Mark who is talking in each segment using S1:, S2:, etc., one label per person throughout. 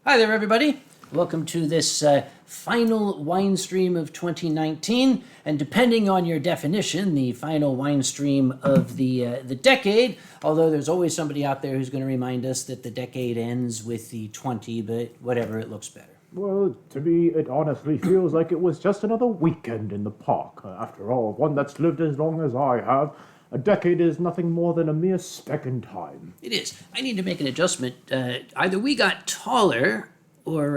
S1: Hi there, everybody. Welcome to this final Winestream of 2019, and depending on your definition, the final Winestream of the decade, although there's always somebody out there who's going to remind us that the decade ends with the 20, but whatever, it looks better.
S2: Well, to me, it honestly feels like it was just another weekend in the park. After all, one that's lived as long as I have, a decade is nothing more than a mere speck in time.
S1: It is. I need to make an adjustment. Either we got taller, or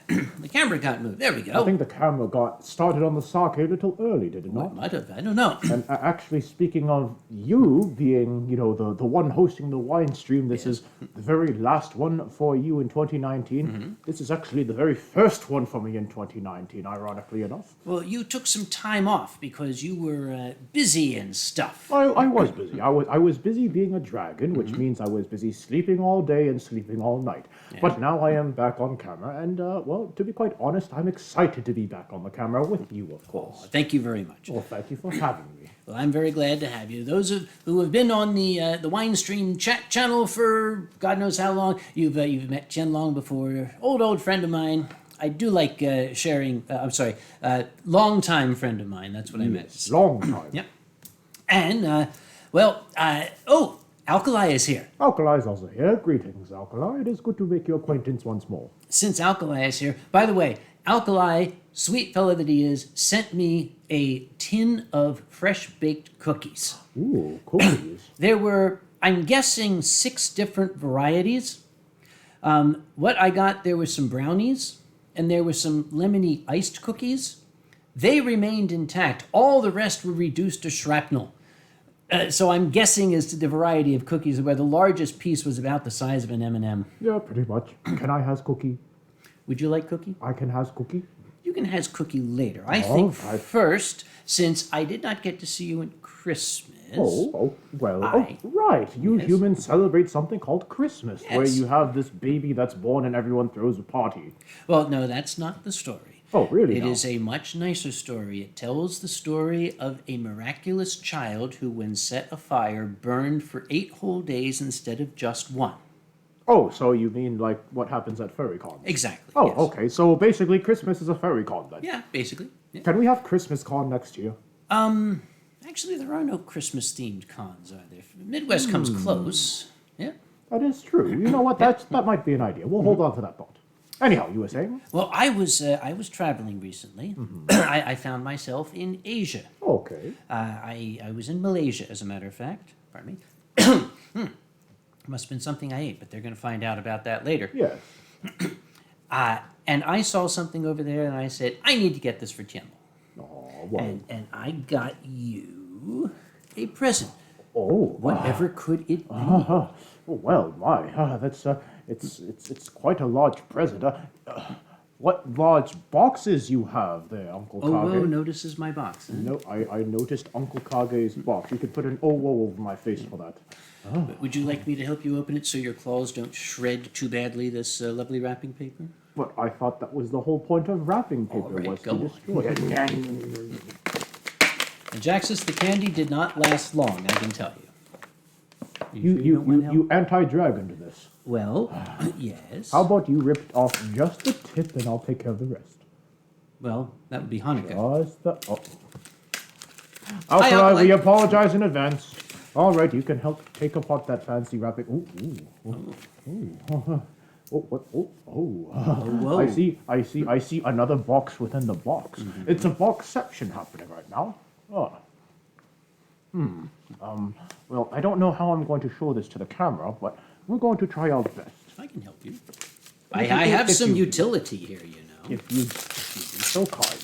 S1: the camera got moved. There we go.
S2: I think the camera got started on the sock a little early, did it
S1: Well,
S2: not?
S1: it might have. I don't know.
S2: And actually, speaking of you being, the one hosting the wine stream, this is the very last one for you in 2019.
S1: Mm-hmm.
S2: This is actually the very first one for me in 2019, ironically enough.
S1: Well, you took some time off because you were busy and stuff.
S2: I was busy. I was busy being a dragon, which means I was busy sleeping all day and sleeping all night.
S1: Yeah.
S2: But now I am back on camera, and, well, to be quite honest, I'm excited to be back on the camera with you, of course.
S1: Thank you very much.
S2: Well, thank you for having me.
S1: Well, I'm very glad to have you. Those who have been on the Winestream chat channel for God knows how long, you've met Tien Long before, old friend of mine. I do like sharing. Long-time friend of mine. That's what I meant.
S2: Long time.
S1: Yep. And Alkali is here.
S2: Alkali's also here. Greetings, Alkali. It is good to make your acquaintance once more.
S1: Since Alkali is here, by the way, Alkali, sweet fellow that he is, sent me a tin of fresh-baked cookies.
S2: Ooh, cookies.
S1: There were, I'm guessing, 6 different varieties. What I got, there were some brownies, and there were some lemony iced cookies. They remained intact. All the rest were reduced to shrapnel. So I'm guessing as to the variety of cookies, where the largest piece was about the size of an M&M.
S2: Yeah, pretty much. Can I has cookie?
S1: Would you like cookie?
S2: I can has cookie.
S1: You can have cookie later. I think
S2: right.
S1: first, since I did not get to see you in Christmas.
S2: Right. You
S1: Yes.
S2: humans celebrate something called Christmas, where
S1: Yes.
S2: you have this baby that's born and everyone throws a party.
S1: Well, no, that's not the story.
S2: Oh, really?
S1: It
S2: now?
S1: is a much nicer story. It tells the story of a miraculous child who, when set afire, burned for 8 whole days instead of just 1.
S2: Oh, so you mean like what happens at FurryCon?
S1: Exactly.
S2: Oh,
S1: yes.
S2: okay. So basically, Christmas is a FurryCon then.
S1: Yeah, basically. Yeah.
S2: Can we have Christmas Con next year?
S1: Actually, there are no Christmas-themed cons, are there? Midwest comes close. Yeah.
S2: That is true. You know what? That might be an idea. We'll hold on to that thought. Anyhow, you were saying?
S1: Well, I was traveling recently. I found myself in Asia.
S2: Okay.
S1: I was in Malaysia, as a matter of fact. Pardon me. Must have been something I ate, but they're going to find out about that later.
S2: Yes.
S1: And I saw something over there, and I said, I need to get this for Tien Long.
S2: Oh, well.
S1: And I got you a present.
S2: Oh.
S1: Whatever could it be?
S2: Well, my. That's it's quite a large present. What large boxes you have there, Uncle Kage?
S1: Oh, notices my box. Huh?
S2: No, I noticed Uncle Kage's box. You could put an oh over my face for that.
S1: But would you like me to help you open it so your claws don't shred too badly this lovely wrapping paper?
S2: But I thought that was the whole point of wrapping paper,
S1: All right,
S2: was
S1: go
S2: to
S1: on.
S2: destroy it.
S1: And Jaxus, the candy did not last long, I can tell you.
S2: You anti-dragon to this.
S1: Well, yes.
S2: How about you ripped off just the tip and I'll take care of the rest?
S1: Well, that would be Hanukkah.
S2: Just the... Oh. Alkali, we apologize in advance. All right, you can help take apart that fancy wrapping.
S1: Whoa.
S2: I see another box within the box. It's a boxception happening right now. Well, I don't know how I'm going to show this to the camera, but we're going to try our best.
S1: I can help you. I have some utility here, you know.
S2: If you'd be so kind.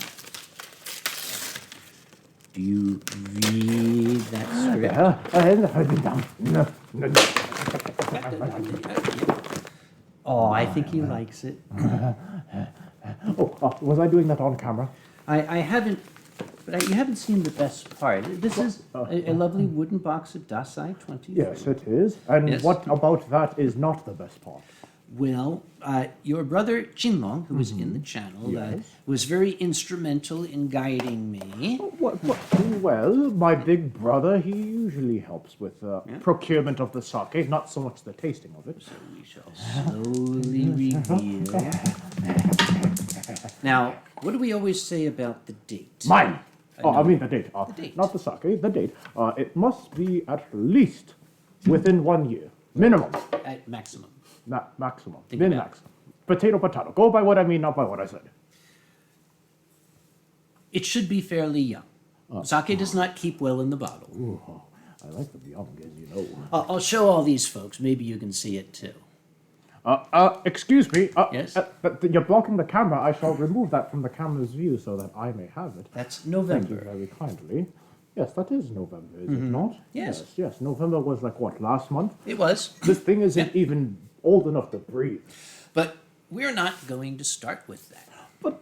S1: Do you read that script? Oh, I think he likes it.
S2: Was I doing that on camera?
S1: I haven't, but you haven't seen the best part. This is a lovely wooden box of Dasai 20.
S2: Yes, it is. And
S1: Yes.
S2: what about that is not the best part?
S1: Well, your brother Tien Long, who was in the channel, was very instrumental in guiding me.
S2: Well, my big brother, he usually helps with procurement of the sake, not so much the tasting of it.
S1: So we shall slowly reveal. Now, what do we always say about the date?
S2: Mine! I mean the date.
S1: The date.
S2: Not the sake, the date. It must be at least within 1 year. Minimum.
S1: At maximum.
S2: Not maximum.
S1: Think
S2: Min
S1: about
S2: max. Potato. Go by what I mean, not by what I said.
S1: It should be fairly young. Sake does not keep well in the bottle.
S2: Ooh, I like the young, as you know.
S1: I'll show all these folks. Maybe you can see it too.
S2: Excuse me.
S1: Yes?
S2: You're blocking the camera. I shall remove that from the camera's view so that I may have it.
S1: That's
S2: Thank you
S1: November.
S2: very kindly. Yes, that is November, is it not?
S1: Yes.
S2: Yes. November was like what, last month?
S1: It was.
S2: This thing isn't even old enough to breathe.
S1: But we're not going to start with that.
S2: But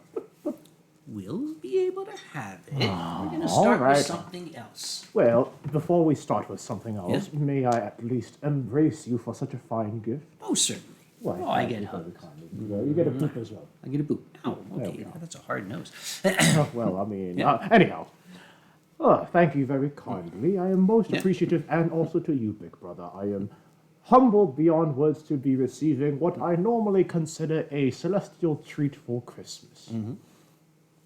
S1: We'll be able to have it. We're going to start
S2: right.
S1: with something else.
S2: well, before we start with something else,
S1: Yes?
S2: may I at least embrace you for such a fine gift?
S1: Oh, certainly.
S2: Why,
S1: Oh, I
S2: thank
S1: get
S2: you very
S1: hugs.
S2: kindly. You get a poop as well.
S1: I get a boot. Oh,
S2: There
S1: okay.
S2: we go.
S1: That's a hard nose.
S2: Well, I mean, anyhow. Thank you very kindly. I am most appreciative, and also to you, big brother. I am humbled beyond words to be receiving what I normally consider a celestial treat for Christmas.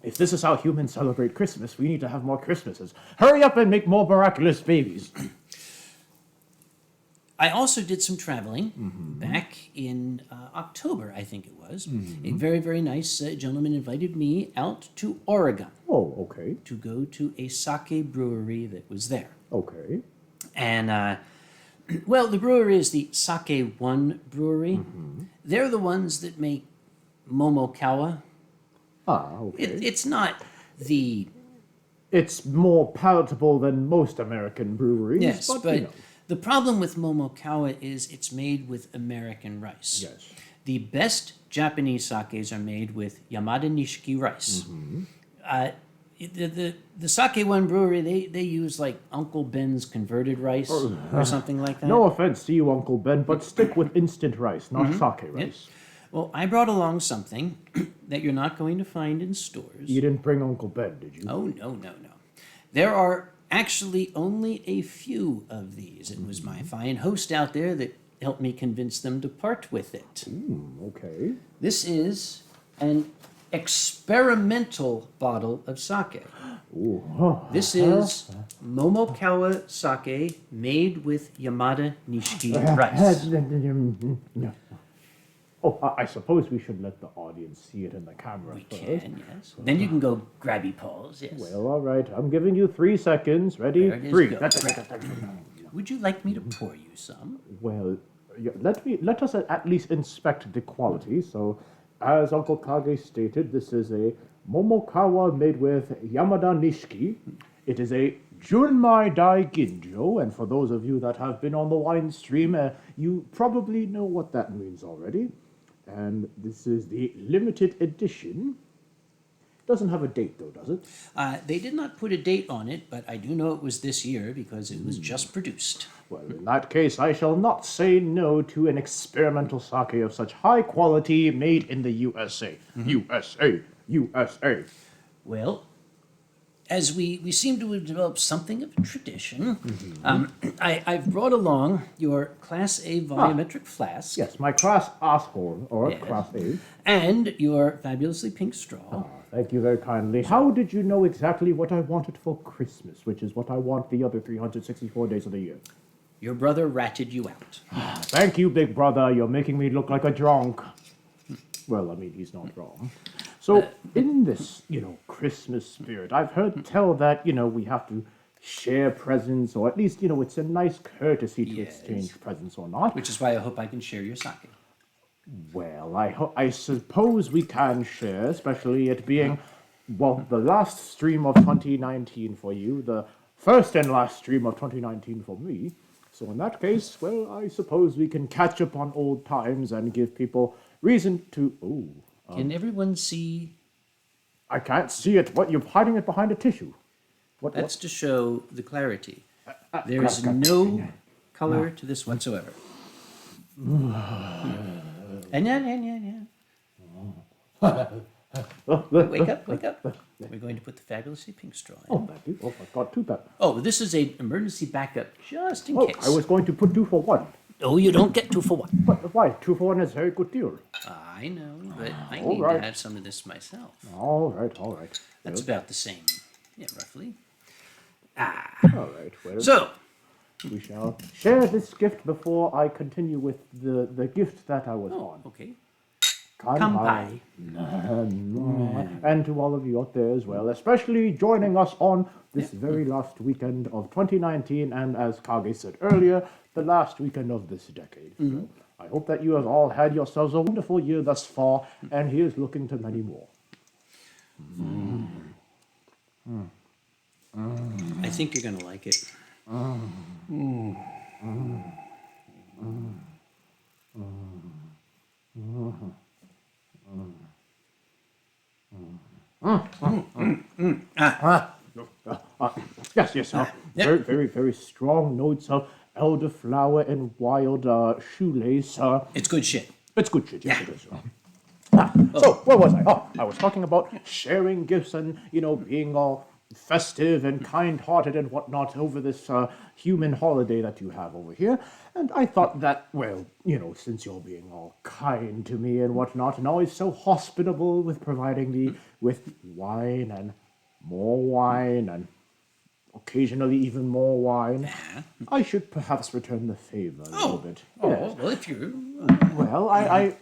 S2: If this is how humans celebrate Christmas, we need to have more Christmases. Hurry up and make more miraculous babies.
S1: I also did some traveling back in October, I think it was. A very, very nice gentleman invited me out to Oregon
S2: Oh, okay.
S1: to go to a sake brewery that was there.
S2: Okay.
S1: And, well, the brewery is the Sake One Brewery. They're the ones that make Momokawa.
S2: Okay.
S1: It's not the...
S2: It's more palatable than most American breweries.
S1: Yes, but
S2: you know.
S1: the problem with Momokawa is it's made with American rice.
S2: Yes.
S1: The best Japanese sakes are made with Yamada Nishiki rice. The Sake One Brewery, they use like Uncle Ben's converted rice or something like that.
S2: No offense to you, Uncle Ben, but stick with instant rice, not sake rice.
S1: Well, I brought along something that you're not going to find in stores.
S2: You didn't bring Uncle Ben, did you?
S1: Oh, no. There are actually only a few of these. It was my fine host out there that helped me convince them to part with it.
S2: Okay.
S1: This is an experimental bottle of sake. This is Momokawa sake made with Yamada Nishiki rice.
S2: I suppose we should let the audience see it in the camera
S1: We
S2: first.
S1: can, yes. Then you can go grabby paws, yes.
S2: Well, all right. I'm giving you 3 seconds. Ready?
S1: There it is,
S2: 3.
S1: go.
S2: That's it.
S1: Would you like me to pour you some?
S2: Well, let us at least inspect the quality. So, as Uncle Kage stated, this is a Momokawa made with Yamada Nishiki. It is a Junmai Dai Ginjo, and for those of you that have been on the Winestream, you probably know what that means already. And this is the limited edition. Doesn't have a date though, does it?
S1: They did not put a date on it, but I do know it was this year because it was just produced.
S2: Well, in that case, I shall not say no to an experimental sake of such high quality made in the USA. USA.
S1: Well, as we seem to have developed something of a tradition, I've brought along your Class A volumetric flask
S2: Yes, my class asshole, or
S1: Yes.
S2: class A.
S1: and your fabulously pink straw.
S2: Thank you very kindly. How did you know exactly what I wanted for Christmas, which is what I want the other 364 days of the year?
S1: Your brother ratted you out.
S2: Thank you, big brother. You're making me look like a drunk. Well, I mean, he's not wrong. So, in this, Christmas spirit, I've heard tell that, we have to share presents, or at least, it's a nice courtesy to
S1: Yes.
S2: exchange presents or not.
S1: Which is why I hope I can share your sake.
S2: Well, I suppose we can share, especially it being, the last stream of 2019 for you, the first and last stream of 2019 for me. So in that case, well, I suppose we can catch up on old times and give people reason to...
S1: Can everyone see?
S2: I can't see it. What, you're hiding it behind a tissue?
S1: That's to show the clarity. There is no color to this whatsoever. And yeah. Wake up. We're going to put the fabulously pink straw in.
S2: Oh, thank you. Oh, I've got 2 packs.
S1: Oh, this is an emergency backup just in
S2: Oh,
S1: case.
S2: I was going to put 2 for 1.
S1: Oh, you don't get 2 for 1.
S2: But why? 2 for 1 is a very good deal.
S1: I know, but I
S2: All
S1: need
S2: right.
S1: to have some of this myself.
S2: All right.
S1: That's about the same. Yeah, roughly.
S2: All right. Well,
S1: So,
S2: we shall share this gift before I continue with the gift that I was on.
S1: okay.
S2: Kanpai. And to all of you out there as well, especially joining us on this very last weekend of 2019, and as Kage said earlier, the last weekend of this decade. So I hope that you have all had yourselves a wonderful year thus far, and here's looking to many more.
S1: I think you're going to like it.
S2: Yes. Very, very, very strong notes of elderflower and wild shoelace.
S1: It's good shit.
S2: It's good shit, yes, it is. So, where was I? Oh, I was talking about sharing gifts and, being all festive and kind-hearted and whatnot over this human holiday that you have over here. And I thought that, well, since you're being all kind to me and whatnot, and always so hospitable with providing me with wine and more wine and occasionally even more wine, I should perhaps return the favor a little bit. Yes.
S1: Well, if you...
S2: Well, I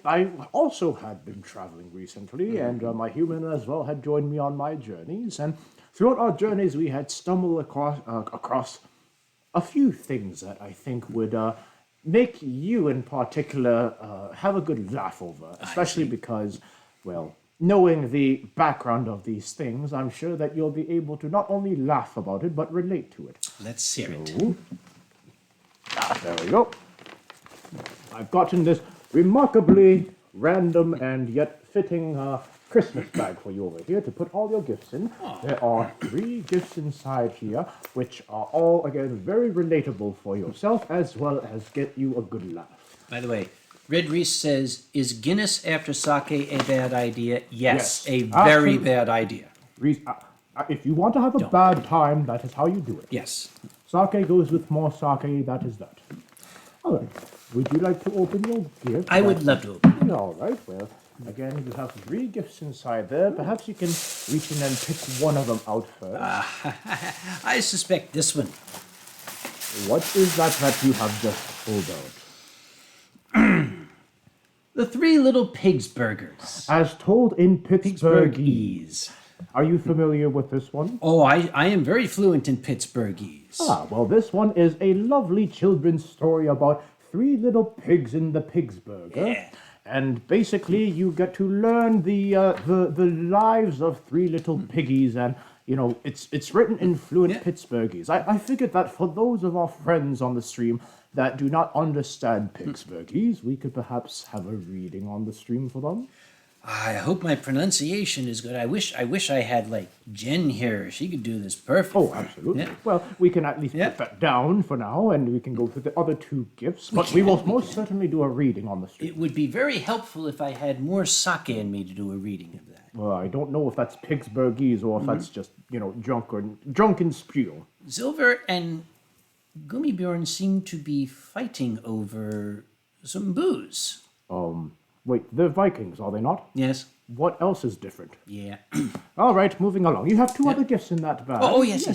S2: also had been traveling recently, and my human as well had joined me on my journeys, and throughout our journeys we had stumbled across a few things that I think would make you in particular have a good laugh over, especially because, well, knowing the background of these things, I'm sure that you'll be able to not only laugh about it, but relate to it.
S1: Let's hear it.
S2: There we go. I've gotten this remarkably random and yet fitting Christmas bag for you over here to put all your gifts in. There are 3 gifts inside here, which are all, again, very relatable for yourself, as well as get you a good laugh.
S1: By the way, Red Reese says, is Guinness after sake a bad idea? Yes, a very bad idea.
S2: Reese, if you want to have a bad time, that is how you do it.
S1: Yes.
S2: Sake goes with more sake, that is that. All right. Would you like to open your gift?
S1: I would love to open it.
S2: All right. Well, again, you have 3 gifts inside there. Perhaps you can reach in and pick one of them out first.
S1: I suspect this one.
S2: What is that you have just pulled out?
S1: The 3 Little Pigs burgers.
S2: As told in Pittsburghese.
S1: Pittsburghese.
S2: Are you familiar with this one?
S1: Oh, I am very fluent in Pittsburghese.
S2: Well, this one is a lovely children's story about 3 little pigs in the Pigsburger.
S1: Yeah.
S2: And basically, you get to learn the lives of 3 little piggies, and it's written in fluent Pittsburghese. I figured that for those of our friends on the stream that do not understand Pittsburghese, we could perhaps have a reading on the stream for them.
S1: I hope my pronunciation is good. I wish I had like Jen here. She could do this perfectly.
S2: Oh, absolutely.
S1: Yeah.
S2: Well, we can at least put that down for now, and we can go through the other 2 gifts. But we will most certainly do a reading on the stream.
S1: It would be very helpful if I had more sake in me to do a reading of that.
S2: Well, I don't know if that's Pittsburghese or if that's just, drunken spew.
S1: Silver and Gummibjorn seem to be fighting over some booze.
S2: Wait, they're Vikings, are they not?
S1: Yes.
S2: What else is different?
S1: Yeah.
S2: All right, moving along. You have 2 other gifts in that bag.
S1: Oh, yes.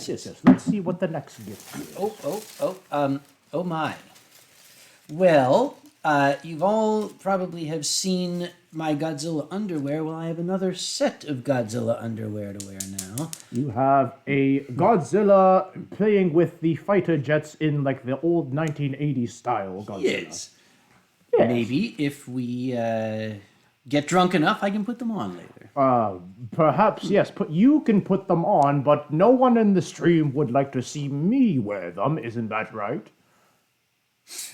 S2: Let's see what the next gift is.
S1: Oh my. Well, you've all probably have seen my Godzilla underwear. Well, I have another set of Godzilla underwear to wear now.
S2: You have a Godzilla playing with the fighter jets in like the old 1980s style Godzilla.
S1: Yes.
S2: Yes.
S1: Maybe if we get drunk enough, I can put them on later.
S2: Perhaps, yes. You can put them on, but no one in the stream would like to see me wear them. Isn't that right?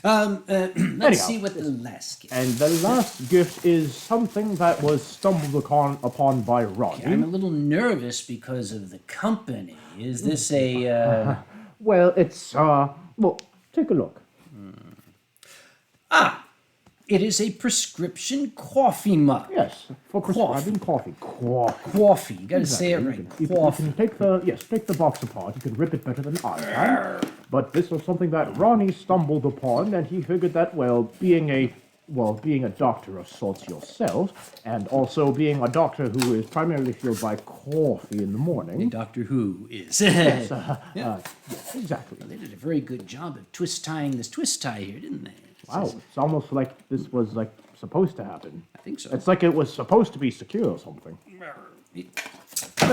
S1: Let's see what the last gift.
S2: And the last gift is something that was stumbled upon by Ronnie.
S1: I'm a little nervous because of the company. Is this a...
S2: Well, it's, well, take a look.
S1: It is a prescription coffee mug.
S2: Yes, for prescribing coffee. Coffee.
S1: Coffee. You got to say it
S2: Exactly.
S1: right.
S2: You
S1: Coffee.
S2: can take the box apart. You can rip it better than I can. But this was something that Ronnie stumbled upon, and he figured that, being a doctor of sorts yourself, and also being a doctor who is primarily fueled by coffee in the morning.
S1: Doctor Who is.
S2: Yes, exactly.
S1: They did a very good job of twist tying this twist tie here, didn't they?
S2: Wow, it's almost like this was supposed to happen.
S1: I think so.
S2: It's like it was supposed to be secure or something. There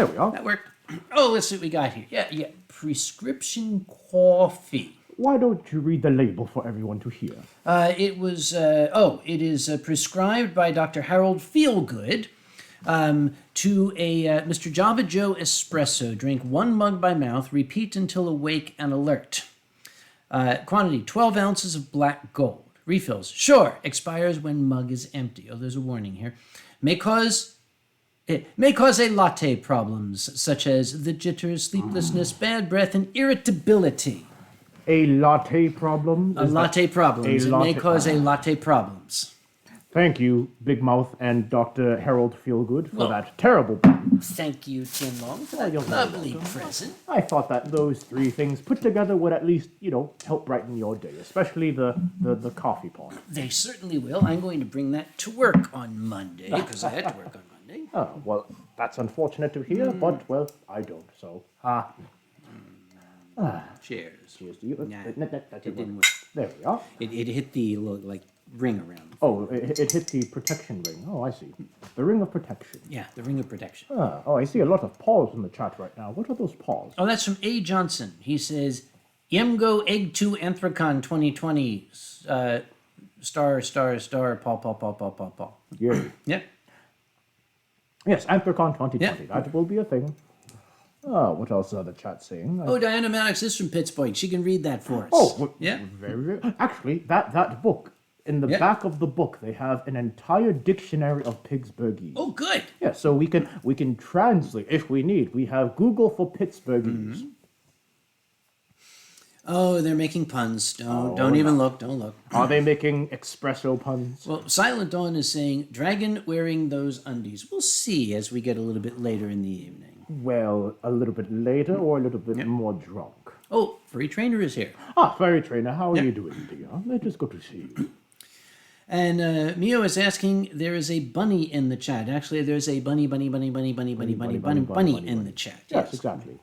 S2: we are.
S1: That worked. Oh, let's see what we got here. Yeah. Prescription coffee.
S2: Why don't you read the label for everyone to hear?
S1: It is prescribed by Dr. Harold Feelgood to a Mr. Java Joe Espresso. Drink 1 mug by mouth. Repeat until awake and alert. Quantity, 12 ounces of black gold. Refills, sure, expires when mug is empty. Oh, there's a warning here. It may cause a latte problems, such as the jitters, sleeplessness, bad breath, and irritability.
S2: A latte problem?
S1: It may cause a latte problems.
S2: Thank you, Big Mouth and Dr. Harold Feelgood, for that terrible...
S1: Thank you, Tien Long, for that lovely present.
S2: I thought that those 3 things put together would at least, help brighten your day, especially the coffee part.
S1: They certainly will. I'm going to bring that to work on Monday, because I had to work on Monday.
S2: Oh, well, that's unfortunate to hear, but, I don't, so...
S1: Cheers.
S2: Cheers to you.
S1: Nah,
S2: That
S1: didn't work.
S2: There we are.
S1: It hit the little, ring around.
S2: Oh, it hit the protection ring. Oh, I see. The ring of protection.
S1: Yeah, the ring of protection.
S2: I see a lot of paws in the chat right now. What are those paws?
S1: Oh, that's from A. Johnson. He says, Yemgo Egg 2 Anthracon 2020, paw.
S2: Yeah.
S1: Yep.
S2: Yes, Anthracon 2020.
S1: Yeah.
S2: That will be a thing. What else are the chat saying?
S1: Oh, Diana Maddox is from Pittsburgh. She can read that for us.
S2: Oh,
S1: yeah.
S2: Very. Actually, that book, in the back of the book, they have an entire dictionary of Pittsburghese.
S1: Oh, good.
S2: Yeah, so we can translate if we need. We have Google for Pittsburghese.
S1: Mm-hmm. Oh, they're making puns. Don't even look. Don't look.
S2: Are they making espresso puns?
S1: Well, Silent Dawn is saying, dragon wearing those undies. We'll see as we get a little bit later in the evening.
S2: Well, a little bit later or a little bit more drunk.
S1: Oh, Furry Trainer is here.
S2: Fairy Trainer, how are you doing, dear? It is good to see you.
S1: And Mio is asking, there is a bunny in the chat. Actually, there's a bunny in the chat.
S2: Yes, exactly.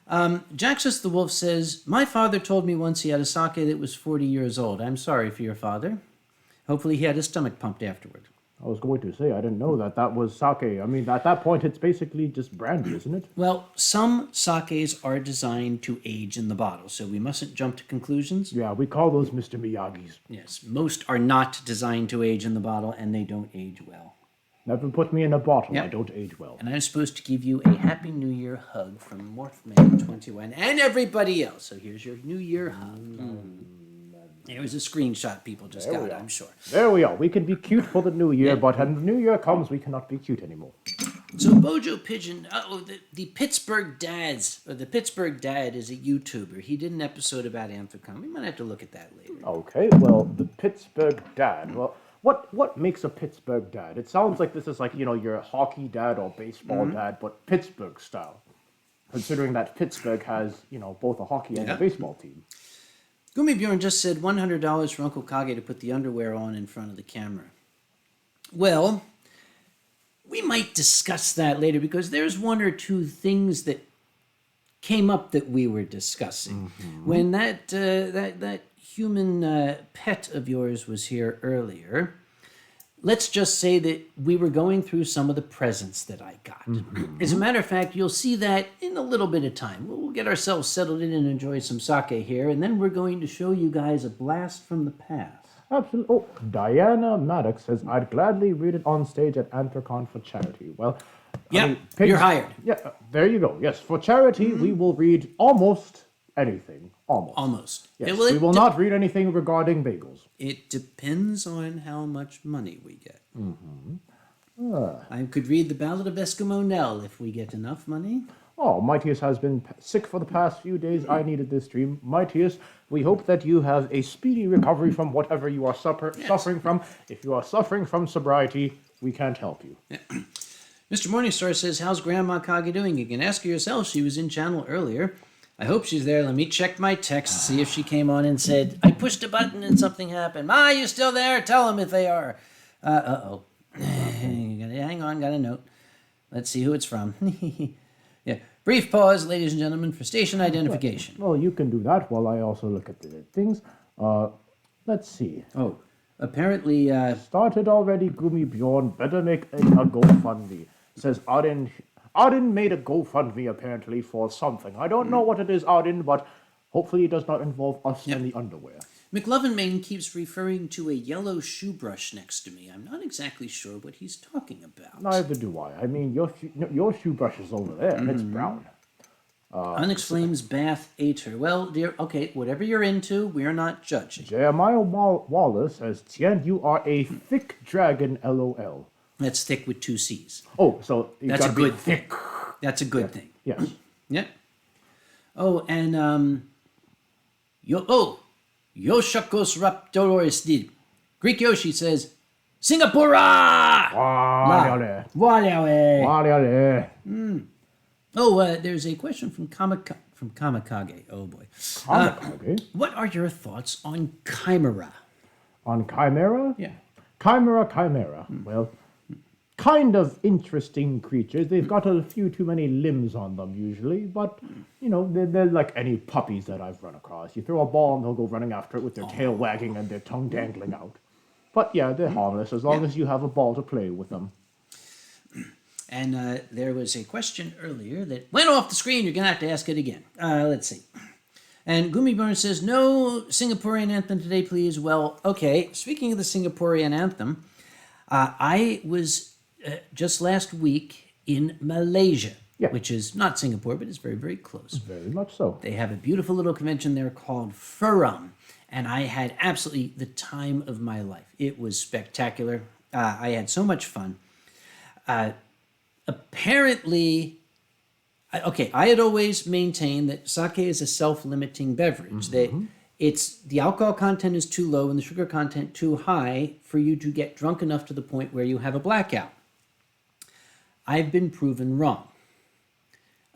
S1: Jaxus the Wolf says, my father told me once he had a sake that was 40 years old. I'm sorry for your father. Hopefully he had his stomach pumped afterward.
S2: I was going to say, I didn't know that was sake. I mean, at that point, it's basically just brandy, isn't it?
S1: Well, some sakes are designed to age in the bottle, so we mustn't jump to conclusions.
S2: Yeah, we call those Mr. Miyagi's.
S1: Yes, most are not designed to age in the bottle, and they don't age well.
S2: Never put me in a bottle.
S1: Yep.
S2: I don't age well.
S1: And I'm supposed to give you a Happy New Year hug from Morphman21 and everybody else. So here's your New Year hug. It was a screenshot people just got, I'm sure.
S2: There we are. We can be cute for the new year, but when the new year comes, we cannot be cute anymore.
S1: So Bojo Pigeon, the Pittsburgh Dads, or the Pittsburgh Dad is a YouTuber. He did an episode about Anthracon. We might have to look at that later.
S2: Okay, well, the Pittsburgh Dad. Well, what makes a Pittsburgh Dad? It sounds like this is like, your hockey dad or baseball dad, but Pittsburgh style. Considering that Pittsburgh has, both a hockey and a baseball team.
S1: Gumi Bjorn just said $100 for Uncle Kage to put the underwear on in front of the camera. Well, we might discuss that later because there's 1 or 2 things that came up that we were discussing. Mm-hmm. When that human pet of yours was here earlier, let's just say that we were going through some of the presents that I got. Mm-hmm. As a matter of fact, you'll see that in a little bit of time. We'll get ourselves settled in and enjoy some sake here, and then we're going to show you guys a blast from the past.
S2: Absolutely. Oh, Diana Maddox says, I'd gladly read it on stage at Anthracon for charity. Well,
S1: yeah, you're hired.
S2: Yeah, there you go. Yes, for charity, we will read almost anything. Almost. Yes, we will not read anything regarding bagels.
S1: It depends on how much money we get. Mm-hmm. I could read the Ballad of Eskimo Nell if we get enough money.
S2: Oh, Mightius has been sick for the past few days. I needed this stream. Mightius, We hope that you have a speedy recovery from whatever you are suffering from. If you are suffering from sobriety, we can't help you.
S1: Yeah. Mr. Morningstar says, how's Grandma Kage doing? You can ask her yourself. She was in channel earlier. I hope she's there. Let me check my text, see if she came on and said, I pushed a button and something happened. Ma, you still there? Tell them if they are. Uh-oh. Hang on, got a note. Let's see who it's from. Yeah. Brief pause, ladies and gentlemen, for station identification.
S2: Well, you can do that while I also look at the things. Let's see.
S1: Oh, apparently...
S2: Started already, Gumi Bjorn. Better make a GoFundMe. Says Arin made a GoFundMe apparently for something. I don't know what it is, Arin, but hopefully it does not involve us and the underwear.
S1: McLovin Main keeps referring to a yellow shoe brush next to me. I'm not exactly sure what he's talking about.
S2: Neither do I. I mean, your shoe brush is over there, and it's brown.
S1: Onyx Flames Bath Ater. Well, dear, okay, whatever you're into, we're not judging.
S2: Jeremiah Wallace says, Tien, you are a thick dragon, LOL.
S1: That's thick with 2 C's.
S2: Oh, so
S1: that's a good thing. That's a good thing.
S2: Yes.
S1: Yeah. Oh, and Yoshakos Raptororis did. Greek Yoshi says, Singapore! Oh, there's a question from Kamakage. Oh boy.
S2: Kamakage?
S1: What are your thoughts on Chimera?
S2: On Chimera?
S1: Yeah.
S2: Chimera. Well, kind of interesting creatures. They've got a few too many limbs on them usually, but, they're like any puppies that I've run across. You throw a ball and they'll go running after it with their tail wagging and their tongue dangling out. But yeah, they're harmless as long as you have a ball to play with them.
S1: And there was a question earlier that went off the screen. You're going to have to ask it again. Let's see. And Gumi Burn says, no Singaporean anthem today, please. Well, okay. Speaking of the Singaporean anthem, I was just last week in Malaysia, which is not Singapore, but it's very, very close.
S2: Very much so.
S1: They have a beautiful little convention there called Fandom, and I had absolutely the time of my life. It was spectacular. I had so much fun. Apparently, I had always maintained that sake is a self-limiting beverage. That the alcohol content is too low and the sugar content too high for you to get drunk enough to the point where you have a blackout. I've been proven wrong.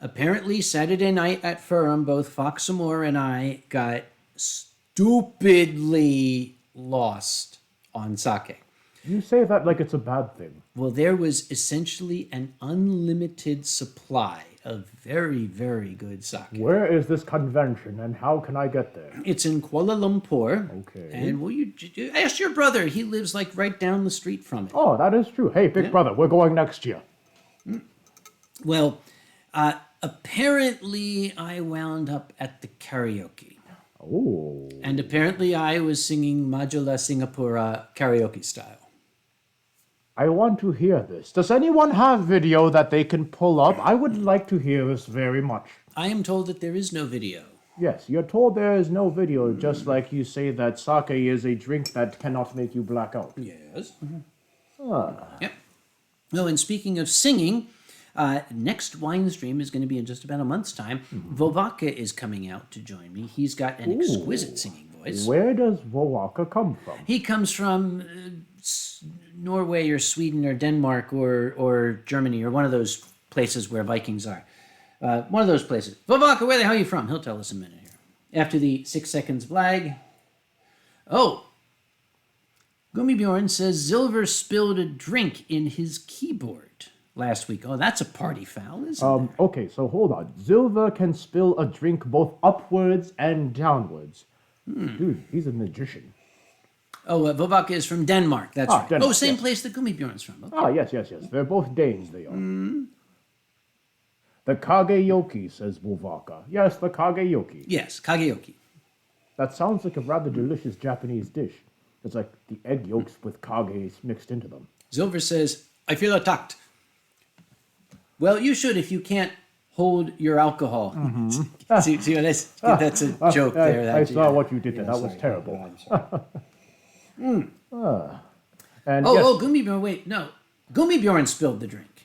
S1: Apparently, Saturday night at Fandom, both Fox Amore and I got stupidly lost on sake.
S2: You say that like it's a bad thing.
S1: Well, there was essentially an unlimited supply of very, very good sake.
S2: Where is this convention and how can I get there?
S1: It's in Kuala Lumpur.
S2: Okay.
S1: And you ask your brother. He lives like right down the street from it.
S2: Oh, that is true. Hey, big brother, we're going next year.
S1: Well, apparently I wound up at the karaoke.
S2: Oh.
S1: And apparently I was singing Majula Singapura karaoke style.
S2: I want to hear this. Does anyone have video that they can pull up? I would like to hear this very much.
S1: I am told that there is no video.
S2: Yes, you're told there is no video, just like you say that sake is a drink that cannot make you black out.
S1: Yes.
S2: Ah.
S1: Yep. Oh, and speaking of singing, next Winestream is going to be in just about a month's time. Vovaka is coming out to join me. He's got an exquisite singing voice.
S2: Where does Vovaka come from?
S1: He comes from Norway or Sweden or Denmark or Germany or one of those places where Vikings are. One of those places. Vovaka, where the hell are you from? He'll tell us in a minute here. After the 6 seconds flag. Oh. Gummibjorn says Silver spilled a drink in his keyboard last week. Oh, that's a party foul, isn't it?
S2: Okay, so hold on. Silver can spill a drink both upwards and downwards. Dude, he's a magician.
S1: Oh, Vovaka is from Denmark. That's right.
S2: Denmark,
S1: same
S2: yes.
S1: place that Gummibjorn's from. Okay.
S2: Yes. They're both Danes, they are. The Kage says Vovaka. Yes, the Kage.
S1: Yes, Kageyoki.
S2: That sounds like a rather delicious Japanese dish. It's like the egg yolks with kages mixed into them.
S1: Silver says, I feel attacked. Well, you should if you can't hold your alcohol. See what that's a joke there.
S2: I saw what you did there. That was terrible.
S1: Gummibjorn, wait, no. Gummibjorn spilled the drink.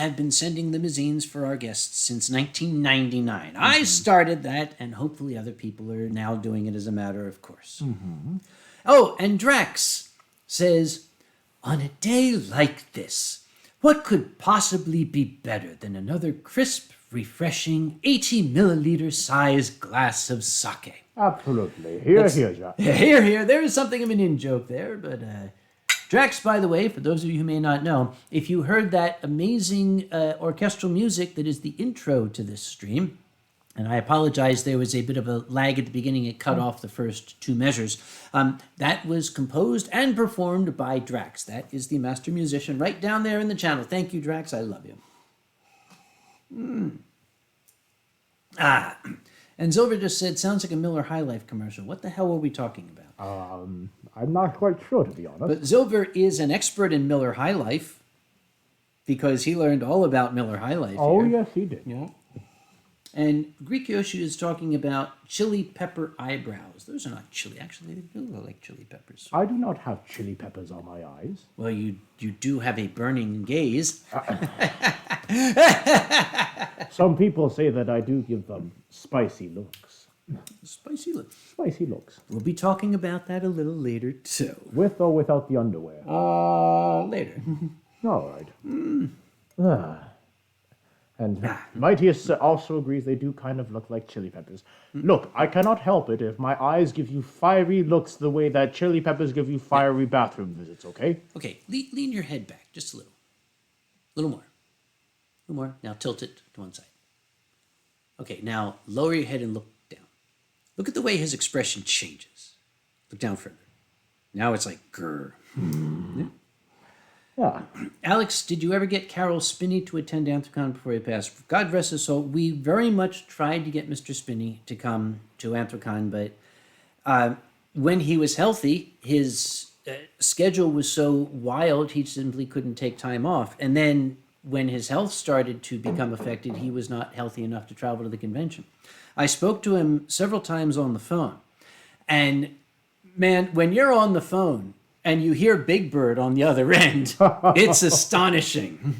S1: have been sending limousines for our guests since 1999. I started that, and hopefully other people are now doing it as a matter of course. Oh, and Drax says, on a day like this, what could possibly be better than another crisp, refreshing 80 milliliter size glass of sake?
S2: Absolutely. Here, Jack.
S1: Here. There is something of an in-joke there, but Drax, by the way, for those of you who may not know, if you heard that amazing orchestral music that is the intro to this stream, and I apologize, there was a bit of a lag at the beginning. It cut off the first two measures. That was composed and performed by Drax. That is the master musician right down there in the channel. Thank you, Drax. I love you. And Silver just said, sounds like a Miller High Life commercial. What the hell are we talking about?
S2: I'm not quite sure, to be honest.
S1: But Silver is an expert in Miller High Life because he learned all about Miller High Life.
S2: Oh,
S1: here.
S2: yes, he did.
S1: Yeah. And Greek Yoshi is talking about chili pepper eyebrows. Those are not chili. Actually, they do look like chili peppers.
S2: I do not have chili peppers on my eyes.
S1: Well, you do have a burning gaze.
S2: Some people say that I do give them spicy looks.
S1: Spicy look.
S2: Spicy looks.
S1: We'll be talking about that a little later, too.
S2: With or without the underwear?
S1: Later.
S2: All right. And Mightiest also agrees they do kind of look like chili peppers. Look, I cannot help it if my eyes give you fiery looks the way that chili peppers give you fiery bathroom visits, okay?
S1: Okay, lean your head back just a little. A little more. A little more. Now tilt it to one side. Okay, now lower your head and look down. Look at the way his expression changes. Look down further. Now it's like grr.
S2: Yeah.
S1: Alex, did you ever get Carol Spinney to attend Anthrocon before he passed? God rest his soul. We very much tried to get Mr. Spinney to come to Anthrocon, but when he was healthy, his schedule was so wild, he simply couldn't take time off. And then when his health started to become affected, he was not healthy enough to travel to the convention. I spoke to him several times on the phone. And man, when you're on the phone and you hear Big Bird on the other end, it's astonishing.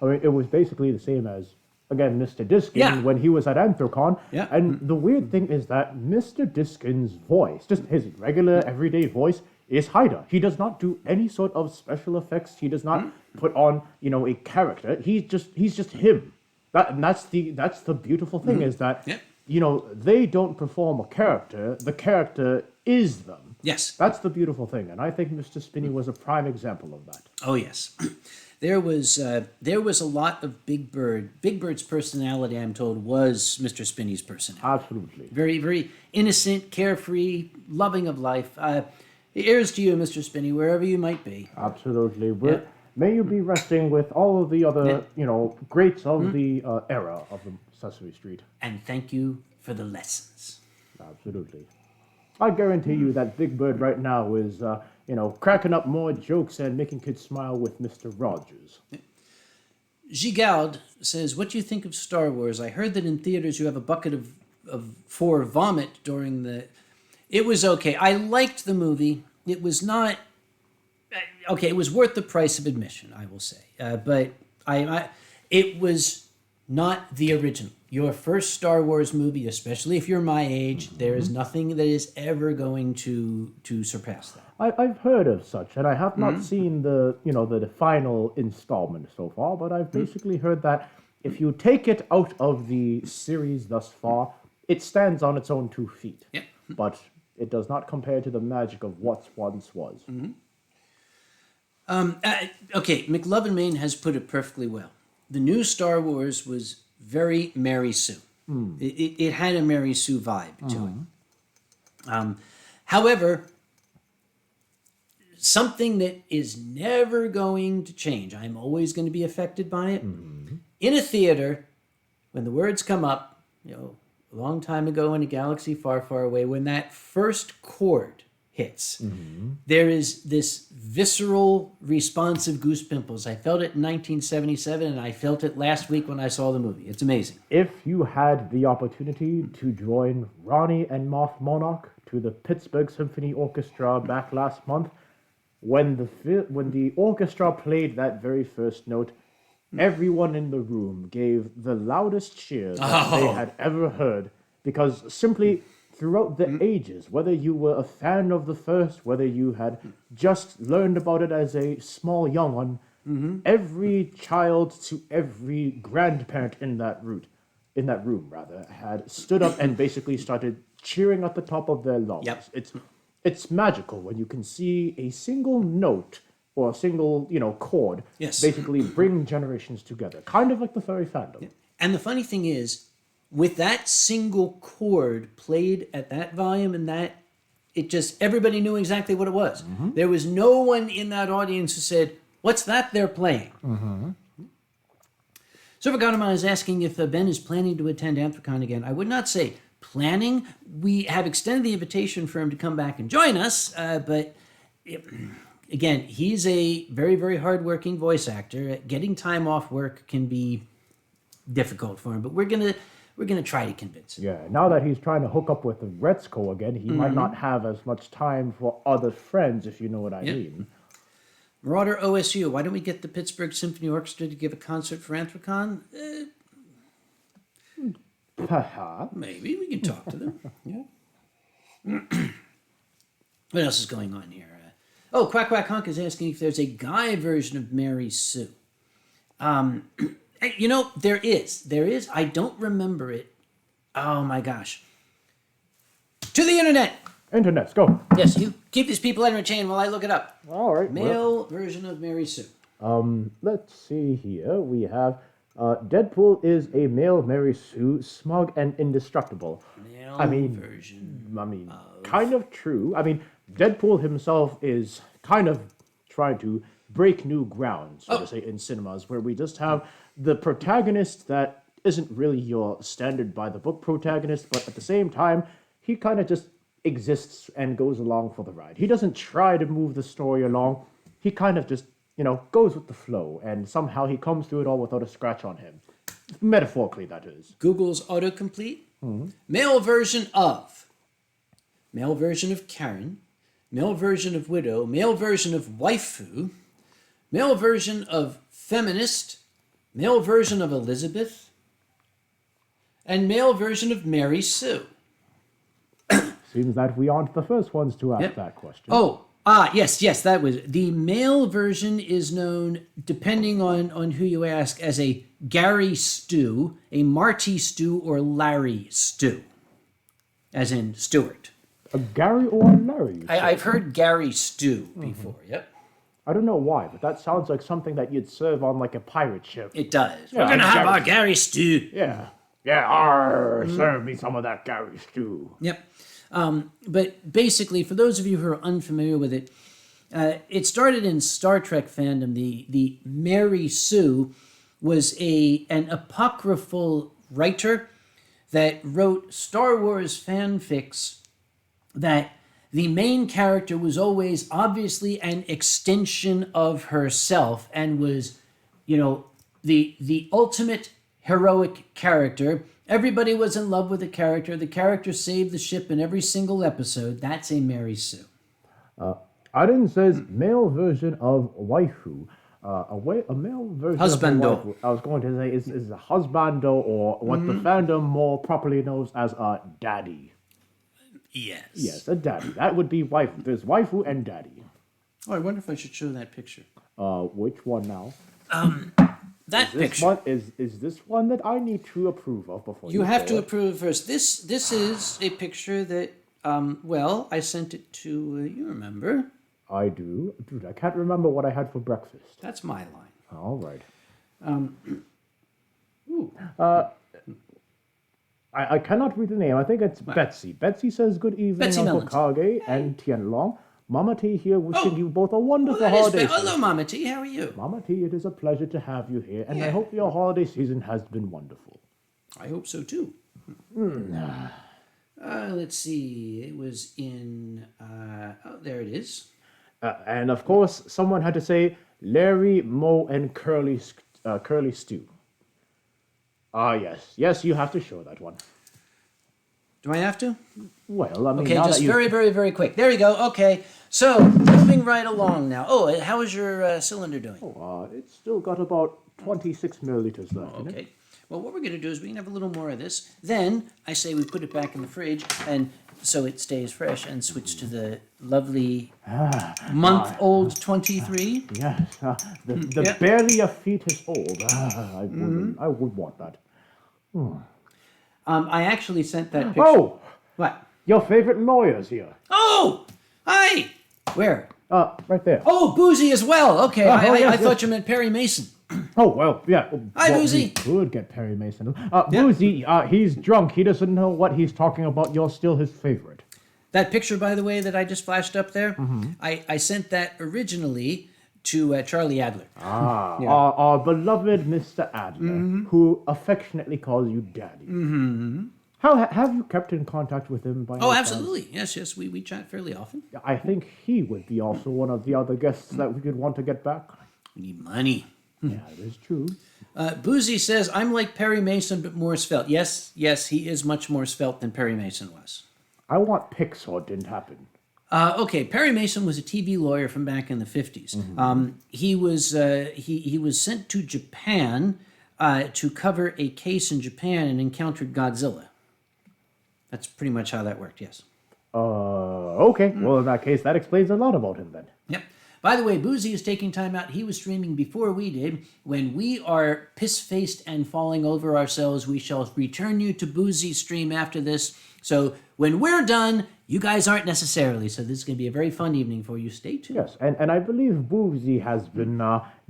S2: I mean, it was basically the same as, again, Mr. Diskin when he was at Anthrocon.
S1: Yeah.
S2: And the weird thing is that Mr. Diskin's voice, just his regular, everyday voice, is Haida. He does not do any sort of special effects. He does not put on, a character. He's just him. That's the beautiful thing is that, they don't perform a character. The character is them.
S1: Yes.
S2: That's the beautiful thing. And I think Mr. Spinney was a prime example of that.
S1: Oh, yes. There was a lot of Big Bird. Big Bird's personality, I'm told, was Mr. Spinney's personality.
S2: Absolutely.
S1: Very, very innocent, carefree, loving of life. Here's to you, Mr. Spinney, wherever you might be.
S2: Absolutely. May you be resting with all of the other, greats of the era of the Sesame Street.
S1: And thank you for the lessons.
S2: Absolutely. I guarantee you that Big Bird right now is, cracking up more jokes and making kids smile with Mr. Rogers.
S1: Gigald says, what do you think of Star Wars? I heard that in theaters you have a bucket for vomit during the... It was okay. I liked the movie. It was not... Okay, it was worth the price of admission, I will say. But it was not the original. Your first Star Wars movie, especially if you're my age, there is nothing that is ever going to surpass that.
S2: I've heard of such, and I have not seen the final installment so far, but I've basically heard that if you take it out of the series thus far, it stands on its own 2 feet.
S1: Yep.
S2: But it does not compare to the magic of what once was.
S1: Okay, McLovin Maine has put it perfectly well. The new Star Wars was very Mary Sue. It had a Mary Sue vibe to it. However, something that is never going to change, I'm always going to be affected by it. In a theater, when the words come up, a long time ago in a galaxy far, far away, when that first chord hits, there is this visceral response of goose pimples. I felt it in 1977, and I felt it last week when I saw the movie. It's amazing.
S2: If you had the opportunity to join Ronnie and Moth Monarch to the Pittsburgh Symphony Orchestra back last month, when the orchestra played that very first note, everyone in the room gave the loudest cheer that they had ever heard, because simply throughout the ages, whether you were a fan of the first, whether you had just learned about it as a small young one, every child to every grandparent in that room had stood up and basically started cheering at the top of their lungs.
S1: Yep.
S2: It's magical when you can see a single note or a single, chord basically bring generations together. Kind of like the furry fandom.
S1: Yeah. And the funny thing is, with that single chord played at that volume and everybody knew exactly what it was. There was no one in that audience who said, "What's that they're playing?" Silvergotama is asking if Ben is planning to attend Anthrocon again. I would not say planning. We have extended the invitation for him to come back and join us, but again, he's a very, very hardworking voice actor. Getting time off work can be difficult for him, but we're gonna try to convince him.
S2: Yeah, now that he's trying to hook up with the Retzko again, he might not have as much time for other friends, if you know what I mean.
S1: Marauder OSU, why don't we get the Pittsburgh Symphony Orchestra to give a concert for Anthrocon? Maybe we can talk to them. What else is going on here? Quack Quack Honk is asking if there's a guy version of Mary Sue. There is. I don't remember it. Oh my gosh. To the internet.
S2: Internets, go.
S1: Yes, you keep these people entertained while I look it up.
S2: All right.
S1: Male version of Mary Sue.
S2: Let's see here. We have Deadpool is a male Mary Sue, smug and indestructible.
S1: Male version.
S2: Kind of true. Deadpool himself is kind of trying to break new ground, so to say, in cinemas, where we just have the protagonist that isn't really your standard by the book protagonist, but at the same time, he kind of just exists and goes along for the ride. He doesn't try to move the story along. He kind of just, goes with the flow, and somehow he comes through it all without a scratch on him. Metaphorically, that is.
S1: Google's autocomplete. Male version of. Male version of Karen. Male version of widow. Male version of waifu. Male version of feminist. Male version of Elizabeth. And male version of Mary Sue.
S2: Seems that we aren't the first ones to ask that question.
S1: Yes, that was. The male version is known, depending on who you ask, as a Gary Stew, a Marty Stew, or Larry Stew, as in Stewart.
S2: A Gary or a Larry?
S1: I've heard Gary Stew before, yep.
S2: I don't know why, but that sounds like something that you'd serve on like a pirate ship.
S1: It does. We're going to have our Gary Stew.
S2: Yeah, serve me some of that Gary Stew.
S1: Yep. But basically, for those of you who are unfamiliar with it, it started in Star Trek fandom. The Mary Sue was an apocryphal writer that wrote Star Wars fanfics that the main character was always obviously an extension of herself and was, the ultimate heroic character. Everybody was in love with the character. The character saved the ship in every single episode. That's a Mary Sue.
S2: Arin says male version of waifu. A male version
S1: Husbando.
S2: of waifu. I was going to say is a husbando, or what the fandom more properly knows as a daddy.
S1: Yes.
S2: Yes, a daddy. That would be waifu. There's waifu and daddy.
S1: Oh, I wonder if I should show that picture.
S2: Which one now?
S1: That picture.
S2: Is this one that I need to approve of before
S1: you have to approve first. This is a picture that, I sent it to, you remember.
S2: I do. Dude, I can't remember what I had for breakfast.
S1: That's my line.
S2: All right. I cannot read the name. I think it's Betsy. Betsy says, good evening,
S1: Betsy
S2: Uncle Kage and Tien Long. Mama T here wishing you both a wonderful holiday season.
S1: Hello, Mama T. How are you?
S2: Mama T, it is a pleasure to have you here, and I hope your holiday season has been wonderful.
S1: I hope so, too. Let's see. It was in... there it is.
S2: And, of course, someone had to say Larry, Moe, and Curly Stew. Yes. Yes, you have to show that one.
S1: Do I have to?
S2: Well, I mean...
S1: Okay, just very, very, very quick. There you go. Okay. So, moving right along now. Oh, how is your cylinder doing?
S2: It's still got about 26 milliliters left in it.
S1: Okay. Well, what we're going to do is we can have a little more of this. Then I say we put it back in the fridge, and so it stays fresh, and switch to the lovely month-old 23.
S2: Yes, the barely a fetus old. I would want that.
S1: I actually sent that picture.
S2: Oh,
S1: What?
S2: your favorite lawyer's here.
S1: Oh! Hi! Where?
S2: Right there.
S1: Oh, Boozy as well. Okay, I
S2: yes,
S1: thought you meant Perry Mason.
S2: Oh, well, yeah.
S1: Hi,
S2: well,
S1: Boozy.
S2: We could get Perry Mason. Boozy, he's drunk. He doesn't know what he's talking about. You're still his favorite.
S1: That picture, by the way, that I just flashed up there, I sent that originally to Charlie Adler.
S2: Our beloved Mr. Adler, who affectionately calls you Daddy. How have you kept in contact with him? By
S1: Oh,
S2: any
S1: absolutely. Yes, we chat fairly often.
S2: chance? I think he would be also one of the other guests that we could want to get back.
S1: We need money.
S2: Yeah, it is true.
S1: Boozy says, I'm like Perry Mason, but more svelte. Yes, he is much more svelte than Perry Mason was.
S2: I want pics so it didn't happen.
S1: Okay, Perry Mason was a TV lawyer from back in the 50s. He was sent to Japan to cover a case in Japan and encountered Godzilla. That's pretty much how that worked, yes.
S2: Okay. Well, in that case, that explains a lot about him then.
S1: Yep. By the way, Boozy is taking time out. He was streaming before we did. When we are piss-faced and falling over ourselves, we shall return you to Boozy's stream after this. So when we're done, you guys aren't necessarily. So this is going to be a very fun evening for you. Stay tuned.
S2: Yes, and I believe Boozy has been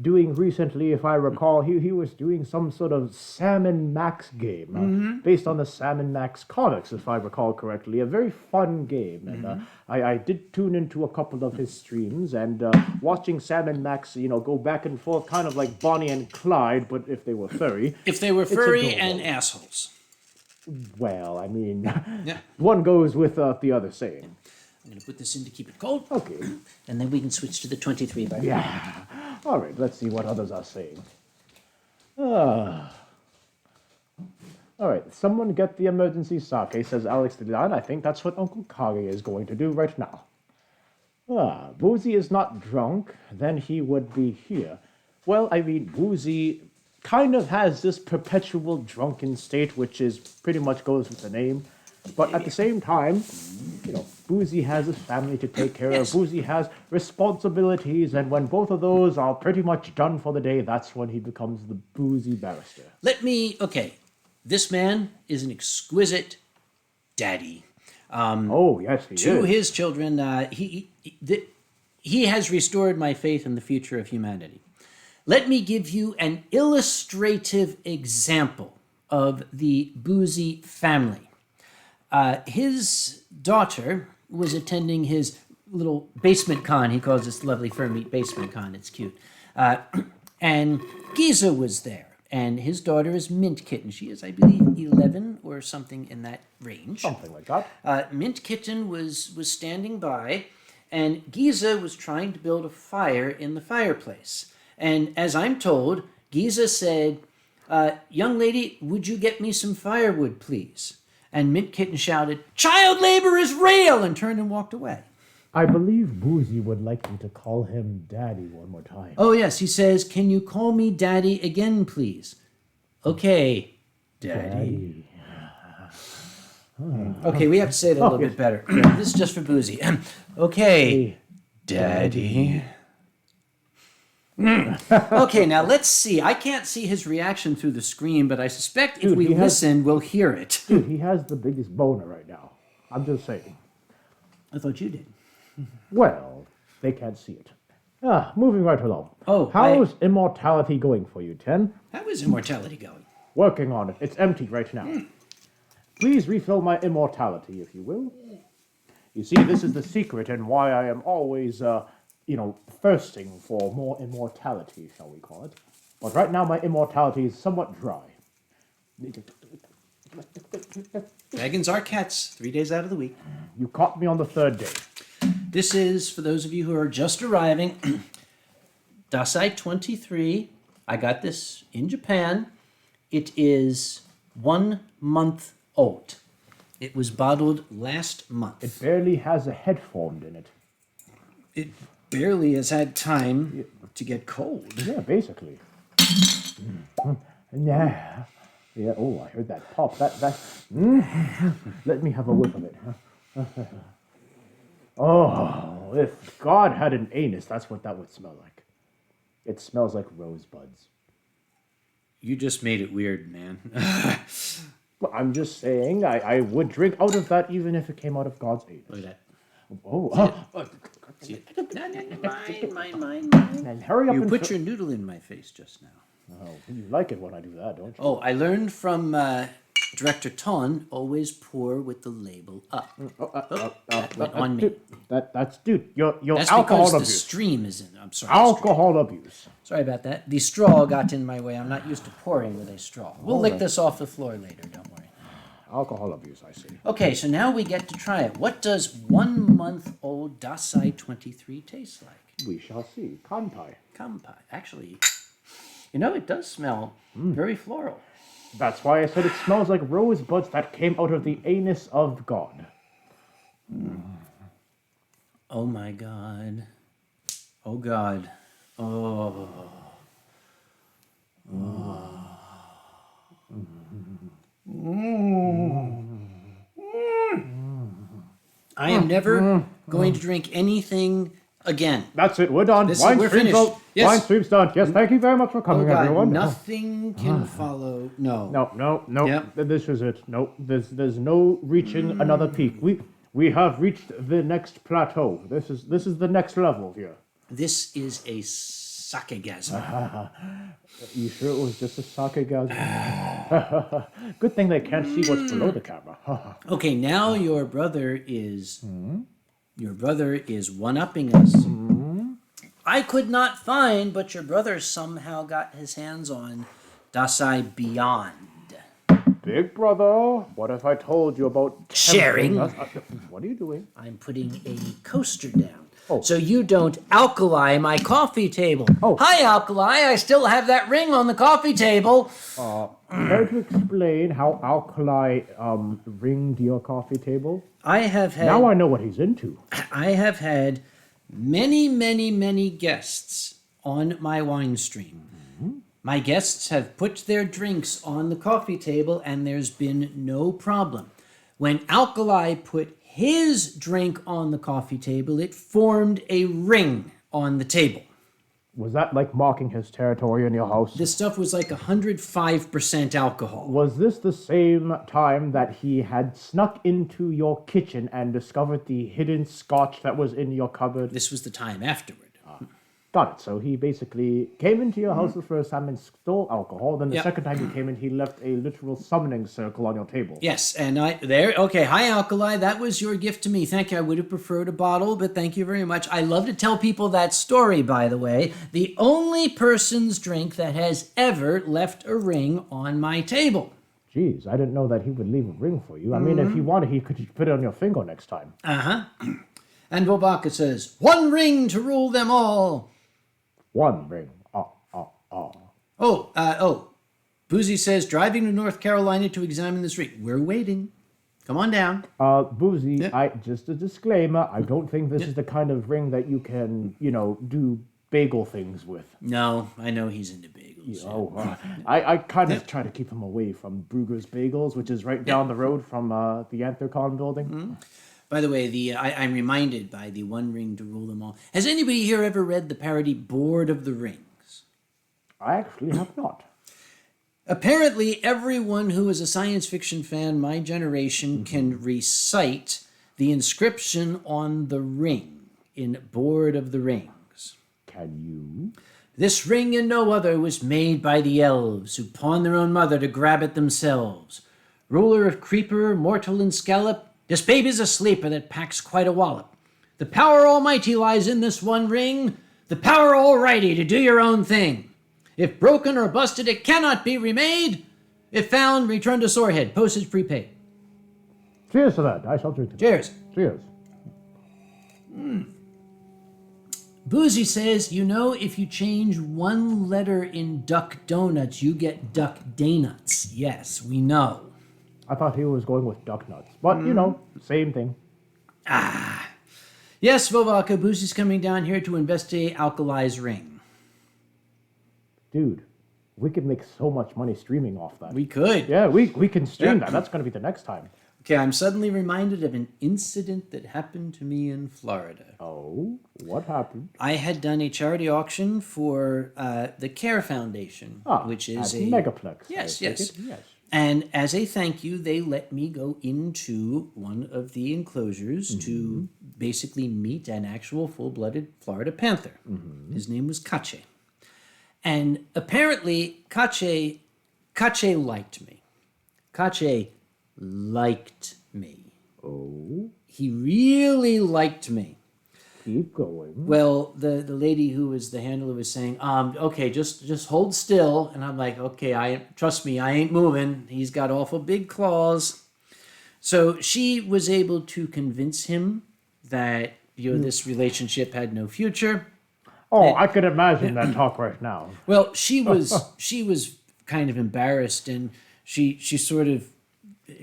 S2: doing recently, if I recall, he was doing some sort of Sam and Max game based on the Sam and Max comics, if I recall correctly. A very fun game. And I did tune into a couple of his streams, and watching Sam and Max, go back and forth, kind of like Bonnie and Clyde, but if they were furry.
S1: If they were furry and assholes.
S2: Well, I mean,
S1: Yeah.
S2: one goes with the other saying.
S1: I'm going to put this in to keep it cold.
S2: Okay.
S1: And then we can switch to the 23 bar.
S2: Yeah. All right, let's see what others are saying. All right, someone get the emergency sake, says Alex Delan. I think that's what Uncle Kage is going to do right now. Boozy is not drunk, then he would be here. Well, I mean, Boozy kind of has this perpetual drunken state, which is pretty much goes with the name. But at the same time, Boozy has his family to take care of. Boozy has responsibilities, and when both of those are pretty much done for the day, that's when he becomes the Boozy barrister.
S1: This man is an exquisite daddy.
S2: Oh, yes, he is.
S1: To his children, he has restored my faith in the future of humanity. Let me give you an illustrative example of the Boozy family. His daughter was attending his little basement con. He calls this lovely fur meat basement con. It's cute. And Giza was there. And his daughter is Mint Kitten. She is, I believe, 11 or something in that range.
S2: Something like that.
S1: Mint Kitten was standing by, and Giza was trying to build a fire in the fireplace. And as I'm told, Giza said, young lady, would you get me some firewood, please? And Mint Kitten shouted, child labor is real, and turned and walked away.
S2: I believe Boozy would like me to call him Daddy one more time.
S1: Oh, yes, he says, can you call me Daddy again, please? Okay, Daddy. Okay, we have to say it a little bit better. This is just for Boozy. Okay, Daddy. Okay, now let's see. I can't see his reaction through the screen, but I suspect if we listen, we'll hear it.
S2: Dude, he has the biggest boner right now. I'm just saying.
S1: I thought you did.
S2: Well, they can't see it. Moving right along.
S1: Oh,
S2: how's immortality going for you, Tien?
S1: How is immortality going?
S2: Working on it. It's empty right now. Please refill my immortality, if you will. You see, this is the secret and why I am always, thirsting for more immortality, shall we call it. But right now, my immortality is somewhat dry.
S1: Dragons are cats, 3 days out of the week.
S2: You caught me on the third day.
S1: This is, for those of you who are just arriving, Dasai 23. I got this in Japan. It is 1 month old. It was bottled last month.
S2: It barely has a head formed in it.
S1: It barely has had time to get cold.
S2: Yeah, basically. Yeah. Yeah. Oh, I heard that pop. Let me have a whiff of it. Oh, if God had an anus, that's what that would smell like. It smells like rosebuds.
S1: You just made it weird, man.
S2: Well, I'm just saying, I would drink out of that even if it came out of God's anus.
S1: Look at that.
S2: Oh,
S1: See it? No, mine.
S2: and hurry up
S1: You
S2: and
S1: put your noodle in my face just now.
S2: Oh, you like it when I do that, don't you?
S1: Oh, I learned from Director Ton, always pour with the label up. That went on me.
S2: That's dude. Your
S1: That's
S2: alcohol
S1: because the
S2: abuse.
S1: stream is in. I'm sorry.
S2: Alcohol abuse.
S1: Sorry about that. The straw got in my way. I'm not used to pouring with a straw. We'll lick this off the floor later, don't worry.
S2: Alcohol abuse, I see.
S1: Okay, so now we get to try it. What does 1 month old Dasai 23 taste like?
S2: We shall see. Kanpai.
S1: Kampai. Actually, you know, it does smell very floral.
S2: That's why I said it smells like rosebuds that came out of the anus of God.
S1: Oh my God. Oh God. Oh. I am never going to drink anything again.
S2: That's it. We're done.
S1: We're finished. Yes.
S2: Winestream's done. Yes, thank you very much for coming,
S1: God,
S2: everyone.
S1: nothing can follow. No.
S2: No.
S1: Yep.
S2: This is it. No, there's no reaching another peak. We have reached the next plateau. This is the next level here.
S1: This is a sakegasm.
S2: You sure it was just a sakegasm? Good thing they can't see what's below the camera.
S1: Okay, now your brother is one-upping us. I could not find, but your brother somehow got his hands on Dasai Beyond.
S2: Big brother, what if I told you about
S1: Sharing.
S2: What are you doing?
S1: I'm putting a coaster down.
S2: Oh.
S1: So you don't alkali my coffee table.
S2: Oh.
S1: Hi, alkali. I still have that ring on the coffee table.
S2: Care to explain how alkali ringed your coffee table?
S1: I have had
S2: Now I know what he's into.
S1: I have had many guests on my Winestream. My guests have put their drinks on the coffee table and there's been no problem. When Alkali put his drink on the coffee table, it formed a ring on the table.
S2: Was that like marking his territory in your house?
S1: This stuff was like 105% alcohol.
S2: Was this the same time that he had snuck into your kitchen and discovered the hidden scotch that was in your cupboard?
S1: This was the time afterward.
S2: Got it. So he basically came into your house the first time and stole alcohol. Then the
S1: Yep.
S2: second time he came in, he left a literal summoning circle on your table.
S1: Yes, and okay, hi Alkali, that was your gift to me. Thank you. I would have preferred a bottle, but thank you very much. I love to tell people that story, by the way. The only person's drink that has ever left a ring on my table.
S2: Jeez, I didn't know that he would leave a ring for you. I mean, if he wanted, he could put it on your finger next time.
S1: And Bobaka says, 1 ring to rule them all.
S2: 1 ring.
S1: Boozy says, driving to North Carolina to examine the street. We're waiting. Come on down.
S2: Boozy,
S1: Yeah.
S2: just a disclaimer, I don't think this is the kind of ring that you can, do bagel things with.
S1: No, I know he's into bagels.
S2: I kind of try to keep him away from Brugger's Bagels, which is right down the road from the Anthrocon building.
S1: By the way, I'm reminded by the 1 ring to rule them all. Has anybody here ever read the parody Board of the Rings?
S2: I actually have not.
S1: Apparently, everyone who is a science fiction fan, my generation, can recite the inscription on the ring in Board of the Rings.
S2: Can you?
S1: This ring and no other was made by the elves, who pawned their own mother to grab it themselves. Ruler of creeper, mortal and scallop, this baby's a sleeper that packs quite a wallop. The power almighty lies in this 1 ring, the power alrighty to do your own thing. If broken or busted, it cannot be remade. If found, return to Sorehead, postage prepaid.
S2: Cheers to that. I shall drink it.
S1: Cheers.
S2: Cheers.
S1: Boozy says, if you change 1 letter in Duck Donuts, you get Duck Danuts. Yes, we know.
S2: I thought he was going with duck nuts. But, same thing.
S1: Yes, Vovaka, Boozy's coming down here to investigate Alkali's ring.
S2: Dude, We could make so much money streaming off that.
S1: We could.
S2: Yeah, we can stream
S1: Yeah.
S2: that. That's going to be the next time.
S1: Okay, I'm suddenly reminded of an incident that happened to me in Florida.
S2: Oh, what happened?
S1: I had done a charity auction for the CARE Foundation, which is
S2: at
S1: a
S2: Megaplex.
S1: Yes,
S2: I take
S1: yes.
S2: it? Yes.
S1: And as a thank you, they let me go into one of the enclosures to basically meet an actual full-blooded Florida panther. His name was Kage. And apparently, Kage liked me. Kage liked me.
S2: Oh,
S1: He really liked me.
S2: keep going.
S1: Well, the lady who was the handler was saying, okay, just hold still. And I'm like, okay, trust me, I ain't moving. He's got awful big claws. So she was able to convince him that this relationship had no future.
S2: Oh, I could imagine that talk right now.
S1: Well, she was kind of embarrassed, and she sort of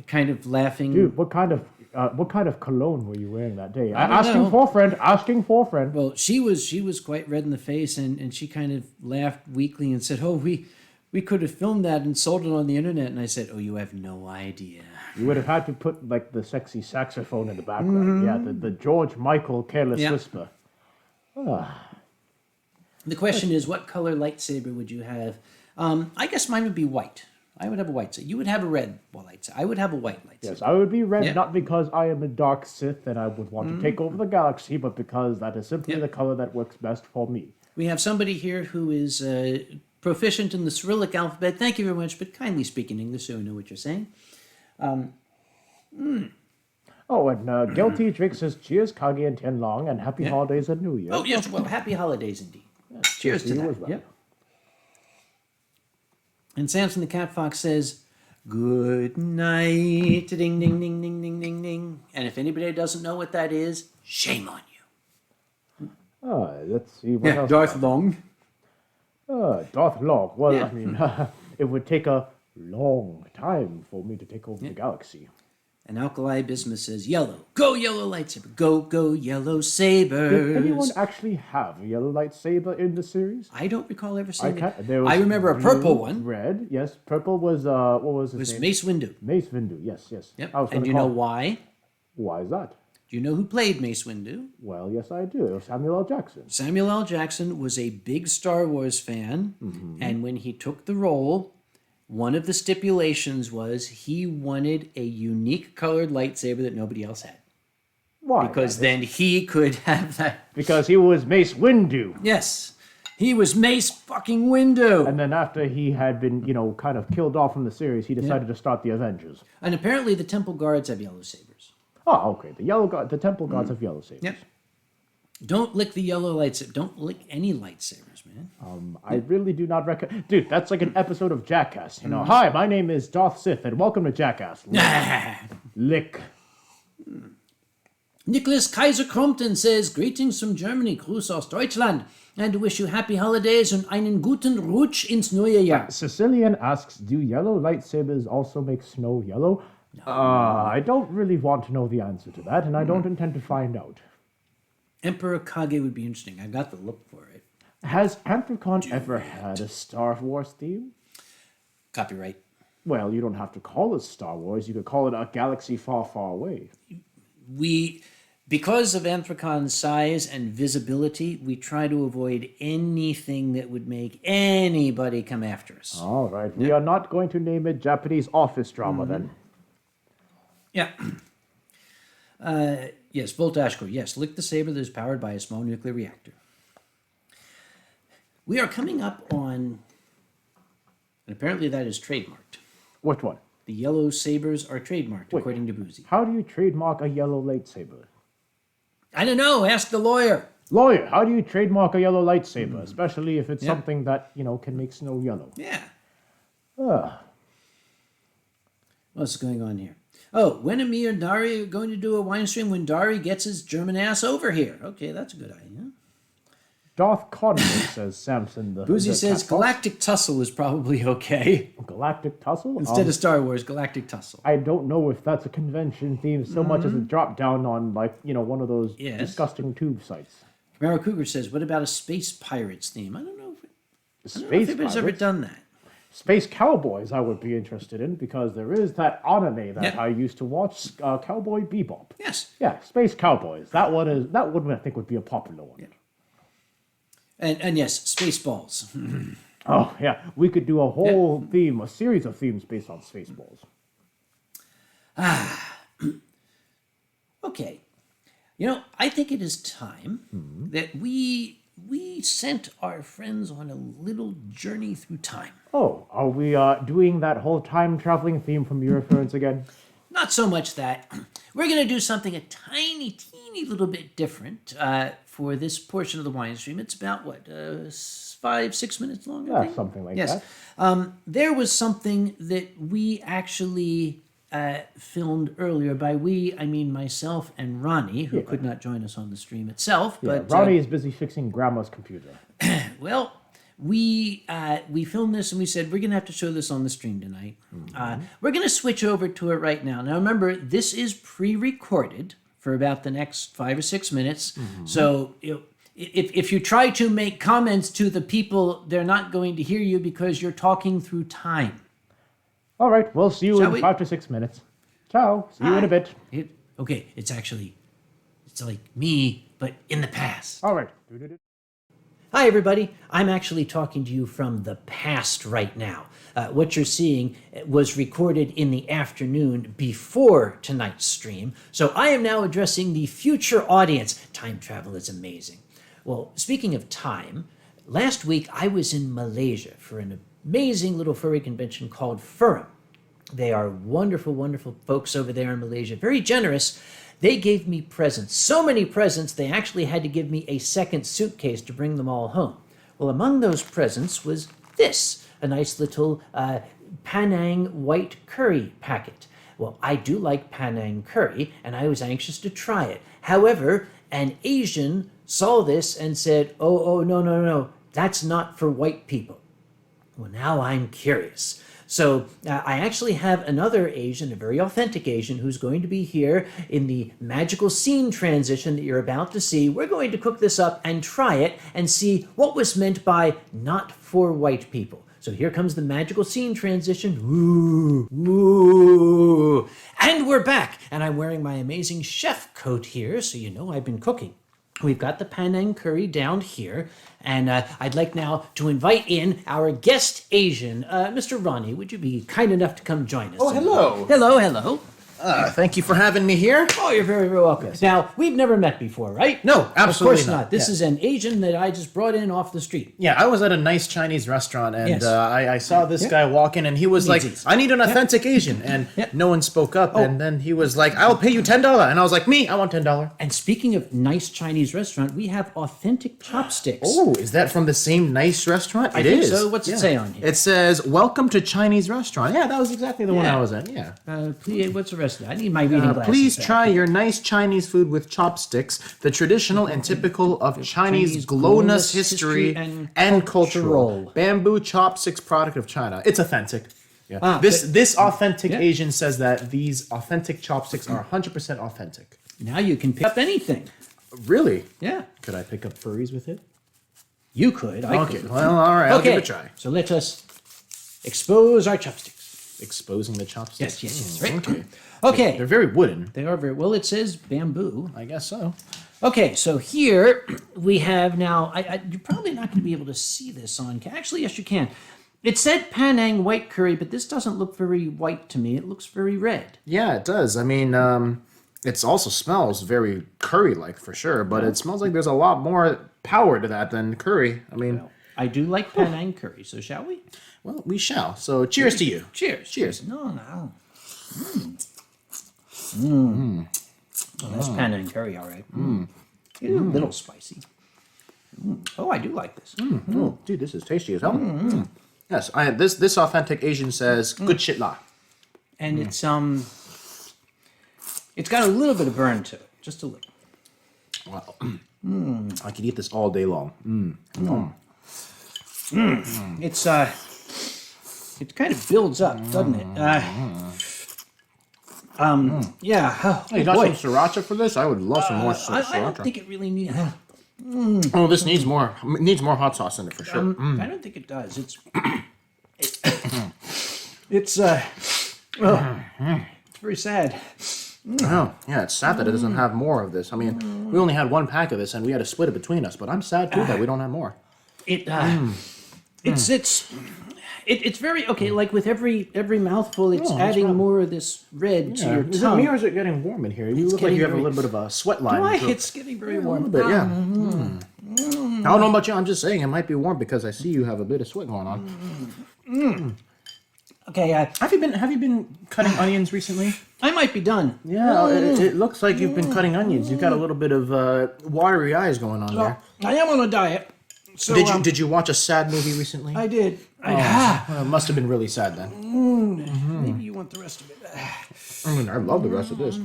S1: kind of laughing.
S2: Dude, what kind of cologne were you wearing that day?
S1: I don't
S2: Asking
S1: know.
S2: for a friend. Asking for a friend.
S1: Well, she was quite red in the face, and she kind of laughed weakly and said, "Oh, we could have filmed that and sold it on the internet." And I said, "Oh, you have no idea."
S2: You would have had to put like the sexy saxophone in the background. Yeah, the George Michael Careless
S1: Yeah.
S2: Whisper.
S1: The question is, what color lightsaber would you have? I guess mine would be white. I would have a white lightsaber. You would have a red lightsaber. I would have a white lightsaber.
S2: Yes, I would be red,
S1: Yeah.
S2: not because I am a dark Sith and I would want to take over the galaxy, but because that is simply
S1: Yeah.
S2: the color that works best for me.
S1: We have somebody here who is proficient in the Cyrillic alphabet. Thank you very much, but kindly speak in English so we know what you're saying.
S2: Oh, and Guilty Drake says, cheers, Kage and Tien Long, and happy holidays and New Year.
S1: Oh, yes, well, happy holidays indeed. Cheers to
S2: you
S1: that.
S2: as well.
S1: Yep. And Samson the Cat Fox says, good night, ding, ding, ding, ding, ding, ding, ding. And if anybody doesn't know what that is, shame on you.
S2: Let's see what else.
S1: Darth Long.
S2: Darth Long. Well,
S1: Yeah.
S2: I mean, it would take a long time for me to take over the galaxy.
S1: And Alkali Bismuth says, yellow. Go yellow lightsaber. Go, go yellow sabers.
S2: Did anyone actually have a yellow lightsaber in the series?
S1: I don't recall ever seeing it.
S2: There was
S1: I remember a purple
S2: blue,
S1: one.
S2: Red, yes. Purple was, what was his
S1: It was
S2: name?
S1: Mace Windu.
S2: Mace Windu, yes, yes.
S1: Yep.
S2: I was
S1: And
S2: gonna
S1: you know
S2: call-
S1: why?
S2: Why is that?
S1: Do you know who played Mace Windu?
S2: Well, yes, I do. It was Samuel L. Jackson.
S1: Samuel L. Jackson was a big Star Wars fan, and when he took the role, one of the stipulations was he wanted a unique colored lightsaber that nobody else had.
S2: Why?
S1: Because then he could have that.
S2: Because he was Mace Windu.
S1: Yes, he was Mace fucking Windu.
S2: And then after he had been, kind of killed off from the series, he decided to start the Avengers.
S1: And apparently the Temple Guards have yellow sabers.
S2: Oh, okay. The Temple Gods have yellow sabers.
S1: Yep. Don't lick the yellow lightsaber. Don't lick any lightsabers, man.
S2: I really do not recommend. Dude, that's like an episode of Jackass. Hi, my name is Darth Sith, and welcome to Jackass. Lick.
S1: Nicholas Kaiser Crompton says, greetings from Germany, Gruß aus Deutschland, and wish you happy holidays and einen guten Rutsch ins neue Jahr.
S2: Sicilian asks, do yellow lightsabers also make snow yellow? No. I don't really want to know the answer to that, and I don't intend to find out.
S1: Emperor Kage would be interesting. I got the look for it.
S2: Has Anthrocon ever had a Star Wars theme?
S1: Copyright.
S2: Well, you don't have to call it Star Wars. You could call it a galaxy far, far away.
S1: Because of Anthrocon's size and visibility, we try to avoid anything that would make anybody come after us.
S2: All right. We are not going to name it Japanese office drama then.
S1: Yeah. Yes, Volt Ashko. Yes, lick the saber that is powered by a small nuclear reactor. We are coming up on, and apparently that is trademarked.
S2: Which one?
S1: The yellow sabers are trademarked, according to Boozy.
S2: How do you trademark a yellow lightsaber?
S1: I don't know. Ask the lawyer.
S2: Lawyer, how do you trademark a yellow lightsaber, especially if it's something that, can make snow yellow?
S1: Yeah.
S2: Ugh.
S1: What's going on here? Oh, when are me and Dari going to do a wine stream when Dari gets his German ass over here? Okay, that's a good idea.
S2: Darth Conway, says Samson the
S1: Boozy
S2: the
S1: says
S2: cat fox.
S1: Galactic Tussle is probably okay.
S2: Galactic Tussle?
S1: Instead of Star Wars, Galactic Tussle.
S2: I don't know if that's a convention theme so much as a drop down on, one of those
S1: Yes.
S2: disgusting tube sites.
S1: Camaro Cougar says, what about a Space Pirates theme? I don't know if anybody's
S2: Space
S1: ever
S2: Pirates?
S1: done that.
S2: Space Cowboys I would be interested in because there is that anime that
S1: Yeah.
S2: I used to watch, Cowboy Bebop.
S1: Yes.
S2: Yeah, Space Cowboys. That one I think would be a popular one.
S1: And yes, Spaceballs.
S2: Oh yeah, we could do a whole theme, a series of themes based on Spaceballs.
S1: Okay. I think it is time that we sent our friends on a little journey through time.
S2: Oh, are we doing that whole time traveling theme from your reference again?
S1: Not so much that. We're going to do something a teeny little bit different for this portion of the Winestream. It's about, 5-6 minutes long, I think?
S2: Something like
S1: Yes.
S2: that.
S1: There was something that we actually filmed earlier. By we, I mean myself and Ronnie, who could not join us on the stream itself.
S2: Yeah,
S1: But
S2: Ronnie is busy fixing Grandma's computer.
S1: well, we filmed this and we said we're going to have to show this on the stream tonight. We're going to switch over to it right now. Now, remember, this is pre-recorded for about the next 5 or 6 minutes. So if you try to make comments to the people, they're not going to hear you because you're talking through time.
S2: All right, we'll see you
S1: Shall
S2: in
S1: we?
S2: 5 to 6 minutes. Ciao. See you in a bit.
S1: Okay, it's like me, but in the past.
S2: All right.
S1: Hi, everybody. I'm actually talking to you from the past right now. What you're seeing was recorded in the afternoon before tonight's stream. So I am now addressing the future audience. Time travel is amazing. Well, speaking of time, last week I was in Malaysia for an amazing little furry convention called Furrum. They are wonderful, wonderful folks over there in Malaysia, very generous. They gave me presents, so many presents, they actually had to give me a second suitcase to bring them all home. Well, among those presents was this, a nice little Panang white curry packet. Well, I do like Panang curry, and I was anxious to try it. However, an Asian saw this and said, oh, no, that's not for white people. Well, now I'm curious. So I actually have another Asian, a very authentic Asian, who's going to be here in the magical scene transition that you're about to see. We're going to cook this up and try it and see what was meant by not for white people. So here comes the magical scene transition. Ooh, ooh. And we're back. And I'm wearing my amazing chef coat here, so you know I've been cooking. We've got the Panang curry down here, and I'd like now to invite in our guest Asian, Mr. Ronnie. Would you be kind enough to come join us?
S3: Oh, hello.
S1: Hello.
S3: Thank you for having me here.
S1: Oh, you're very, very welcome. Now, we've never met before, right?
S3: No, absolutely
S1: Of course not. This is an Asian that I just brought in off the street.
S3: Yeah, I was at a nice Chinese restaurant, and
S1: Yes.
S3: I saw this guy walk in, and he was like,
S1: Easy.
S3: I need an authentic Asian. And no one spoke up, and then he was like, I'll pay you $10. And I was like, I want $10.
S1: And speaking of nice Chinese restaurant, we have authentic chopsticks.
S3: Oh, is that from the same nice restaurant?
S1: I think so. What's it say on here?
S3: It says, welcome to Chinese restaurant. Yeah, that was exactly the one
S1: Yeah.
S3: I was at, yeah.
S1: Please, what's the rest of it? I need my reading glasses.
S3: Please
S1: back.
S3: try your nice Chinese food with chopsticks, the traditional and typical of Chinese glowiness history and cultural. Bamboo chopsticks product of China. It's authentic. Yeah. This authentic Asian says that these authentic chopsticks are 100% authentic.
S1: Now you can pick up anything.
S3: Really?
S1: Yeah.
S3: Could I pick up furries with it?
S1: You could. I
S3: Okay,
S1: could.
S3: well, all right, I'll give it a try.
S1: So let us expose our chopsticks.
S3: Exposing the chopsticks?
S1: Yes, right.
S3: Okay.
S1: Okay.
S3: They're very wooden.
S1: They are very well. It says bamboo.
S3: I guess so.
S1: Okay, so here we have now. You're probably not going to be able to see this on. Actually, yes, you can. It said Panang white curry, but this doesn't look very white to me. It looks very red.
S3: Yeah, it does. I mean, it also smells very curry-like for sure, but it smells like there's a lot more power to that than curry. I mean,
S1: Well, I do like Panang curry. So shall we?
S3: well, we shall. So, cheers to you.
S1: Cheers.
S3: Cheers.
S1: No. Oh, that's Panang curry, all right. It's a little spicy. Oh, I do like this.
S3: Oh, dude, this is tasty as hell. Yes, this authentic Asian says good shit la.
S1: And it's got a little bit of burn to it, just a little.
S3: Wow. I could eat this all day long.
S1: It's it kind of builds up, doesn't it? Yeah. Oh,
S3: Hey, you got
S1: boy.
S3: some sriracha for this? I would love some more
S1: I don't
S3: sriracha.
S1: think it really needs.
S3: Oh, this needs more hot sauce in it for sure.
S1: I don't think it does. It's very sad.
S3: Oh, yeah, it's sad that it doesn't have more of this. I mean, we only had one pack of this, and we had to split it between us. But I'm sad too that we don't have more.
S1: It's very okay. Like with every mouthful, it's adding more of this red to your
S3: Is it
S1: tongue.
S3: me or is it getting warm in here? You look like you have a little bit of a sweat line.
S1: Why? It's getting very warm.
S3: A little bit, yeah. I don't know about you. I'm just saying it might be warm because I see you have a bit of sweat going on.
S1: Okay,
S3: Have you been cutting onions recently?
S1: I might be done.
S3: Yeah, it looks like you've been cutting onions. You've got a little bit of watery eyes going on there.
S1: I am on a diet. So,
S3: Did you watch a sad movie recently?
S1: I did.
S3: Well, it must have been really sad then.
S1: Maybe you want the rest of it.
S3: I mean, I love the rest of this.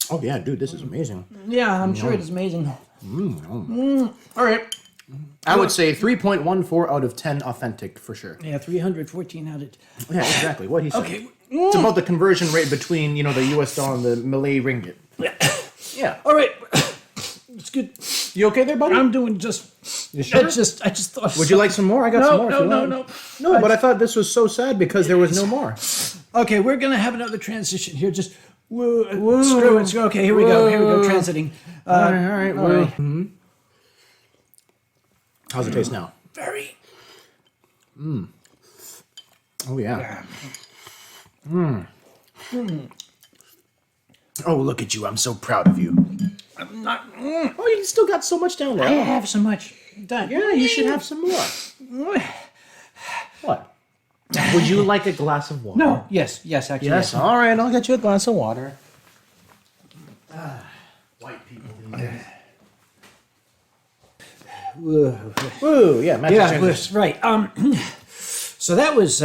S3: Oh yeah, dude, this is amazing.
S1: Yeah, I'm sure it is amazing. All right.
S3: I would say 3.14 out of 10 authentic for sure.
S1: Yeah, 314 out of.
S3: Yeah, exactly. What he said.
S1: Okay.
S3: It's about the conversion rate between, the US dollar and the Malay ringgit. Yeah.
S1: All right. It's good.
S3: You okay there, buddy?
S1: I'm doing just.
S3: You sure?
S1: I just thought.
S3: Would you like some more? I got some more.
S1: No.
S3: No, but I thought this was so sad because there was no more.
S1: Okay, we're gonna have another transition here. Just screw it. Okay, here we go. Transiting.
S3: All right. Mm-hmm. How's it taste now?
S1: Very.
S3: Oh yeah. Oh, look at you! I'm so proud of you.
S1: I'm not.
S3: Oh, you still got so much down there.
S1: I have so much done.
S3: Yeah, you should have some more. What? Would you like a glass of water?
S1: No. Yes. Actually.
S3: Yes. All right, I'll get you a glass of water. White people. Woo! Yeah,
S1: Yeah. Right. So that was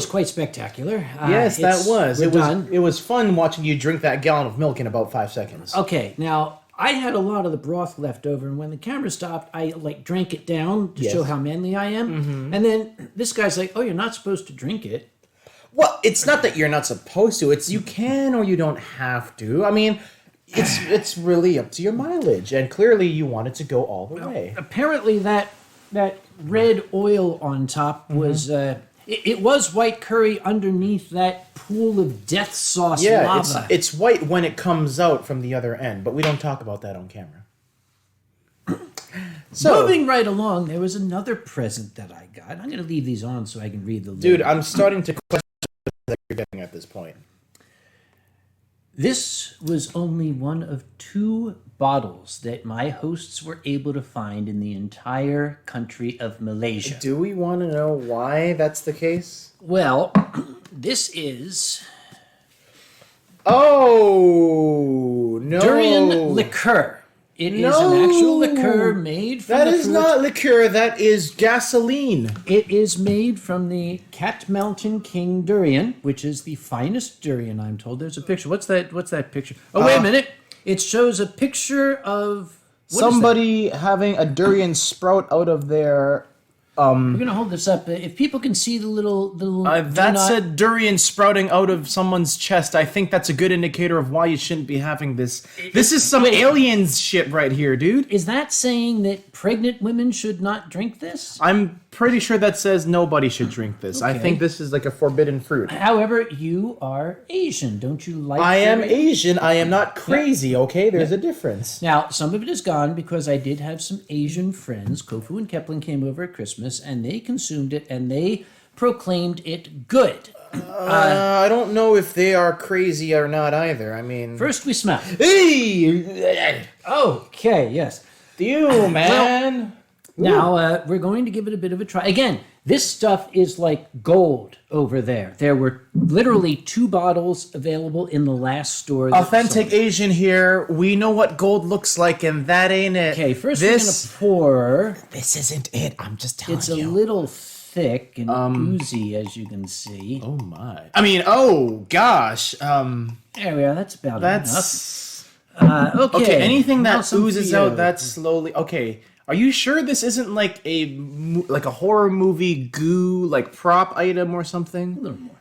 S1: quite spectacular.
S3: Yes, that was.
S1: We're done.
S3: It was fun watching you drink that gallon of milk in about 5 seconds.
S1: Okay. Now I had a lot of the broth left over, and when the camera stopped, I drank it down to show how manly I am. And then this guy's like, "Oh, you're not supposed to drink it."
S3: Well, it's not that you're not supposed to. It's you can or you don't have to. I mean, it's really up to your mileage, and clearly you want it to go all the way.
S1: Apparently, that red oil on top was it was white curry underneath that pool of death sauce lava.
S3: It's white when it comes out from the other end, but we don't talk about that on camera. So,
S1: moving right along, there was another present that I got. I'm going to leave these on so I can read the label.
S3: dude, I'm starting to question that you're getting at this point.
S1: This was only one of 2 bottles that my hosts were able to find in the entire country of Malaysia.
S3: Do we want to know why that's the case?
S1: Well, this is
S3: Oh no!
S1: durian liqueur. It is an actual liqueur made from
S3: That
S1: the
S3: is
S1: fruit.
S3: not liqueur. That is gasoline.
S1: It is made from the Cat Mountain King durian, which is the finest durian, I'm told. There's a picture. What's that picture? Oh, wait a minute. It shows a picture of
S3: Somebody having a durian sprout out of their.
S1: We're gonna hold this up. If people can see the little
S3: That's a durian sprouting out of someone's chest. I think that's a good indicator of why you shouldn't be having this. This is some aliens shit right here, dude.
S1: Is that saying that pregnant women should not drink this?
S3: I'm pretty sure that says nobody should drink this. I
S1: Okay.
S3: think this is like a forbidden fruit.
S1: However, you are Asian. Don't you like
S3: I am
S1: durian?
S3: Asian. I am not crazy, okay? There's a difference.
S1: Now, some of it is gone because I did have some Asian friends. Kofu and Kepling came over at Christmas, and they consumed it, and they proclaimed it good.
S3: I don't know if they are crazy or not either. I mean...
S1: First, we smell.
S3: Hey!
S1: Okay, yes.
S3: You, man!
S1: Now, we're going to give it a bit of a try. Again, this stuff is like gold over there. There were literally 2 bottles available in the last store. that
S3: Authentic
S1: sold.
S3: Asian here. We know what gold looks like, and that ain't it.
S1: Okay, first
S3: this...
S1: we're going to pour.
S3: This isn't it. I'm just telling
S1: It's
S3: you.
S1: a little thick and oozy, as you can see.
S3: Oh, my. I mean, oh, gosh.
S1: There we are. That's about
S3: That's...
S1: enough. Okay.
S3: Okay, anything
S1: now
S3: that
S1: some
S3: oozes
S1: Fio.
S3: out that slowly... Okay, are you sure this isn't like a horror movie goo, like prop item or something?
S1: A little more.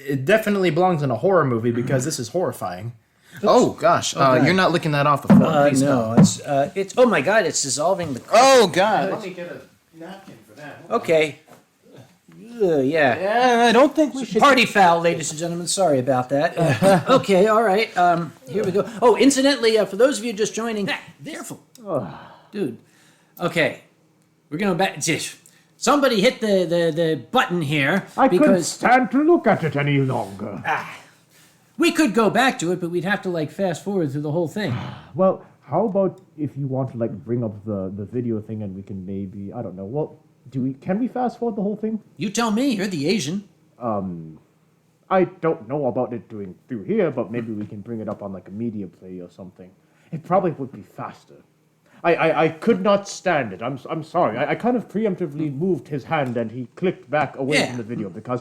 S3: It definitely belongs in a horror movie because this is horrifying. Oh, gosh. You're not licking that off the floor. Please
S1: No, it's. Oh my God! It's dissolving the.
S3: Oh, God. Let me get a napkin for that.
S1: Okay. Yeah.
S2: I don't think we should.
S1: Party foul, ladies and gentlemen. Sorry about that. Okay, all right. Here we go. Oh, incidentally, for those of you just joining, careful, dude. Okay, we're gonna back. Somebody hit the button here
S2: I couldn't
S1: because
S2: stand to look at it any longer.
S1: we could go back to it, but we'd have to like fast forward through the whole thing.
S2: Well, how about if you want to like bring up the video thing and we can maybe, I don't know. Well, can we fast forward the whole thing?
S1: You tell me. You're the Asian.
S2: I don't know about it doing through here, but maybe we can bring it up on like a media play or something. It probably would be faster. I could not stand it. I'm sorry. I kind of preemptively moved his hand and he clicked back away from the video because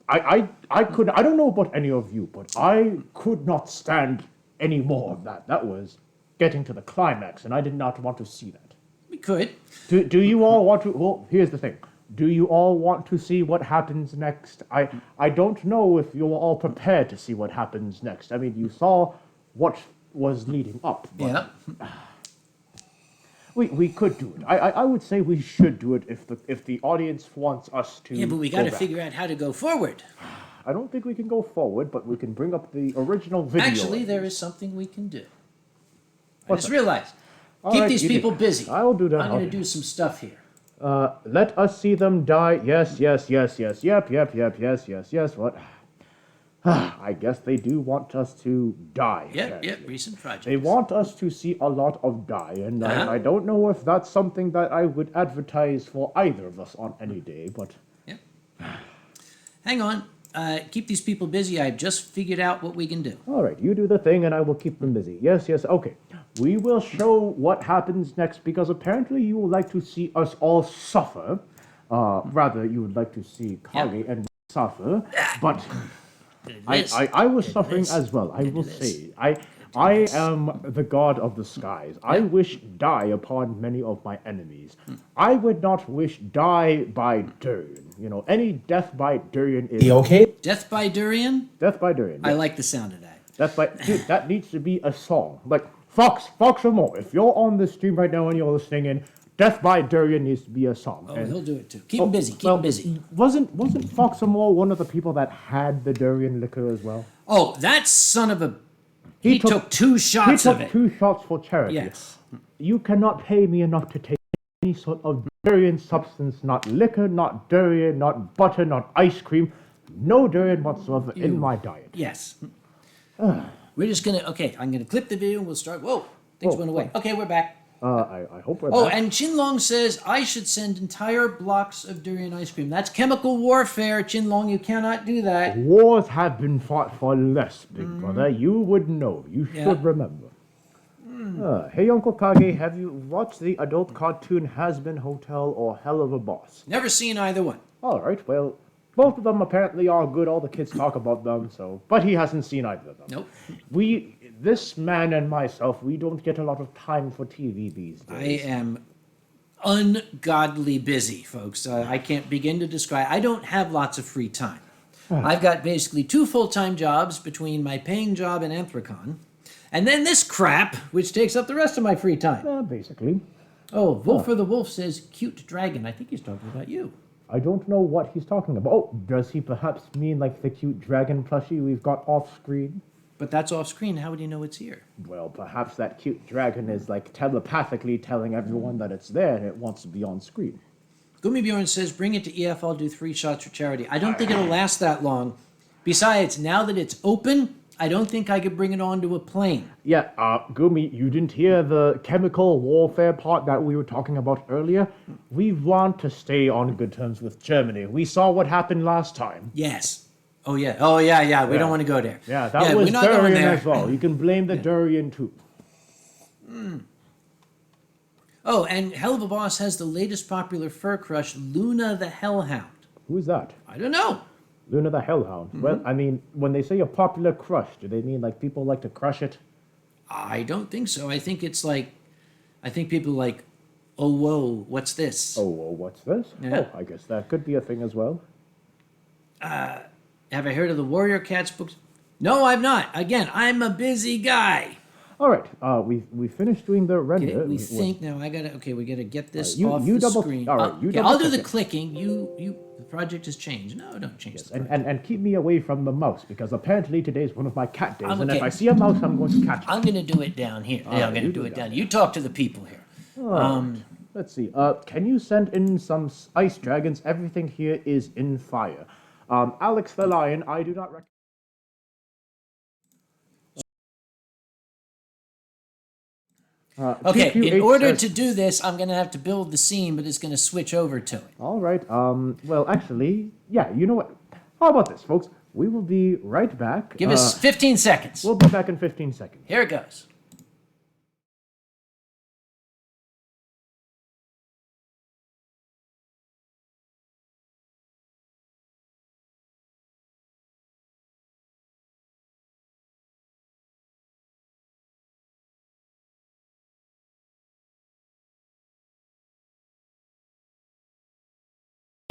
S2: I don't know about any of you, but I could not stand any more of that. That was getting to the climax and I did not want to see that.
S1: We could.
S2: Do you all want to? Well, here's the thing. Do you all want to see what happens next? I don't know if you're all prepared to see what happens next. I mean, you saw what was leading up. But
S1: Yeah.
S2: We could do it. I would say we should do it if the audience wants us to.
S1: Yeah, but we got to figure out how to go forward.
S2: I don't think we can go forward, but we can bring up the original video.
S1: Actually, there is something we can do. I
S2: What's
S1: just
S2: that?
S1: realized.
S2: All
S1: Keep
S2: right,
S1: these
S2: you do.
S1: people busy.
S2: I will do that.
S1: I'm going
S2: Okay.
S1: to do some stuff here.
S2: Let us see them die. Yes. Yep. What? I guess they do want us to die.
S1: Yep,
S2: apparently.
S1: recent projects.
S2: They want us to see a lot of die, and
S1: Uh-huh.
S2: I don't know if that's something that I would advertise for either of us on any day, but
S1: Yep. Hang on. Keep these people busy. I've just figured out what we can do.
S2: all right, you do the thing and I will keep them busy. Yes, okay. We will show what happens next because apparently you would like to see us all suffer. Rather, you would like to see Kage and suffer, but I was suffering as well, I will say. I am the god of the skies. I wish die upon many of my enemies. I would not wish die by durian. You know, any death by durian is...
S3: okay?
S1: Death by durian?
S2: Death by durian.
S1: I like the sound of that.
S2: Death by... Dude, that needs to be a song. Like, Fox or more, if you're on the stream right now and you're listening in, Death by Durian needs to be a song.
S1: Oh,
S2: And-
S1: he'll do it too. Keep him busy. Keep him busy.
S2: Wasn't Fox or more one of the people that had the durian liquor as well?
S1: Oh, that son of a... He took 2
S2: He
S1: shots of
S2: took
S1: it.
S2: 2 shots for charity.
S1: Yes.
S2: You cannot pay me enough to take any sort of durian substance, not liquor, not durian, not butter, not ice cream. No durian whatsoever in my diet.
S1: Yes. We're just going to... Okay, I'm going to clip the video and we'll start... Whoa, things went away. Okay, we're back.
S2: I hope we're
S1: Oh,
S2: back.
S1: and Tien Long says, I should send entire blocks of durian ice cream. That's chemical warfare, Tien Long. You cannot do that.
S2: Wars have been fought for less, big brother. You would know. You should
S1: Yeah.
S2: remember. Hey, Uncle Kage, have you watched the adult cartoon Has Been Hotel or Hell of a Boss?
S1: Never seen either one.
S2: All right, well, both of them apparently are good. All the kids talk about them, so... But he hasn't seen either of them.
S1: Nope.
S2: This man and myself, we don't get a lot of time for TV these
S1: I
S2: days.
S1: am ungodly busy, folks. I can't begin to describe. I don't have lots of free time. I've got basically 2 full-time jobs between my paying job and Anthrocon, and then this crap, which takes up the rest of my free time.
S2: Basically.
S1: Oh, Wolf for the Wolf says, cute dragon. I think he's talking about you.
S2: I don't know what he's talking about. Oh, does he perhaps mean like the cute dragon plushie we've got off screen?
S1: But that's off screen. How would he know it's here?
S2: Well, perhaps that cute dragon is like telepathically telling everyone that it's there and it wants to be on screen.
S1: Gummibjorn says, bring it to EF. I'll do 3 shots for charity. I don't think it'll last that long. Besides, now that it's open, I don't think I could bring it onto a plane.
S2: Yeah, Gumi, you didn't hear the chemical warfare part that we were talking about earlier? We want to stay on good terms with Germany. We saw what happened last time.
S1: Yes. Oh, yeah. Oh, yeah. We don't want to go there.
S2: Yeah, that was
S1: we're not going
S2: durian
S1: there.
S2: as well. You can blame the durian too.
S1: Oh, and Hell of a Boss has the latest popular fur crush, Luna the Hellhound.
S2: Who's that?
S1: I don't know.
S2: Luna the Hellhound. Well, I mean, when they say a popular crush, do they mean like people like to crush it?
S1: I don't think so. I think it's like, I think people are like, oh, whoa, what's this?
S2: Oh, well, what's this?
S1: Yeah.
S2: Oh, I guess that could be a thing as well.
S1: Have I heard of the Warrior Cats books? No, I've not. Again, I'm a busy guy.
S2: All right. We finished doing the render.
S1: Okay, we think now. We gotta get this
S2: you-
S1: off
S2: you
S1: the
S2: double-
S1: screen.
S2: all right, you double
S1: I'll do
S2: click
S1: the
S2: it.
S1: clicking. The project has changed. No, don't change the project.
S2: And keep me away from the mouse because apparently today is one of my cat days, and if
S1: okay.
S2: I see a mouse, I'm going to catch it.
S1: I'm gonna do it down here. Yeah, I'm gonna do it down. You talk to the people here.
S2: Let's see. Can you send in some ice dragons? Everything here is in fire. Alex the Lion, I do not recommend.
S1: Okay, in
S2: PQH
S1: order
S2: says-
S1: to do this, I'm gonna have to build the scene, but it's gonna switch over to it.
S2: All right. Well, actually, yeah. You know what? How about this, folks? We will be right back.
S1: Give us 15 seconds.
S2: We'll be back in 15 seconds.
S1: Here it goes.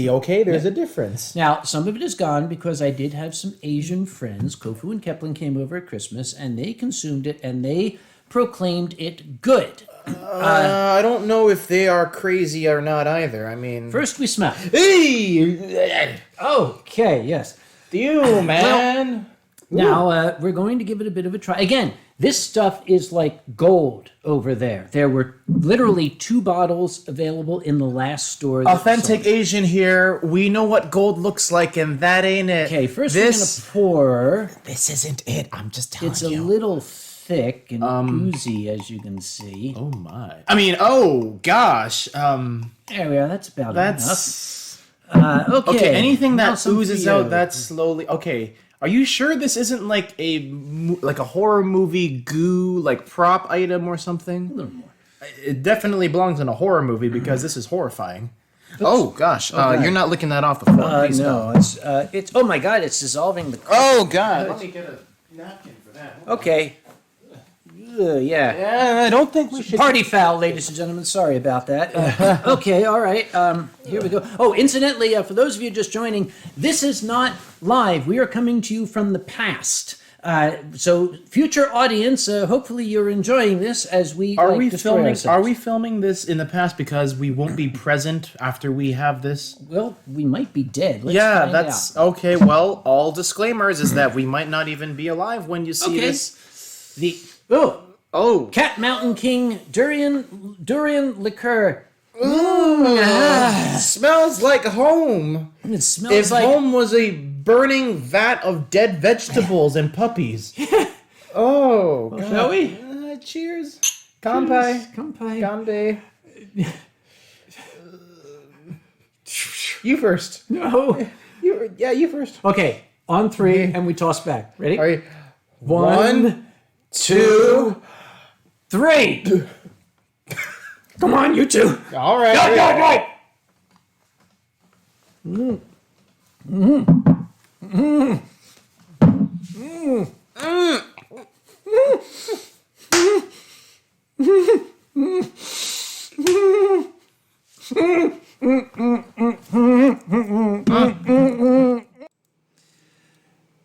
S3: Okay, there's a difference.
S1: Now, some of it is gone because I did have some Asian friends. Kofu and Kepling came over at Christmas, and they consumed it, and they proclaimed it good.
S3: I don't know if they are crazy or not either. I mean,
S1: First, we smell.
S3: hey,
S1: Okay, yes.
S3: you man.
S1: Now, we're going to give it a bit of a try. Again, this stuff is like gold over there. There were literally 2 bottles available in the last store. that
S3: Authentic
S1: sold.
S3: Asian here. We know what gold looks like, and that ain't it.
S1: Okay, first
S3: this
S1: we're going to pour.
S3: this isn't it. I'm just telling
S1: It's
S3: you.
S1: a little thick and oozy, as you can see.
S3: Oh my. I mean, oh gosh.
S1: There we are. That's about
S3: That's
S1: enough. Okay.
S3: okay. Anything
S1: now
S3: that
S1: some
S3: oozes
S1: Fio.
S3: out that slowly. Okay. Are you sure this isn't like a horror movie goo like prop item or something?
S1: A little more.
S3: It definitely belongs in a horror movie because this is horrifying. Oh gosh, you're not licking that off the floor. Please
S1: No, it's. Oh my God! It's dissolving the.
S3: Oh god. Let me get a napkin for that.
S1: Okay. Yeah.
S3: Yeah, I don't think we should.
S1: Party foul, ladies and gentlemen. Sorry about that. Okay, all right. Here we go. Oh, incidentally, for those of you just joining, this is not live. We are coming to you from the past. So, future audience, hopefully you're enjoying this as we
S3: Are we
S1: destroy
S3: filming?
S1: ourselves.
S3: Are we filming this in the past because we won't be present after we have this?
S1: Well, we might be dead. Let's
S3: Yeah,
S1: find
S3: that's
S1: out.
S3: okay. Well, all disclaimers is that we might not even be alive when you see
S1: Okay.
S3: this.
S1: The
S3: Oh,
S1: Cat Mountain King durian liqueur.
S3: smells like home.
S1: It smells
S3: If
S1: like
S3: home was a burning vat of dead vegetables and puppies. Oh, God.
S1: shall we?
S3: Cheers. Kampai.
S1: Kampai.
S3: Gande. You first.
S1: No.
S3: You first.
S1: Okay, on 3, and we toss back. Ready?
S3: All right.
S1: 1, 2, 3. Come on, you two.
S3: All right.
S1: Go.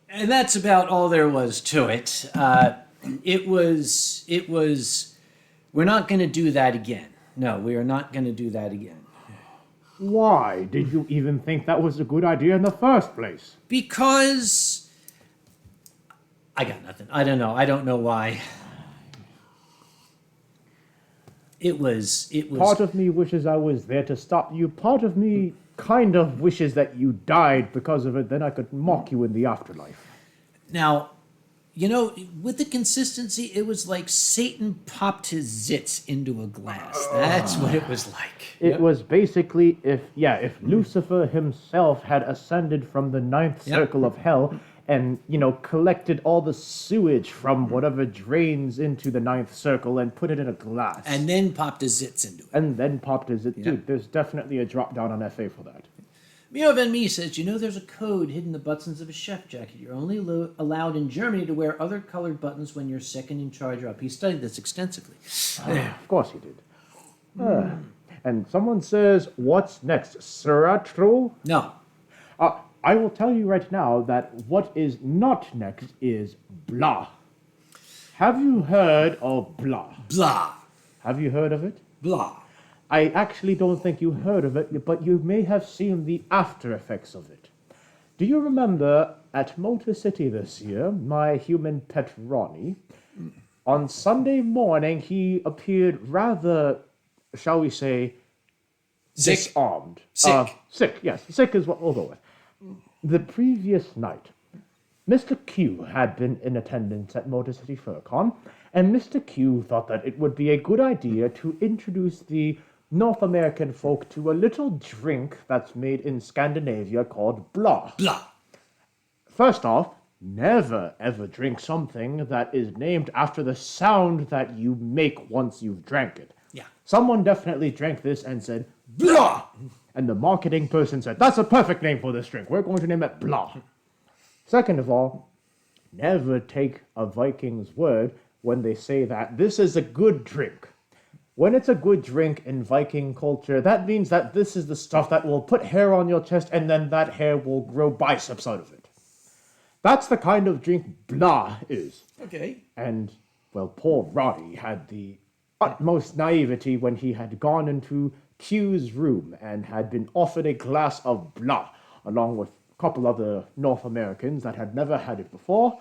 S1: And that's about all there was to it. It was. We're not going to do that again. No, we are not going to do that again.
S2: Why did you even think that was a good idea in the first place?
S1: Because I got nothing. I don't know. I don't know why. It was.
S2: Part of me wishes I was there to stop you. Part of me kind of wishes that you died because of it. Then I could mock you in the afterlife.
S1: Now, you know, with the consistency, it was like Satan popped his zits into a glass. That's what it was like.
S2: It was basically if Lucifer himself had ascended from the ninth circle of hell and, collected all the sewage from whatever drains into the ninth circle and put it in a glass.
S1: And then popped his zits into it.
S2: And then popped his zit. Dude, there's definitely a drop down on FA for that.
S1: Mio Van Mee says, there's a code hidden in the buttons of a chef jacket. You're only allowed in Germany to wear other colored buttons when you're second in charge up. He studied this extensively.
S2: Of course he did. And someone says, what's next? Sriracha?
S1: No.
S2: I will tell you right now that what is not next is blah. Have you heard of blah?
S1: Blah.
S2: Have you heard of it?
S1: Blah.
S2: I actually don't think you heard of it, but you may have seen the after effects of it. Do you remember at Motor City this year, my human pet Ronnie, on Sunday morning he appeared rather, shall we say,
S1: Sick.
S2: disarmed.
S1: Sick.
S2: Sick, yes. Sick is what we'll go with. The previous night, Mr. Q had been in attendance at Motor City FurCon, and Mr. Q thought that it would be a good idea to introduce the North American folk to a little drink that's made in Scandinavia called blah.
S1: Blah.
S2: First off, never ever drink something that is named after the sound that you make once you've drank it.
S1: Yeah.
S2: Someone definitely drank this and said, blah! And the marketing person said, that's a perfect name for this drink. We're going to name it blah. Second of all, never take a Viking's word when they say that this is a good drink. When it's a good drink in Viking culture, that means that this is the stuff that will put hair on your chest and then that hair will grow biceps out of it. That's the kind of drink blah is.
S1: Okay.
S2: And, well, poor Roddy had the utmost naivety when he had gone into Q's room and had been offered a glass of blah, along with a couple other North Americans that had never had it before.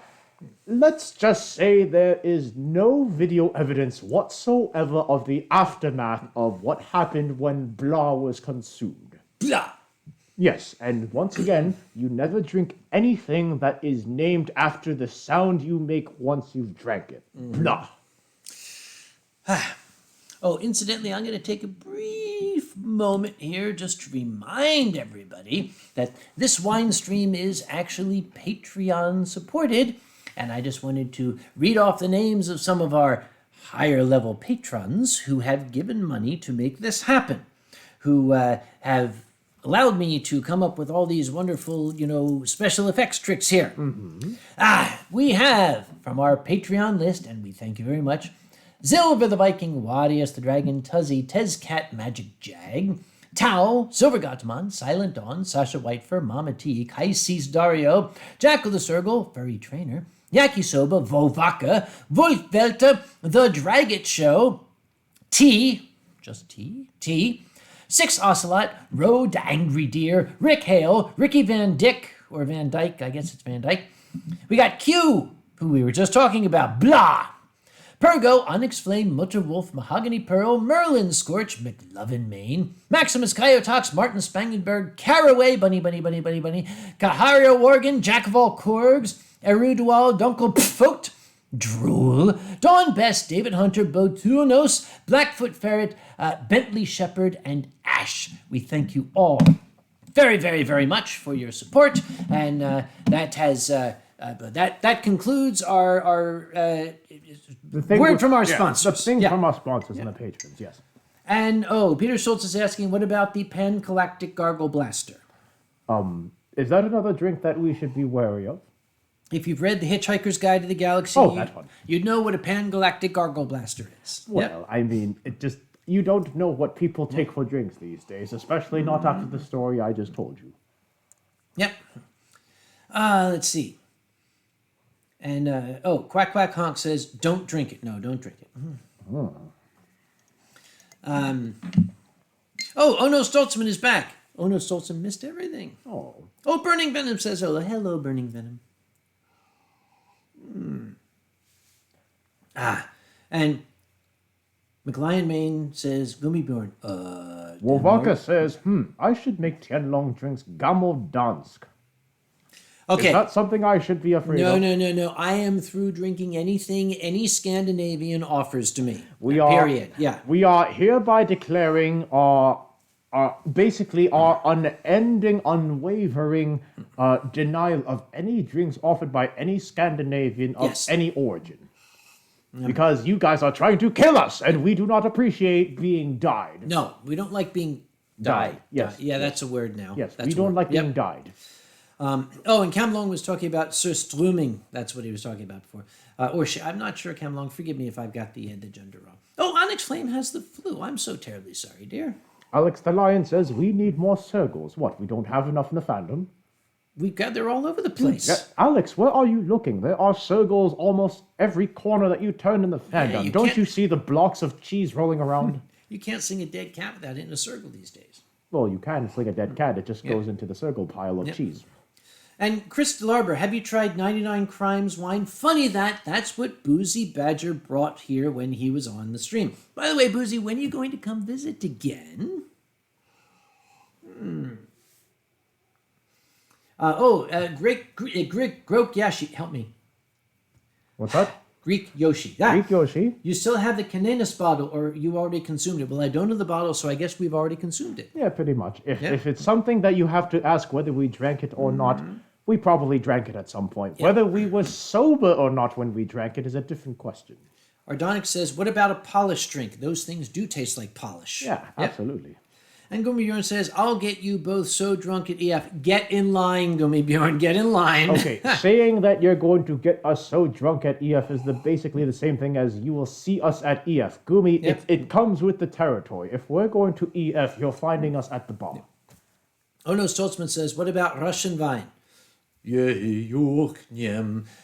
S2: Let's just say there is no video evidence whatsoever of the aftermath of what happened when blah was consumed.
S1: Blah.
S2: Yes, and once again, you never drink anything that is named after the sound you make once you've drank it. Blah.
S1: Oh, incidentally, I'm going to take a brief moment here just to remind everybody that this Winestream is actually Patreon supported. And I just wanted to read off the names of some of our higher level patrons who have given money to make this happen, who have allowed me to come up with all these wonderful, special effects tricks here. We have from our Patreon list, and we thank you very much, Zilver the Viking, Wadius the Dragon, Tuzzy, Tezcat, Magic Jag, Tao, Silver Gottman, Silent Dawn, Sasha Whitefur, Mama T, Kaisis Dario, Jackal the Sergal, Furry Trainer, Yakisoba, Vovaka, Wolfvelter, The Dragit Show, T, just T, Six Ocelot, Road Angry Deer, Rick Hale, Ricky Van Dyck, or Van Dyke, I guess it's Van Dyke. We got Q, who we were just talking about, blah. Pergo, Onyx Flame, Mutter Wolf, Mahogany Pearl, Merlin Scorch, McLovin Maine, Maximus Coyotox, Martin Spangenberg, Caraway, Bunny, Kahario Worgen, Jack of all Korgs, Erudual, Dunkel Pfoot, Drool, Dawn Best, David Hunter, Botunos, Blackfoot Ferret, Bentley Shepherd, and Ash. We thank you all very, very, very much for your support, and that concludes our word from our sponsors.
S2: The thing from our sponsors and the patrons, yes.
S1: And, Peter Schultz is asking, what about the Pan-Galactic Gargle Blaster?
S2: Is that another drink that we should be wary of?
S1: If you've read The Hitchhiker's Guide to the Galaxy,
S2: that one.
S1: you'd know what a Pan-Galactic Gargle Blaster is.
S2: Well, I mean, you don't know what people take for drinks these days, especially not after the story I just told you.
S1: Yep. Let's see. And, Quack Quack Honk says, don't drink it. No, don't drink it. Oh no, Stoltzman is back. Oh no, Stoltzman missed everything.
S2: Oh,
S1: Burning Venom says, hello, Burning Venom. And McLion Main says, Gummibjorn.
S2: Wolvaka says, I should make Tien Long drinks Gammeldansk.
S1: Okay.
S2: Is that something I should be afraid of?
S1: No. I am through drinking anything any Scandinavian offers to me.
S2: Period.
S1: Yeah.
S2: We are hereby declaring our unending, unwavering denial of any drinks offered by any Scandinavian of any origin. Because you guys are trying to kill us, and we do not appreciate being died.
S1: No, we don't like being died.
S2: Yes.
S1: Yeah, that's a word now.
S2: Yes,
S1: that's
S2: we don't like being died.
S1: And Cam Long was talking about surströmming. That's what he was talking about before. I'm not sure, Cam Long. Forgive me if I've got the gender wrong. Oh, Onyx Flame has the flu. I'm so terribly sorry, dear.
S2: Alex the Lion says, we need more Sergals. What, we don't have enough in the fandom?
S1: they're all over the place.
S2: Yeah, Alex, where are you looking? There are circles almost every corner that you turn in the fandom. Don't you see the blocks of cheese rolling around?
S1: You can't sing a dead cat without hitting a circle these days.
S2: Well, you can sling a dead cat. It just goes into the circle pile of cheese.
S1: And Chris DeLarber, have you tried 99 Crimes wine? Funny that's what Boozy Badger brought here when he was on the stream. By the way, Boozy, when are you going to come visit again? Grok Yashi, help me.
S2: What's that?
S1: Greek Yoshi.
S2: Greek Yoshi?
S1: You still have the Cananis bottle, or you already consumed it? Well, I don't know the bottle, so I guess we've already consumed it.
S2: Yeah, pretty much. If it's something that you have to ask whether we drank it or not, we probably drank it at some point. Whether we were sober or not when we drank it is a different question.
S1: Ardonic says, what about a polish drink? Those things do taste like polish.
S2: Yeah, absolutely.
S1: And Gummy Bjorn says, I'll get you both so drunk at EF. Get in line, Gummy Bjorn, get in line.
S2: Okay, saying that you're going to get us so drunk at EF is basically the same thing as you will see us at EF. Gumi, it comes with the territory. If we're going to EF, you're finding us at the bar.
S1: Oh no, Stoltzman says, what about Russian wine?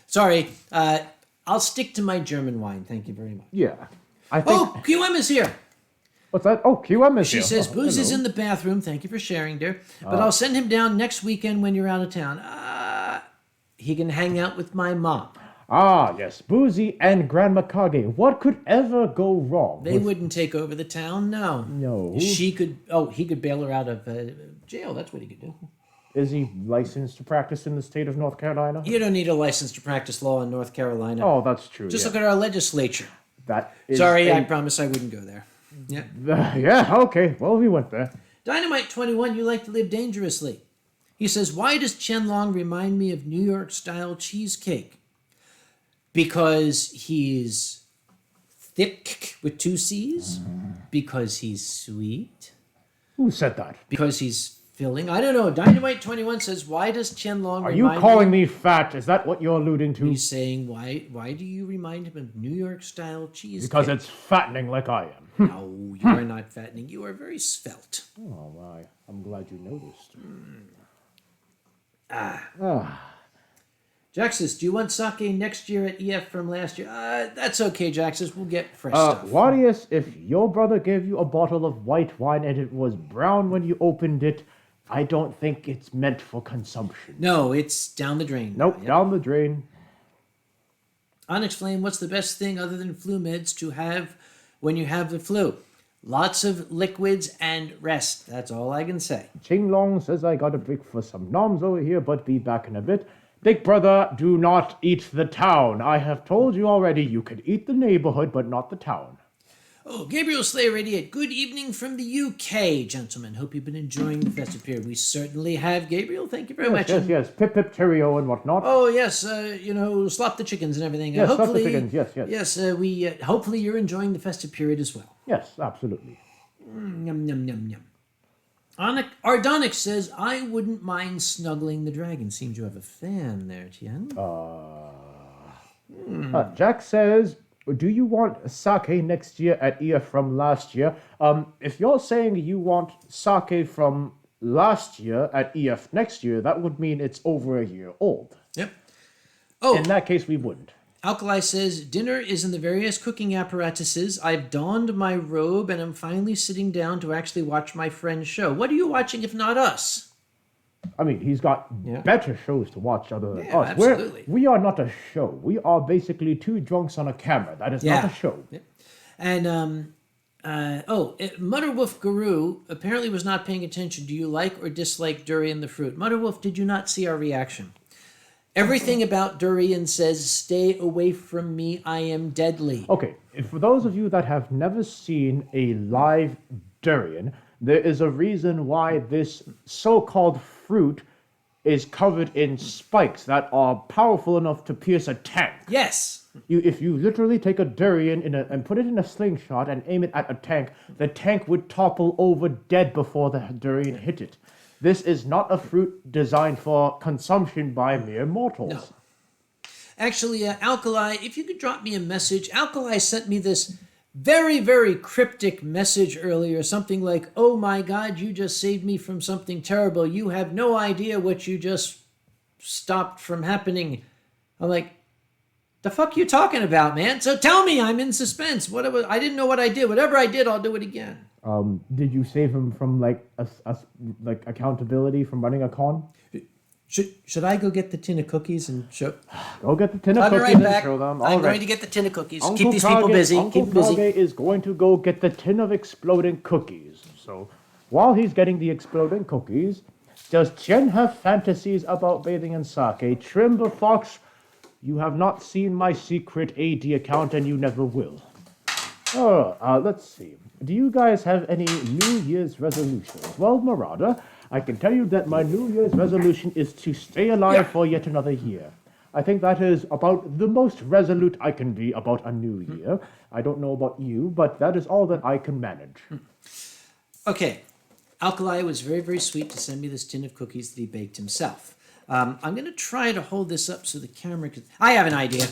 S1: Sorry, I'll stick to my German wine. Thank you very much.
S2: Yeah. I think...
S1: Oh, QM is here.
S2: What's that? Oh, QM is here.
S1: She says, Booze is in the bathroom. Thank you for sharing, dear. But I'll send him down next weekend when you're out of town. He can hang out with my mom.
S2: Ah, yes. Boozy and Grandma Kage. What could ever go wrong?
S1: They wouldn't take over the town, no.
S2: No.
S1: He could bail her out of jail. That's what he could do.
S2: Is he licensed to practice in the state of North Carolina?
S1: You don't need a license to practice law in North Carolina.
S2: Oh, that's true.
S1: Just look at our legislature.
S2: That is
S1: Sorry, I promise I wouldn't go there. Yeah.
S2: Yeah, okay. Well, we went there.
S1: Dynamite 21, you like to live dangerously. He says, why does Tien Long remind me of New York-style cheesecake? Because he's thick with 2 C's? Because he's sweet?
S2: Who said that?
S1: Because he's filling? I don't know. Dynamite 21 says, why does Tien Long
S2: remind me... Are you calling me fat? Is that what you're alluding to?
S1: He's saying, why do you remind him of New York-style cheesecake?
S2: Because it's fattening like I am.
S1: No, you are not fattening. You are very svelte.
S2: Oh, my. I'm glad you noticed.
S1: Jaxus, do you want sake next year at EF from last year? That's okay, Jaxus. We'll get fresh stuff.
S2: Wadius, if your brother gave you a bottle of white wine and it was brown when you opened it, I don't think it's meant for consumption.
S1: No, it's down the drain.
S2: Nope, down the drain.
S1: Onyx Flame, what's the best thing other than flu meds to have when you have the flu? Lots of liquids and rest. That's all I can say.
S2: Tien Long says I got a break for some noms over here, but be back in a bit. Big brother, do not eat the town. I have told you already, you can eat the neighborhood, but not the town.
S1: Oh, Gabriel Slayer Radiate, good evening from the UK, gentlemen. Hope you've been enjoying the festive period. We certainly have, Gabriel. Thank you very much.
S2: Yes. Pip, pip, cheerio and whatnot.
S1: Oh, yes, slop the chickens and everything.
S2: Yes, slop the chickens, yes.
S1: Yes, hopefully you're enjoying the festive period as well.
S2: Yes, absolutely.
S1: Yum, yum, yum, yum. Ardonic says, I wouldn't mind snuggling the dragon. Seems you have a fan there, Tien.
S2: Jack says, do you want sake next year at EF from last year? If you're saying you want sake from last year at EF next year, that would mean it's over a year old.
S1: Yep. Oh.
S2: In that case, we wouldn't.
S1: Alkali says, dinner is in the various cooking apparatuses. I've donned my robe and I'm finally sitting down to actually watch my friend's show. What are you watching if not us?
S2: I mean, he's got better shows to watch other than us.
S1: Absolutely.
S2: We are not a show. We are basically 2 drunks on a camera. That is not a show.
S1: Yeah. And, Mutterwolf Guru apparently was not paying attention. Do you like or dislike durian the fruit? Mutterwolf, did you not see our reaction? Everything about durian says, stay away from me, I am deadly.
S2: Okay, for those of you that have never seen a live durian, there is a reason why this so-called fruit is covered in spikes that are powerful enough to pierce a tank.
S1: Yes.
S2: If you literally take a durian and put it in a slingshot and aim it at a tank, the tank would topple over dead before the durian hit it. This is not a fruit designed for consumption by mere mortals.
S1: No. Actually, Alkali, if you could drop me a message. Alkali sent me this very, very cryptic message earlier. Something like, oh my God, you just saved me from something terrible. You have no idea what you just stopped from happening. I'm like, the fuck you talking about, man? So tell me, I'm in suspense. I didn't know what I did. Whatever I did, I'll do it again.
S2: Did you save him from like accountability from running a con?
S1: Should I go get the tin of cookies and show?
S2: Go get the tin of
S1: I'll be
S2: cookies
S1: right back.
S2: and show them.
S1: I'm
S2: All
S1: going
S2: right.
S1: to get the tin of cookies.
S2: Uncle
S1: Keep these people
S2: Kage-
S1: busy.
S2: Uncle
S1: Keep them busy.
S2: Kage is going to go get the tin of exploding cookies. So while he's getting the exploding cookies, does Tien have fantasies about bathing in sake? Trim the fox, you have not seen my secret AD account and you never will. Let's see. Do you guys have any New Year's resolutions? Well, Marauder, I can tell you that my New Year's resolution is to stay alive for yet another year. I think that is about the most resolute I can be about a new year. I don't know about you, but that is all that I can manage.
S1: Okay. Alkali was very, very sweet to send me this tin of cookies that he baked himself. I'm going to try to hold this up so the camera can... I have an idea.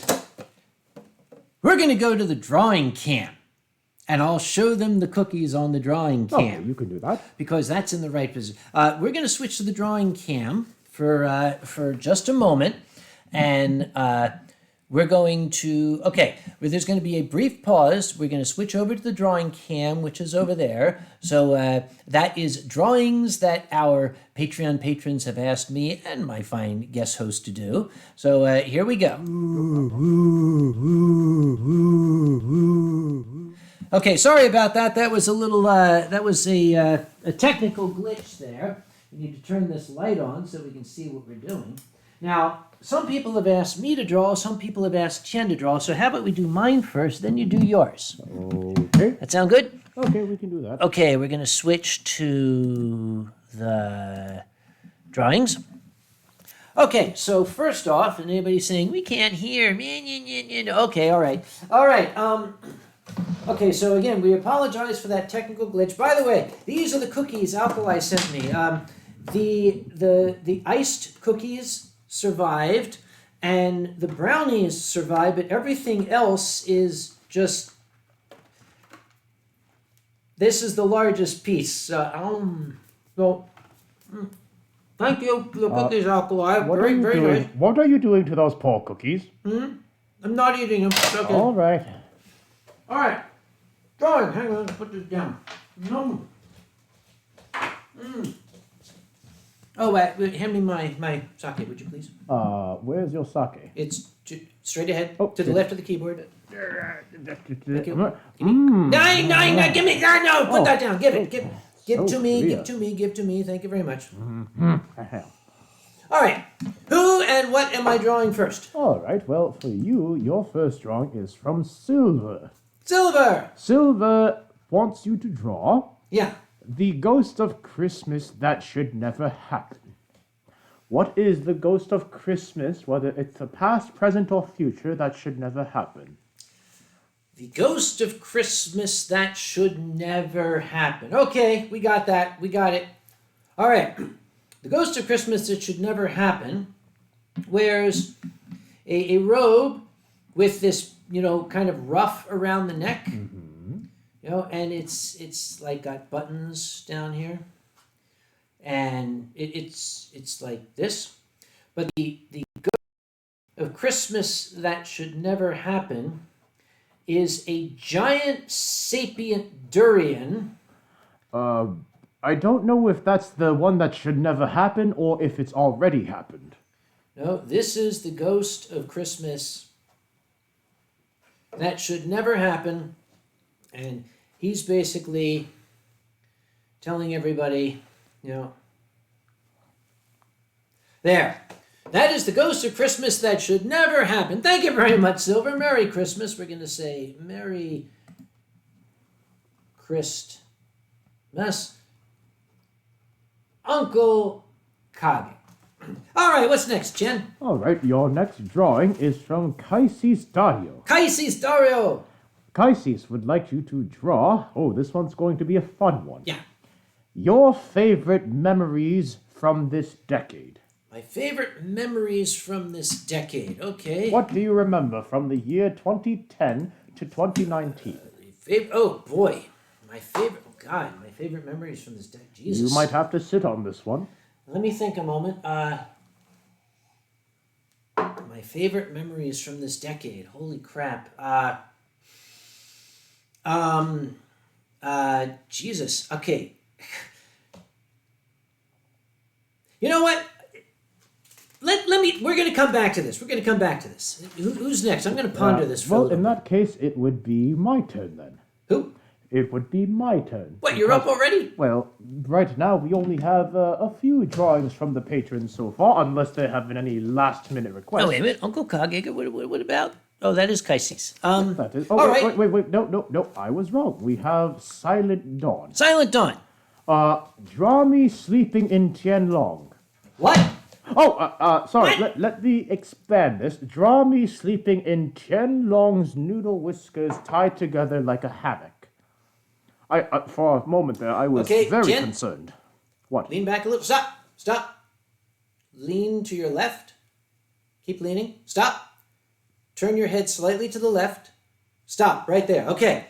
S1: We're going to go to the drawing cam, and I'll show them the cookies on the drawing cam.
S2: Oh, you can do that.
S1: Because that's in the right position. We're going to switch to the drawing cam for just a moment, and we're going to... Okay, there's going to be a brief pause. We're going to switch over to the drawing cam, which is over there. So that is drawings that our Patreon patrons have asked me and my fine guest host to do. So here we go. Okay, sorry about that. That was a little, that was a technical glitch there. We need to turn this light on so we can see what we're doing. Now, some people have asked me to draw, some people have asked Tien to draw, so how about we do mine first, then you do yours.
S2: Okay.
S1: That sound good?
S2: Okay, we can do that.
S1: Okay, we're going to switch to the drawings. Okay, so first off, and anybody's saying, we can't hear, okay, all right. All right, okay, so again, we apologize for that technical glitch. By the way, these are the cookies Alkali sent me. The iced cookies survived, and the brownies survived, but everything else is just... This is the largest piece. So, thank you for the cookies, Alkali. Very, very nice.
S2: What are you doing to those poor cookies?
S1: I'm not eating them. Okay.
S2: All right.
S1: All right. Drawing. Hang on. Put this down. Oh, hand me my sake, would you please?
S2: Where's your sake?
S1: It's straight ahead,
S2: Oh,
S1: to the
S2: it-
S1: left of the keyboard. Thank you.
S2: Mm.
S1: No, give me, no, put that down. Give it
S2: so
S1: to me,
S2: clear.
S1: give to me. Thank you very much.
S2: Uh-huh.
S1: All right. Who and what am I drawing first?
S2: All right, well, for you, your first drawing is from Silver.
S1: Silver.
S2: Silver wants you to draw
S1: Yeah.
S2: the ghost of Christmas that should never happen. What is the ghost of Christmas, whether it's the past, present, or future, that should never happen?
S1: The ghost of Christmas that should never happen. Okay, we got that. We got it. All right. The ghost of Christmas that should never happen wears a robe with this, kind of ruff around the neck. And it's like got buttons down here. And it's like this. But the ghost of Christmas that should never happen is a giant sapient durian.
S2: I don't know if that's the one that should never happen or if it's already happened.
S1: No, this is the ghost of Christmas that should never happen. And he's basically telling everybody, there. That is the ghost of Christmas that should never happen. Thank you very much, Silver. Merry Christmas. We're going to say Merry Christmas, Uncle Kage. All right, what's next, Tien?
S2: All right, your next drawing is from Kaisis Dario.
S1: Kaisis Dario.
S2: Kaisis would like you to draw. Oh, this one's going to be a fun one.
S1: Yeah.
S2: Your favorite memories from this decade.
S1: My favorite memories from this decade. Okay.
S2: What do you remember from the year 2010 to 2019?
S1: Oh, boy. My favorite memories from this decade. Jesus.
S2: You might have to sit on this one.
S1: Let me think a moment. my favorite memories from this decade. Holy crap. Jesus. Okay. You know what? We're going to come back to this. Who's next? I'm going to ponder this for a
S2: Well,
S1: little
S2: in
S1: bit.
S2: that case, it would be my turn then.
S1: Who?
S2: It would be my turn.
S1: What, you're up already?
S2: Well, right now we only have a few drawings from the patrons so far, unless there have been any last-minute requests.
S1: Oh, wait a minute. Uncle Kage, what about? Oh, that is Kaisis.
S2: That is. Oh,
S1: all
S2: wait,
S1: right.
S2: wait, no, I was wrong. We have Silent Dawn.
S1: Silent Dawn.
S2: Draw me sleeping in Tien Long.
S1: What?
S2: Oh, sorry.
S1: What?
S2: Let me expand this. Draw me sleeping in Tien Long's noodle whiskers tied together like a hammock. For a moment there, I was
S1: Okay,
S2: very
S1: Tien.
S2: concerned. What?
S1: Lean back a little. Stop. Lean to your left. Keep leaning. Stop. Turn your head slightly to the left. Stop, right there. Okay,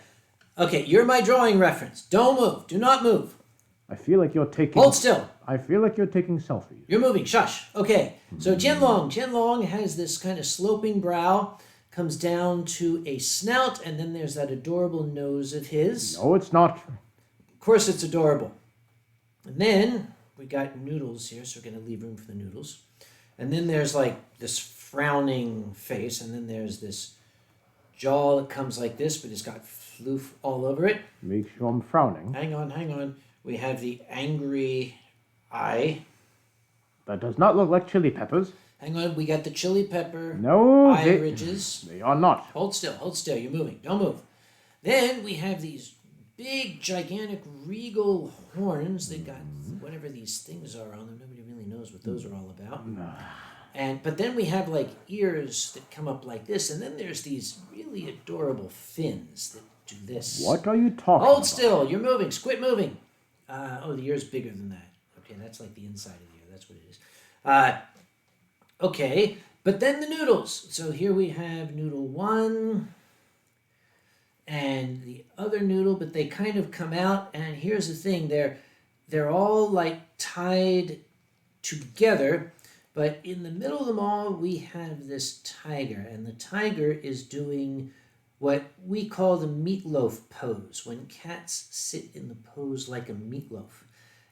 S1: you're my drawing reference. Don't move. Do not move.
S2: I feel like you're taking.
S1: Hold still.
S2: I feel like you're taking selfies.
S1: You're moving. Shush. Okay, so Tien Long has this kind of sloping brow, comes down to a snout, and then there's that adorable nose of his.
S2: No, it's not.
S1: Of course it's adorable. And then we got noodles here, so we're going to leave room for the noodles. And then there's like this frowning face, and then there's this jaw that comes like this, but it's got floof all over it.
S2: Make sure I'm frowning.
S1: Hang on. We have the angry eye.
S2: That does not look like chili peppers.
S1: Hang on, we got the chili pepper
S2: No,
S1: eye ridges.
S2: they are not.
S1: Hold still. You're moving. Don't move. Then we have these big, gigantic, regal horns. They got whatever these things are on them. Nobody really knows what those are all about. But then we have like ears that come up like this, and then there's these really adorable fins that do this.
S2: What are you talking
S1: Hold
S2: about?
S1: still. You're moving. Quit moving. The ear's bigger than that. Okay, that's like the inside of the ear. That's what it is. Okay, but then the noodles. So here we have noodle 1 and the other noodle, but they kind of come out, and here's the thing. They're all like tied together, but in the middle of them all, we have this tiger, and the tiger is doing what we call the meatloaf pose, when cats sit in the pose like a meatloaf.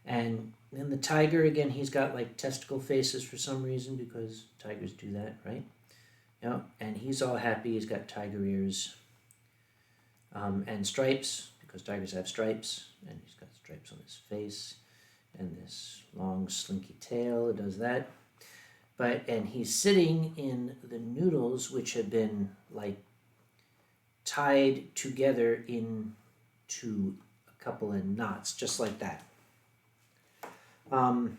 S1: And then the tiger, again, he's got like testicle faces for some reason, because tigers do that, right? And he's all happy. He's got tiger ears and stripes, because tigers have stripes, and he's got stripes on his face, and this long slinky tail does that. And he's sitting in the noodles, which have been like tied together into a couple of knots, just like that. I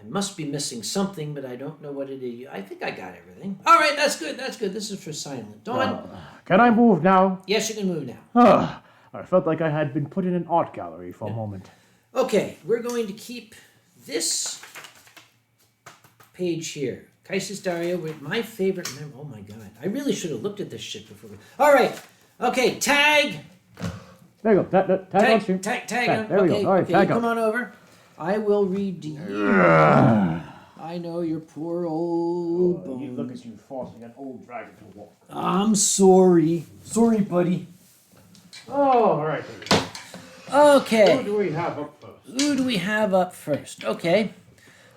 S1: must be missing something, but I don't know what it is. I think I got everything. All right, that's good. This is for Silent Dawn.
S2: Can I move now?
S1: Yes, you can move now.
S2: I felt like I had been put in an art gallery for a moment.
S1: Okay, we're going to keep this page here. Kaisis Dario with my favorite Oh my God. I really should have looked at this shit before. All right. Okay, tag.
S2: There you go. Tag on stream.
S1: Tag.
S2: There we go. All right,
S1: okay,
S2: tag
S1: you
S2: up.
S1: come on over. I will read to you. I know your poor old bones.
S2: Look at you forcing an old dragon to walk.
S1: I'm sorry. Sorry, buddy.
S2: Oh, all right.
S1: Okay.
S2: Who do we have up first?
S1: Who do we have up first? Okay.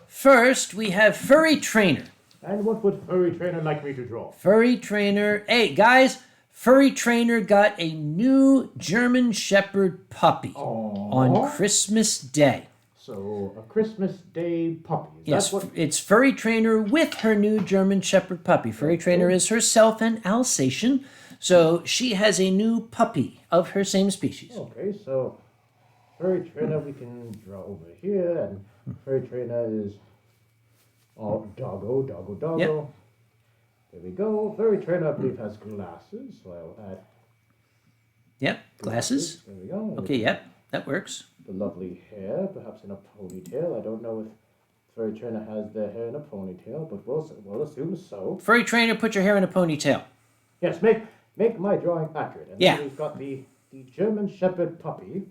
S1: First, we have Furry Trainer.
S2: And what would Furry Trainer like me to draw?
S1: Furry Trainer. Hey, guys. Furry Trainer got a new German Shepherd puppy on Christmas Day.
S2: So, a Christmas Day puppy.
S1: Yes, it's Furry Trainer with her new German Shepherd puppy. Furry Trainer is herself an Alsatian, so she has a new puppy of her same species.
S2: Okay, so Furry Trainer we can draw over here, and Furry Trainer is doggo.
S1: Yep.
S2: There we go. Furry Trainer, I believe, has glasses, so I'll add
S1: Yep, glasses.
S2: There we go.
S1: Okay, yep, that works.
S2: The lovely hair, perhaps in a ponytail. I don't know if Furry Trainer has their hair in a ponytail, but we'll assume so.
S1: Furry Trainer, put your hair in a ponytail.
S2: Yes, make my drawing accurate. And
S1: Yeah.
S2: then we've got the German Shepherd puppy.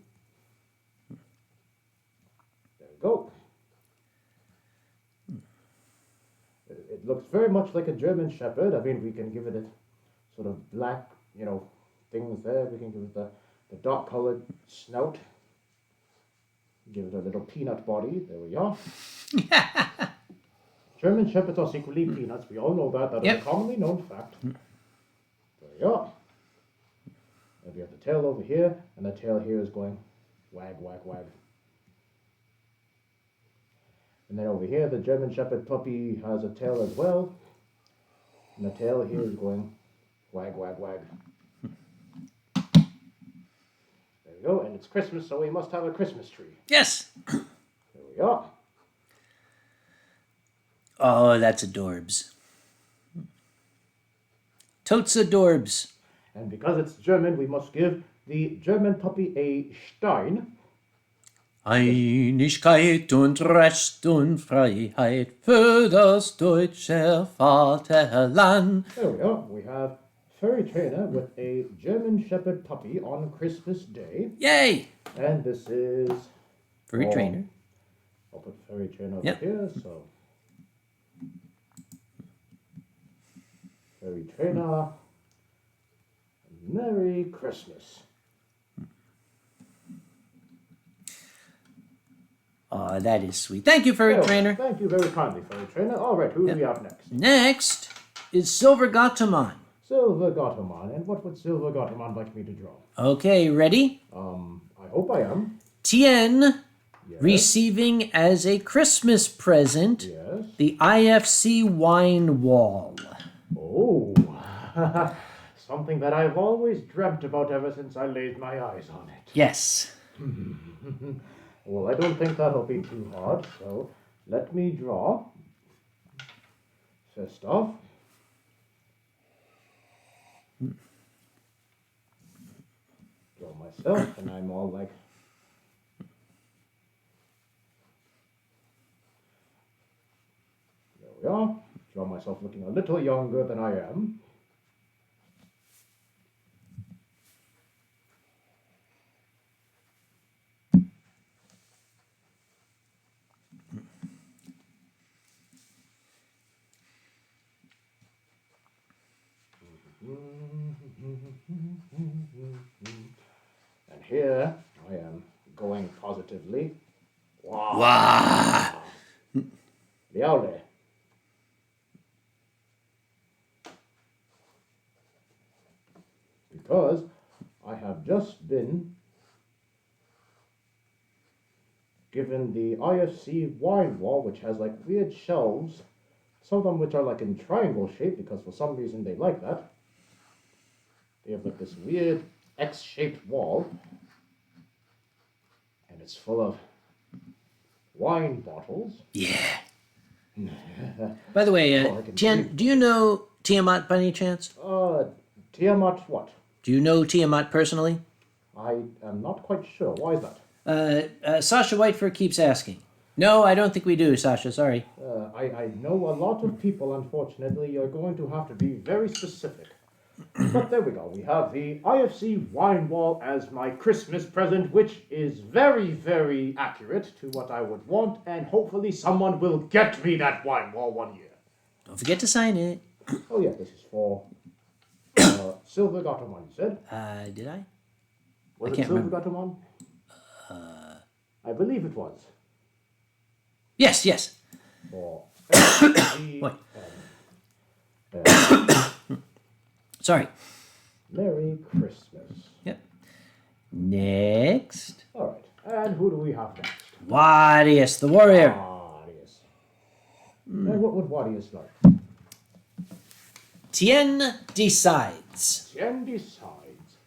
S2: There we go. It looks very much like a German Shepherd. I mean, we can give it a sort of black, things there. We can give it the dark colored snout. Give it a little peanut body. There we are. German Shepherds are secretly peanuts. We all know that. That is a commonly known fact. There we are. And we have the tail over here, and the tail here is going wag, wag, wag. And then over here, the German Shepherd puppy has a tail as well. And the tail here is going wag, wag, wag. There we go. And it's Christmas, so we must have a Christmas tree.
S1: Yes.
S2: There we are.
S1: Oh, that's adorbs. Totes adorbs.
S2: And because it's German, we must give the German puppy a Stein.
S1: Einigkeit und Recht und Freiheit für das deutsche Vaterland.
S2: There we are. We have Furry Trainer with a German Shepherd puppy on Christmas Day.
S1: Yay!
S2: And this is...
S1: Furry Trainer.
S2: I'll put Furry Trainer over here, so... Furry Trainer. Merry Christmas.
S1: Oh, that is sweet. Thank you, Furry Trainer.
S2: Thank you very kindly, Furry Trainer. All right, who do we have next?
S1: Next is Silver Gatomon.
S2: Silver Gatomon. And what would Silver Gatomon like me to draw?
S1: Okay, ready?
S2: I hope I am.
S1: Tien receiving as a Christmas present the IFC wine wall.
S2: Oh, something that I've always dreamt about ever since I laid my eyes on it.
S1: Yes.
S2: Well, I don't think that'll be too hard, so let me draw. First off, draw myself, and I'm all like, there we are. Draw myself looking a little younger than I am. And here I am going positively. Wow. Liaole. Because I have just been given the IFC wine wall, which has like weird shelves, some of them which are like in triangle shape because for some reason they like that. They have like this weird X-shaped wall, and it's full of wine bottles.
S1: Yeah. By the way, Tien, do you know Tiamat by any chance?
S2: Tiamat what?
S1: Do you know Tiamat personally?
S2: I am not quite sure. Why is that?
S1: Sasha Whiteford keeps asking. No, I don't think we do, Sasha. Sorry.
S2: I know a lot of people, unfortunately. You're going to have to be very specific. But there we go. We have the IFC wine wall as my Christmas present, which is very, very accurate to what I would want, and hopefully someone will get me that wine wall one year.
S1: Don't forget to sign it.
S2: Oh yeah, this is for Silver Gatomon, you said?
S1: Did I?
S2: Was
S1: I
S2: it
S1: can't
S2: Silver
S1: remember.
S2: Gatomon? I believe it was.
S1: Yes.
S2: For
S1: Wait. Sorry.
S2: Merry Christmas.
S1: Yep. Next.
S2: All right. And who do we have next?
S1: Wadius, the warrior.
S2: Wadius. And what would Wadius like?
S1: Tien decides.
S2: Tien decides.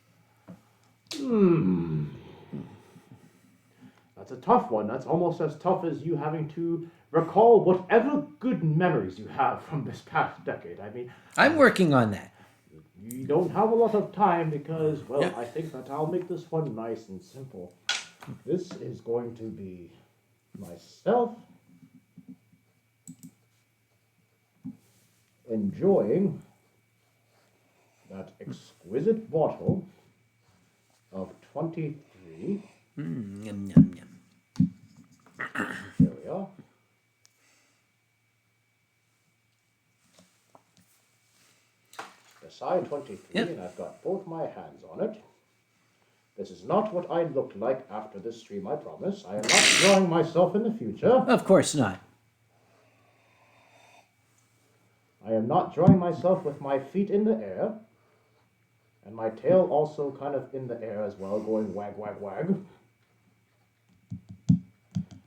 S2: That's a tough one. That's almost as tough as you having to recall whatever good memories you have from this past decade. I mean,
S1: I'm working on that.
S2: you don't have a lot of time because, well, I think that I'll make this one nice and simple. This is going to be myself enjoying that exquisite bottle of 23.
S1: Yum, yum, yum.
S2: There we are. side 23, and I've got both my hands on it. This is not what I looked like after this stream, I promise. I am not drawing myself in the future.
S1: Of course not.
S2: I am not drawing myself with my feet in the air. And my tail also kind of in the air as well, going wag, wag, wag.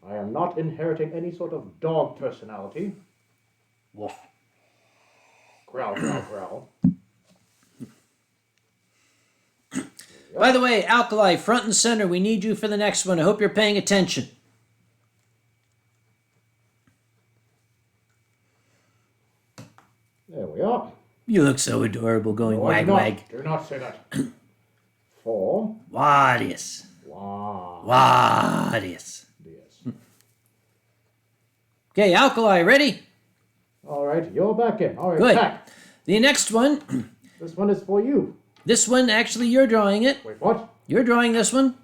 S2: I am not inheriting any sort of dog personality.
S1: Woof.
S2: Growl, growl, growl.
S1: By the way, Alkali, front and center, we need you for the next one. I hope you're paying attention.
S2: There we are.
S1: You look so adorable going
S2: No,
S1: wag
S2: do not.
S1: wag.
S2: Do not say that. 4.
S1: Wadius.
S2: Wow.
S1: Wadius.
S2: Yes.
S1: Okay, Alkali, ready?
S2: All right, you're back in. All right,
S1: Good.
S2: back.
S1: The next one,
S2: This one is for you.
S1: this one, actually, you're drawing it.
S2: Wait, what?
S1: You're drawing this one.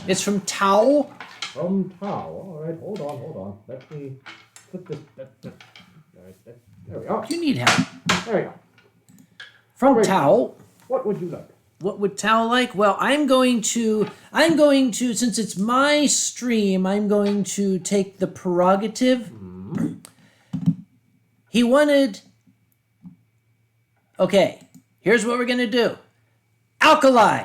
S1: It's from Tao.
S2: From Tao. All right, hold on. Let me put this. All right, there we are.
S1: You need help.
S2: There we go.
S1: From
S2: Alright.
S1: Tao.
S2: What would you like?
S1: What would Tao like? Well, I'm going to, since it's my stream, I'm going to take the prerogative. He wanted, okay, here's what we're going to do. Alkali.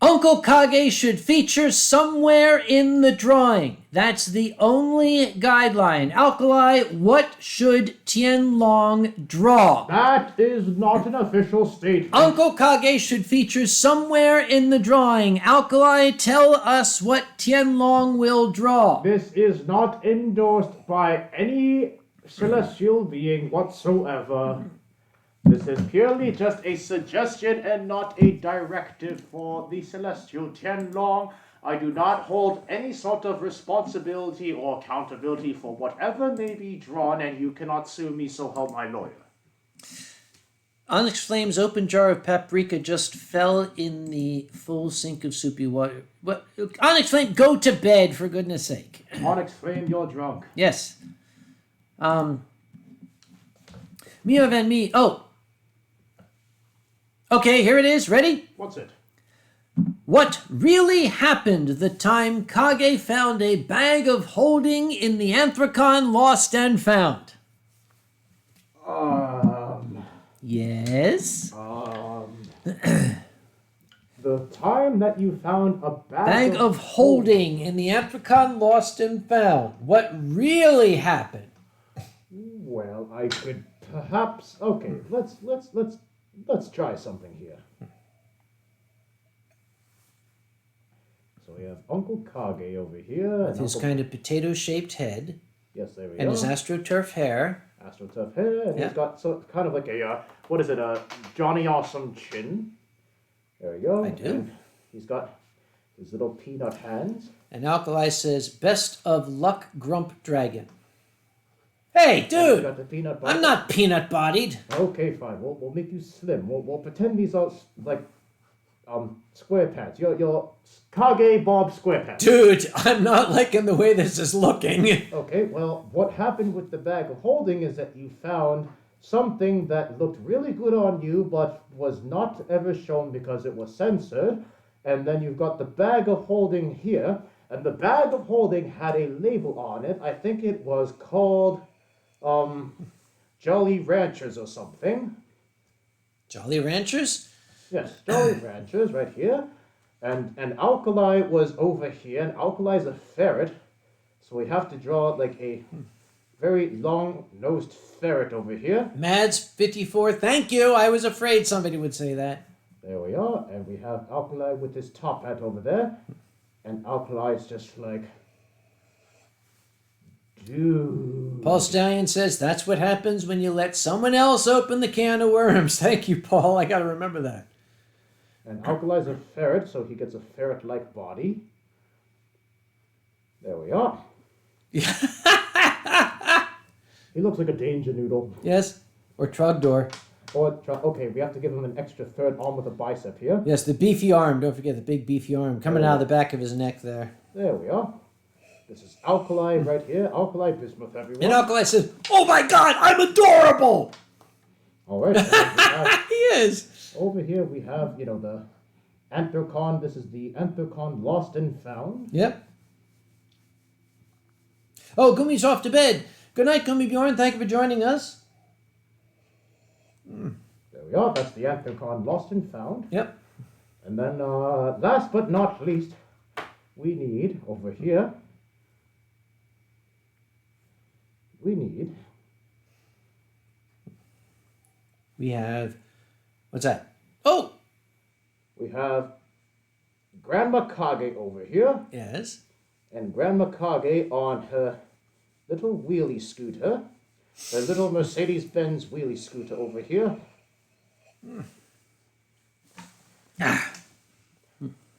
S1: Uncle Kage should feature somewhere in the drawing. That's the only guideline. Alkali, what should Tien Long draw?
S2: That is not an official statement.
S1: Uncle Kage should feature somewhere in the drawing. Alkali, tell us what Tien Long will draw.
S2: This is not endorsed by any celestial being whatsoever. This is purely just a suggestion and not a directive for the celestial Tien Long. I do not hold any sort of responsibility or accountability for whatever may be drawn, and you cannot sue me, so help my lawyer.
S1: Onyx Flame's open jar of paprika just fell in the full sink of soupy water. What? Onyx Flame, go to bed, for goodness sake.
S2: Onyx Flame, you're drunk.
S1: Yes. Mio Van Me. Oh. Okay, here it is. Ready?
S2: What's it?
S1: What really happened the time Kage found a bag of holding in the Anthracon lost and found? Yes?
S2: The time that you found a
S1: Bag of holding in the Anthracon lost and found. What really happened?
S2: Well, I could perhaps. Okay, let's try something here. So we have Uncle Kage over here.
S1: With his kind of potato-shaped head.
S2: Yes, there we
S1: and
S2: go.
S1: his AstroTurf hair.
S2: AstroTurf hair, and he's got kind of like a what is it? A Johnny Awesome chin. There we go.
S1: I do.
S2: And he's got his little peanut hands.
S1: And Alkali says, "Best of luck, Grump Dragon." Hey, dude!
S2: Got the peanut butter.
S1: I'm not peanut-bodied.
S2: Okay, fine. We'll make you slim. We'll pretend these are like square pants. Your Kage Bob square pants.
S1: Dude, I'm not liking the way this is looking.
S2: Okay, well, what happened with the bag of holding is that you found something that looked really good on you, but was not ever shown because it was censored. And then you've got the bag of holding here, and the bag of holding had a label on it. I think it was called Jolly Ranchers or something.
S1: Jolly Ranchers?
S2: Yes, Jolly Ranchers right here. And Alkali was over here, and Alkali's a ferret, so we have to draw like a very long-nosed ferret over here.
S1: Mads54, thank you. I was afraid somebody would say that.
S2: There we are, and we have Alkali with his top hat over there, and Alkali's just like, dude.
S1: Paul Stallion says, that's what happens when you let someone else open the can of worms. Thank you, Paul. I got to remember that.
S2: And Alkali's a ferret, so he gets a ferret-like body. There we are. He looks like a danger noodle.
S1: Yes, or Trogdor.
S2: Okay, we have to give him an extra third arm with a bicep here.
S1: Yes, the beefy arm. Don't forget the big beefy arm coming out of the back of his neck there.
S2: There we are. This is Alkali right here. Alkali bismuth, everyone.
S1: And Alkali says, oh my God, I'm adorable!
S2: All right.
S1: He is.
S2: Over here we have, the Anthrocon. This is the Anthrocon Lost and Found.
S1: Yep. Oh, Gumi's off to bed. Good night, Gumi Bjorn. Thank you for joining us.
S2: There we are. That's the Anthrocon Lost and Found.
S1: Yep.
S2: And then, last but not least, we need, over here,
S1: We have... What's that? Oh!
S2: we have Grandma Kage over here,
S1: Yes.
S2: and Grandma Kage on her little wheelie scooter, her little Mercedes-Benz wheelie scooter over here.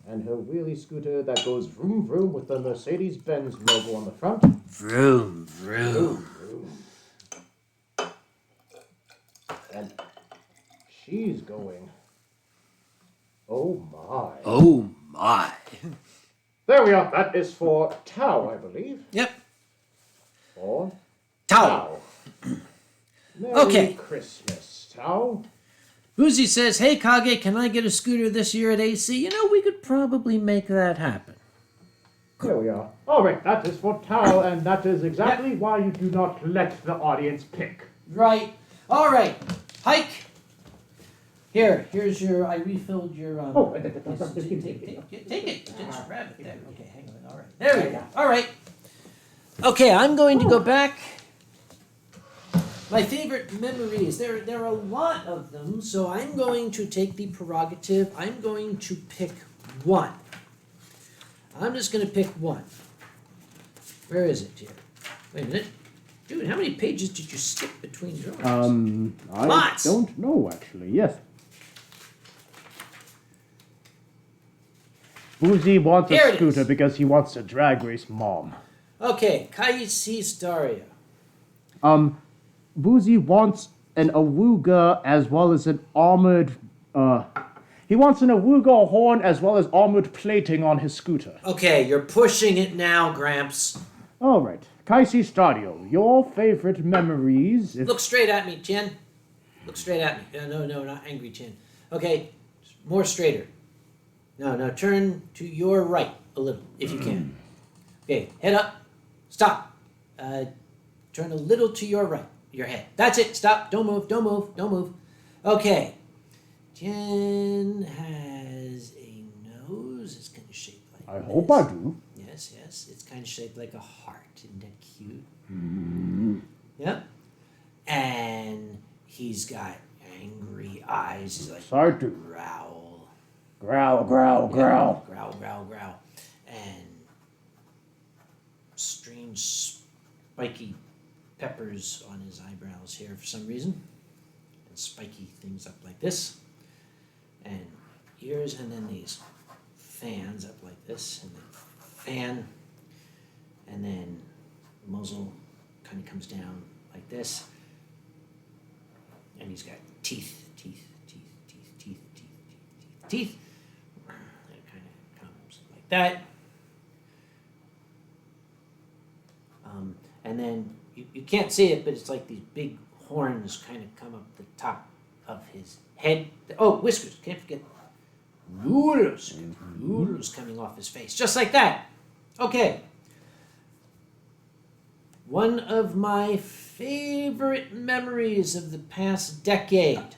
S2: And her wheelie scooter that goes vroom vroom with the Mercedes-Benz logo on the front.
S1: Vroom, vroom.
S2: And she's going. Oh my.
S1: Oh, my.
S2: There we are. That is for Tao, I believe.
S1: Yep.
S2: For
S1: Tao.
S2: Merry
S1: Okay.
S2: Christmas, Tao.
S1: Boozy says, hey, Kage, can I get a scooter this year at AC? We could probably make that happen.
S2: There we are. All right, that is for Tao, and that is exactly why you do not let the audience pick.
S1: Right. All right. Hike. Here's your, I refilled your, take it. Just grab it there. Okay, hang on. All right. There we go. All right. Okay, I'm going to go back. My favorite memories, there are a lot of them, so I'm going to take the prerogative. I'm going to pick one. I'm just going to pick one. Where is it here? Wait a minute. Dude, how many pages did you skip between drawings?
S2: I
S1: Lots.
S2: don't know, actually. Yes. Boozy wants
S1: Here
S2: a
S1: it
S2: scooter
S1: is.
S2: because he wants a drag race mom.
S1: Okay, Kaisis Daria.
S2: Boozy wants an awuga as well as an armored, he wants an awuga horn as well as armored plating on his scooter.
S1: Okay, you're pushing it now, Gramps.
S2: All right. Kaisi Stadio, your favorite memories.
S1: Look straight at me, Tien. Look straight at me. No, not angry, Tien. Okay, more straighter. No, turn to your right a little, if you can. Okay, head up. Stop. Turn a little to your right. Your head. That's it. Stop. Don't move. Okay. Tien has a nose. It's kind of shaped like
S2: I
S1: this.
S2: hope I do.
S1: Yes. It's kind of shaped like a heart. Isn't that cute?
S2: Mm-hmm.
S1: Yep. And he's got angry eyes. He's like,
S2: Sorry to
S1: growl.
S2: growl.
S1: Growl. And strange spiky peppers on his eyebrows here for some reason. And spiky things up like this. And ears, and then these fans up like this. And then fan. And then muzzle kind of comes down like this. And he's got teeth. And it kind of comes like that. And then you can't see it, but it's like these big horns kind of come up the top of his head. Oh, whiskers. Can't forget noodles. Noodles coming off his face. Just like that. Okay. One of my favorite memories of the past decade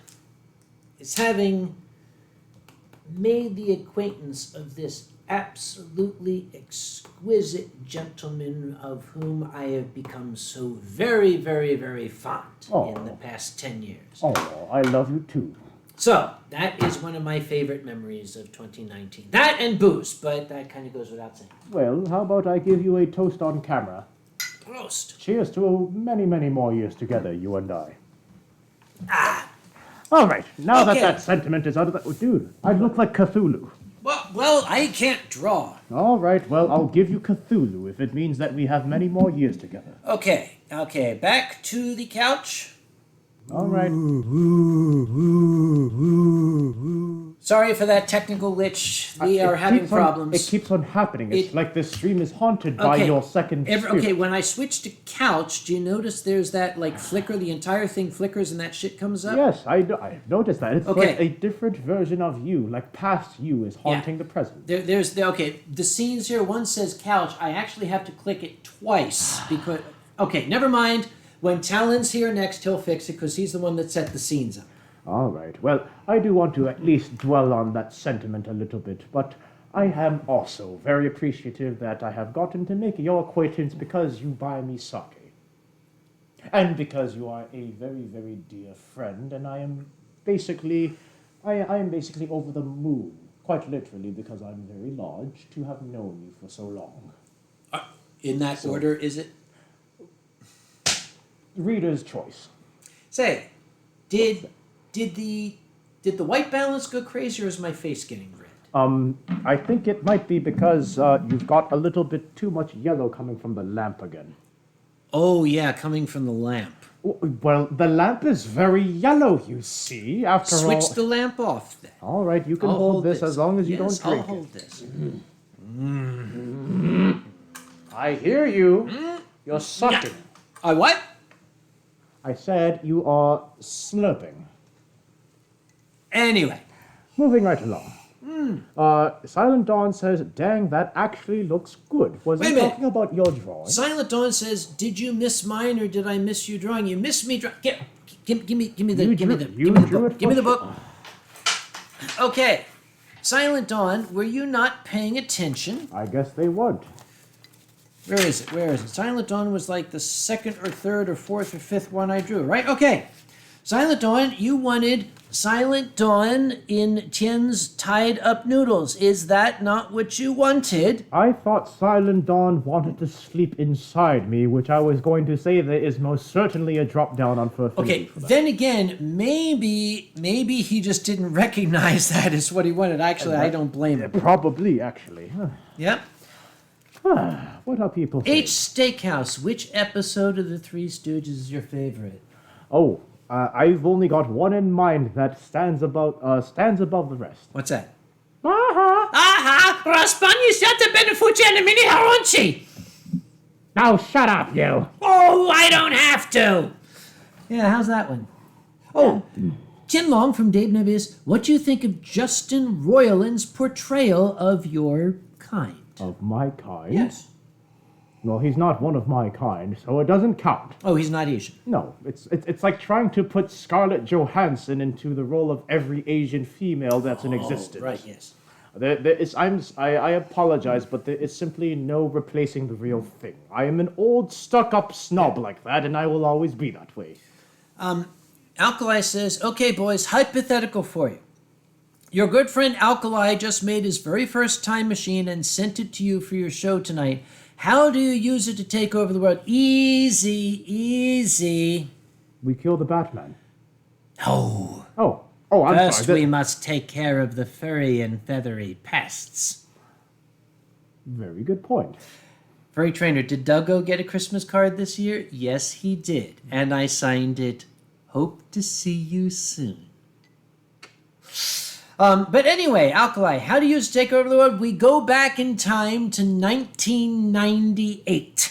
S1: is having made the acquaintance of this absolutely exquisite gentleman of whom I have become so very, very, very fond in the past 10 years.
S2: Oh, I love you too.
S1: So, that is one of my favorite memories of 2019. That and booze, but that kind of goes without saying.
S2: Well, how about I give you a toast on camera?
S1: Prost.
S2: Cheers to many, many more years together, you and I.
S1: Ah.
S2: All right, now
S1: Okay.
S2: that sentiment is out of the... Oh, dude, I look like Cthulhu.
S1: Well, I can't draw.
S2: All right, well, I'll give you Cthulhu if it means that we have many more years together.
S1: Okay, back to the couch.
S2: All right.
S1: Sorry for that technical glitch. We are
S2: It
S1: having
S2: keeps on-
S1: problems.
S2: It keeps on happening. It's
S1: It-
S2: like this stream is haunted by your second spirit.
S1: Okay, when I switch to couch, do you notice there's that like flicker? The entire thing flickers and that shit comes up.
S2: Yes, I noticed that. It's
S1: Okay.
S2: like a different version of you, like past you is haunting the present.
S1: The scenes here. One says couch. I actually have to click it twice because. Okay, never mind. When Talon's here next, he'll fix it because he's the one that set the scenes up.
S2: All right. Well, I do want to at least dwell on that sentiment a little bit, but I am also very appreciative that I have gotten to make your acquaintance because you buy me sake. And because you are a very, very dear friend, and I am basically over the moon, quite literally, because I'm very large, to have known you for so long.
S1: In that order, is it?
S2: Reader's choice.
S1: Say, did the white balance go crazy, or is my face getting red?
S2: I think it might be because you've got a little bit too much yellow coming from the lamp again.
S1: Oh yeah, coming from the lamp.
S2: Well, the lamp is very yellow, you see, after all.
S1: Switch the lamp off then.
S2: All right, you can
S1: I'll
S2: hold this as long as you
S1: Yes,
S2: don't drink
S1: I'll hold this.
S2: it. I hear you. You're sucking.
S1: I what?
S2: I said you are slurping.
S1: Anyway.
S2: Moving right along. Silent Dawn says, dang, that actually looks good. Was
S1: Wait a
S2: he
S1: minute.
S2: talking about your drawing?
S1: Silent Dawn says, "Did you miss mine or did I miss you drawing? You missed me drawing. Give me the book. Give me the book. Okay. Silent Dawn, were you not paying attention?
S2: I guess they weren't.
S1: Where is it? Where is it? Silent Dawn was like the second or third or fourth or fifth one I drew, right? Okay. Silent Dawn, you wanted Silent Dawn in Tien's tied up noodles. Is that not what you wanted?
S2: I thought Silent Dawn wanted to sleep inside me, which I was going to say there is most certainly a drop down on First.
S1: Okay, then again, maybe he just didn't recognize that as what he wanted. Actually, I don't blame him.
S2: Probably, actually.
S1: Yep.
S2: What are people saying?
S1: H Steakhouse, which episode of the Three Stooges is your favorite?
S2: Oh, I've only got one in mind that stands above the rest.
S1: What's that?
S2: Aha!
S1: Raspagni siate benefuci and mini haronci!
S2: Now shut up, you!
S1: Oh, I don't have to! Yeah, how's that one? Oh, Tien Long from Dave Nebius, what do you think of Justin Roiland's portrayal of your kind?
S2: Of my kind?
S1: Yes.
S2: Well, he's not one of my kind, so it doesn't count.
S1: Oh, he's not Asian.
S2: No, it's like trying to put Scarlett Johansson into the role of every Asian female that's in existence.
S1: Right, yes.
S2: I apologize, but there is simply no replacing the real thing. I am an old, stuck-up snob like that, and I will always be that way.
S1: Alkali says, okay, boys, hypothetical for you. Your good friend Alkali just made his very first time machine and sent it to you for your show tonight. How do you use it to take over the world? Easy.
S2: We kill the Batman.
S1: No.
S2: Oh, I'm
S1: First,
S2: sorry.
S1: we must take care of the furry and feathery pests.
S2: Very good point.
S1: Furry Trainer, did Duggo get a Christmas card this year? Yes, he did. And I signed it, hope to see you soon. But anyway, Alkali, how do you use to take over the world? We go back in time to 1998.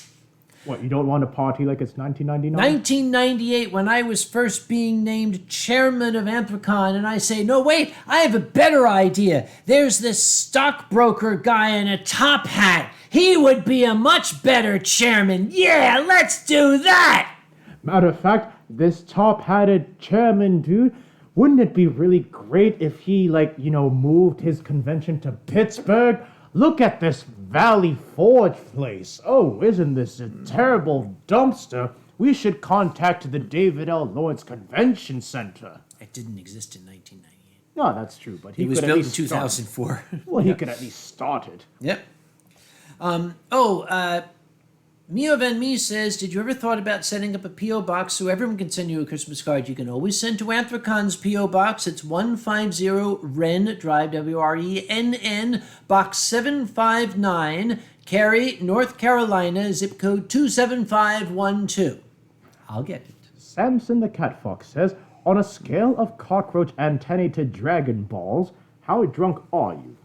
S2: What, you don't want to party like it's 1999?
S1: 1998, when I was first being named chairman of Anthrocon, and I say, no, wait, I have a better idea. There's this stockbroker guy in a top hat. He would be a much better chairman. Yeah, let's do that.
S2: Matter of fact, this top-hatted chairman dude, wouldn't it be really great if he, moved his convention to Pittsburgh? Look at this Valley Forge place. Oh, isn't this a terrible dumpster? We should contact the David L. Lawrence Convention Center.
S1: It didn't exist in 1998.
S2: No, that's true, but he
S1: It was
S2: could at
S1: built in
S2: least
S1: 2004.
S2: Well, he could at least start it.
S1: Yep. Mio Van Me says, did you ever thought about setting up a P.O. box so everyone can send you a Christmas card? You can always send to Anthrocon's P.O. box. It's 150 Wren Drive, WRENN, box 759, Cary, North Carolina, zip code 27512. I'll get it.
S2: Samson the Cat Fox says, on a scale of cockroach antennae to Dragon Balls, How drunk are you?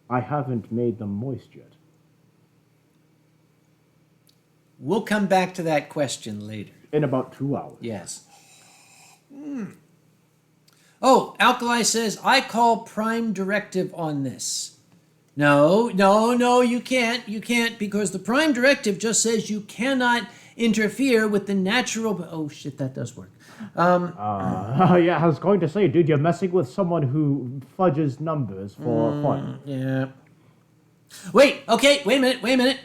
S2: I haven't made them moist yet.
S1: We'll come back to that question later.
S2: In about 2 hours.
S1: Yes. Oh, Alkali says, I call prime directive on this. No, you can't. You can't, because the prime directive just says you cannot interfere with the natural... Oh, shit, that does work.
S2: Yeah, I was going to say, dude, you're messing with someone who fudges numbers for fun.
S1: Yeah. Wait a minute.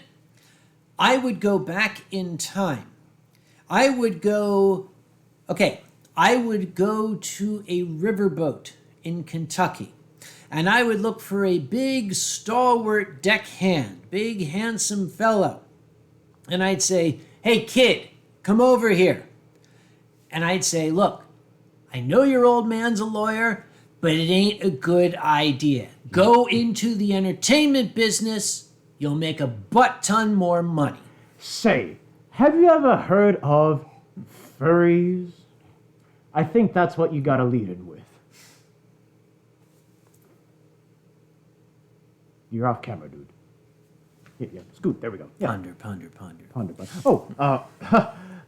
S1: I would go back in time. I would go to a riverboat in Kentucky, and I would look for a big, stalwart deckhand, big, handsome fellow. And I'd say, hey, kid, come over here. And I'd say, look, I know your old man's a lawyer, but it ain't a good idea. Go into the entertainment business. You'll make a butt-ton more money.
S2: Say, have you ever heard of furries? I think that's what you gotta lead in with. You're off camera, dude. Yeah, scoot, there we go. Yeah.
S1: Ponder.
S2: Oh,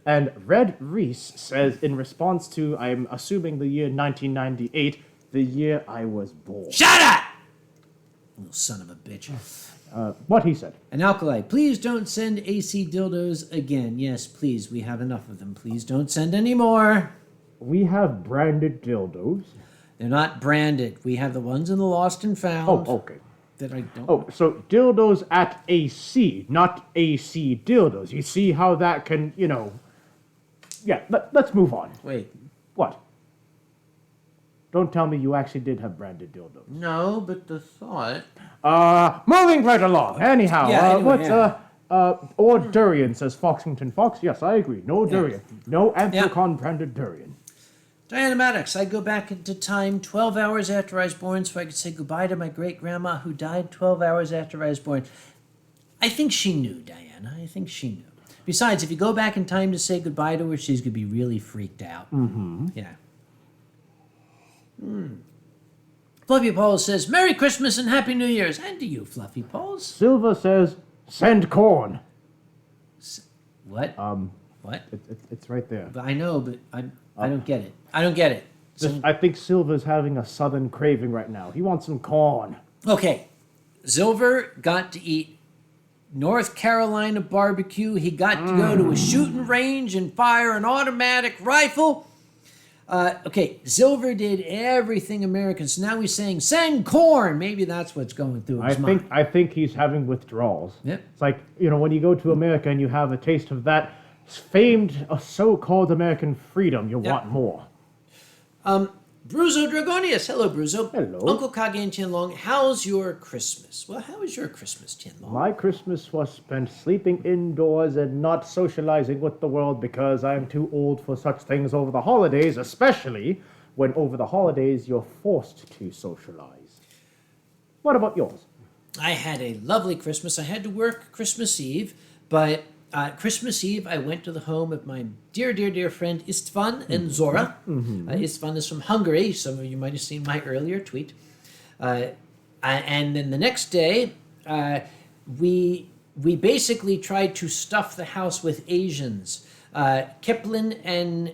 S2: and Red Reese says, in response to, I'm assuming the year 1998, the year I was born.
S1: Shut up! Little son of a bitch.
S2: What he said.
S1: And Alkali, please don't send AC dildos again. Yes, please, we have enough of them. Please don't send any more.
S2: We have branded dildos.
S1: They're not branded. We have the ones in the Lost and Found.
S2: Oh, okay.
S1: That I don't...
S2: Oh, so dildos at AC, not AC dildos. You see how that can, Yeah, let's move on.
S1: Wait.
S2: What? Don't tell me you actually did have branded dildos.
S1: No, but the thought...
S2: Moving right along. Anyhow,
S1: Yeah,
S2: or durian, says Foxington Fox. Yes, I agree. No durian. No Anthrocon branded durian.
S1: Diana Maddox, I go back into time 12 hours after I was born so I could say goodbye to my great-grandma who died 12 hours after I was born. I think she knew, Diana. I think she knew. Besides, if you go back in time to say goodbye to her, she's going to be really freaked out.
S2: Mm-hmm.
S1: Yeah. Fluffy Paws says, Merry Christmas and Happy New Year's. And to you, Fluffy Paws.
S2: Silver says, send corn.
S1: What? What?
S2: It's right there.
S1: I know, but I don't get it. I don't get it.
S2: I think Silver's having a southern craving right now. He wants some corn.
S1: Okay. Silver got to eat North Carolina barbecue. He got to go to a shooting range and fire an automatic rifle. Okay, Silver did everything American. So now he's saying, send corn. Maybe that's what's going through his mind.
S2: I think he's having withdrawals.
S1: Yep.
S2: It's like, when you go to America and you have a taste of that famed so-called American freedom, you want more.
S1: Bruzo Dragonius. Hello, Bruzo.
S2: Hello.
S1: Uncle Kage and Tien Long, how's your Christmas? Well, how was your Christmas, Tien Long?
S2: My Christmas was spent sleeping indoors and not socializing with the world because I am too old for such things over the holidays, especially when over the holidays you're forced to socialize. What about yours?
S1: I had a lovely Christmas. I had to work Christmas Eve, but Christmas Eve I went to the home of my dear friend Istvan and Zora. Istvan is from Hungary. Some of you might have seen my earlier tweet. And then the next day, we basically tried to stuff the house with Asians. Kiplin and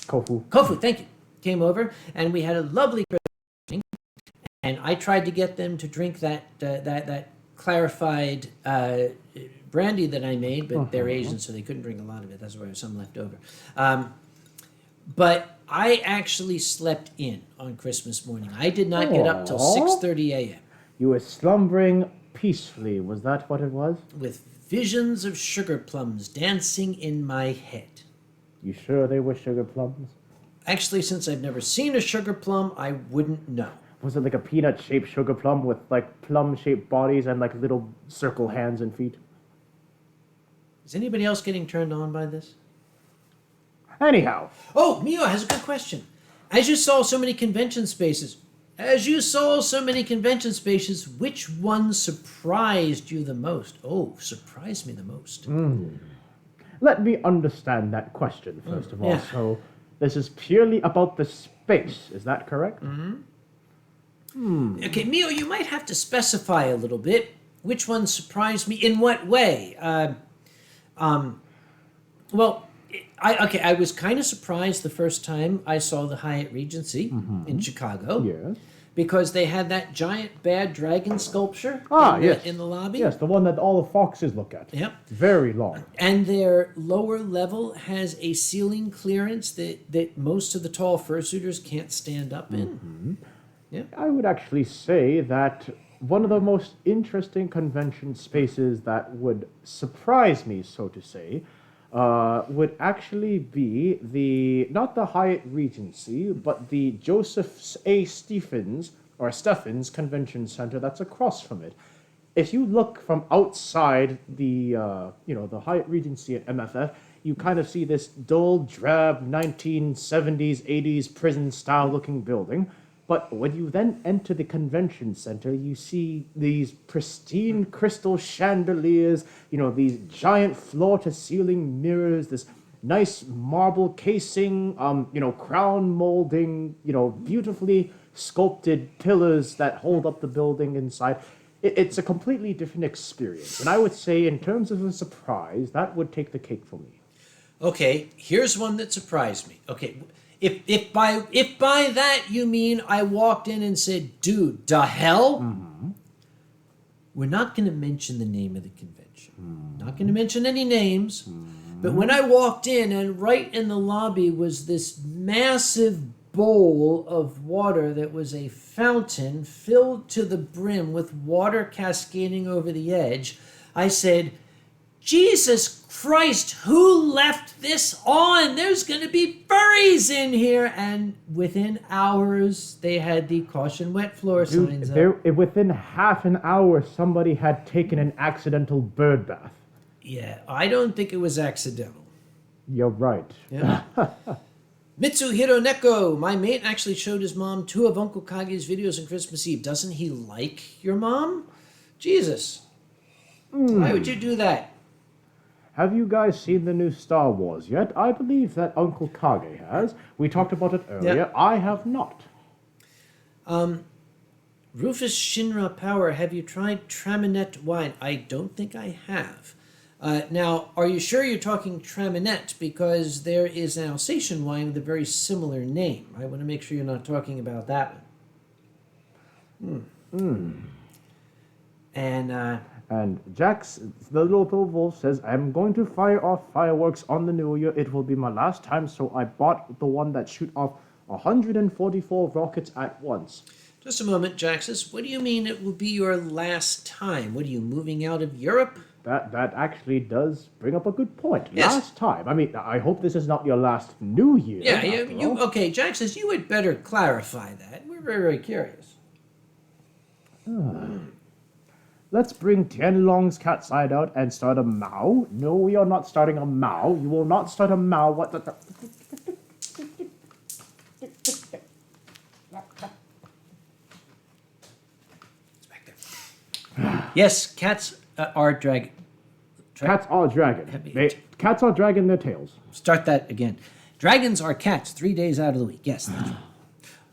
S1: Kofu, thank you, came over, and we had a lovely Christmas. And I tried to get them to drink that clarified brandy that I made, but they're Asian, so they couldn't drink a lot of it. That's why there was some left over. But I actually slept in on Christmas morning. I did not get up till 6:30 a.m.
S2: You were slumbering peacefully. Was that what it was?
S1: with visions of sugar plums dancing in my head.
S2: You sure they were sugar plums?
S1: Actually, since I've never seen a sugar plum, I wouldn't know.
S2: Was it like a peanut-shaped sugar plum with like plum-shaped bodies and like little circle hands and feet?
S1: Is anybody else getting turned on by this?
S2: Anyhow.
S1: Oh, Mio has a good question. As you saw so many convention spaces, which one surprised you the most? Oh, surprised me the most.
S2: Let me understand that question, first of all.
S1: Yeah.
S2: So, This is purely about the space. Is that correct?
S1: Okay, Mio, you might have to specify a little bit. Which one surprised me? In what way? Well, I was kind of surprised the first time I saw the Hyatt Regency in Chicago.
S2: Yes.
S1: Because they had that giant bad dragon sculpture in the lobby.
S2: Yes, the one that all the foxes look at.
S1: Yep.
S2: Very long.
S1: And their lower level has a ceiling clearance that most of the tall fursuiters can't stand up in. Yeah.
S2: I would actually say that one of the most interesting convention spaces that would surprise me, so to say, would actually be not the Hyatt Regency, but the Joseph A. Stephens Convention Center that's across from it. If you look from outside the Hyatt Regency at MFF, you kind of see this dull, drab 1970s, 80s prison-style looking building. But when you then enter the convention center, you see these pristine crystal chandeliers, these giant floor-to-ceiling mirrors, this nice marble casing, crown molding, beautifully sculpted pillars that hold up the building inside. It's a completely different experience. And I would say, in terms of a surprise, that would take the cake for me.
S1: Okay, here's one that surprised me. Okay. If by that you mean I walked in and said, dude, the hell? We're not going to mention the name of the convention. Not going to mention any names. But when I walked in, and right in the lobby was this massive bowl of water that was a fountain filled to the brim with water cascading over the edge, I said, Jesus Christ, who left this on? There's going to be furries in here. And within hours, they had the caution wet floor signs up.
S2: Within half an hour, somebody had taken an accidental bird bath.
S1: Yeah, I don't think it was accidental.
S2: You're right.
S1: Yeah. Mitsuhiro Neko, my mate actually showed his mom 2 of Uncle Kage's videos on Christmas Eve. Doesn't he like your mom? Jesus. Why would you do that?
S2: Have you guys seen the new Star Wars yet? I believe that Uncle Kage has. We talked about it earlier.
S1: Yep.
S2: I have not.
S1: Rufus Shinra Power, have you tried Traminette wine? I don't think I have. Now, are you sure you're talking Traminette? Because there is an Alsatian wine with a very similar name. I want to make sure you're not talking about that one.
S2: And Jax, the little wolf, says, I'm going to fire off fireworks on the new year. It will be my last time, so I bought the one that shoot off 144 rockets at once.
S1: Just a moment, Jaxus. What do you mean it will be your last time? What are you, moving out of Europe?
S2: That actually does bring up a good point.
S1: Yes.
S2: Last time. I mean, I hope this is not your last New Year.
S1: Yeah, okay, Jaxus, you would better clarify that. We're very, very curious.
S2: Let's bring Tien Long's cat side out and start a Mao. No, we are not starting a Mao. You will not start a Mao. What the...
S1: It's back there. Yes, cats are dragon.
S2: Cats are dragon. Cats are dragging their tails.
S1: Start that again. Dragons are cats 3 days out of the week. Yes, that's right.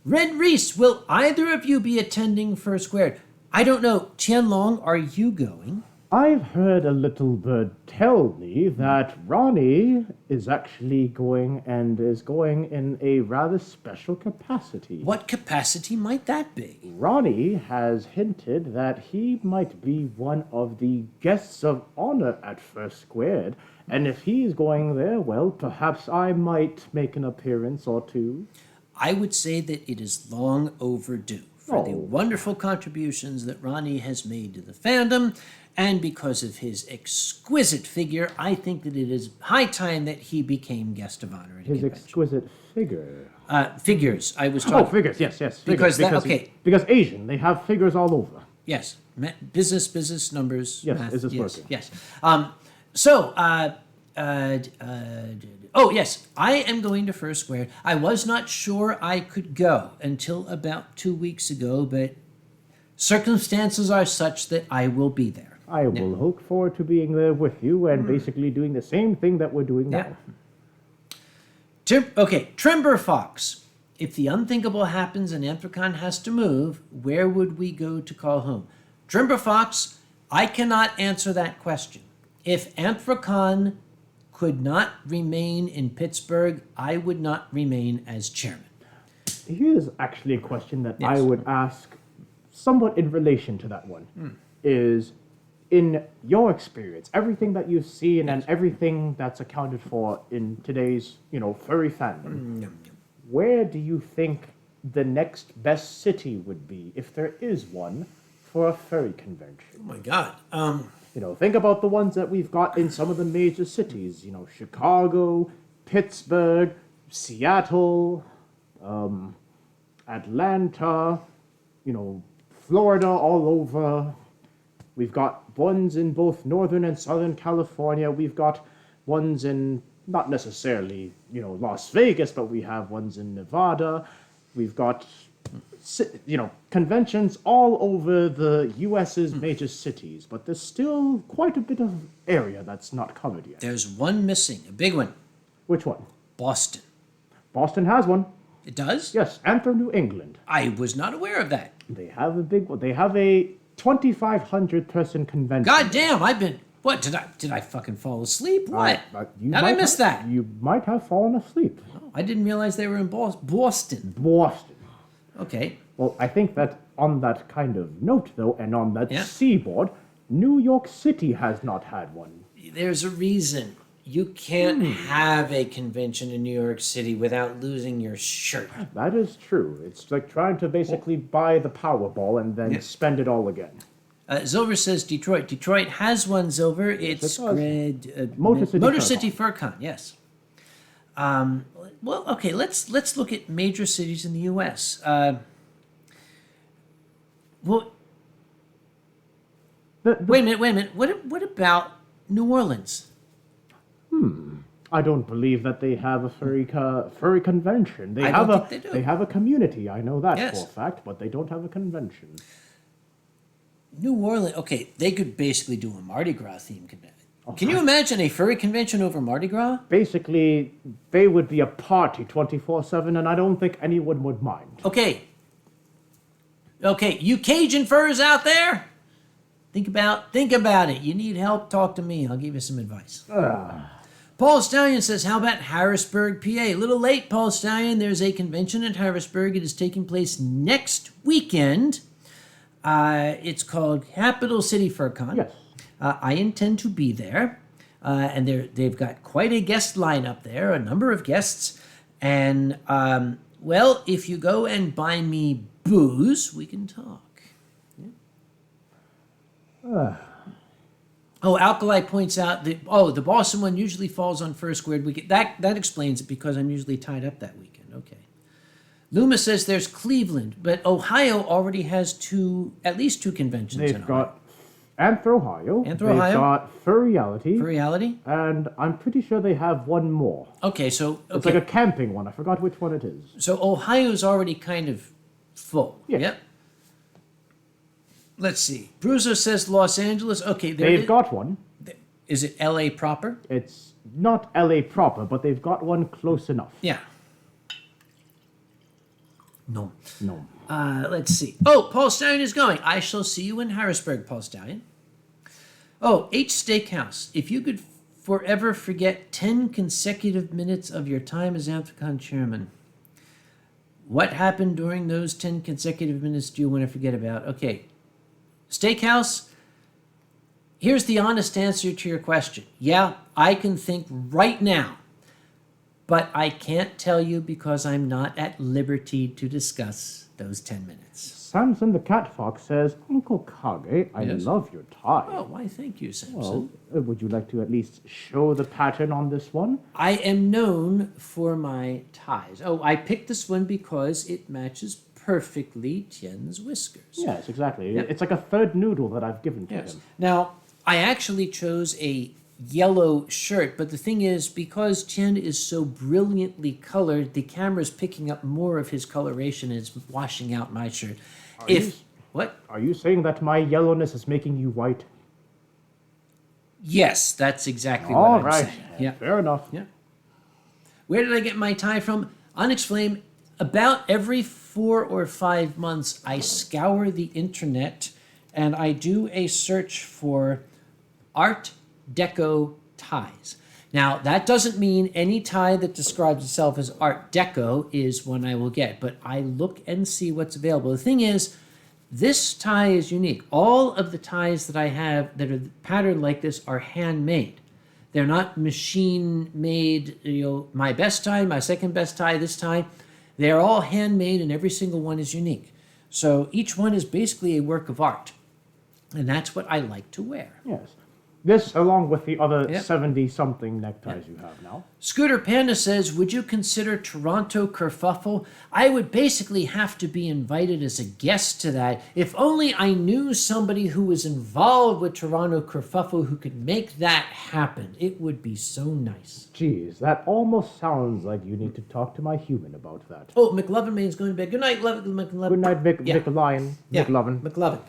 S1: Red Reese, will either of you be attending First Squared? I don't know. Tien Long, are you going?
S2: I've heard a little bird tell me that Ronnie is actually going and is going in a rather special capacity.
S1: What capacity might that be?
S2: Ronnie has hinted that he might be one of the guests of honor at First Squared, and if he's going there, well, perhaps I might make an appearance or two.
S1: I would say that it is long overdue for the wonderful contributions that Ronnie has made to the fandom, and because of his exquisite figure, I think that it is high time that he became guest of honor at a convention.
S2: Exquisite figure.
S1: Figures. I was talking.
S2: Oh, figures. Yes.
S1: Because
S2: Figures, because Asian, they have figures all over.
S1: Yes, business numbers.
S2: Yes,
S1: math,
S2: is working?
S1: Yes. Yes, I am going to First Square. I was not sure I could go until about 2 weeks ago, but circumstances are such that I will be there.
S2: I will look forward to being there with you and basically doing the same thing that we're doing now.
S1: Trimber Fox. If the unthinkable happens and Anthrocon has to move, where would we go to call home? Trimber Fox, I cannot answer that question. If Anthrocon could not remain in Pittsburgh, I would not remain as chairman.
S2: Here's actually a question that
S1: Yes.
S2: I would ask somewhat in relation to that one. Is, in your experience, everything that you've seen and everything that's accounted for in today's, furry fandom, where do you think the next best city would be, if there is one, for a furry convention?
S1: Oh my God.
S2: Think about the ones that we've got in some of the major cities. Chicago, Pittsburgh, Seattle, Atlanta, Florida, all over. We've got ones in both Northern and Southern California. We've got ones in, not necessarily, Las Vegas, but we have ones in Nevada. We've got, conventions all over the U.S.'s major cities, but there's still quite a bit of area that's not covered yet.
S1: There's one missing, a big one.
S2: Which one?
S1: Boston.
S2: Boston has one.
S1: It does?
S2: Yes, Anthem, New England.
S1: I was not aware of that.
S2: They have a big one. They have a 2,500 person convention.
S1: God damn, what, did I fucking fall asleep? What? How did I
S2: might
S1: miss that?
S2: You might have fallen asleep.
S1: Oh, I didn't realize they were in Boston.
S2: Boston.
S1: Okay.
S2: Well, I think that on that kind of note, though, and on that
S1: Yeah.
S2: seaboard, New York City has not had one.
S1: There's a reason. You can't have a convention in New York City without losing your shirt.
S2: That is true. It's like trying to basically buy the Powerball and then spend it all again.
S1: Zilver says Detroit. Detroit has one, Zilver. It's
S2: Motor
S1: City
S2: Fur
S1: FurCon, yes. Well, okay, let's look at major cities in the U.S. Wait a minute. What about New Orleans?
S2: I don't believe that they have a furry convention.
S1: I don't think they do.
S2: They have a community. I know that
S1: Yes.
S2: for a fact, but they don't have a convention.
S1: New Orleans, okay, they could basically do a Mardi Gras theme convention. Can you imagine a furry convention over Mardi Gras?
S2: Basically, they would be a party 24/7, and I don't think anyone would mind.
S1: Okay, you Cajun furs out there, think about it. You need help, talk to me. I'll give you some advice. Paul Stallion says, how about Harrisburg, PA? A little late, Paul Stallion. There's a convention at Harrisburg. It is taking place next weekend. It's called Capital City FurCon.
S2: Yes.
S1: I intend to be there. And they've got quite a guest lineup there, a number of guests. And, if you go and buy me booze, we can talk. Yeah. Alkali points out that, the Boston one usually falls on first squared weekend. That explains it, because I'm usually tied up that weekend. Okay. Luma says there's Cleveland, but Ohio already has at least two conventions.
S2: They've got Ohio.
S1: Ohio.
S2: They've got Furryality.
S1: Furryality?
S2: And I'm pretty sure they have one more.
S1: Okay, so... Okay.
S2: It's like a camping one. I forgot which one it is.
S1: So Ohio's already kind of full.
S2: Yeah.
S1: Yep. Let's see. Bruzo says Los Angeles. Okay,
S2: They've got one.
S1: Is it L.A. proper?
S2: It's not LA proper, but they've got one close enough.
S1: Yeah. No.
S2: No.
S1: Let's see. Paul Stallion is going. I shall see you in Harrisburg, Paul Stallion. H Steakhouse. If you could forever forget 10 consecutive minutes of your time as Anthrocon chairman, what happened during those 10 consecutive minutes do you want to forget about? Okay. Steakhouse, here's the honest answer to your question. Yeah, I can think right now, but I can't tell you because I'm not at liberty to discuss those 10 minutes.
S2: Samson the Cat Fox says, Uncle Kage, I love your tie.
S1: Oh, why, thank you, Samson.
S2: Well, would you like to at least show the pattern on this one?
S1: I am known for my ties. I picked this one because it matches perfectly Tien's whiskers.
S2: Yes, exactly.
S1: Yep.
S2: It's like a third noodle that I've given to him.
S1: Now, I actually chose a yellow shirt, but the thing is, because Tien is so brilliantly colored, the camera's picking up more of his coloration and it's washing out my shirt. What?
S2: Are you saying that my yellowness is making you white?
S1: Yes, that's exactly
S2: All
S1: what I'm
S2: right.
S1: saying. Yeah.
S2: Fair enough.
S1: Yeah. Where did I get my tie from? Onyx Flame. About every 4 or 5 months, I scour the internet and I do a search for Art Deco ties. Now, that doesn't mean any tie that describes itself as Art Deco is one I will get, but I look and see what's available. The thing is, this tie is unique. All of the ties that I have that are patterned like this are handmade. They're not machine made, my best tie, my second best tie, this tie. They're all handmade and every single one is unique. So each one is basically a work of art. And that's what I like to wear.
S2: Yes. This, along with the other
S1: Yep.
S2: 70-something neckties you have now.
S1: Scooter Panda says, would you consider Toronto kerfuffle? I would basically have to be invited as a guest to that. If only I knew somebody who was involved with Toronto kerfuffle who could make that happen. It would be so nice.
S2: Geez, that almost sounds like you need to talk to my human about that.
S1: Oh, McLovin Main's going to bed. Good night, McLovin.
S2: Good night,
S1: Yeah.
S2: McLion.
S1: Yeah,
S2: McLovin.
S1: McLovin.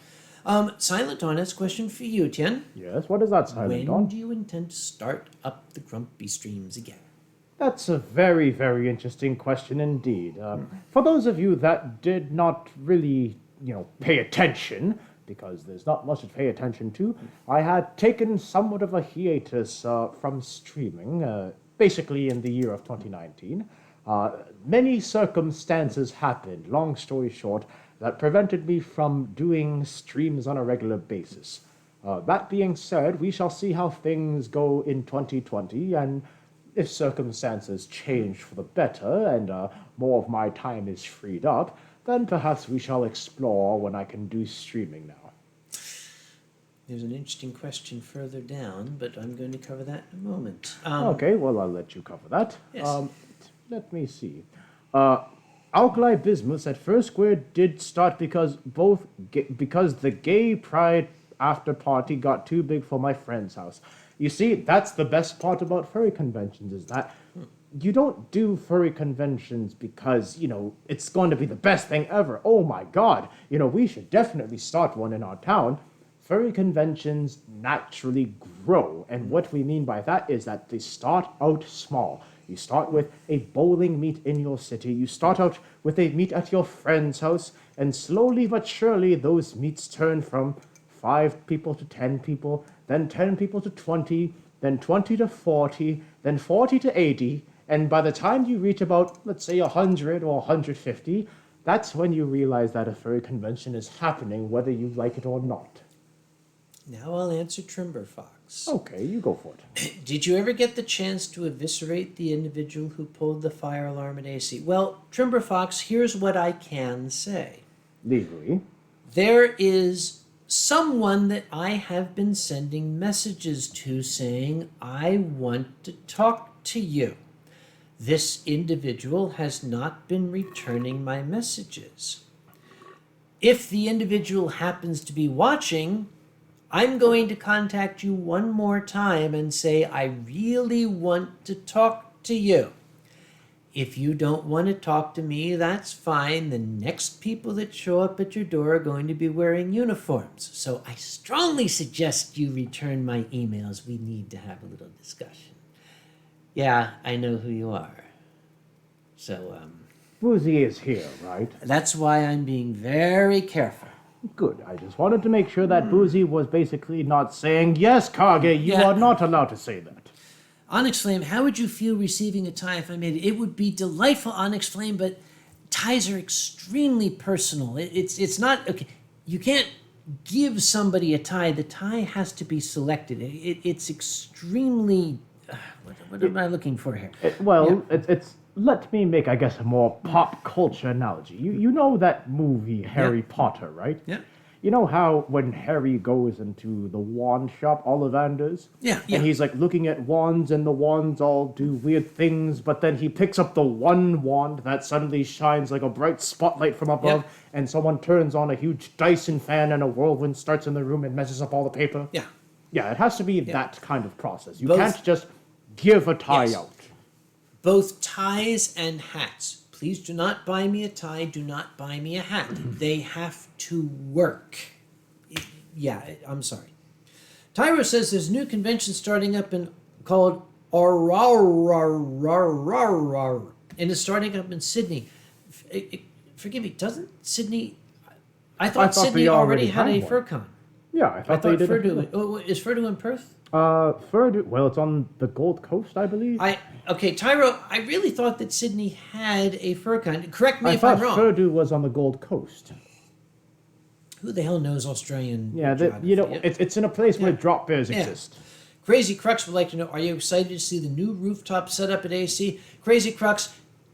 S1: Silent Dawn has a question for you, Tien.
S2: Yes, what is that, Silent
S1: When
S2: Dawn?
S1: do you intend to start up the Grumpy Streams again?
S2: That's a very, very interesting question indeed. For those of you that did not really, pay attention, because there's not much to pay attention to, I had taken somewhat of a hiatus from streaming, basically in the year of 2019. Many circumstances happened, long story short, that prevented me from doing streams on a regular basis. That being said, we shall see how things go in 2020, and if circumstances change for the better and more of my time is freed up, then perhaps we shall explore when I can do streaming now.
S1: There's an interesting question further down, but I'm going to cover that in a moment.
S2: Okay, well, I'll let you cover that.
S1: Yes.
S2: Let me see. Alkali Bismuth at First Square did start because because the gay pride after party got too big for my friend's house. You see, that's the best part about furry conventions is that you don't do furry conventions because, it's going to be the best thing ever. Oh my God, we should definitely start one in our town. Furry conventions naturally grow. And what we mean by that is that they start out small. You start with a bowling meet in your city. You start out with a meet at your friend's house. And slowly but surely, those meets turn from 5 people to 10 people, then 10 people to 20, then 20 to 40, then 40 to 80. And by the time you reach about, let's say, 100 or 150, that's when you realize that a furry convention is happening, whether you like it or not.
S1: Now I'll answer Trimber Fox.
S2: Okay, you go for it.
S1: Did you ever get the chance to eviscerate the individual who pulled the fire alarm at AC? Well, Trimber Fox, here's what I can say.
S2: Legally.
S1: There is someone that I have been sending messages to saying, I want to talk to you. This individual has not been returning my messages. If the individual happens to be watching, I'm going to contact you one more time and say, I really want to talk to you. If you don't want to talk to me, that's fine. The next people that show up at your door are going to be wearing uniforms. So I strongly suggest you return my emails. We need to have a little discussion. Yeah, I know who you are. So,
S2: Boozy is here, right?
S1: that's why I'm being very careful.
S2: Good. I just wanted to make sure that Boozy was basically not saying, yes, Kage, you
S1: Yeah.
S2: are not allowed to say that.
S1: Onyx Flame, how would you feel receiving a tie if I made it? It would be delightful, Onyx Flame, but ties are extremely personal. It's not, okay, you can't give somebody a tie. The tie has to be selected. It's extremely, what am I looking for here?
S2: It's let me make, I guess, a more pop culture analogy. You know that movie, Harry Potter, right?
S1: Yeah.
S2: You know how when Harry goes into the wand shop, Ollivander's?
S1: Yeah.
S2: And he's like looking at wands and the wands all do weird things, but then he picks up the one wand that suddenly shines like a bright spotlight from above, and someone turns on a huge Dyson fan and a whirlwind starts in the room and messes up all the paper.
S1: Yeah.
S2: Yeah, it has to be that kind of process. You
S1: Both-
S2: can't just give a tie
S1: Yes.
S2: out.
S1: Both ties and hats. Please do not buy me a tie. Do not buy me a hat. They have to work. I'm sorry. Tyro says there's a new convention starting up called and it's starting up in Sydney. Forgive me, doesn't Sydney? I
S2: thought
S1: thought Sydney
S2: they
S1: already
S2: already
S1: had a
S2: had
S1: fur
S2: one.
S1: con.
S2: Yeah, I
S1: I
S2: thought they
S1: thought
S2: did.
S1: Furdue. Is Furdue in Perth?
S2: Furdue. Well, it's on the Gold Coast, I believe.
S1: Tyro, I really thought that Sydney had a fur con. Correct me
S2: I
S1: if I'm
S2: thought
S1: wrong.
S2: Furdue was on the Gold Coast.
S1: Who the hell knows Australian?
S2: Yeah,
S1: geography?
S2: it's in a place where drop bears
S1: Yeah.
S2: exist.
S1: Crazy Crux would like to know, are you excited to see the new rooftop setup at AC? Crazy Crux,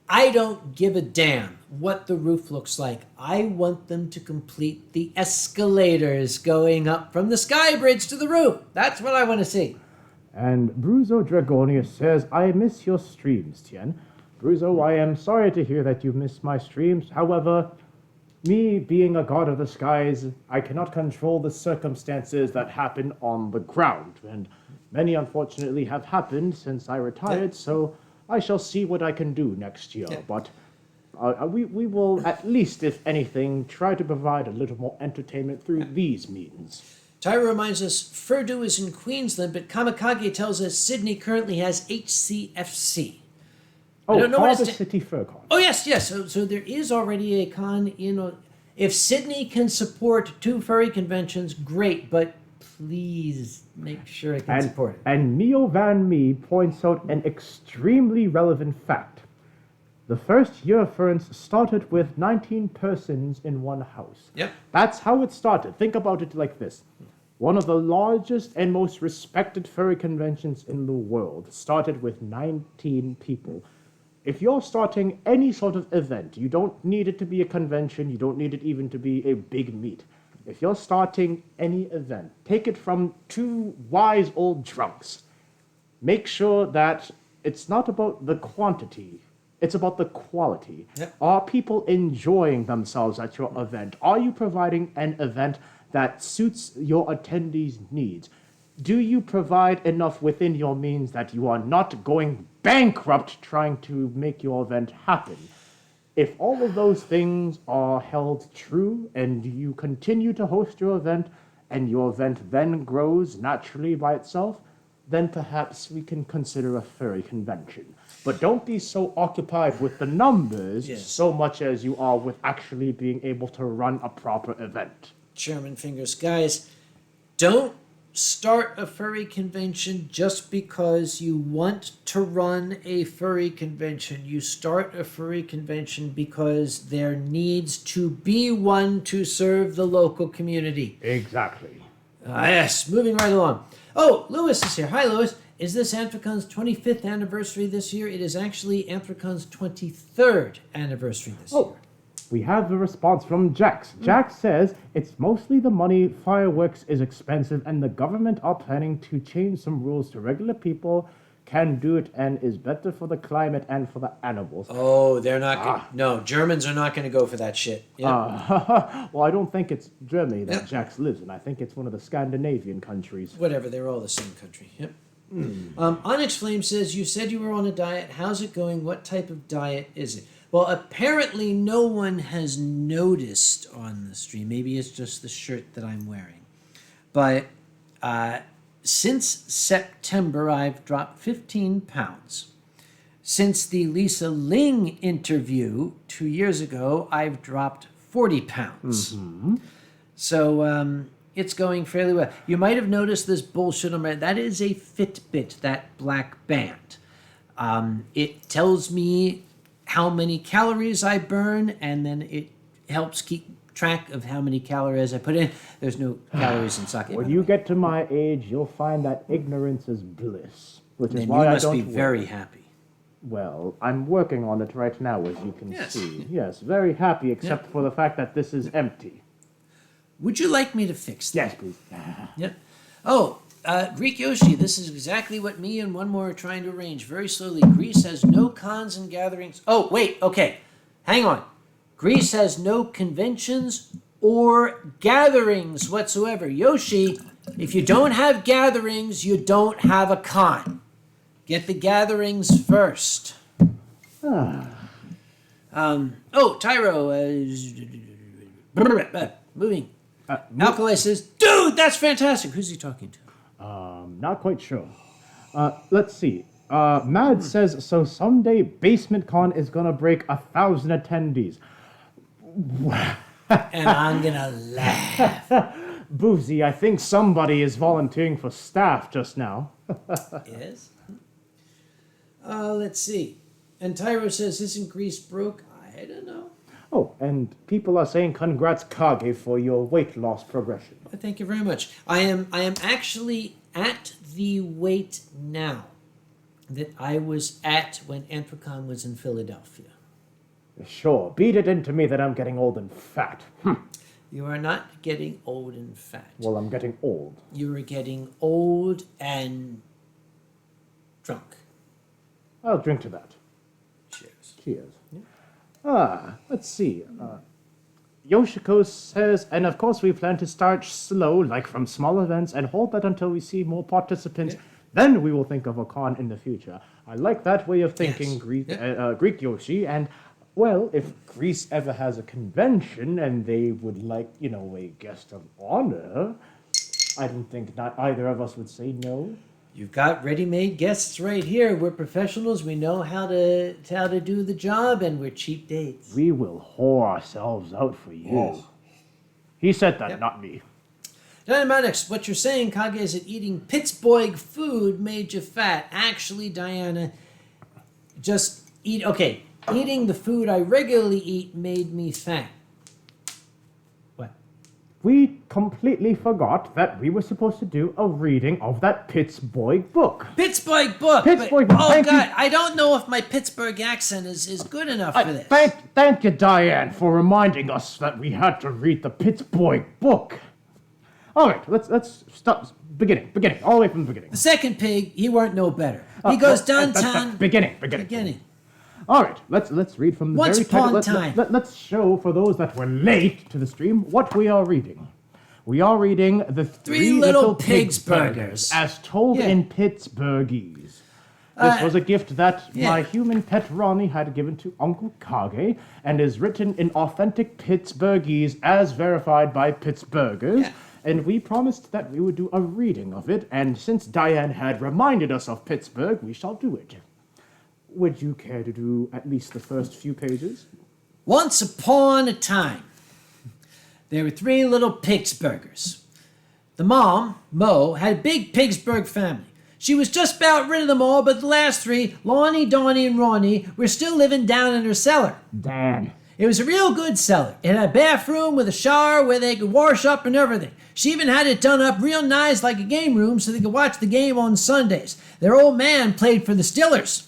S1: I don't give a damn what the roof looks like. I want them to complete the escalators going up from the sky bridge to the roof. That's what I want to see.
S2: And Bruzo Dragonius says, I miss your streams, Tien. Bruzo, I am sorry to hear that you miss my streams. However, me being a god of the skies, I cannot control the circumstances that happen on the ground. And many, unfortunately, have happened since I retired, so I shall see what I can do next year.
S1: Yeah.
S2: But we will, at least, if anything, try to provide a little more entertainment through these means.
S1: Tyra reminds us Furdue is in Queensland, but Kamakage tells us Sydney currently has HCFC. I don't know what
S2: Harbour
S1: it's
S2: City Fur Con.
S1: Oh, yes. So there is already a con in... If Sydney can support 2 furry conventions, great, but please make sure it can support it.
S2: And Neo Van Me points out an extremely relevant fact. The first year Ferns started with 19 persons in one house.
S1: Yep.
S2: That's how it started. Think about it like this. One of the largest and most respected furry conventions in the world started with 19 people. If you're starting any sort of event, you don't need it to be a convention, you don't need it even to be a big meet. If you're starting any event, take it from 2 wise old drunks. Make sure that it's not about the quantity, it's about the quality.
S1: Yep.
S2: Are people enjoying themselves at your event? Are you providing an event that suits your attendees' needs? Do you provide enough within your means that you are not going bankrupt trying to make your event happen? If all of those things are held true and you continue to host your event and your event then grows naturally by itself, then perhaps we can consider a furry convention. But don't be so occupied with the numbers so much as you are with actually being able to run a proper event.
S1: Chairman Fingers, guys, don't start a furry convention just because you want to run a furry convention. You start a furry convention because there needs to be one to serve the local community.
S2: Exactly.
S1: Yes, moving right along. Oh, Lewis is here. Hi, Lewis. Is this Anthracon's 25th anniversary this year? It is actually Anthracon's 23rd anniversary this year.
S2: We have a response from Jax. Jax says, it's mostly the money, fireworks is expensive, and the government are planning to change some rules so regular people can do it and is better for the climate and for the animals.
S1: Oh, they're not going to... No, Germans are not going to go for that shit. Yep.
S2: Well, I don't think it's Germany that Jax lives in. I think it's one of the Scandinavian countries.
S1: Whatever, they're all the same country. Yep. Onyx Flame says, you said you were on a diet. How's it going? What type of diet is it? Well, apparently no one has noticed on the stream. Maybe it's just the shirt that I'm wearing. But since September, I've dropped 15 pounds. Since the Lisa Ling interview 2 years ago, I've dropped 40 pounds. Mm-hmm. So it's going fairly well. You might have noticed this bullshit on my... That is a Fitbit, that black band. It tells me how many calories I burn, and then it helps keep track of how many calories I put in. There's no calories in sake.
S2: When you get to my age, you'll find that ignorance is bliss, which is
S1: then
S2: why
S1: you
S2: I
S1: must
S2: don't
S1: be
S2: work.
S1: very happy.
S2: Well, I'm working on it right now, as you can
S1: Yes.
S2: see. Yes, very happy, except for the fact that this is empty.
S1: Would you like me to fix that?
S2: Yes, please.
S1: Yep. Oh, Greek Yoshi, this is exactly what me and one more are trying to arrange. Very slowly. Greece has no cons and gatherings. Oh, wait, okay. Hang on. Greece has no conventions or gatherings whatsoever. Yoshi, if you don't have gatherings, you don't have a con. Get the gatherings first. Tyro. Moving. Alkali says, dude, that's fantastic. Who's he talking to?
S2: Not quite sure. Let's see. Mad says, so someday Basement Con is gonna break 1,000 attendees.
S1: And I'm gonna laugh.
S2: Boozy, I think somebody is volunteering for staff just now.
S1: Yes. Let's see. And Tyro says, isn't Greece broke? I don't know.
S2: Oh, and people are saying congrats, Kage, for your weight loss progression.
S1: Well, thank you very much. I am actually at the weight now that I was at when Anthrocon was in Philadelphia.
S2: Sure, beat it into me that I'm getting old and fat.
S1: You are not getting old and fat.
S2: Well, I'm getting old.
S1: You are getting old and drunk.
S2: I'll drink to that.
S1: Cheers.
S2: Cheers. Let's see. Yoshiko says, and of course we plan to start slow, like from small events, and hold that until we see more participants. Yeah. Then we will think of a con in the future. I like that way of thinking, yes. Greek Yoshi, and well, if Greece ever has a convention and they would like, a guest of honor, I don't think not either of us would say no.
S1: You've got ready-made guests right here. We're professionals. We know how to do the job, and we're cheap dates.
S2: We will whore ourselves out for you. Oh. He said that, not me.
S1: Dynamatics, what you're saying, Kage, is that eating Pittsburgh food made you fat. Actually, Diana, just eat... Okay, eating the food I regularly eat made me fat. What?
S2: We completely forgot that we were supposed to do a reading of that Pittsburgh book.
S1: Pittsburgh book?
S2: Pittsburgh
S1: book.
S2: Oh,
S1: God, I don't know if my Pittsburgh accent is good enough for this.
S2: Thank you, Diane, for reminding us that we had to read the Pittsburgh book. All right, let's start beginning, all the way from the beginning.
S1: The second pig, he weren't no better. He goes downtown.
S2: Beginning. All right, let's read from the
S1: Once
S2: very title.
S1: upon time.
S2: Let's show for those that were late to the stream what we are reading. We are reading the Three Little Pigs Burgers, as told in Pittsburghese. This was a gift that my human pet Ronnie had given to Uncle Kage, and is written in authentic Pittsburghese as verified by Pittsburghers. Yeah. And we promised that we would do a reading of it, and since Diane had reminded us of Pittsburgh, we shall do it. Would you care to do at least the first few pages?
S1: Once upon a time, there were 3 little Pittsburghers. The mom, Mo, had a big Pittsburgh family. She was just about rid of them all, but the last 3, Lonnie, Donnie, and Ronnie, were still living down in her cellar.
S2: Dan.
S1: It was a real good cellar. It had a bathroom with a shower where they could wash up and everything. She even had it done up real nice like a game room so they could watch the game on Sundays. Their old man played for the Stillers.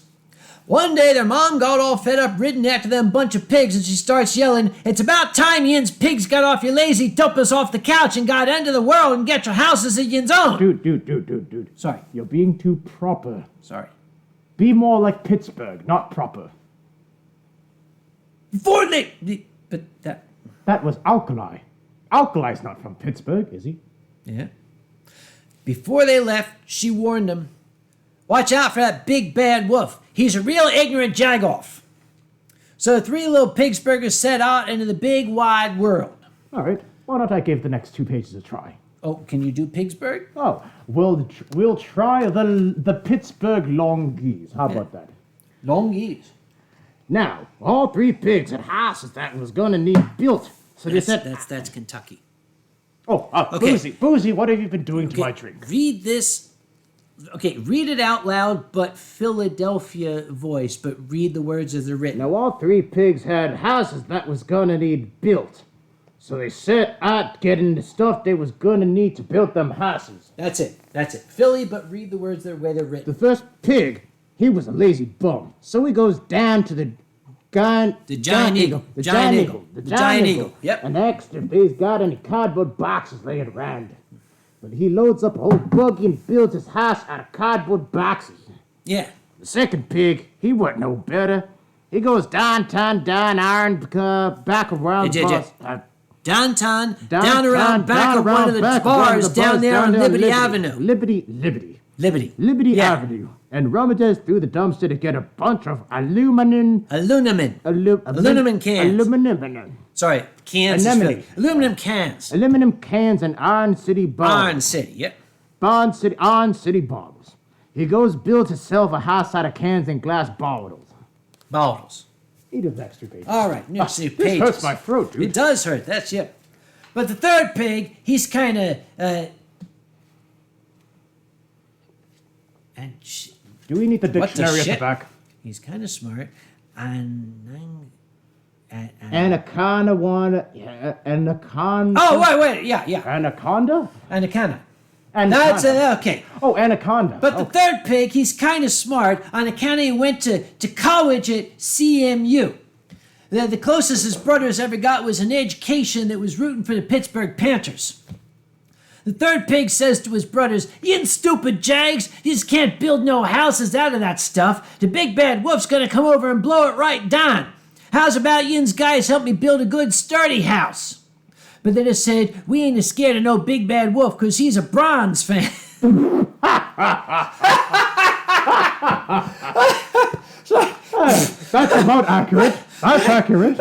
S1: One day their mom got all fed up ridden after them bunch of pigs, and she starts yelling, "It's about time yins pigs got off your lazy tuppence off the couch and got into the world and get your houses of yins own."
S2: Dude.
S1: Sorry.
S2: You're being too proper.
S1: Sorry.
S2: Be more like Pittsburgh, not proper.
S1: But
S2: that was Alkali. Alkali's not from Pittsburgh, is he?
S1: Yeah. Before they left, she warned them, "Watch out for that big bad wolf. He's a real ignorant jagoff." So the 3 little Pittsburghers set out into the big wide world.
S2: All right. Why don't I give the next 2 pages a try?
S1: Oh, can you do Pittsburgh?
S2: Oh, we'll try the Pittsburgh Longese. How about that?
S1: Longese.
S2: Now, all 3 pigs had houses that was gonna need built. So they said
S1: that's Kentucky.
S2: Okay. Boozy, what have you been doing to my drink?
S1: Read this. Okay, read it out loud, but Philadelphia voice, but read the words as they're written.
S2: Now, all 3 pigs had houses that was gonna need built. So they set out getting the stuff they was gonna need to build them houses.
S1: That's it. Philly, but read the words the way they're written.
S2: The first pig, he was a lazy bum. So he goes down to the giant eagle. Yep. And asked if they's got any cardboard boxes laying around. But he loads up a whole buggy and builds his house out of cardboard boxes.
S1: Yeah.
S2: The second pig, he wasn't no better. He goes downtown, down iron, back around
S1: downtown, down around back of one of the bars down there on Liberty Avenue.
S2: Liberty Avenue. And rummages through the dumpster to get a bunch of aluminum cans.
S1: Sorry, cans. Aluminum cans.
S2: Aluminum cans and Iron City bombs.
S1: Iron City, yep.
S2: Iron City bombs. He goes builds himself a house out of cans and glass bottles.
S1: Bottles.
S2: Eat his extra pages.
S1: All right, next few
S2: This
S1: pages.
S2: hurts my throat, dude.
S1: It does hurt. That's yep. But the third pig, he's kind of
S2: Do we need the
S1: What the
S2: dictionary at the
S1: shit?
S2: back?
S1: he's kind of smart. And
S2: Anaconda.
S1: oh wait, yeah,
S2: Anaconda?
S1: anaconda.
S2: Anaconda.
S1: That's okay.
S2: Oh, anaconda.
S1: But the third pig, he's kind of smart. On account he went to college at CMU. The closest his brothers ever got was an education that was rooting for the Pittsburgh Panthers. The third pig says to his brothers, "You stupid jags, you just can't build no houses out of that stuff. The big bad wolf's gonna come over and blow it right down. How's about yins guys help me build a good sturdy house?" But then it said, "We ain't scared of no big bad wolf because he's a Bronze fan."
S2: That's about accurate. That's accurate.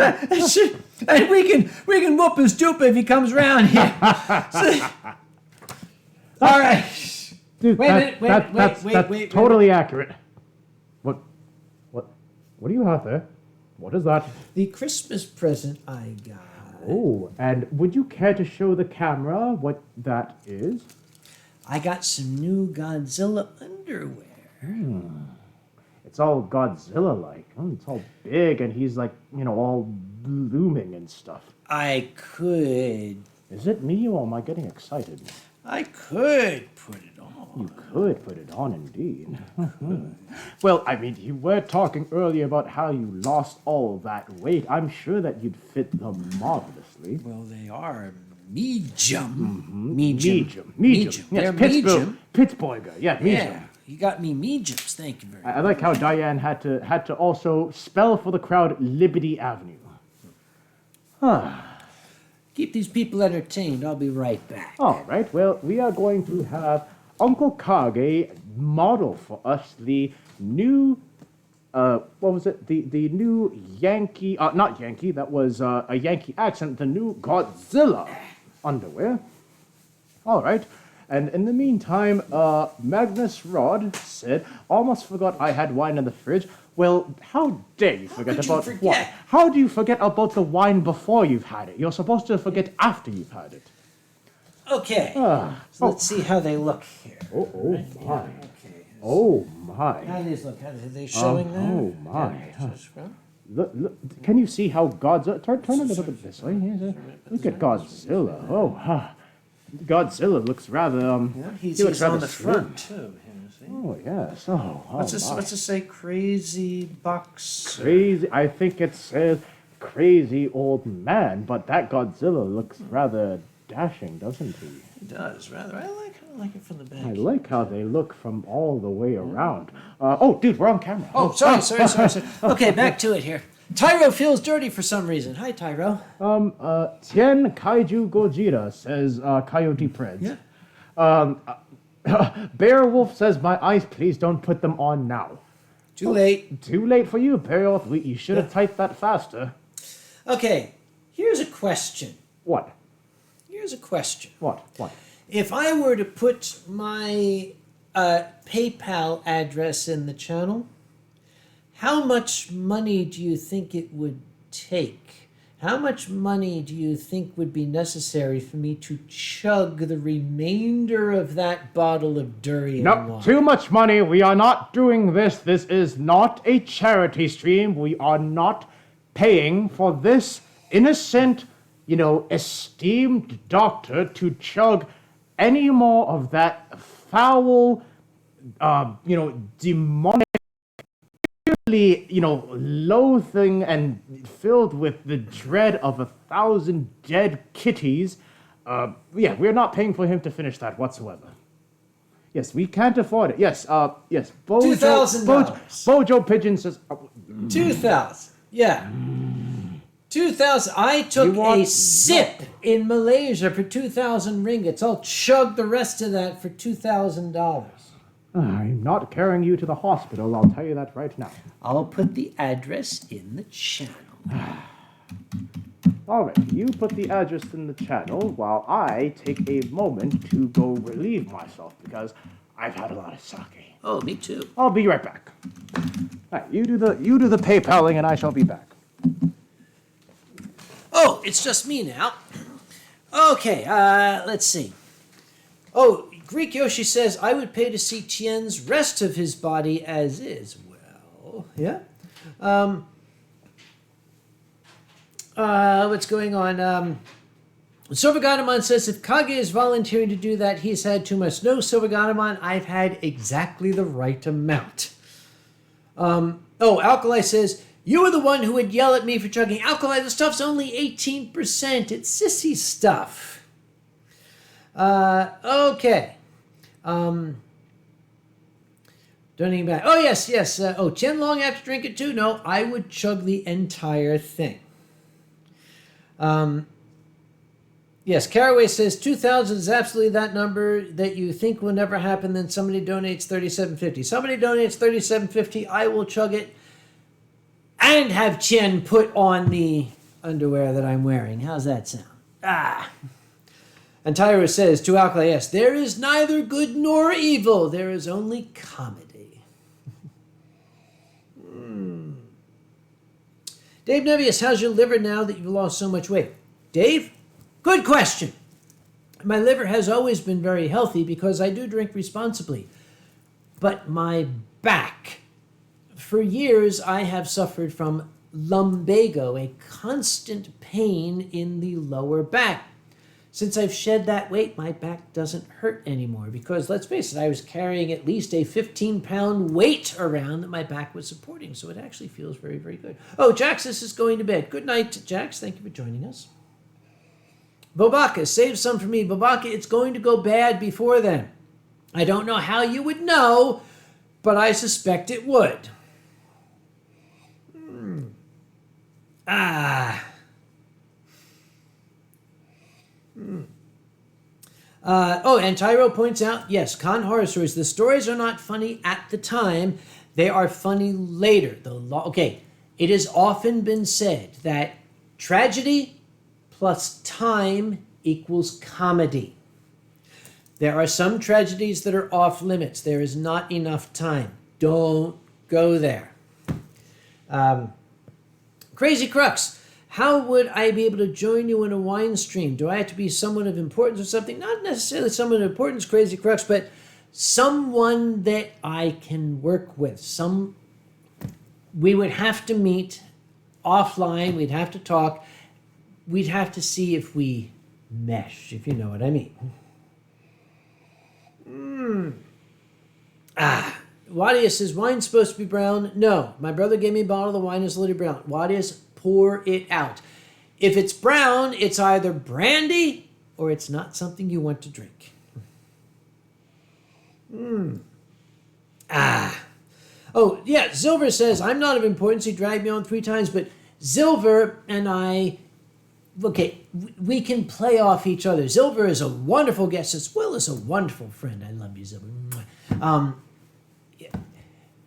S1: And we can whoop his stupid if he comes around here. All right.
S2: Dude,
S1: Wait,
S2: that's totally accurate. What do you have there? What is that?
S1: The Christmas present I got.
S2: Oh, and would you care to show the camera what that is?
S1: I got some new Godzilla underwear.
S2: It's all Godzilla-like. It's all big, and he's like, all looming and stuff.
S1: I could
S2: Is it me, or am I getting excited?
S1: put it on.
S2: You could put it on, indeed. Well, I mean, you were talking earlier about how you lost all that weight. I'm sure that you'd fit them marvelously.
S1: Well, they are medium.
S2: Medium.
S1: Medium. They're medium.
S2: Pittsburgher. Yeah, medium.
S1: Yeah, you got me mediums. Thank you very much.
S2: I like how Diane had to also spell for the crowd Liberty Avenue.
S1: Keep these people entertained. I'll be right back.
S2: All right. Well, we are going to have Uncle Kage model for us the new, what was it? The new Yankee, not Yankee, that was a Yankee accent, the new Godzilla underwear. All right. And in the meantime, Magnus Rod said, "Almost forgot I had wine in the fridge." Well, how dare you forget
S1: could you
S2: about
S1: forget?
S2: wine? How do you forget about the wine before you've had it? You're supposed to forget after you've had it.
S1: Okay. So let's see how they look here.
S2: Oh my.
S1: Okay.
S2: Oh my.
S1: How do these look? Are they showing there?
S2: Oh my. Look, can you see how Godzilla... Turn a little bit this way. Look at Godzilla. Oh, Godzilla looks rather...
S1: He's
S2: he looks rather
S1: on the
S2: slim.
S1: front, too.
S2: Oh, yes. Oh,
S1: What's
S2: my.
S1: this say? Crazy bucks.
S2: Crazy. I think it says crazy old man, but that Godzilla looks rather dashing, doesn't he?
S1: It does, rather. I like it from the back.
S2: I like how they look from all the way around. Oh, dude, we're on camera.
S1: Oh, sorry. Okay, back to it here. Tyro feels dirty for some reason. Hi, Tyro.
S2: Tien Kaiju Gojira says Coyote Preds.
S1: Yeah.
S2: Beowulf says, "My eyes, please don't put them on now."
S1: Too late.
S2: Too late for you, Beowulf. You should have typed that faster.
S1: Okay, here's a question.
S2: What? What?
S1: If I were to put my PayPal address in the channel, how much money do you think it would take? How much money do you think would be necessary for me to chug the remainder of that bottle of durian
S2: No,
S1: wine?
S2: too much money. We are not doing this. This is not a charity stream. We are not paying for this innocent, esteemed doctor to chug any more of that foul, demonic, loathing and filled with the dread of 1,000 dead kitties. We're not paying for him to finish that whatsoever. Yes, we can't afford it. Yes,
S1: $2,000.
S2: Bojo Pigeon says...
S1: 2,000. Yeah. 2,000. I took a sip in Malaysia for 2,000 ringgits. I'll chug the rest of that for $2,000.
S2: I'm not carrying you to the hospital, I'll tell you that right now.
S1: I'll put the address in the channel.
S2: All right, you put the address in the channel while I take a moment to go relieve myself, because I've had a lot of sake.
S1: Oh, me too.
S2: I'll be right back. All right, you do the PayPaling, and I shall be back.
S1: Oh, it's just me now. Okay, let's see. Oh, Greek Yoshi says, I would pay to see Tien's rest of his body as is. Well, yeah. What's going on? Silvergadamon says, if Kage is volunteering to do that, he's had too much. No, Silvergadamon, I've had exactly the right amount. Alkali says, you were the one who would yell at me for chugging. Alkali, the stuff's only 18%. It's sissy stuff. Okay. Donating back. Oh, yes. Tien Long have to drink it too? No, I would chug the entire thing. Yes, Caraway says 2,000 is absolutely that number that you think will never happen. Then somebody donates $37.50. Somebody donates $37.50. I will chug it and have Tien put on the underwear that I'm wearing. How's that sound? And Tyra says to Alkali, yes, there is neither good nor evil. There is only comedy. Dave Nevius, how's your liver now that you've lost so much weight? Dave? Good question. My liver has always been very healthy because I do drink responsibly. But my back, for years I have suffered from lumbago, a constant pain in the lower back. Since I've shed that weight, my back doesn't hurt anymore because, let's face it, I was carrying at least a 15-pound weight around that my back was supporting, so it actually feels very, very good. Oh, Jax, this is going to bed. Good night, Jax. Thank you for joining us. Bobaka, save some for me. Bobaka, it's going to go bad before then. I don't know how you would know, but I suspect it would. And Tyro points out, yes, con horror stories. The stories are not funny at the time. They are funny later. It has often been said that tragedy plus time equals comedy. There are some tragedies that are off limits. There is not enough time. Don't go there. Crazy Crux. How would I be able to join you in a wine stream? Do I have to be someone of importance or something? Not necessarily someone of importance, Crazy Crux, but someone that I can work with. We would have to meet offline. We'd have to talk. We'd have to see if we mesh, if you know what I mean. Wadia says, wine's supposed to be brown. No, my brother gave me a bottle of the wine. It's literally brown. Wadia's, pour it out. If it's brown, it's either brandy or it's not something you want to drink. Oh, yeah, Silver says, I'm not of importance. He dragged me on 3 times, but Silver and I, we can play off each other. Silver is a wonderful guest as well as a wonderful friend. I love you, Silver.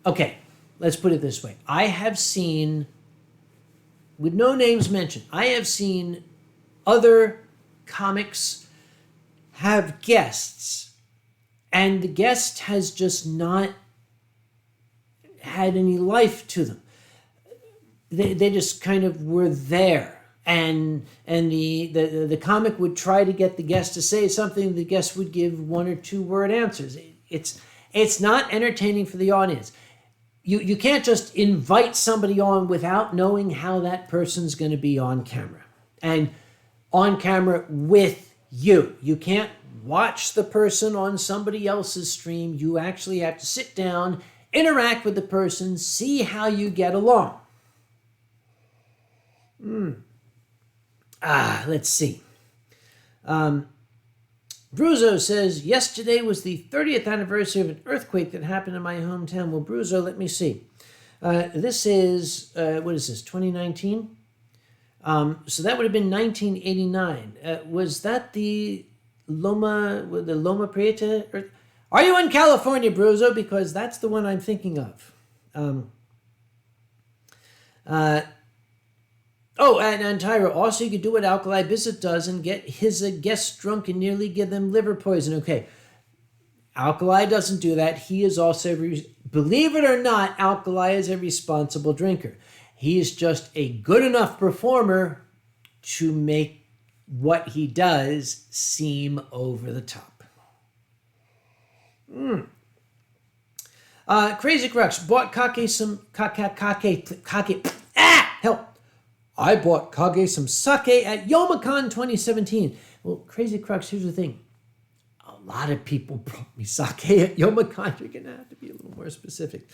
S1: Okay, let's put it this way. I have seen, with no names mentioned, I have seen other comics have guests, and the guest has just not had any life to them. They just kind of were there, and the comic would try to get the guest to say something. The guest would give 1 or 2 word answers. It's not entertaining for the audience. You can't just invite somebody on without knowing how that person's going to be on camera. And on camera with you. You can't watch the person on somebody else's stream. You actually have to sit down, interact with the person, see how you get along. Let's see. Bruzo says, yesterday was the 30th anniversary of an earthquake that happened in my hometown. Well, Bruzo, let me see. This is, what is this, 2019? So that would have been 1989. Was that the Loma Prieta? Are you in California, Bruzo? Because that's the one I'm thinking of. And Tyra, also you could do what Alkali Bissett does and get his guests drunk and nearly give them liver poison. Okay. Alkali doesn't do that. He is also, believe it or not, Alkali is a responsible drinker. He is just a good enough performer to make what he does seem over the top. Crazy Crux bought Kage some Kage. Help! I bought Kage some sake at Youmacon 2017. Well, Crazy Crux, here's the thing. A lot of people brought me sake at Youmacon. You're gonna have to be a little more specific.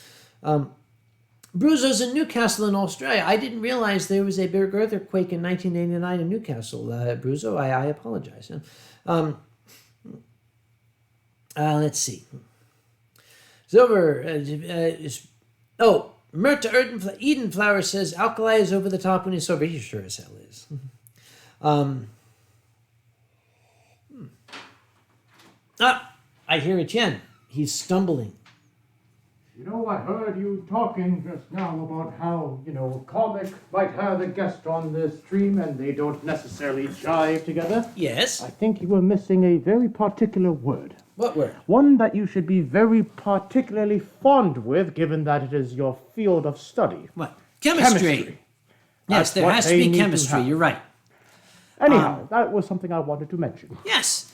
S1: Bruzo's in Newcastle in Australia. I didn't realize there was a big earthquake in 1989 in Newcastle. Bruzo, I apologize. Let's see. Silver. Myrta Eden Flower says Alkali is over the top when he's sober. He sure as hell is. I hear Etienne. He's stumbling.
S2: You know, I heard you talking just now about how, a comic might have a guest on the stream and they don't necessarily jive together.
S1: Yes.
S2: I think you were missing a very particular word.
S1: What word?
S2: One that you should be very particularly fond with, given that it is your field of study.
S1: What? Chemistry. Yes, there has to be chemistry. You're right.
S2: Anyhow, that was something I wanted to mention.
S1: Yes.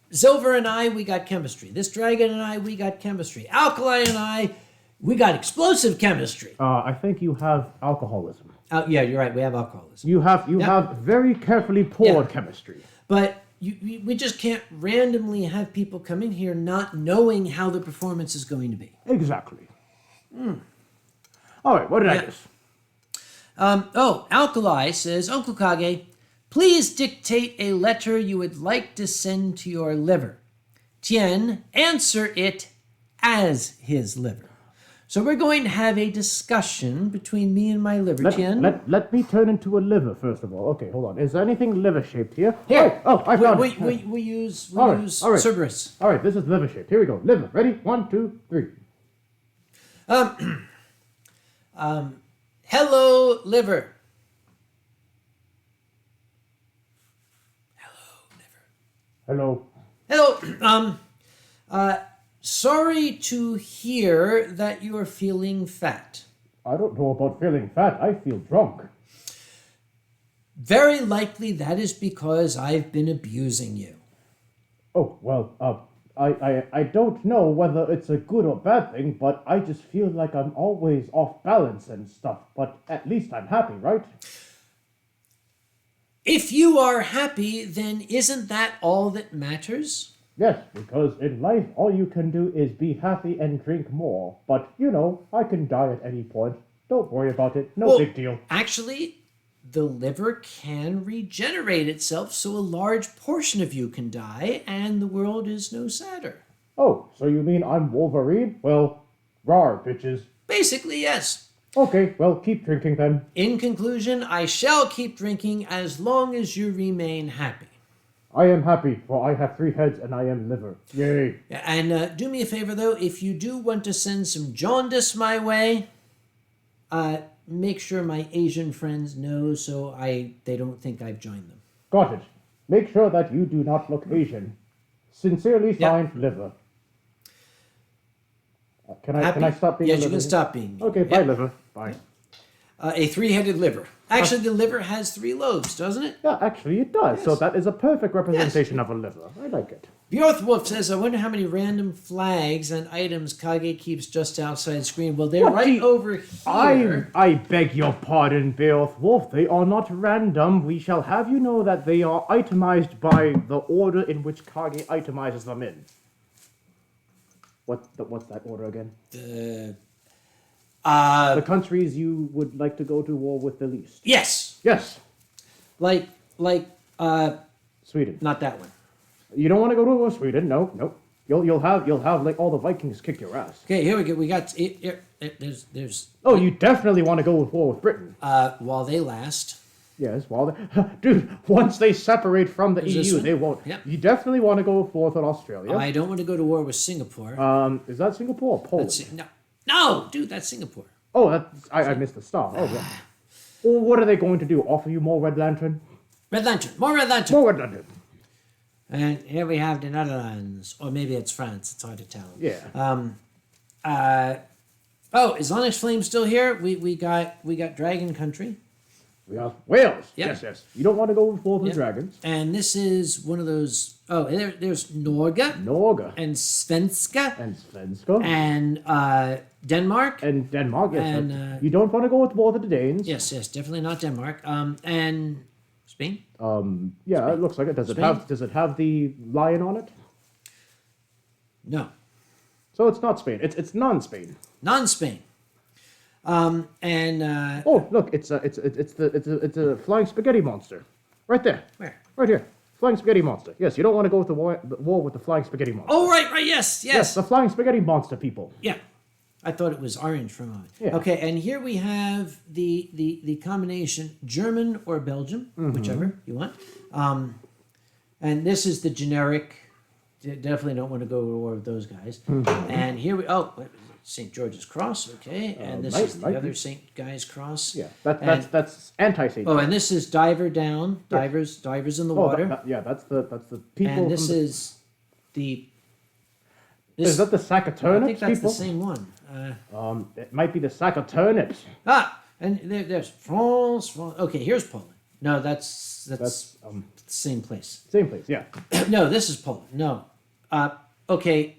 S1: Silver and I, we got chemistry. This dragon and I, we got chemistry. Alkali and I, we got explosive chemistry.
S2: I think you have alcoholism.
S1: Yeah, you're right. We have alcoholism.
S2: You have very carefully poured chemistry.
S1: But we just can't randomly have people come in here not knowing how the performance is going to be.
S2: Exactly. All right, what did I miss?
S1: Alkali says, Uncle Kage, please dictate a letter you would like to send to your liver. Tien, answer it as his liver. So we're going to have a discussion between me and my liver, Tien.
S2: Let me turn into a liver, first of all. Okay, hold on. Is there anything liver-shaped here?
S1: Here.
S2: I found
S1: we,
S2: it.
S1: We use Cerberus.
S2: All right, this is liver-shaped. Here we go. Liver. Ready? 1, 2, 3.
S1: Hello, liver.
S2: Hello.
S1: Hello. Sorry to hear that you are feeling fat.
S2: I don't know about feeling fat. I feel drunk.
S1: Very likely that is because I've been abusing you.
S2: Oh, well, I don't know whether it's a good or bad thing, but I just feel like I'm always off balance and stuff. But at least I'm happy, right?
S1: If you are happy, then isn't that all that matters?
S2: Yes, because in life, all you can do is be happy and drink more. But, I can die at any point. Don't worry about it. No big deal.
S1: Actually, the liver can regenerate itself, so a large portion of you can die, and the world is no sadder.
S2: Oh, so you mean I'm Wolverine? Well, rawr, bitches.
S1: Basically, yes.
S2: Okay, well, keep drinking then.
S1: In conclusion, I shall keep drinking as long as you remain happy.
S2: I am happy, for I have 3 heads and I am liver. Yay.
S1: And do me a favor, though, if you do want to send some jaundice my way, make sure my Asian friends know so they don't think I've joined them.
S2: Got it. Make sure that you do not look Asian. Sincerely signed, liver. Can I stop being a liver?
S1: Yes, you can stop being me.
S2: Okay, bye, liver. Bye.
S1: A 3-headed liver. Actually, the liver has 3 lobes, doesn't it?
S2: Yeah, actually it does. Yes. So that is a perfect representation of a liver. I like it.
S1: Bjorthwolf says, I wonder how many random flags and items Kage keeps just outside the screen. Well, they're over here.
S2: I beg your pardon, Beowulf. They are not random. We shall have you know that they are itemized by the order in which Kage itemizes them in. What's that order again? The countries you would like to go to war with the least.
S1: Yes.
S2: Yes.
S1: Like
S2: Sweden.
S1: Not that one.
S2: You don't want to go to war with Sweden. No. You'll have like all the Vikings kick your ass.
S1: Okay, here we go. We got there's.
S2: Oh, you definitely want to go with war with Britain.
S1: While they last.
S2: Yes, dude, once they separate from the EU, they won't.
S1: Yep.
S2: You definitely want to go with war with Australia.
S1: I don't want to go to war with Singapore.
S2: Is that Singapore or Poland?
S1: No, dude, that's Singapore.
S2: Oh, I missed the star. Oh, yeah. Well, what are they going to do? Offer you more Red Lantern?
S1: Red Lantern. More Red Lantern.
S2: More Red Lantern.
S1: And here we have the Netherlands, or maybe it's France. It's hard to tell.
S2: Yeah.
S1: Is Onyx Flame still here? We got Dragon Country,
S2: We have Wales.
S1: Yep.
S2: Yes. You don't want to go with War of the
S1: Yep.
S2: Dragons.
S1: and this is one of those. Oh, there's Norge
S2: Norge.
S1: and Svenska
S2: And Svenska.
S1: and Denmark.
S2: And Denmark, yes.
S1: And,
S2: you don't want to go with War of the Danes.
S1: Yes, definitely not Denmark. And Spain.
S2: Yeah, it looks like it. Does it have the lion on it?
S1: No,
S2: So it's not Spain. It's non-Spain.
S1: non-Spain.
S2: Oh, look, it's a flying spaghetti monster, right there,
S1: Where?
S2: right here, flying spaghetti monster. Yes, you don't want to go with the war with the flying spaghetti monster.
S1: Oh, right, yes.
S2: Yes, the flying spaghetti monster, people.
S1: Yeah, I thought it was orange for a moment.
S2: Yeah.
S1: Okay, and here we have the combination German or Belgium, whichever you want. And this is the generic. Definitely don't want to go to war with those guys. And here St. George's Cross. Okay, and this is the other St. Guy's Cross.
S2: Yeah, that's anti-Saint.
S1: Oh, and this is Diver Down. Divers in the water.
S2: That's the people.
S1: And this is the.
S2: Is that the sack of turnips?
S1: I think that's
S2: people?
S1: the same one.
S2: It might be the sack of turnips.
S1: And there's France. Okay, here's Poland. No, that's the same place.
S2: Same place, yeah.
S1: No, this is Poland. No. Okay.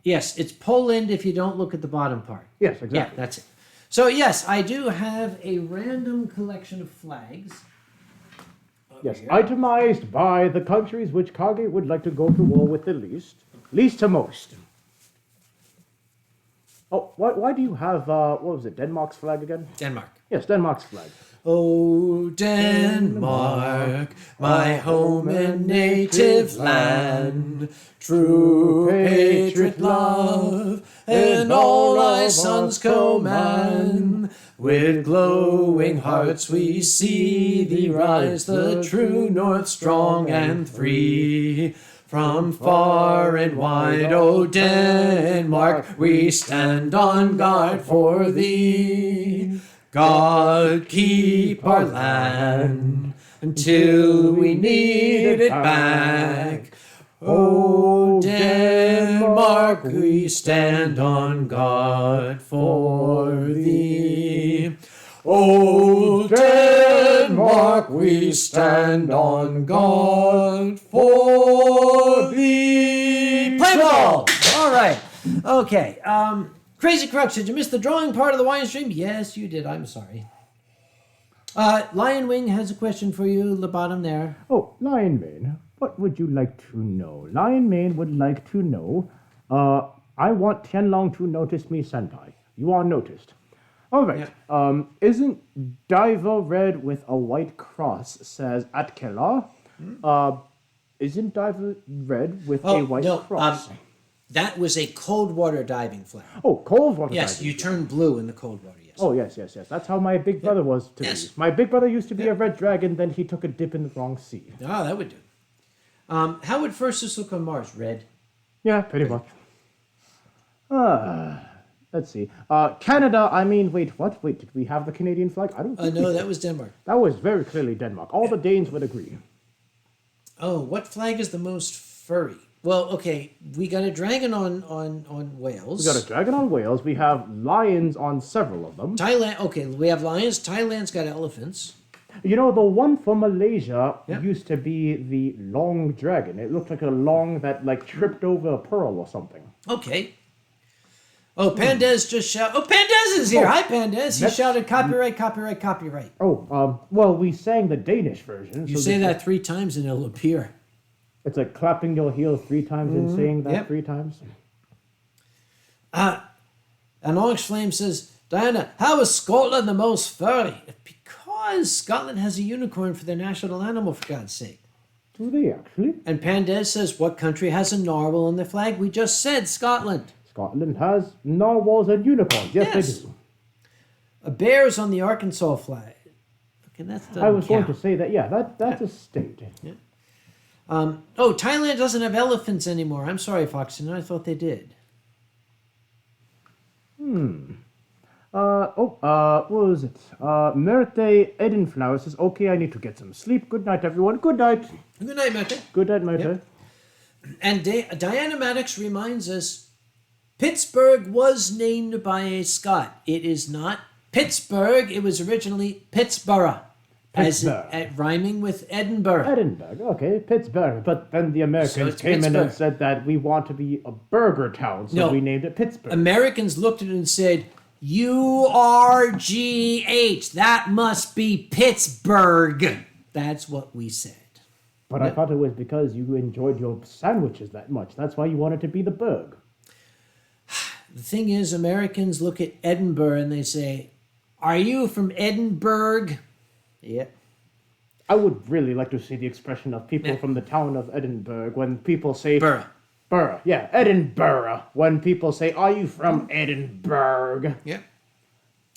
S1: Yes, it's Poland if you don't look at the bottom part.
S2: Yes, exactly.
S1: Yeah, that's it. So yes, I do have a random collection of flags.
S2: Yes,
S1: here.
S2: itemized by the countries which Kage would like to go to war with the least to most. Oh, why do you have, what was it, Denmark's flag again?
S1: Denmark.
S2: Yes, Denmark's flag.
S1: Oh, Denmark, my home and native land, true patriot love, and all thy sons command. With glowing hearts we see thee rise, the true north strong and free. From far and wide, O Denmark, we stand on guard for thee. God keep our land until we need it back. O Denmark, we stand on guard for thee. O Denmark, we stand on guard for thee. Play ball! All right. Okay. Crazy Crux, did you miss the drawing part of the Winestream? Yes, you did. I'm sorry. Lion Wing has a question for you, the bottom there.
S2: Oh, Lion Mane, what would you like to know? Lion Mane would like to know, I want Tien Long to notice me senpai. You are noticed. All right.
S1: Yeah.
S2: Isn't Diver red with a white cross says Atkela? Isn't Diver red with a white cross?
S1: That was a cold water diving flag.
S2: Oh, cold water
S1: Yes,
S2: diving
S1: you turn blue in the cold water, yes.
S2: Oh, yes. That's how my big brother was to be. My big brother used to be a red dragon, then he took a dip in the wrong sea.
S1: Oh, that would do. How would First look on Mars? Red?
S2: Yeah, pretty much. Let's see. Canada, wait, what? Wait, did we have the Canadian flag? I don't think
S1: No, that was Denmark.
S2: That was very clearly Denmark. All the Danes would agree.
S1: Oh, what flag is the most furry? Well, okay, we got a dragon on Wales.
S2: We got a dragon on Wales. We have lions on several of them.
S1: Thailand, okay, we have lions. Thailand's got elephants.
S2: You know, the one from Malaysia used to be the long dragon. It looked like a long that, tripped over a pearl or something.
S1: Okay. Oh, Pandez just shouted. Oh, Pandez is here. Hi, Pandez. He shouted copyright, copyright, copyright.
S2: Oh, well, we sang the Danish version.
S1: You say that 3 times and it'll appear.
S2: It's like clapping your heels 3 times and saying that 3 times.
S1: And Onyx Flame says, Diana, how is Scotland the most furry? Because Scotland has a unicorn for their national animal, for God's sake.
S2: Do they actually?
S1: And Pandez says, what country has a narwhal on their flag? We just said Scotland.
S2: Scotland has narwhals and unicorns. Yes, they do.
S1: A bear's on the Arkansas flag. Okay, that's
S2: I was going to say that, that's a state.
S1: Yeah. Thailand doesn't have elephants anymore. I'm sorry, Foxton. I thought they did.
S2: What was it? Merte Edenflower says, okay, I need to get some sleep. Good night, everyone. Good night.
S1: Good night, Mecca.
S2: Good night, Merte.
S1: Yep. And Diana Maddox reminds us, Pittsburgh was named by a Scot. It is not Pittsburgh. It was originally Pittsburgh. Rhyming with Edinburgh.
S2: Edinburgh, okay, Pittsburgh. But then the Americans came in and said that we want to be a burger town, so we named it Pittsburgh.
S1: Americans looked at it and said, URGH, that must be Pittsburgh. That's what we said.
S2: But I thought it was because you enjoyed your sandwiches that much. That's why you wanted to be the burg.
S1: The thing is, Americans look at Edinburgh and they say, are you from Edinburgh? Yeah.
S2: I would really like to see the expression of people from the town of Edinburgh when people say... Borough, yeah, Edinburgh. When people say, are you from Edinburgh?
S1: Yeah.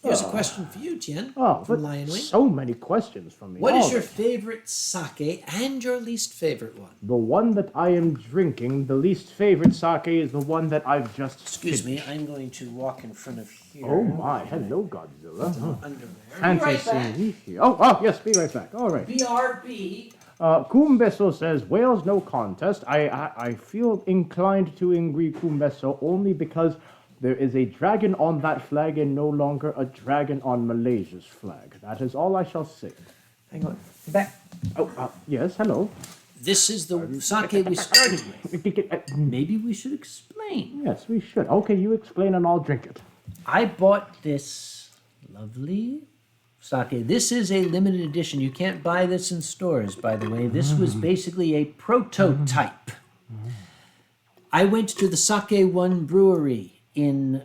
S1: Here's a question for you, Tien.
S2: From
S1: Lion Wing.
S2: So many questions from me.
S1: What is your favorite sake and your least favorite one?
S2: The one that I am drinking, the least favorite sake, is the one that I've just
S1: Excuse me, I'm going to walk in front of here.
S2: Oh my, hello Godzilla.
S1: Underwear.
S2: Fancy seeing you here. Oh, yes, be right back. All right.
S1: BRB.
S2: Kumbeso says, Wales no contest. I feel inclined to agree Kumbeso only because there is a dragon on that flag and no longer a dragon on Malaysia's flag. That is all I shall say.
S1: Hang on. Back.
S2: Yes, hello.
S1: This is the sake we started with. Maybe we should explain.
S2: Yes, we should. Okay, you explain and I'll drink it.
S1: I bought this lovely sake. This is a limited edition. You can't buy this in stores, by the way. This was basically a prototype. I went to the Sake One brewery in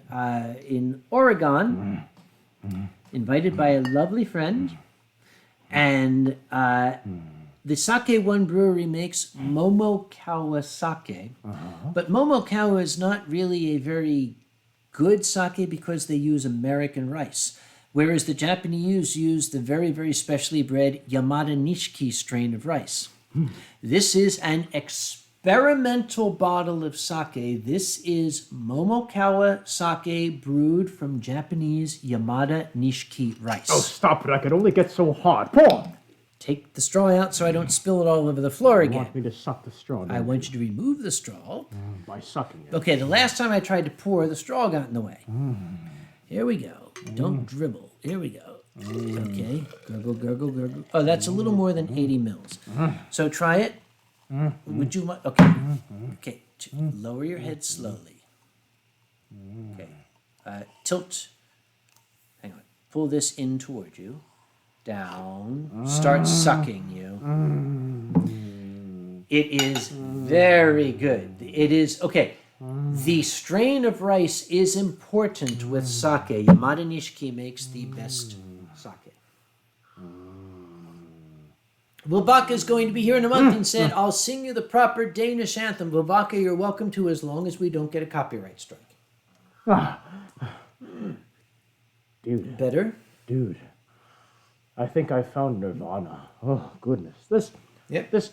S1: Oregon, invited by a lovely friend, and the Sake One brewery makes Momokawa sake, but Momokawa is not really a very good sake because they use American rice, whereas the Japanese use the very, very specially bred Yamada Nishiki strain of rice. This is an experimental bottle of sake. This is Momokawa sake brewed from Japanese Yamada Nishiki rice.
S2: Oh, stop it. I could only get so hot. Pour!
S1: Take the straw out so I don't spill it all over the floor again.
S2: You want me to suck the straw?
S1: I want you to remove the straw.
S2: By sucking it.
S1: Okay, the last time I tried to pour, the straw got in the way. Here we go. Don't dribble. Here we go. Okay. Gurgle, gurgle, gurgle. Oh, that's a little more than 80 mils. So try it. Would you mind? Okay. Okay. Lower your head slowly. Okay. Tilt. Hang on. Pull this in toward you. Down. Start sucking you. It is very good. It is, okay. The strain of rice is important with sake. Yamada Nishiki makes the best sake. Wilbaka is going to be here in a month and said, I'll sing you the proper Danish anthem. Wilbaka, you're welcome to as long as we don't get a copyright strike.
S2: Dude.
S1: Better?
S2: Dude. I think I found Nirvana. Oh, goodness.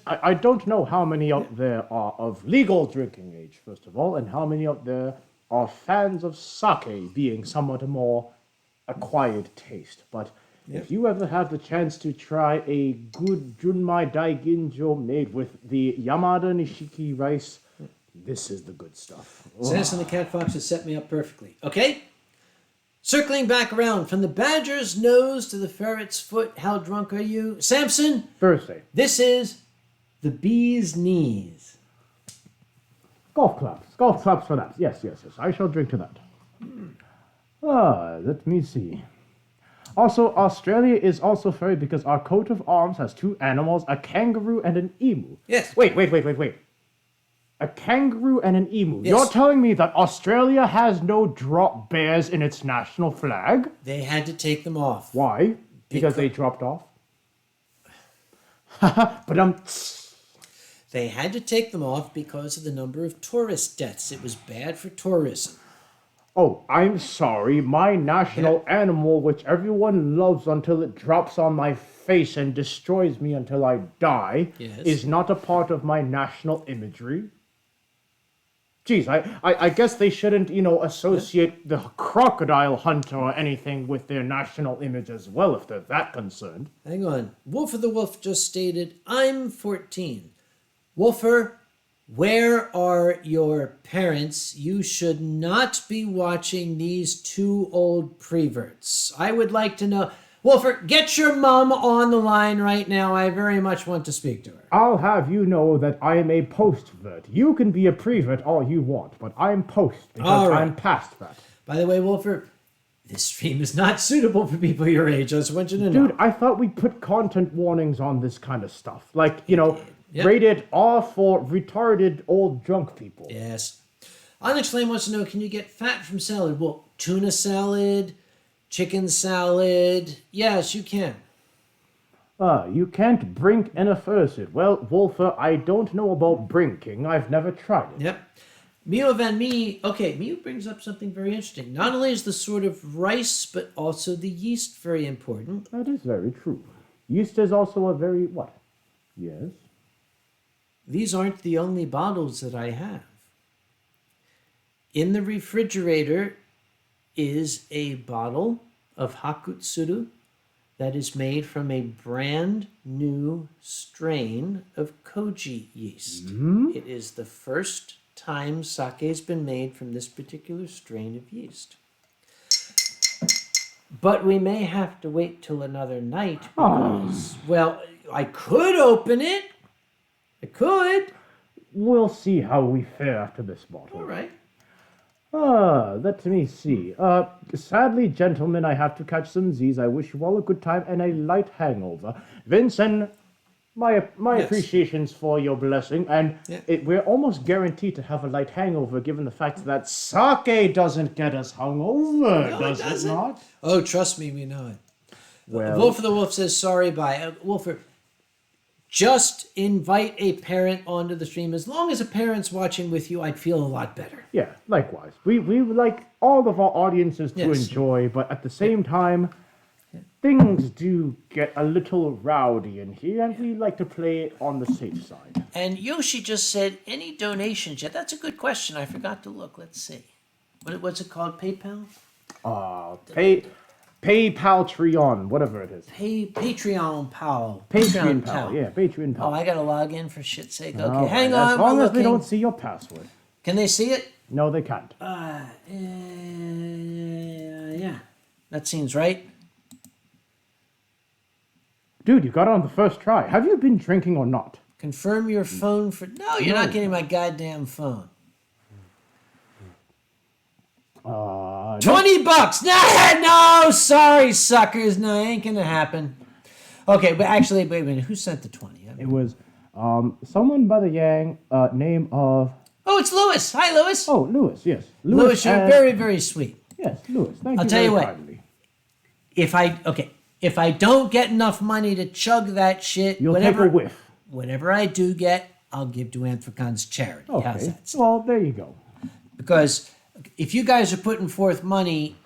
S2: I don't know how many out there are of legal drinking age, first of all, and how many out there are fans of sake being somewhat a more acquired taste. But if you ever have the chance to try a good Junmai Daiginjo made with the Yamada Nishiki rice, this is the good stuff.
S1: Samson the Cat Fox has set me up perfectly. Okay? Circling back around, from the badger's nose to the ferret's foot, how drunk are you? Samson?
S2: Thursday.
S1: This is the bee's knees.
S2: Golf claps for that. Yes. I shall drink to that. Let me see. Also, Australia is also furry because our coat of arms has two animals, a kangaroo and an emu.
S1: Yes.
S2: Wait. A kangaroo and an emu.
S1: Yes.
S2: You're telling me that Australia has no drop bears in its national flag?
S1: They had to take them off.
S2: Why? Because they dropped off? But
S1: They had to take them off because of the number of tourist deaths. It was bad for tourism.
S2: Oh, I'm sorry. My national animal, which everyone loves until it drops on my face and destroys me until I die, is not a part of my national imagery. Geez, I guess they shouldn't, associate the crocodile hunter or anything with their national image as well, if they're that concerned.
S4: Hang on. Wolf of the Wolf just stated, I'm 14. Wolfer, where are your parents? You should not be watching these two old preverts. I would like to know. Wolfer, get your mom on the line right now. I very much want to speak to her.
S2: I'll have you know that I am a post-vert. You can be a prevert all you want, but I'm post because
S4: All right.
S2: I'm past that.
S4: By the way, Wolfer, this stream is not suitable for people your age. I just want you to know.
S2: Dude, I thought we'd put content warnings on this kind of stuff. Like,
S4: Yep.
S2: rated R for retarded old drunk people.
S4: Yes. Onyx Flame wants to know, can you get fat from salad? Well, tuna salad, chicken salad. Yes, you can.
S2: You can't brink and averse it. Well, Wolfer, I don't know about brinking. I've never tried it.
S4: Yep. Mio Van Mee. Okay, Mio brings up something very interesting. Not only is the sort of rice, but also the yeast very important.
S2: That is very true. Yeast is also a very, what? Yes?
S4: These aren't the only bottles that I have. In the refrigerator is a bottle of Hakutsuru that is made from a brand new strain of Koji yeast. It is the first time sake has been made from this particular strain of yeast. But we may have to wait till another night because, well, I could open it. I could.
S2: We'll see how we fare after this bottle.
S4: All right.
S2: Let me see. Sadly, gentlemen, I have to catch some Z's. I wish you all a good time and a light hangover. Vincent, my
S4: Yes.
S2: appreciations for your blessing, and
S4: Yeah.
S2: we're almost guaranteed to have a light hangover given the fact that sake doesn't get us hungover,
S4: No,
S2: does
S4: it
S2: it
S4: doesn't.
S2: not?
S4: Oh, trust me, we know it.
S2: Well,
S4: Wolf of the Wolf says, sorry, bye. Wolfer, just invite a parent onto the stream. As long as a parent's watching with you, I'd feel a lot better.
S2: yeah, likewise. We would like all of our audiences to
S4: Yes.
S2: enjoy, but at the same time, things do get a little rowdy in here, and we like to play it on the safe side.
S4: And Yoshi just said, any donations yet? That's a good question. I forgot to look. Let's see. What's it called? PayPal?
S2: PayPaltreon, whatever it is.
S4: Patreon pal.
S2: Patreon pal, yeah, Patreon
S4: Oh,
S2: pal.
S4: I gotta log in for shit's sake. Okay,
S2: All
S4: hang
S2: right,
S4: on.
S2: As long
S4: we're
S2: as they
S4: looking.
S2: don't see your password.
S4: Can they see it?
S2: No, they can't.
S4: Yeah. That seems right.
S2: Dude, you got it on the first try. Have you been drinking or not?
S4: Confirm your phone for... No, you're not getting my goddamn phone. $20! No, sorry, suckers. No, ain't gonna happen. Okay, but actually, wait a minute. Who sent the 20?
S2: It was someone by the name of...
S4: Oh, it's Lewis. Hi, Lewis.
S2: Oh, Lewis, yes.
S4: Lewis, you're
S2: and-
S4: very, very sweet.
S2: Yes, Lewis, thank
S4: I'll
S2: you
S4: tell you
S2: very
S4: what.
S2: kindly.
S4: If I don't get enough money to chug that shit,
S2: You'll take a whiff.
S4: whatever I do get, I'll give to Anthracon's charity. How's
S2: Okay,
S4: that?
S2: well, there you go.
S4: Because if you guys are putting forth money,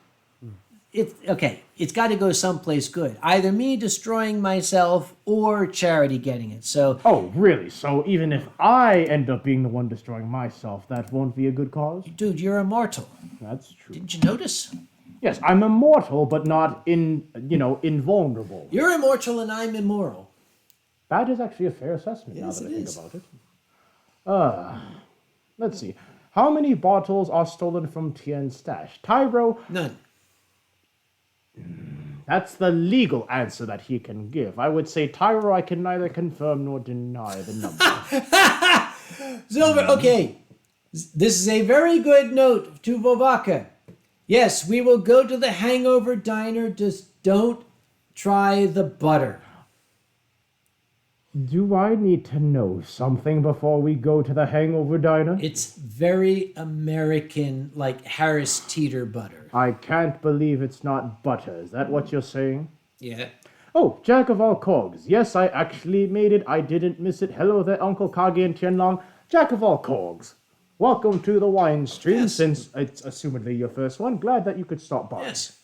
S4: it's got to go someplace good. Either me destroying myself or charity getting it. So,
S2: Oh, really? So even if I end up being the one destroying myself, that won't be a good cause?
S4: dude, you're immortal.
S2: That's true.
S4: Didn't you notice?
S2: Yes, I'm immortal, but not invulnerable.
S4: You're immortal and I'm immoral.
S2: That is actually a fair assessment
S4: Yes,
S2: now that
S4: it
S2: I think
S4: is.
S2: about it. Let's see. How many bottles are stolen from Tien's stash? Tyro,
S4: None.
S2: that's the legal answer that he can give. I would say, Tyro, I can neither confirm nor deny the number.
S4: Silver, okay. This is a very good note to Vovaka. Yes, we will go to the Hangover Diner. Just don't try the butter.
S2: Do I need to know something before we go to the Hangover Diner?
S4: It's very American, like Harris Teeter butter.
S2: I can't believe it's not butter. Is that what you're saying?
S4: Yeah.
S2: Oh, Jack of all cogs. Yes, I actually made it. I didn't miss it. Hello there, Uncle Kage and Tien Long. Jack of all cogs. Welcome to the Winestream,
S4: Yes.
S2: since it's assumedly your first one. Glad that you could stop by.
S4: Yes.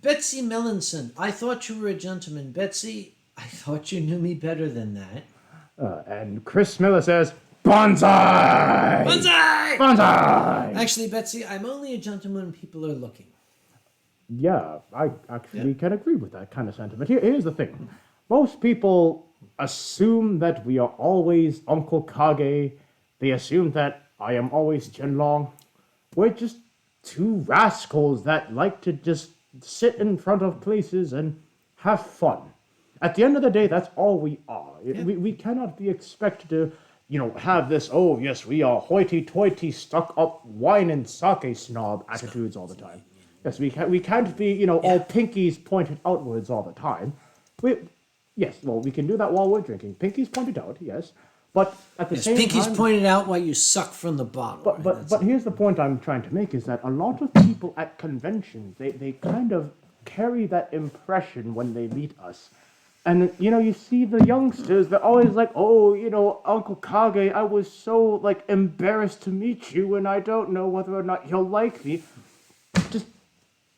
S4: Betsy Mellinson, I thought you were a gentleman. Betsy, I thought you knew me better than that.
S2: And Chris Miller says, Bonsai!
S4: Bonsai!
S2: Bonsai!
S4: Actually, Betsy, I'm only a gentleman when people are looking.
S2: Yeah, I actually can agree with that kind of sentiment. Here's the thing. Most people assume that we are always Uncle Kage. They assume that I am always Tien Long. We're just two rascals that like to just sit in front of places and have fun. At the end of the day, that's all we are. We cannot be expected to, have this, oh, yes, we are hoity-toity, stuck-up wine and sake snob attitudes all the time. Yes, we can't be, all pinkies pointed outwards all the time. Yes, well, we can do that while we're drinking. Pinkies pointed out, yes. But at the same
S4: Pinky's
S2: time...
S4: pointed out while you suck from the bottle.
S2: But here's the point I'm trying to make, is that a lot of people at conventions, they kind of carry that impression when they meet us. And, you see the youngsters, they're always like, oh, Uncle Kage, I was so, embarrassed to meet you, and I don't know whether or not you'll like me. Just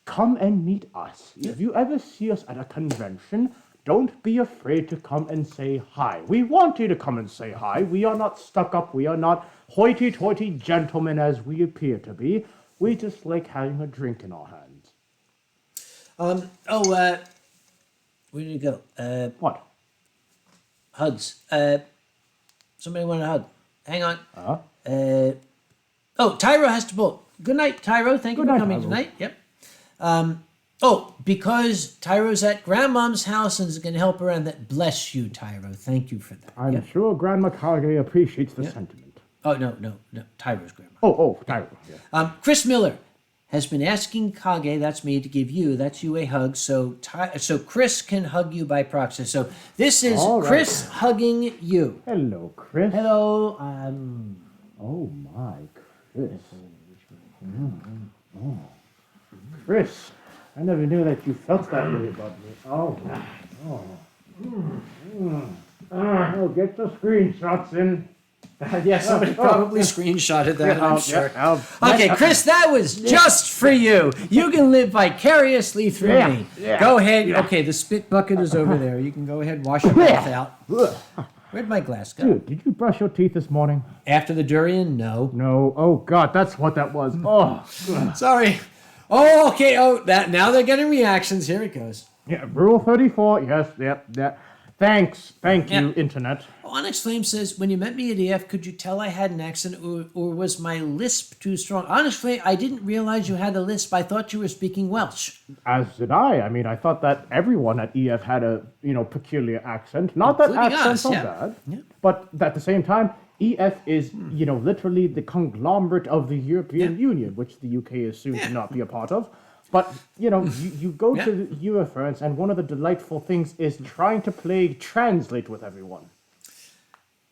S2: come and meet us. If you ever see us at a convention, don't be afraid to come and say hi. We want you to come and say hi. We are not stuck up. We are not hoity-toity gentlemen as we appear to be. We just like having a drink in our hands.
S4: Where did it go?
S2: What?
S4: Hugs. Somebody want a hug. Hang on.
S2: Uh-huh.
S4: Tyro has to bolt. Good night, Tyro. Thank you
S2: Good
S4: for
S2: night,
S4: coming
S2: Tyro.
S4: tonight. Yep. Because Tyro's at Grandmom's house and is going to help her, and that. Bless you, Tyro. Thank you for that.
S2: I'm sure Grandma Kage appreciates the sentiment.
S4: Oh, no. Tyro's grandma.
S2: Oh, Tyro. Yeah.
S4: Chris Miller has been asking Kage, that's me, to give you, that's you, a hug. So Chris can hug you by proxy. So this is
S2: All right.
S4: Chris hugging you.
S2: Hello, Chris.
S4: Hello.
S2: Oh, my, Chris. Oh. Chris, I never knew that you felt that way about me. Oh, get the screenshots in.
S4: Yeah, somebody probably screenshotted that, I'm sure.
S2: Yeah,
S4: Okay, Chris, that was just for you. You can live vicariously through me.
S2: Yeah.
S4: Go ahead. Okay, the spit bucket is over there. You can go ahead and wash your mouth out. Where'd my glass go?
S2: Dude, did you brush your teeth this morning?
S4: After the durian? No.
S2: No. Oh, God, that's what that was. Oh,
S4: Sorry. Oh, okay. Oh, now they're getting reactions. Here it goes.
S2: yeah, Rule 34. Yes, yep. Thanks. Thank you,
S4: Yeah.
S2: Internet.
S4: Onyx Flame says, when you met me at EF, could you tell I had an accent or was my lisp too strong? Onyx Flame, I didn't realize you had a lisp. I thought you were speaking Welsh.
S2: As did I. I mean, I thought that everyone at EF had a, peculiar accent. Not that
S4: Including
S2: accents
S4: us,
S2: are
S4: yeah.
S2: bad.
S4: Yeah.
S2: But at the same time, EF is, literally the conglomerate of the European Union, which the UK is soon to not be a part of. But, you go to the Eurofurence, and one of the delightful things is trying to play translate with everyone.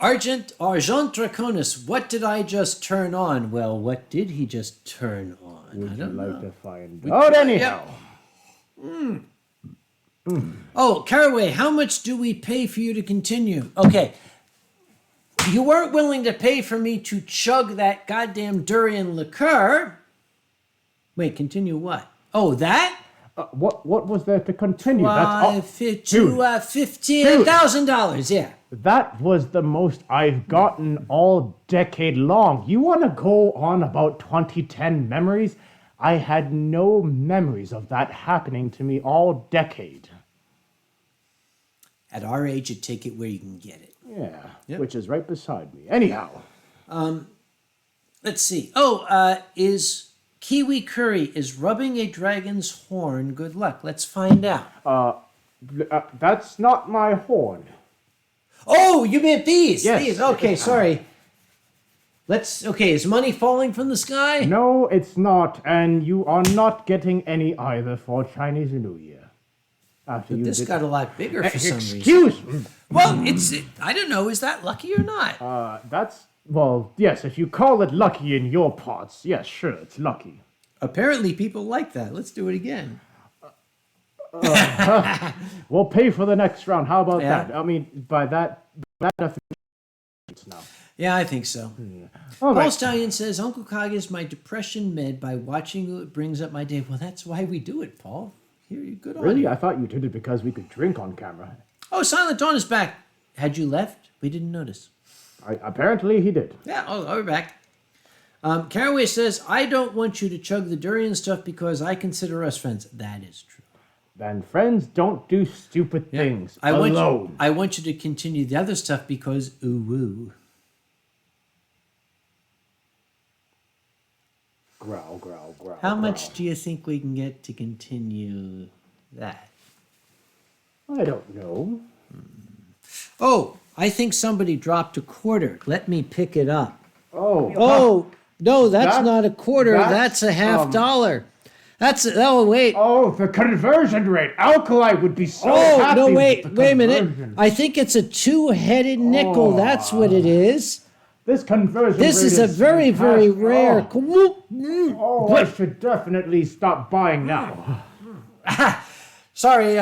S4: Argent Draconis, what did I just turn on? Well, what did he just turn on?
S2: Would
S4: I
S2: you
S4: don't
S2: like
S4: know.
S2: to find out anyhow?
S4: Oh, Caraway, how much do we pay for you to continue? Okay. You weren't willing to pay for me to chug that goddamn durian liqueur. Wait, continue what? Oh, that?
S2: What was there to continue?
S4: $15,000, yeah.
S2: That was the most I've gotten all decade long. You want to go on about 2010 memories? I had no memories of that happening to me all decade.
S4: At our age, you take it where you can get it.
S2: Yeah,
S4: Yep.
S2: which is right beside me. Anyhow.
S4: Let's see. Is Kiwi Curry is rubbing a dragon's horn good luck? Let's find out.
S2: That's not my horn.
S4: Oh, you meant these.
S2: Yes.
S4: These. Okay, sorry. Is money falling from the sky?
S2: No, it's not, and you are not getting any either for Chinese New Year. After you
S4: This
S2: did...
S4: got a lot bigger for some reason.
S2: Excuse me.
S4: Well, I don't know, is that lucky or not?
S2: Well, yes, if you call it lucky in your parts, yes, sure, it's lucky.
S4: Apparently people like that. Let's do it again.
S2: We'll pay for the next round. How about
S4: Yeah.
S2: that? I mean, by that definition, it's now.
S4: Yeah, I think so.
S2: All
S4: Paul
S2: right.
S4: Stallion says, Uncle Kage is my depression med. By watching you, it brings up my day. Well, that's why we do it, Paul. Here, you good on
S2: Really?
S4: you.
S2: I thought you did it because we could drink on camera.
S4: Oh, Silent Dawn is back. Had you left? We didn't notice.
S2: Apparently he did.
S4: Yeah, we're back. Caraway says, I don't want you to chug the durian stuff because I consider us friends. That is true.
S2: Then friends don't do stupid things alone.
S4: I want you to continue the other stuff because ooh-woo.
S2: Growl, growl, growl.
S4: How
S2: growl.
S4: much do you think we can get to continue that?
S2: I don't know.
S4: Oh, I think somebody dropped a quarter. Let me pick it up.
S2: Oh.
S4: No, that's
S2: That-
S4: not a quarter. That's a half dollar. Wait.
S2: Oh, the conversion rate. Alkali would be so
S4: Oh,
S2: happy.
S4: no,
S2: with
S4: wait
S2: the
S4: a minute.
S2: conversion.
S4: I think it's a two-headed nickel. That's what it is.
S2: This conversion
S4: This
S2: rate
S4: is a very, very
S2: fantastic.
S4: rare.
S2: Oh, I should definitely stop buying now.
S4: Sorry,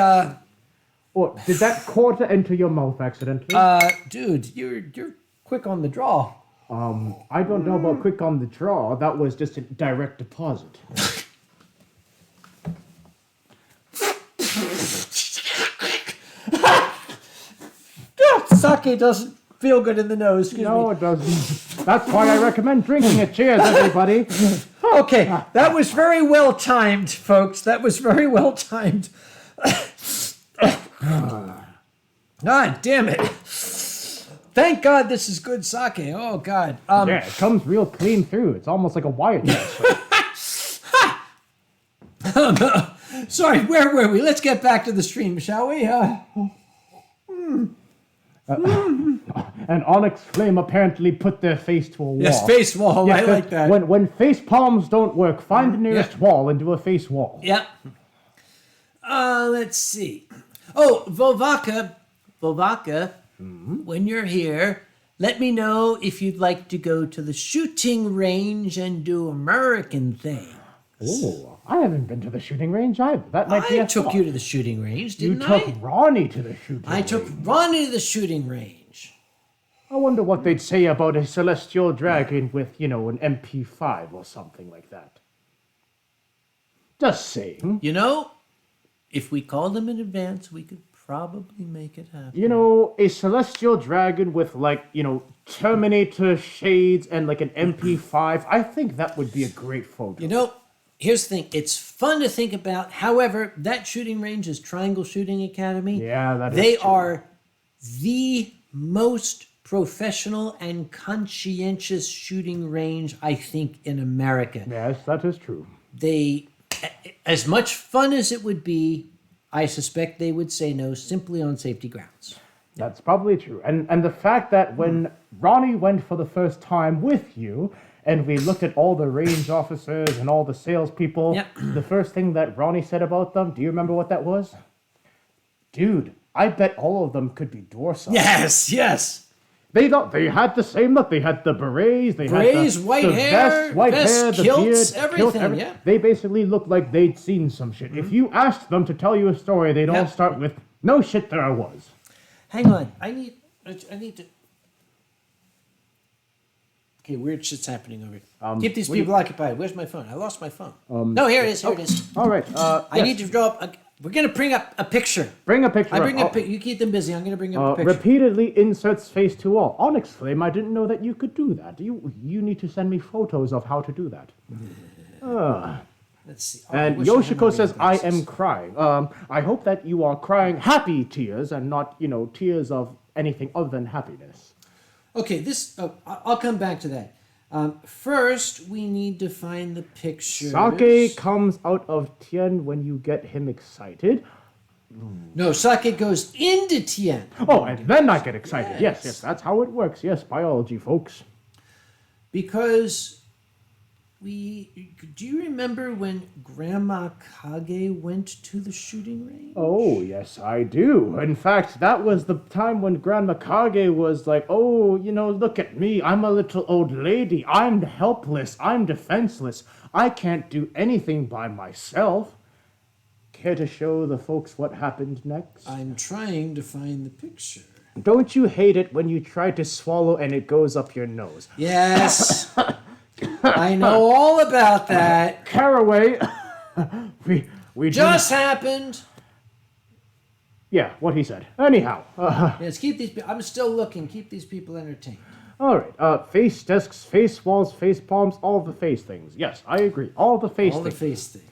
S2: Oh, did that quarter enter your mouth accidentally?
S4: dude, you're quick on the draw.
S2: I don't know about quick on the draw. That was just a direct deposit.
S4: Sake doesn't feel good in the nose. Excuse
S2: No,
S4: me.
S2: it doesn't. That's why I recommend drinking it. Cheers, everybody.
S4: Okay, that was very well timed, folks. That was very well timed. God damn it. Thank God this is good sake. Oh, God.
S2: Yeah, it comes real clean through. It's almost like a wire transfer.
S4: Sorry, where were we? Let's get back to the stream, shall we?
S2: And Onyx Flame apparently put their face to a wall.
S4: Yes, face wall. I like that.
S2: When face palms don't work, find the nearest wall and do a face wall.
S4: Yep. Let's see. Oh, Vovaka, when you're here, let me know if you'd like to go to the shooting range and do American thing.
S2: Oh, I haven't been to the shooting range either. That might be
S4: I
S2: a
S4: took
S2: thought.
S4: you to the shooting range,
S2: You
S4: didn't
S2: took
S4: I?
S2: Ronnie to the shooting
S4: I took
S2: range.
S4: Ronnie to the shooting range.
S2: I wonder what they'd say about a celestial dragon with, an MP5 or something like that. Just saying.
S4: You know, if we called them in advance, we could probably make it happen.
S2: A celestial dragon with, Terminator shades and, an MP5, I think that would be a great photo.
S4: You know, here's the thing. It's fun to think about. However, that shooting range is Triangle Shooting Academy.
S2: Yeah, that is
S4: They
S2: true.
S4: are the most professional and conscientious shooting range, I think, in America.
S2: Yes, that is true.
S4: They, as much fun as it would be, I suspect they would say no simply on safety grounds.
S2: That's probably true. And the fact that when Ronnie went for the first time with you, and we looked at all the range officers and all the salespeople,
S4: Yep.
S2: the first thing that Ronnie said about them, do you remember what that was? Dude, I bet all of them could be dorsal.
S4: Yes.
S2: They had the same look. They had the berets, they
S4: Berets,
S2: had
S4: white
S2: the
S4: hair,
S2: vests, white
S4: vests,
S2: hair, the
S4: kilts,
S2: beard,
S4: everything, yeah.
S2: They basically looked like they'd seen some shit. If you asked them to tell you a story, they'd all
S4: Yep.
S2: start with, "No shit, there I was."
S4: Hang on. I need to... Okay, weird shit's happening over here. Keep these people occupied. Where's my phone? I lost my phone. No, here it is. Here it is.
S2: All right.
S4: I need to draw up... We're going to bring up a picture.
S2: Bring a picture.
S4: I bring
S2: up.
S4: a You keep them busy. I'm going to bring up a picture.
S2: Repeatedly inserts face to wall. Onyx Flame, I didn't know that you could do that. You need to send me photos of how to do that.
S4: Let's see.
S2: And
S4: wish I had
S2: Yoshiko
S4: my
S2: says, "I
S4: glasses.
S2: am crying." I hope that you are crying happy tears and not, tears of anything other than happiness.
S4: Okay, I'll come back to that. First, we need to find the pictures.
S2: Sake comes out of Tien when you get him excited.
S4: No, sake goes into Tien.
S2: Oh, and then I get excited.
S4: Yes.
S2: Yes, that's how it works. Yes, biology, folks.
S4: Because do you remember when Grandma Kage went to the shooting range?
S2: Oh, yes, I do. In fact, that was the time when Grandma Kage was like, "Oh, look at me. I'm a little old lady. I'm helpless. I'm defenseless. I can't do anything by myself." Care to show the folks what happened next?
S4: I'm trying to find the picture.
S2: Don't you hate it when you try to swallow and it goes up your nose?
S4: Yes. I know all about that.
S2: Caraway, we
S4: Just happened.
S2: Yeah, what he said. Anyhow,
S4: Yes, keep these. I'm still looking. Keep these people entertained.
S2: All right. Face desks, face walls, face palms, all the face things. Yes, I agree. All the face
S4: All the
S2: things.
S4: face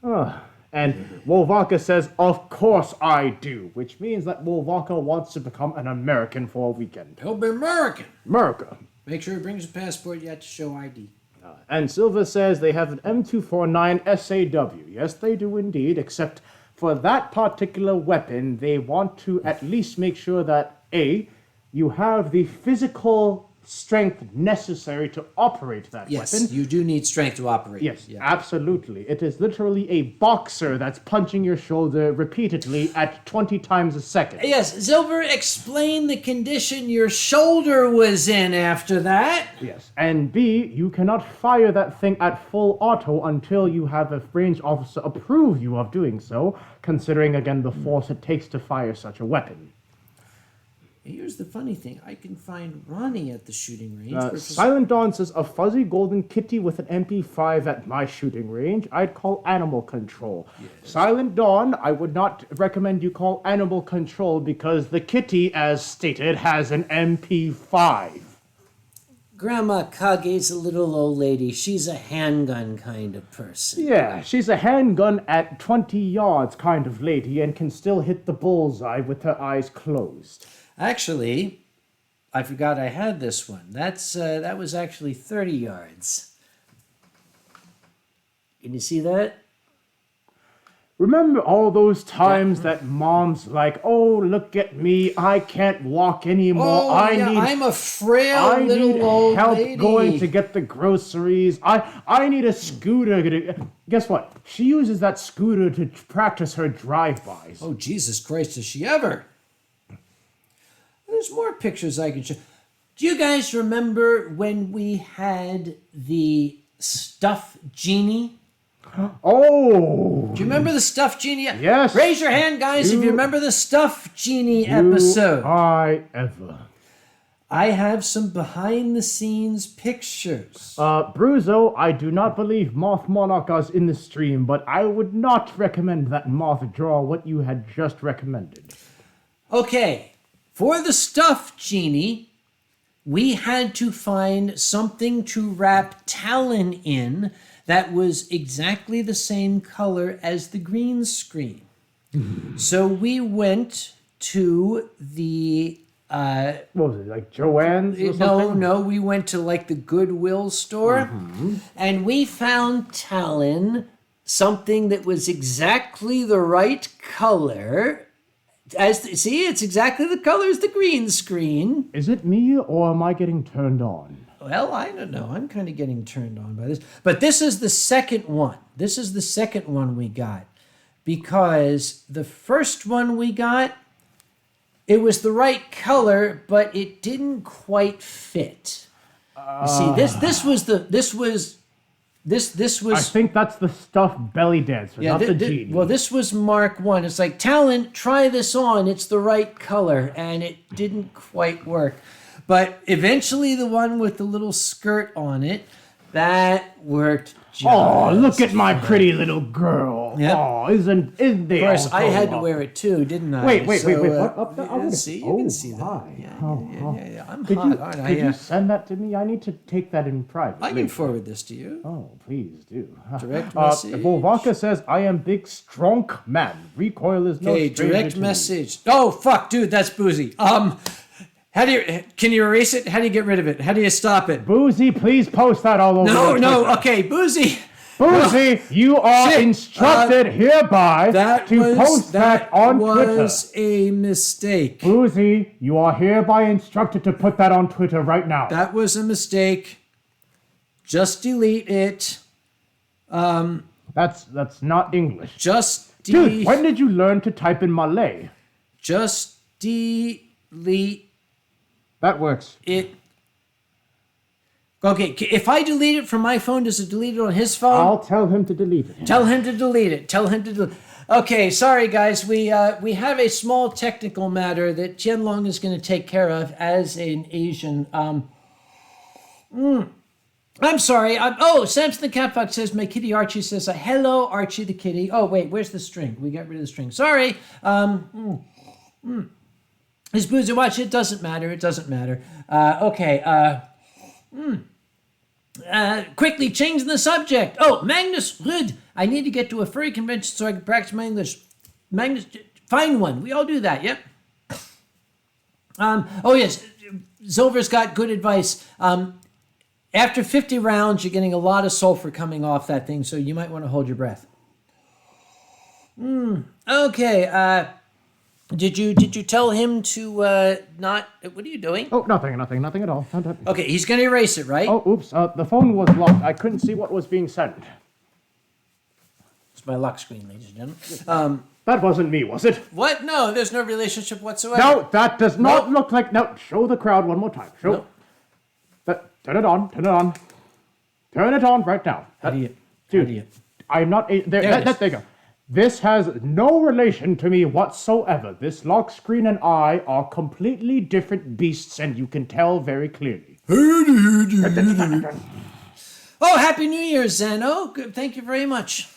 S4: things.
S2: And Wolvaka says, of course I do, which means that Wolvaka wants to become an American for a weekend.
S4: He'll be American.
S2: America.
S4: Make sure he brings a passport. You have to show ID.
S2: And Silva says they have an M249 SAW. Yes, they do indeed, except for that particular weapon, they want to at least make sure that, A, you have the physical strength necessary to operate that
S4: Yes,
S2: weapon.
S4: you do need strength to operate.
S2: Yes,
S4: Yeah.
S2: absolutely. It is literally a boxer that's punching your shoulder repeatedly at 20 times a second.
S4: Yes, Silver, explain the condition your shoulder was in after that.
S2: Yes. And B, you cannot fire that thing at full auto until you have a range officer approve you of doing so, considering again the force it takes to fire such a weapon.
S4: Here's the funny thing. I can find Ronnie at the shooting range. which is-
S2: Silent Dawn says, a fuzzy golden kitty with an MP5 at my shooting range, I'd call animal control. Silent Dawn, I would not recommend you call animal control because the kitty, as stated, has an MP5.
S4: Grandma Kage's a little old lady. She's a handgun kind of person.
S2: Yeah, she's a handgun at 20 yards kind of lady and can still hit the bullseye with her eyes closed.
S4: Actually, I forgot I had this one. That was actually 30 yards. Can you see that?
S2: Remember all those times that mom's like, oh, look at me, I can't walk anymore.
S4: I'm a frail
S2: I
S4: little
S2: need
S4: old
S2: help
S4: lady.
S2: going to get the groceries. I need a scooter. Guess what? She uses that scooter to practice her drive-bys.
S4: Oh, Jesus Christ, does she ever? There's more pictures I can show. Do you guys remember when we had the stuffed genie?
S2: Oh!
S4: Do you remember the stuffed genie?
S2: Yes.
S4: Raise your hand, guys, if you remember the stuffed genie episode.
S2: I ever.
S4: I have some behind-the-scenes pictures.
S2: Bruzo, I do not believe Moth Monarch is in the stream, but I would not recommend that Moth draw what you had just recommended.
S4: Okay, for the stuffed genie, we had to find something to wrap Talon in that was exactly the same color as the green screen. So we went to the...
S2: What was it, like Joanne's or something?
S4: No, we went to like the Goodwill store, and we found Talon something that was exactly the right color. See, it's exactly the color as the green screen.
S2: Is it me, or am I getting turned on?
S4: Well, I don't know. I'm kind of getting turned on by this. But this is the second one. This is the second one we got. Because the first one we got, it was the right color, but it didn't quite fit. You see, this was.
S2: I think that's the stuffed belly dancer, not the genie.
S4: Well, this was Mark 1. It's like, Talon, try this on. It's the right color. And it didn't quite work. But eventually the one with the little skirt on it, that worked just
S2: Oh, look at my pretty little girl.
S4: Yep.
S2: Oh, isn't they?
S4: Of course,
S2: all
S4: I had to
S2: so
S4: wear it too, didn't I?
S2: Wait.
S4: So,
S2: What? Up there? I wanna-
S4: see, you can see that.
S2: my.
S4: Yeah. I'm
S2: Could
S4: hot,
S2: you,
S4: aren't I?
S2: could
S4: Yeah.
S2: you send that to me? I need to take that in private.
S4: I can
S2: later.
S4: forward this to you.
S2: Oh, please do.
S4: Direct message.
S2: Volvaka says, I am big, strong man. Recoil is no
S4: Okay,
S2: stranger
S4: direct
S2: to me."
S4: message. Oh, fuck, dude, that's Boozy. Can you erase it? How do you get rid of it? How do you stop it?
S2: Boozy, please post that all over
S4: No,
S2: the Twitter.
S4: okay, Boozy.
S2: Boozy, you are
S4: Shit.
S2: instructed hereby to post that on Twitter.
S4: was a mistake.
S2: Boozy, you are hereby instructed to put that on Twitter right now.
S4: That was a mistake. Just delete it.
S2: That's not English. Dude, when did you learn to type in Malay?
S4: Just delete
S2: That works.
S4: it. Okay, if I delete it from my phone, does it delete it on his phone?
S2: I'll tell him to delete it.
S4: Tell him to delete it. Okay, sorry guys. We have a small technical matter that Tien Long is going to take care of as an Asian. I'm sorry. Samson the Catfuck says, my kitty Archie says, hello, Archie the kitty. Oh, wait, where's the string? We got rid of the string. Sorry.
S1: Is Boozy watching? It doesn't matter. It doesn't matter. Okay. Quickly changing the subject. Oh, Magnus Rud. I need to get to a furry convention so I can practice my English. Magnus, find one. We all do that. Yep. Oh yes, Zilver's got good advice. After 50 rounds, you're getting a lot of sulfur coming off that thing, so you might want to hold your breath. Okay. Did you tell him to not? What are you doing?
S2: Oh, nothing at all.
S1: Okay, he's gonna erase it, right?
S2: Oh, oops. The phone was locked. I couldn't see what was being sent.
S1: It's my lock screen, ladies and gentlemen.
S2: That wasn't me, was it?
S1: What? No, there's no relationship whatsoever.
S2: No, that does not look like... No, show the crowd one more time. Show.
S1: No.
S2: Turn it on. Turn it on right now.
S1: Dude,
S2: I'm not... There you go. This has no relation to me whatsoever. This lock screen and I are completely different beasts, and you can tell very clearly.
S1: Oh, Happy New Year, Zeno. Good. Thank you very much.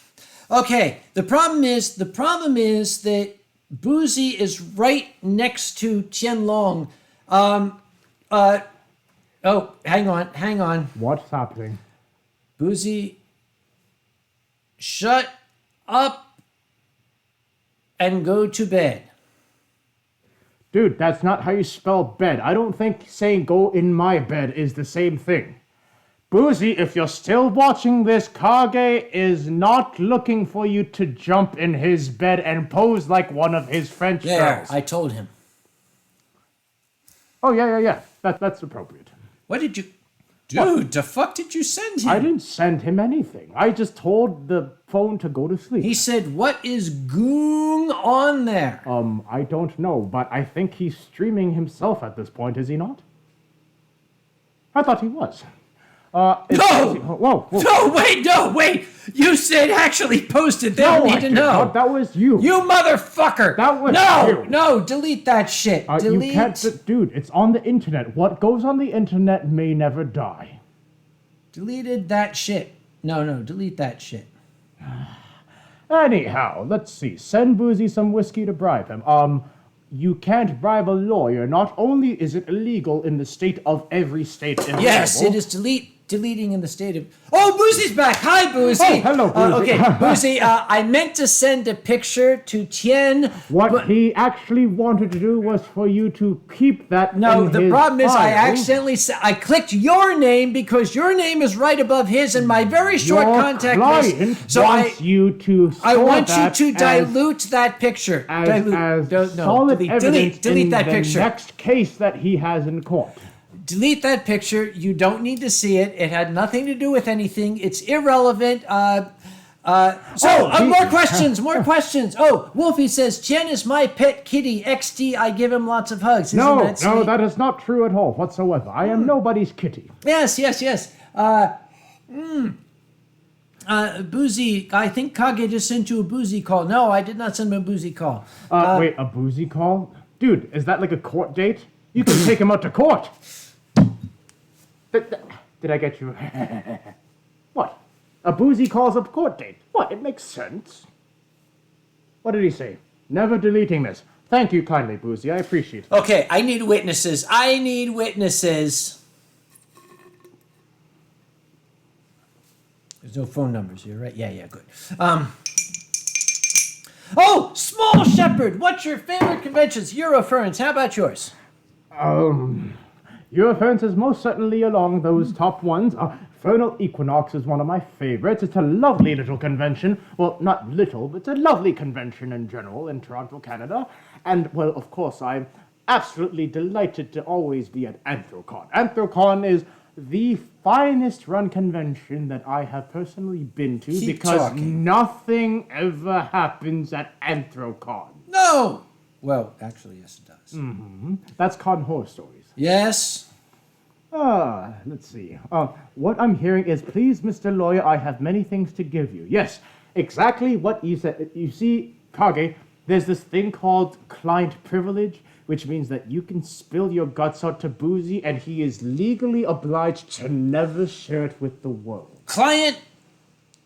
S1: Okay, the problem is that Boozy is right next to Tien Long. Oh, hang on.
S2: What's happening?
S1: Boozy, shut up and go to bed.
S2: Dude, that's not how you spell bed. I don't think saying go in my bed is the same thing. Boozy, if you're still watching this, Kage is not looking for you to jump in his bed and pose like one of his French girls.
S1: I told him.
S2: Oh, yeah. That's appropriate.
S1: What did you... Dude, the fuck did you send him?
S2: I didn't send him anything. I just told the phone to go to sleep.
S1: He said, what is going on there?
S2: I don't know, but I think he's streaming himself at this point, is he not? I thought he was.
S1: No!
S2: Whoa!
S1: No, wait! You said actually posted. They don't need to know.
S2: That was you.
S1: You motherfucker!
S2: That was you.
S1: No, delete that shit. Delete.
S2: You can't, dude, it's on the internet. What goes on the internet may never die.
S1: Deleted that shit. No, delete that shit.
S2: Anyhow, let's see. Send Boozy some whiskey to bribe him. You can't bribe a lawyer. Not only is it illegal in the state of every state in the world.
S1: Yes, it is deleting in the state of... Oh, Boozy's back. Hi, Boozy.
S2: Oh, hello, Boozy.
S1: Okay, Boozy, I meant to send a picture to Tien.
S2: What he actually wanted to do was for you to keep that
S1: No,
S2: in
S1: the
S2: his
S1: problem is I
S2: file.
S1: accidentally... I clicked your name because your name is right above his in my very short
S2: Your
S1: contact
S2: client
S1: list. So
S2: wants you to
S1: I want you
S2: that
S1: to
S2: as-
S1: dilute that picture.
S2: as solid evidence
S1: delete
S2: in
S1: that
S2: the
S1: picture.
S2: next case that he has in court.
S1: Delete that picture. You don't need to see it. It had nothing to do with anything. It's irrelevant. More questions. Oh, Wolfie says, Tien is my pet kitty. XD, I give him lots of hugs. Isn't that sweet?
S2: No, that is not true at all whatsoever. I am nobody's kitty.
S1: Yes. Boozy, I think Kage just sent you a Boozy call. No, I did not send him a Boozy call.
S2: Wait, a Boozy call? Dude, is that like a court date? You can take him out to court. Did I get you? What? A Boozy calls a court date? What? It makes sense. What did he say? Never deleting this. Thank you kindly, Boozy. I appreciate it.
S1: Okay, I need witnesses. There's no phone numbers here, right? Yeah, good. Oh, Small Shepherd, what's your favorite conventions? Eurofurence, how about yours?
S2: Eurofurence is most certainly along those top ones. Vernal Equinox is one of my favorites. It's a lovely little convention. Well, not little, but it's a lovely convention in general in Toronto, Canada. And, well, of course, I'm absolutely delighted to always be at Anthrocon. Anthrocon is the finest run convention that I have personally been to because nothing ever happens at Anthrocon.
S1: No! Well, actually, yes, it does.
S2: That's Con Horror Stories.
S1: Yes.
S2: Let's see. What I'm hearing is, please, Mr. Lawyer, I have many things to give you. Yes, exactly what you said. You see, Kage, there's this thing called client privilege, which means that you can spill your guts out to Boozy, and he is legally obliged to never share it with the world.
S1: Client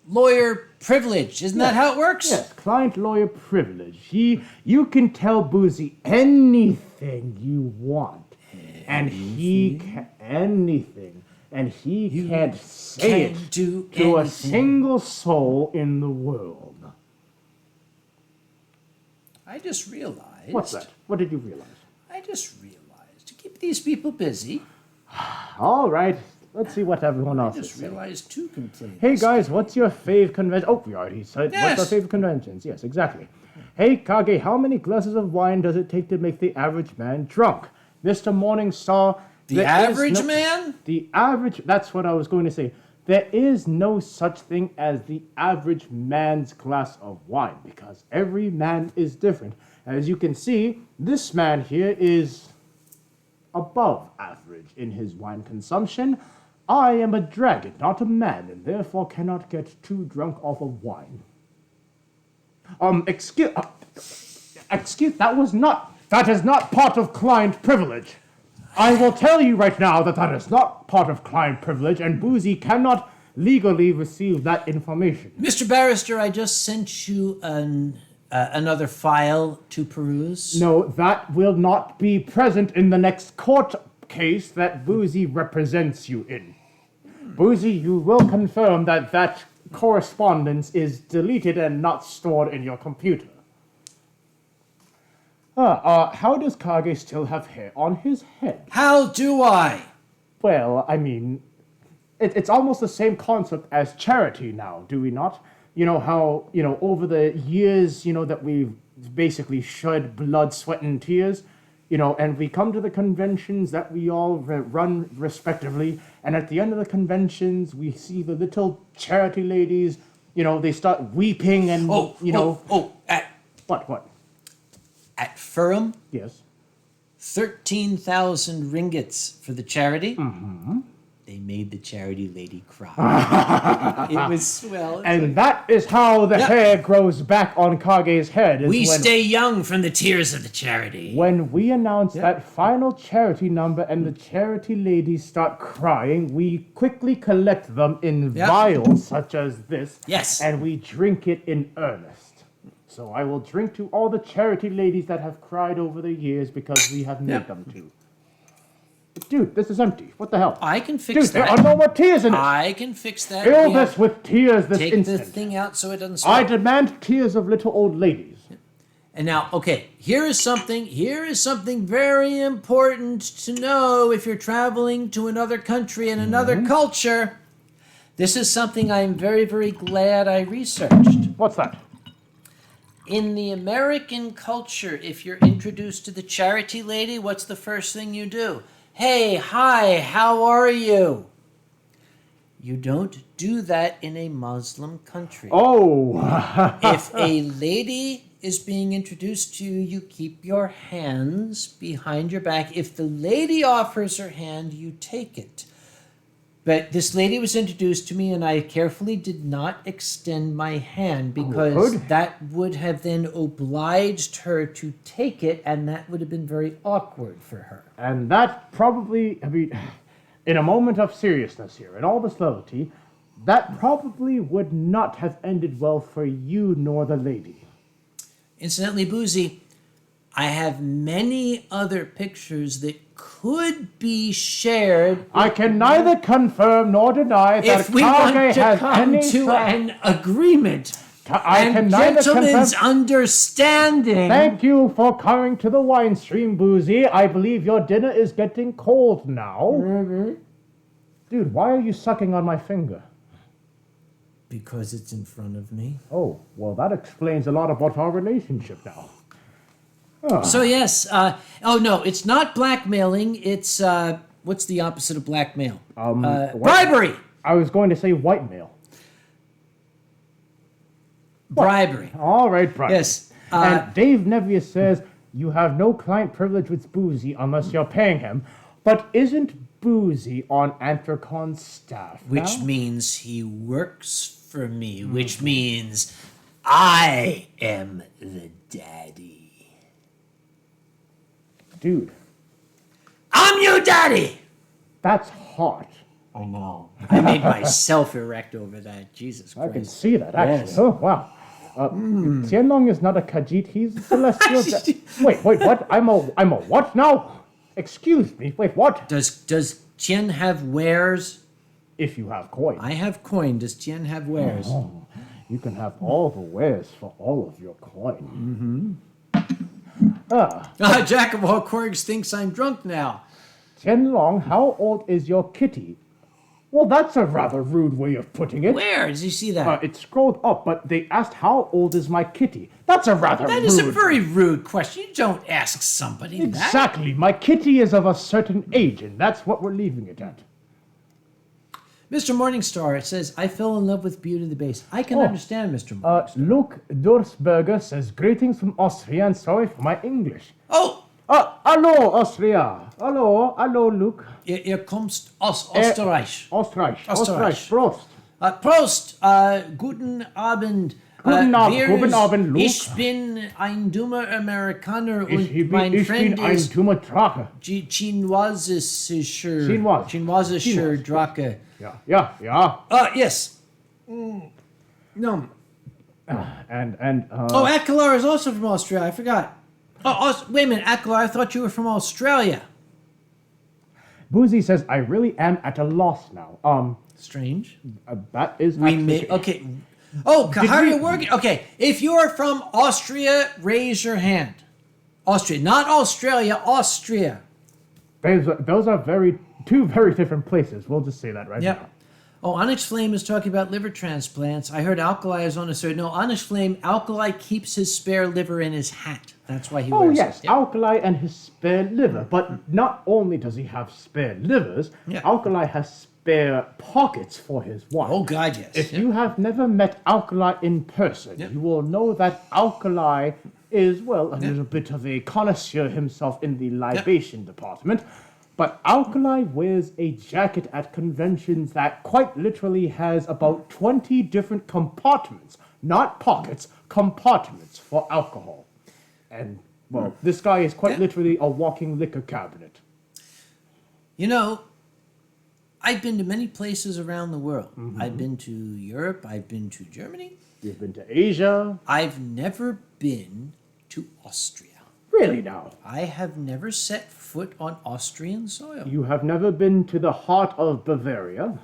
S1: lawyer privilege. Isn't that how it works?
S2: Yes, client-lawyer privilege. You can tell Boozy anything you want. And he can't say it to a single soul in the world.
S1: I just realized.
S2: What's that? What did you realize?
S1: I just realized to keep these people busy.
S2: All right, let's see what everyone else
S1: I
S2: is
S1: just
S2: saying.
S1: realized two complaints.
S2: Hey guys, what's your fave convention? Oh, we already said
S1: Yes.
S2: what's our favorite conventions. Yes, exactly. Hey Kage, how many glasses of wine does it take to make the average man drunk? Mr. Morningstar.
S1: The average man?
S2: The average, that's what I was going to say. There is no such thing as the average man's glass of wine because every man is different. As you can see, this man here is above average in his wine consumption. I am a dragon, not a man, and therefore cannot get too drunk off of wine. Excuse, that is not part of client privilege. I will tell you right now that is not part of client privilege, and Boozy cannot legally receive that information.
S1: Mr. Barrister, I just sent you another file to peruse.
S2: No, that will not be present in the next court case that Boozy represents you in. Boozy, you will confirm that that correspondence is deleted and not stored in your computer. How does Kage still have hair on his head?
S1: How do I?
S2: Well, I mean, it's almost the same concept as charity now, do we not? You know how, over the years, that we've basically shed blood, sweat, and tears, and we come to the conventions that we all run respectively, and at the end of the conventions, we see the little charity ladies, they start weeping and,
S1: What? At Furum,
S2: Yes.
S1: 13,000 ringgits for the charity.
S2: Mm-hmm.
S1: They made the charity lady cry. It was, well...
S2: And that is how the hair grows back on Kage's head.
S1: We stay young from the tears of the charity.
S2: When we announce that final charity number and the charity ladies start crying, we quickly collect them in vials such as this.
S1: Yes.
S2: And we drink it in earnest. So I will drink to all the charity ladies that have cried over the years because we have made them to. Dude, this is empty. What the hell?
S1: I can fix
S2: Dude, there
S1: that.
S2: are no more tears in it.
S1: I can fix that.
S2: Fill this with tears this
S1: Take
S2: instant.
S1: the thing out so it doesn't
S2: I
S1: smell.
S2: demand tears of little old ladies.
S1: And now, okay, here is something very important to know if you're traveling to another country and another culture. This is something I'm very, very glad I researched.
S2: What's that?
S1: In the American culture, if you're introduced to the charity lady, what's the first thing you do? Hey, hi, how are you? You don't do that in a Muslim country.
S2: Oh.
S1: If a lady is being introduced to you, you keep your hands behind your back. If the lady offers her hand, you take it. But this lady was introduced to me, and I carefully did not extend my hand because that would have then obliged her to take it, and that would have been very awkward for her.
S2: And that probably, in a moment of seriousness here, in all this levity, that probably would not have ended well for you nor the lady.
S1: Incidentally, Boozy, I have many other pictures that could be shared.
S2: I can neither confirm nor deny that
S1: If we want
S2: Kage
S1: to
S2: has
S1: come
S2: any...
S1: to an agreement
S2: I can
S1: and
S2: neither
S1: gentlemen's
S2: confirm...
S1: understanding.
S2: Thank you for coming to the Winestream, Boozy. I believe your dinner is getting cold now. Mm-hmm. Dude, why are you sucking on my finger?
S1: Because it's in front of me.
S2: Oh, well, that explains a lot about our relationship now.
S1: So yes, no, it's not blackmailing. It's what's the opposite of blackmail? Bribery.
S2: I was going to say white male.
S1: Bribery.
S2: All right, bribery.
S1: Yes.
S2: And Dave Nevius says you have no client privilege with Boozy unless you're paying him. But isn't Boozy on Anthrocon staff
S1: Which
S2: now?
S1: means he works for me. Which means I am the daddy.
S2: Dude,
S1: I'm your daddy.
S2: that's hot.
S1: I know. I made myself erect over that. Jesus
S2: I
S1: Christ.
S2: can see that, actually.
S1: Yes.
S2: Oh, wow. Tien Long is not a Khajiit, he's a celestial. Wait, what? I'm a what now? Excuse me, wait, what?
S1: Does Tien have wares?
S2: If you have coin.
S1: I have coin. Does Tien have wares?
S2: Oh, you can have all the wares for all of your coin.
S1: Jack of all corks thinks I'm drunk now.
S2: Tien Long, how old is your kitty? Well, that's a rather rude way of putting it.
S1: Where? Did you see that?
S2: It scrolled up, but they asked how old is my kitty. That's a rather rude.
S1: That is a very rude question. You don't ask somebody that.
S2: Exactly. My kitty is of a certain age, and that's what we're leaving it at.
S1: Mr. Morningstar says, I fell in love with Beauty and the Beast. I can understand Mr. Morningstar.
S2: Luke Dorsberger says, greetings from Austria, and sorry for my English.
S1: Oh!
S2: Hallo, Austria. Hallo, Luke.
S1: Ihr kommst aus Österreich.
S2: Österreich.
S1: Österreich.
S2: Prost.
S1: Prost! Guten Abend.
S2: Guten Abend, Luke.
S1: Ich bin ein dummer Amerikaner und mein
S2: ich
S1: Freund
S2: bin ein
S1: ist
S2: dummer Drache.
S1: Chinesischer Drache.
S2: Ja.
S1: Yes. No.
S2: And
S1: Atkalar is also from Austria. I forgot. Wait a minute, Atkalar. I thought you were from Australia.
S2: Boozy says, I really am at a loss now.
S1: Strange.
S2: That is
S1: We
S2: actually-
S1: may. Okay. Oh, how are you working? Okay, if you are from Austria, raise your hand. Austria, not Australia, Austria.
S2: Those are two very different places. We'll just say that right now.
S1: Oh, Onyx Flame is talking about liver transplants. I heard Alkali is on a third. No, Onyx Flame, Alkali keeps his spare liver in his hat. That's why he wears
S2: yes,
S1: it. Yep.
S2: Alkali and his spare liver. But not only does he have spare livers, Alkali has spare pockets for his wife.
S1: Oh, God, yes.
S2: If you have never met Alkali in person, you will know that Alkali is, well, a little bit of a connoisseur himself in the libation department. But Alkali wears a jacket at conventions that quite literally has about 20 different compartments, not pockets, compartments for alcohol. And, well, this guy is quite literally a walking liquor cabinet.
S1: You know, I've been to many places around the world. I've been to Europe. I've been to Germany.
S2: You've been to Asia.
S1: I've never been to Austria.
S2: Really now?
S1: I have never set foot on Austrian soil.
S2: You have never been to the heart of Bavaria.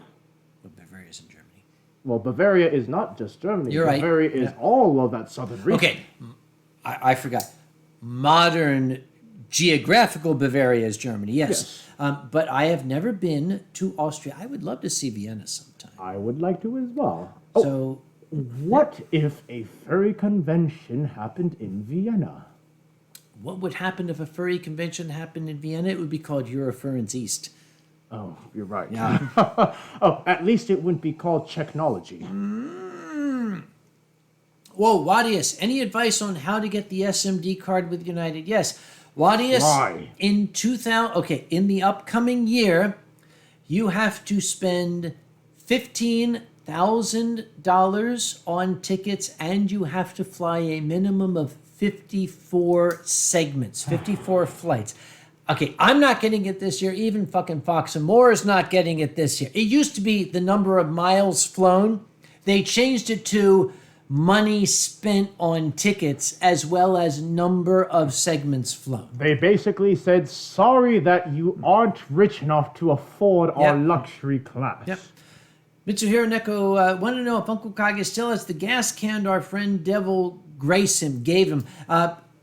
S1: Well, Bavaria's in Germany.
S2: Well, Bavaria is not just Germany.
S1: You're right.
S2: Bavaria is all of that southern region.
S1: Okay, I forgot. Modern geographical Bavaria is Germany, yes. But I have never been to Austria. I would love to see Vienna sometime.
S2: I would like to as well.
S1: So,
S2: What if a furry convention happened in Vienna?
S1: what would happen if a furry convention happened in Vienna? It would be called Eurofurence East.
S2: Oh, you're right.
S1: Yeah.
S2: At least it wouldn't be called technology.
S1: Whoa, Wadius, any advice on how to get the SMD card with United? Yes. Wadius,
S2: Why?
S1: in the upcoming year, you have to spend $15,000 on tickets, and you have to fly a minimum of 54 segments, 54 flights. Okay, I'm not getting it this year. Even fucking Fox and More is not getting it this year. It used to be the number of miles flown. They changed it to money spent on tickets as well as number of segments flown.
S2: They basically said, sorry that you aren't rich enough to afford our luxury class.
S1: Yep. Mitsuhiro Neko want to know if Uncle Kage still has the gas can our friend Devil Grace him gave him.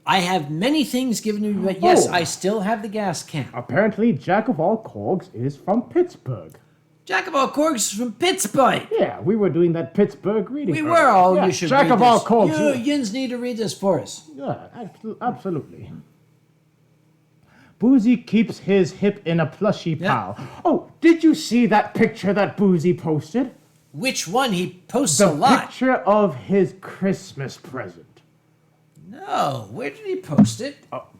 S1: I have many things given to me, but yes, I still have the gas can.
S2: Apparently, Jack of all Cogs is from Pittsburgh.
S1: Jack of all corks is from Pittsburgh.
S2: Yeah, we were doing that Pittsburgh reading.
S1: We
S2: earlier.
S1: were all.
S2: Yeah,
S1: You should
S2: Jack
S1: read
S2: of
S1: this.
S2: all Cogs.
S1: You Yins need to read this for us.
S2: Yeah, absolutely. Boozy keeps his hip in a plushy pal. Oh, did you see that picture that Boozy posted?
S1: Which one? He posts
S2: The
S1: a lot.
S2: picture of his Christmas present.
S1: No, where did he post it?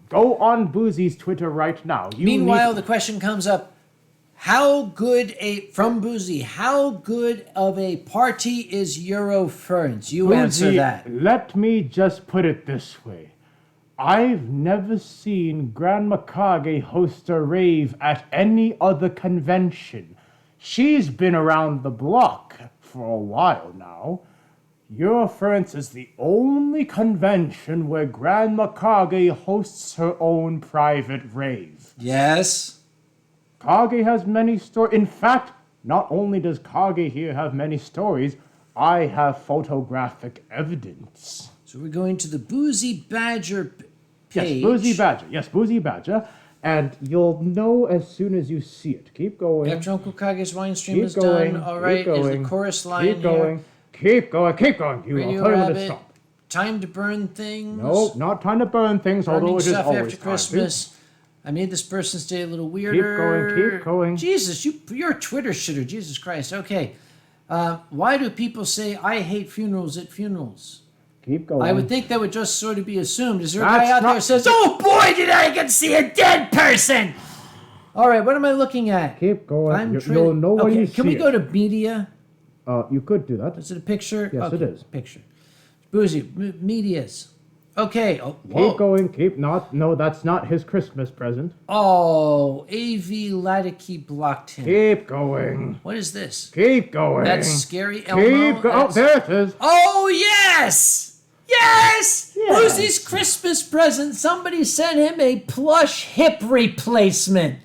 S2: Go on Boozy's Twitter right now.
S1: Meanwhile, the question comes up: how good of a party is Eurofurence? You answer
S2: Boozy,
S1: that.
S2: Let me just put it this way. I've never seen Grandma Kage host a rave at any other convention. She's been around the block for a while now. Your Friends is the only convention where Grandma Kage hosts her own private rave.
S4: Yes.
S2: Kage has many stories. In fact, not only does Kage here have many stories, I have photographic evidence.
S4: So we're going to the Boozy Badger page.
S2: Yes, Boozy Badger. And you'll know as soon as you see it. Keep going.
S4: After Uncle Kage's Winestream
S2: Keep
S4: is
S2: going.
S4: done. All right, is the chorus line
S2: Keep going.
S4: here.
S2: Keep going. Keep going. You
S4: Radio
S2: will tell you to
S4: Rabbit.
S2: stop.
S4: Time to burn things.
S2: No, not time to burn things, although
S4: Burning
S2: it is
S4: stuff
S2: always
S4: after
S2: time to.
S4: Christmas. I made this person's day a little weirder.
S2: Keep going.
S4: Jesus, you're a Twitter shitter. Jesus Christ. Okay. Why do people say I hate funerals at funerals?
S2: Keep going.
S4: I would think that would just sort of be assumed. Is there a
S2: That's
S4: guy out there
S2: not-
S4: who says, "Oh boy, did I get to see a dead person"? All right, what am I looking at?
S2: Keep going.
S4: trying-
S2: You'll know when
S4: okay,
S2: you
S4: can
S2: see
S4: we go
S2: it.
S4: to media?
S2: You could do that.
S4: Is it a picture?
S2: Yes, it is.
S4: Picture. Boozy. Medias. Okay. Oh, whoa.
S2: Keep going. No, that's not his Christmas present.
S4: Oh, AV Latike blocked him.
S2: Keep going.
S4: What is this?
S2: Keep going.
S4: That's Scary Elmo.
S2: Keep going. Oh,
S4: That's-
S2: there it is.
S4: Oh, yes! Yes!
S2: Yes.
S4: Boozy's Christmas present. Somebody sent him a plush hip replacement.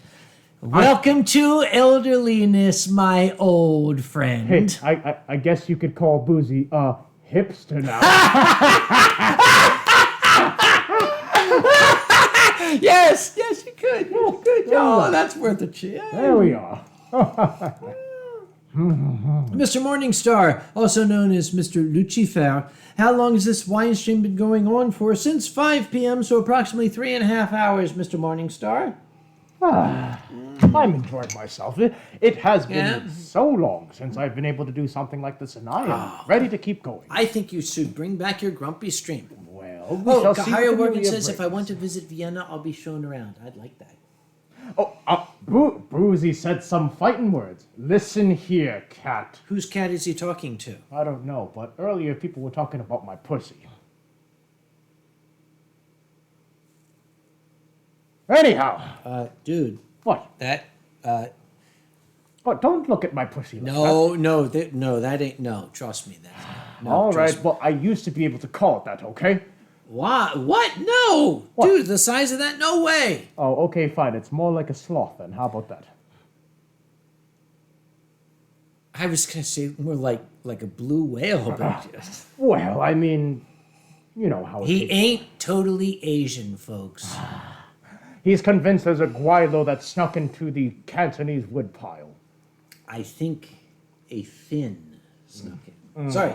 S4: Welcome to elderliness, my old friend.
S2: Hey, I guess you could call Boozy hipster now.
S4: Yes, you could. You could. Oh, that's worth a cheer.
S2: There we are.
S4: Mr. Morningstar, also known as Mr. Lucifer, how long has this wine stream been going on for? Since 5 p.m., so approximately 3.5 hours, Mr. Morningstar.
S2: I'm enjoying myself. It has been
S4: Yeah?
S2: so long since I've been able to do something like this, and I am ready to keep going.
S4: I think you should bring back your grumpy stream.
S2: Well, we
S4: Oh,
S2: shall see
S4: Kahaya
S2: what the
S4: Morgan
S2: new year
S4: says, if I
S2: brings.
S4: want to visit Vienna, I'll be shown around. I'd like that.
S2: Boozy said some fighting words. Listen here, cat.
S4: Whose cat is he talking to?
S2: I don't know, but earlier people were talking about my pussy. Anyhow,
S4: Dude,
S2: what?
S4: that,
S2: But don't look at my pussy like that.
S4: no, that ain't, no, trust me, that's no,
S2: All
S4: trust
S2: right,
S4: me.
S2: well, I used to be able to call it that, okay?
S4: Why? What? No!
S2: What?
S4: Dude, the size of that? No way!
S2: Oh, okay, fine. It's more like a sloth then. How about that?
S4: I was gonna say more like a blue whale, but
S2: Well, I mean, you know how it
S4: he
S2: is.
S4: ain't totally Asian, folks.
S2: He's convinced there's a guaylo that snuck into the Cantonese woodpile.
S4: I think a fin snuck in. Sorry.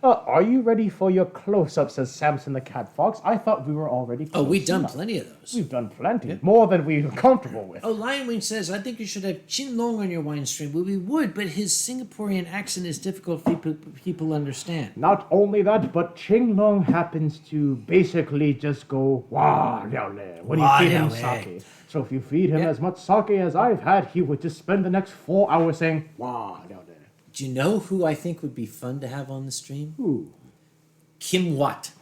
S2: Are you ready for your close-up, says Samson the Cat Fox? I thought we were already close
S4: Oh, we've done
S2: enough.
S4: plenty of those.
S2: We've done plenty. More than we're comfortable with.
S4: Oh, Lion Wing says, I think you should have Tien Long on your wine stream. Well, we would, but his Singaporean accent is difficult for people understand.
S2: Not only that, but Tien Long happens to basically just go, wah, liao le, when you
S4: Wah,
S2: feed him
S4: liao le.
S2: sake. So if you feed him
S4: Yeah.
S2: as much sake as I've had, he would just spend the next 4 hours saying, wah, liao le.
S4: Do you know who I think would be fun to have on the stream?
S2: Who?
S4: Kim Watt.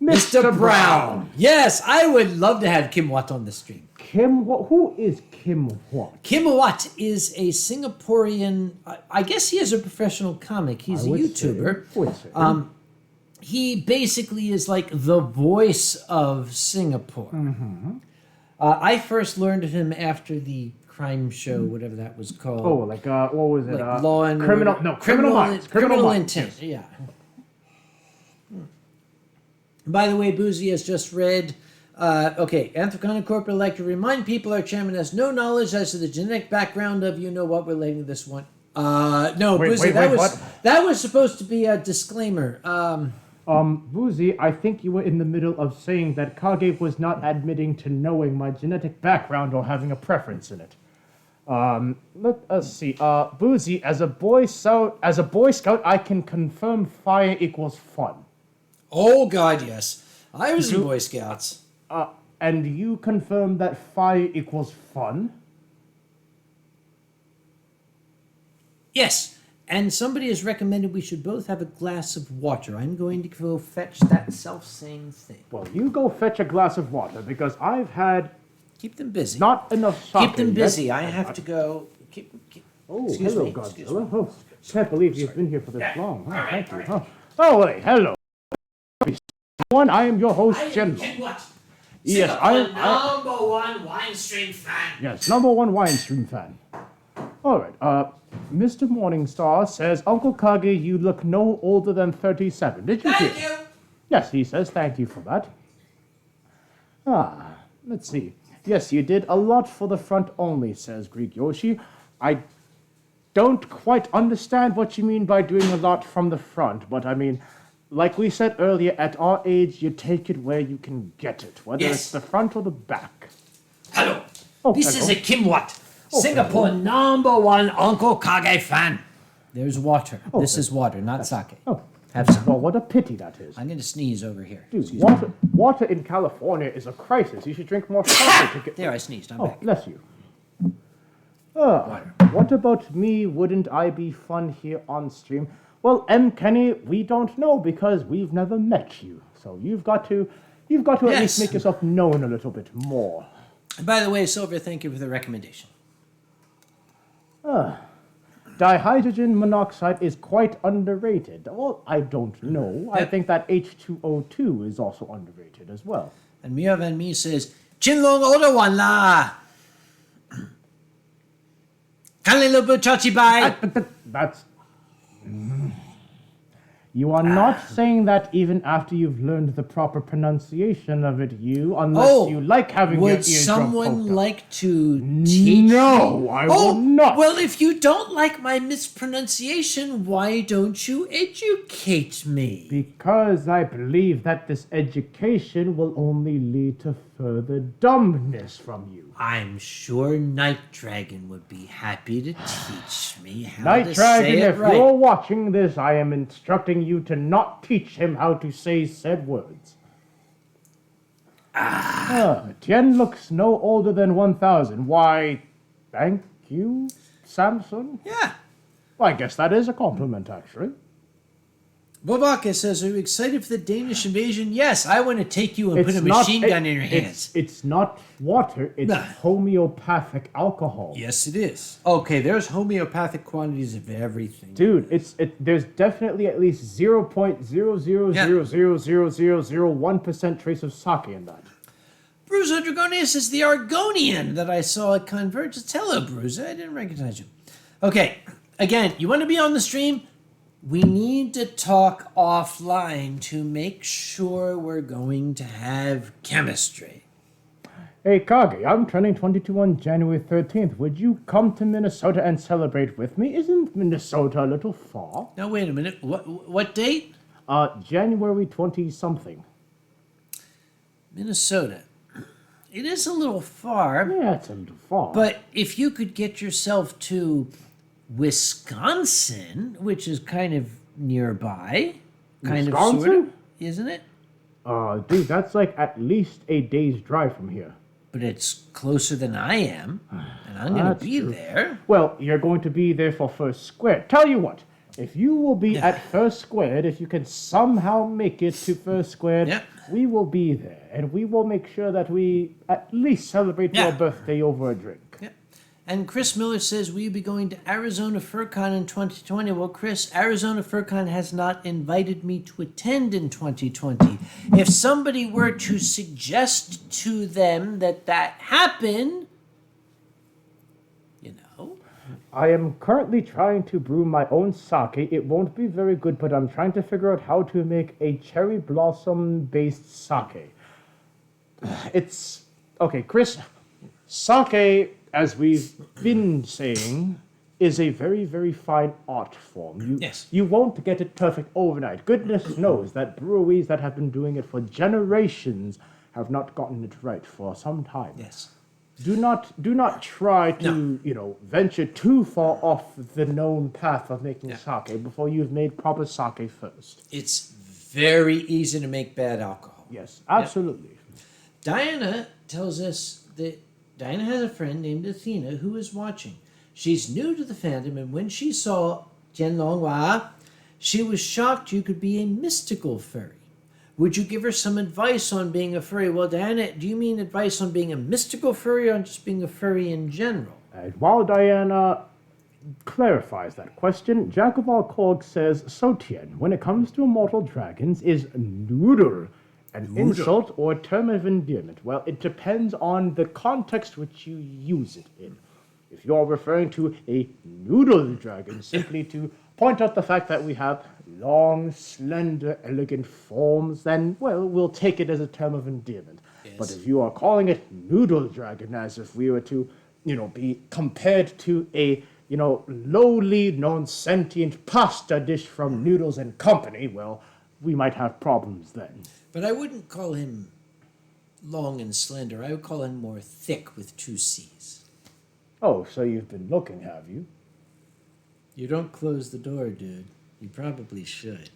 S2: Mr. Brown.
S4: Yes, I would love to have Kim Watt on the stream.
S2: Kim, who is Kim Watt?
S4: Kim Watt is a Singaporean, I guess he is a professional comic. He's
S2: I
S4: a
S2: would
S4: YouTuber.
S2: say- would say.
S4: He basically is like the voice of Singapore. I first learned of him after the crime show, whatever that was called.
S2: Oh, like, what was it?
S4: Like Law and
S2: Criminal,
S4: Order.
S2: no, Criminal Minds.
S4: Criminal
S2: Minds,
S4: Intent,
S2: yes.
S4: yeah. By the way, Boozy has just read, Anthroconic Corporate would like to remind people our chairman has no knowledge as to the genetic background of you-know-what relating to this one. No,
S2: Wait,
S4: Boozy,
S2: wait, what?
S4: that was supposed to be a disclaimer.
S2: Boozy, I think you were in the middle of saying that Kage was not admitting to knowing my genetic background or having a preference in it. Let us see. Boozy, as a Boy Scout, I can confirm fire equals fun.
S4: Oh, God, yes. I was in Boy Scouts.
S2: And you confirm that fire equals fun?
S4: Yes, and somebody has recommended we should both have a glass of water. I'm going to go fetch that self-same thing.
S2: Well, you go fetch a glass of water because I've had
S4: Keep them busy.
S2: not enough sake
S4: Keep them
S2: yet.
S4: busy. I have to go.
S2: Oh,
S1: Excuse
S2: hello,
S1: me,
S2: Godzilla. Oh, can't believe you've been here for this long. Oh, thank you. Oh, wait, hello. One, I am your host, Tien Long.
S4: What?
S2: Yes, I am.
S4: number one Winestream fan.
S2: Yes, number one Winestream fan. All right, Mr. Morningstar says, Uncle Kage, you look no older than 37. Did you hear?
S4: Thank you.
S2: Yes, he says, thank you for that. Let's see. Yes, you did a lot for the front only, says Greek Yoshi. I don't quite understand what you mean by doing a lot from the front, but I mean, like we said earlier, at our age, you take it where you can get it, whether
S4: Yes.
S2: it's the front or the back.
S4: Hello.
S2: Oh,
S4: This
S2: hello.
S4: is a Kim Watt, Singapore number one Uncle Kage fan.
S1: There's water. This is water, not sake.
S2: Oh,
S1: Have some.
S2: well, what a pity that is.
S1: I'm going to sneeze over here.
S2: Dude, water in California is a crisis. You should drink more sake to get...
S1: There, I sneezed. I'm
S2: Oh,
S1: back.
S2: bless you. What about me? Wouldn't I be fun here on stream? Well, M. Kenny, we don't know because we've never met you. So you've got to at
S1: Yes.
S2: least make yourself known a little bit more.
S1: And by the way, Silver, thank you for the recommendation.
S2: Dihydrogen monoxide is quite underrated. Well, I don't know. I think that H2O2 is also underrated as well.
S1: And Mia Van Mi says, Tien Long order one la. Kalilubu chachi bai.
S2: That's... You are not saying that even after you've learned the proper pronunciation of it, unless you like having your
S1: would
S2: eardrum
S1: someone
S2: poked out.
S1: like to teach?
S2: No, I will not.
S1: Well, if you don't like my mispronunciation, why don't you educate me?
S2: Because I believe that this education will only lead to further dumbness from you.
S1: I'm sure Night Dragon would be happy to teach me how
S2: Night
S1: to
S2: Dragon,
S1: say it
S2: if
S1: right.
S2: you're watching this, I am instructing you to not teach him how to say said words. Tien looks no older than 1,000. Why, thank you, Samson.
S1: Yeah.
S2: Well, I guess that is a compliment, actually.
S1: Bobaka says, are you excited for the Danish invasion? Yes, I want to take you and put a machine gun in your hands.
S2: It's not water, it's
S1: Nah.
S2: homeopathic alcohol.
S1: Yes, it is. Okay, there's homeopathic quantities of everything.
S2: Dude, there's definitely at least 0.0000001% trace of sake in that.
S1: Bruiser Dragonius is the Argonian that I saw at Convergence. Hello, Bruiser. I didn't recognize you. Okay, again, you want to be on the stream? We need to talk offline to make sure we're going to have chemistry.
S2: Hey, Kage, I'm turning 22 on January 13th. Would you come to Minnesota and celebrate with me? Isn't Minnesota a little far?
S1: Now, wait a minute. What date?
S2: January 20-something.
S1: Minnesota. It is a little far,
S2: Yeah, it's a little far.
S1: but if you could get yourself to Wisconsin, which is kind of nearby, kind of, sort of,
S2: Wisconsin?
S1: isn't it?
S2: Dude, that's like at least a day's drive from here.
S1: But it's closer than I am, and I'm going to
S2: That's
S1: be
S2: true.
S1: there.
S2: Well, you're going to be there for First Squared. Tell you what, if you will be at First Squared, if you can somehow make it to First Squared,
S1: Yeah.
S2: we will be there, and we will make sure that we at least celebrate
S1: Yeah.
S2: your birthday over a drink.
S1: Yeah. And Chris Miller says, will you be going to Arizona FurCon in 2020? Well, Chris, Arizona FurCon has not invited me to attend in 2020. If somebody were to suggest to them that happen, you know.
S2: I am currently trying to brew my own sake. It won't be very good, but I'm trying to figure out how to make a cherry blossom-based sake. It's... Okay, Chris, sake, as we've been saying, is a very, very fine art form.
S1: Yes.
S2: You won't get it perfect overnight. Goodness knows that breweries that have been doing it for generations have not gotten it right for some time.
S1: Yes.
S2: Do not try to, venture too far off the known path of making sake before you've made proper sake first.
S1: It's very easy to make bad alcohol.
S2: Yes, absolutely.
S1: Diana tells us that Diana has a friend named Athena who is watching. She's new to the fandom, and when she saw Tien Long, she was shocked you could be a mystical furry. Would you give her some advice on being a furry? Well, Diana, do you mean advice on being a mystical furry or on just being a furry in general?
S2: And while Diana, clarifies that question. Jack of all Korg says, so Tien, when it comes to immortal dragons, is noodle an insult or a term of endearment? Well, it depends on the context which you use it in. If you're referring to a noodle dragon, simply to point out the fact that we have long, slender, elegant forms, then, well, we'll take it as a term of endearment.
S4: Yes.
S2: But if you are calling it noodle dragon, as if we were to, be compared to a, lowly, non-sentient pasta dish from Noodles and Company, well, we might have problems then.
S4: But I wouldn't call him long and slender. I would call him more thick with two C's.
S2: Oh, so you've been looking, have you?
S4: You don't close the door, dude. You probably should.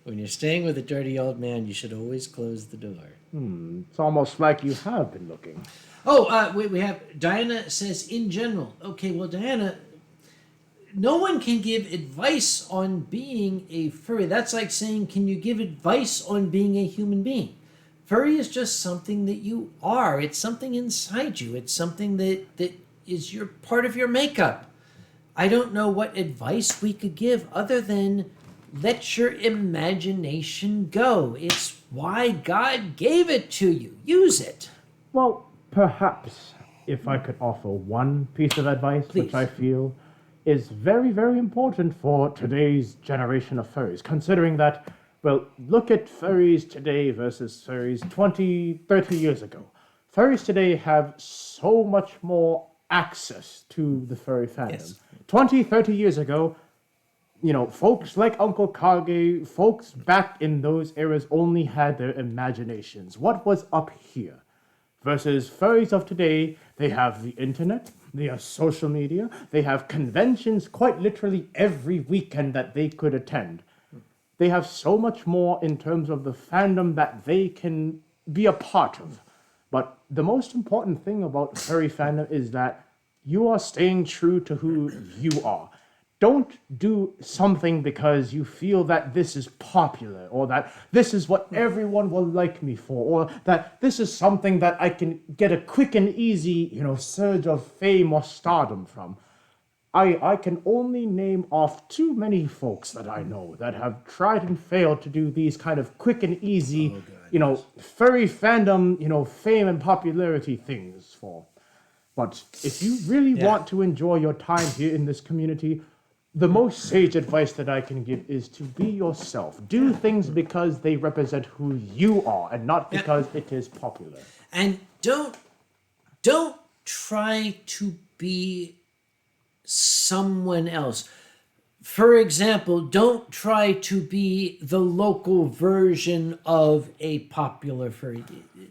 S4: When you're staying with a dirty old man, you should always close the door.
S2: It's almost like you have been looking.
S4: Oh, we have Diana says in general. Okay, well, Diana, no one can give advice on being a furry. That's like saying, can you give advice on being a human being? Furry is just something that you are. It's something inside you. It's something that is your part of your makeup. I don't know what advice we could give other than let your imagination go. It's why God gave it to you. Use it.
S2: Well, perhaps if I could offer one piece of advice,
S4: Please.
S2: which I feel is very, very important for today's generation of furries, considering that, well, look at furries today versus furries 20, 30 years ago. Furries today have so much more access to the furry fandom.
S4: Yes.
S2: 20, 30 years ago, folks like Uncle Kage, folks back in those eras only had their imaginations. What was up here? Versus furries of today, they have the internet, they have social media, they have conventions quite literally every weekend that they could attend. They have so much more in terms of the fandom that they can be a part of. But the most important thing about furry fandom is that you are staying true to who you are. Don't do something because you feel that this is popular, or that this is what everyone will like me for, or that this is something that I can get a quick and easy, surge of fame or stardom from. I can only name off too many folks that I know that have tried and failed to do these kind of quick and easy, furry fandom, fame and popularity things for. But if you really want to enjoy your time here in this community, the most sage advice that I can give is to be yourself. Do things because they represent who you are and not because it is popular.
S4: And don't try to be someone else. For example, don't try to be the local version of a popular furry.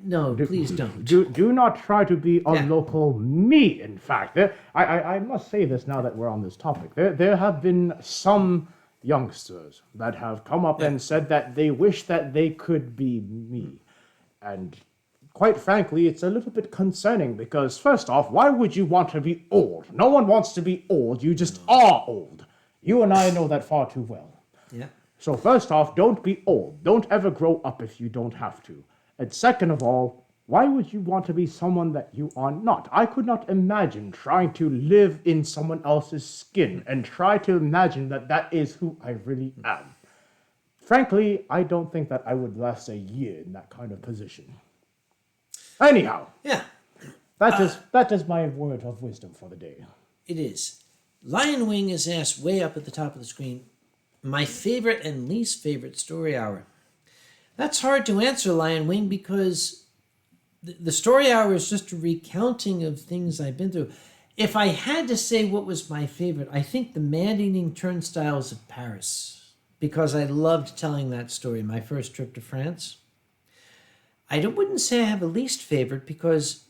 S4: No, please don't.
S2: Do not try to be a local me, in fact. I must say this now that we're on this topic. There have been some youngsters that have come up and said that they wish that they could be me. And quite frankly, it's a little bit concerning because, first off, why would you want to be old? No one wants to be old. You just are old. You and I know that far too well.
S4: Yeah.
S2: So first off, don't be old. Don't ever grow up if you don't have to. And second of all, why would you want to be someone that you are not? I could not imagine trying to live in someone else's skin and try to imagine that that is who I really am. Frankly, I don't think that I would last a year in that kind of position. Anyhow, that is my word of wisdom for the day.
S4: It is. Lion Wing is asked way up at the top of the screen, my favorite and least favorite story hour. That's hard to answer, Lion Wing, because the story hour is just a recounting of things I've been through. If I had to say what was my favorite, I think the man-eating turnstiles of Paris, because I loved telling that story, my first trip to France. I wouldn't say I have a least favorite because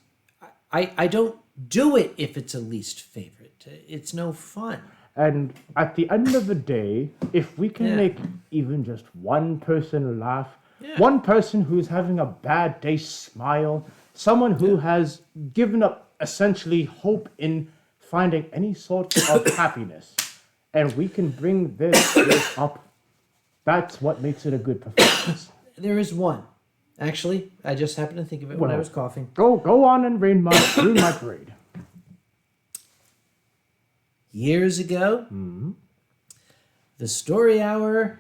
S4: I don't do it if it's a least favorite. It's no fun.
S2: And at the end of the day, if we can make even just one person laugh, one person who's having a bad day smile, someone who has given up essentially hope in finding any sort of happiness, and we can bring this up, that's what makes it a good performance.
S4: There is one. Actually, I just happened to think of it when I was coughing.
S2: Go on and ruin my parade.
S4: years ago. The story hour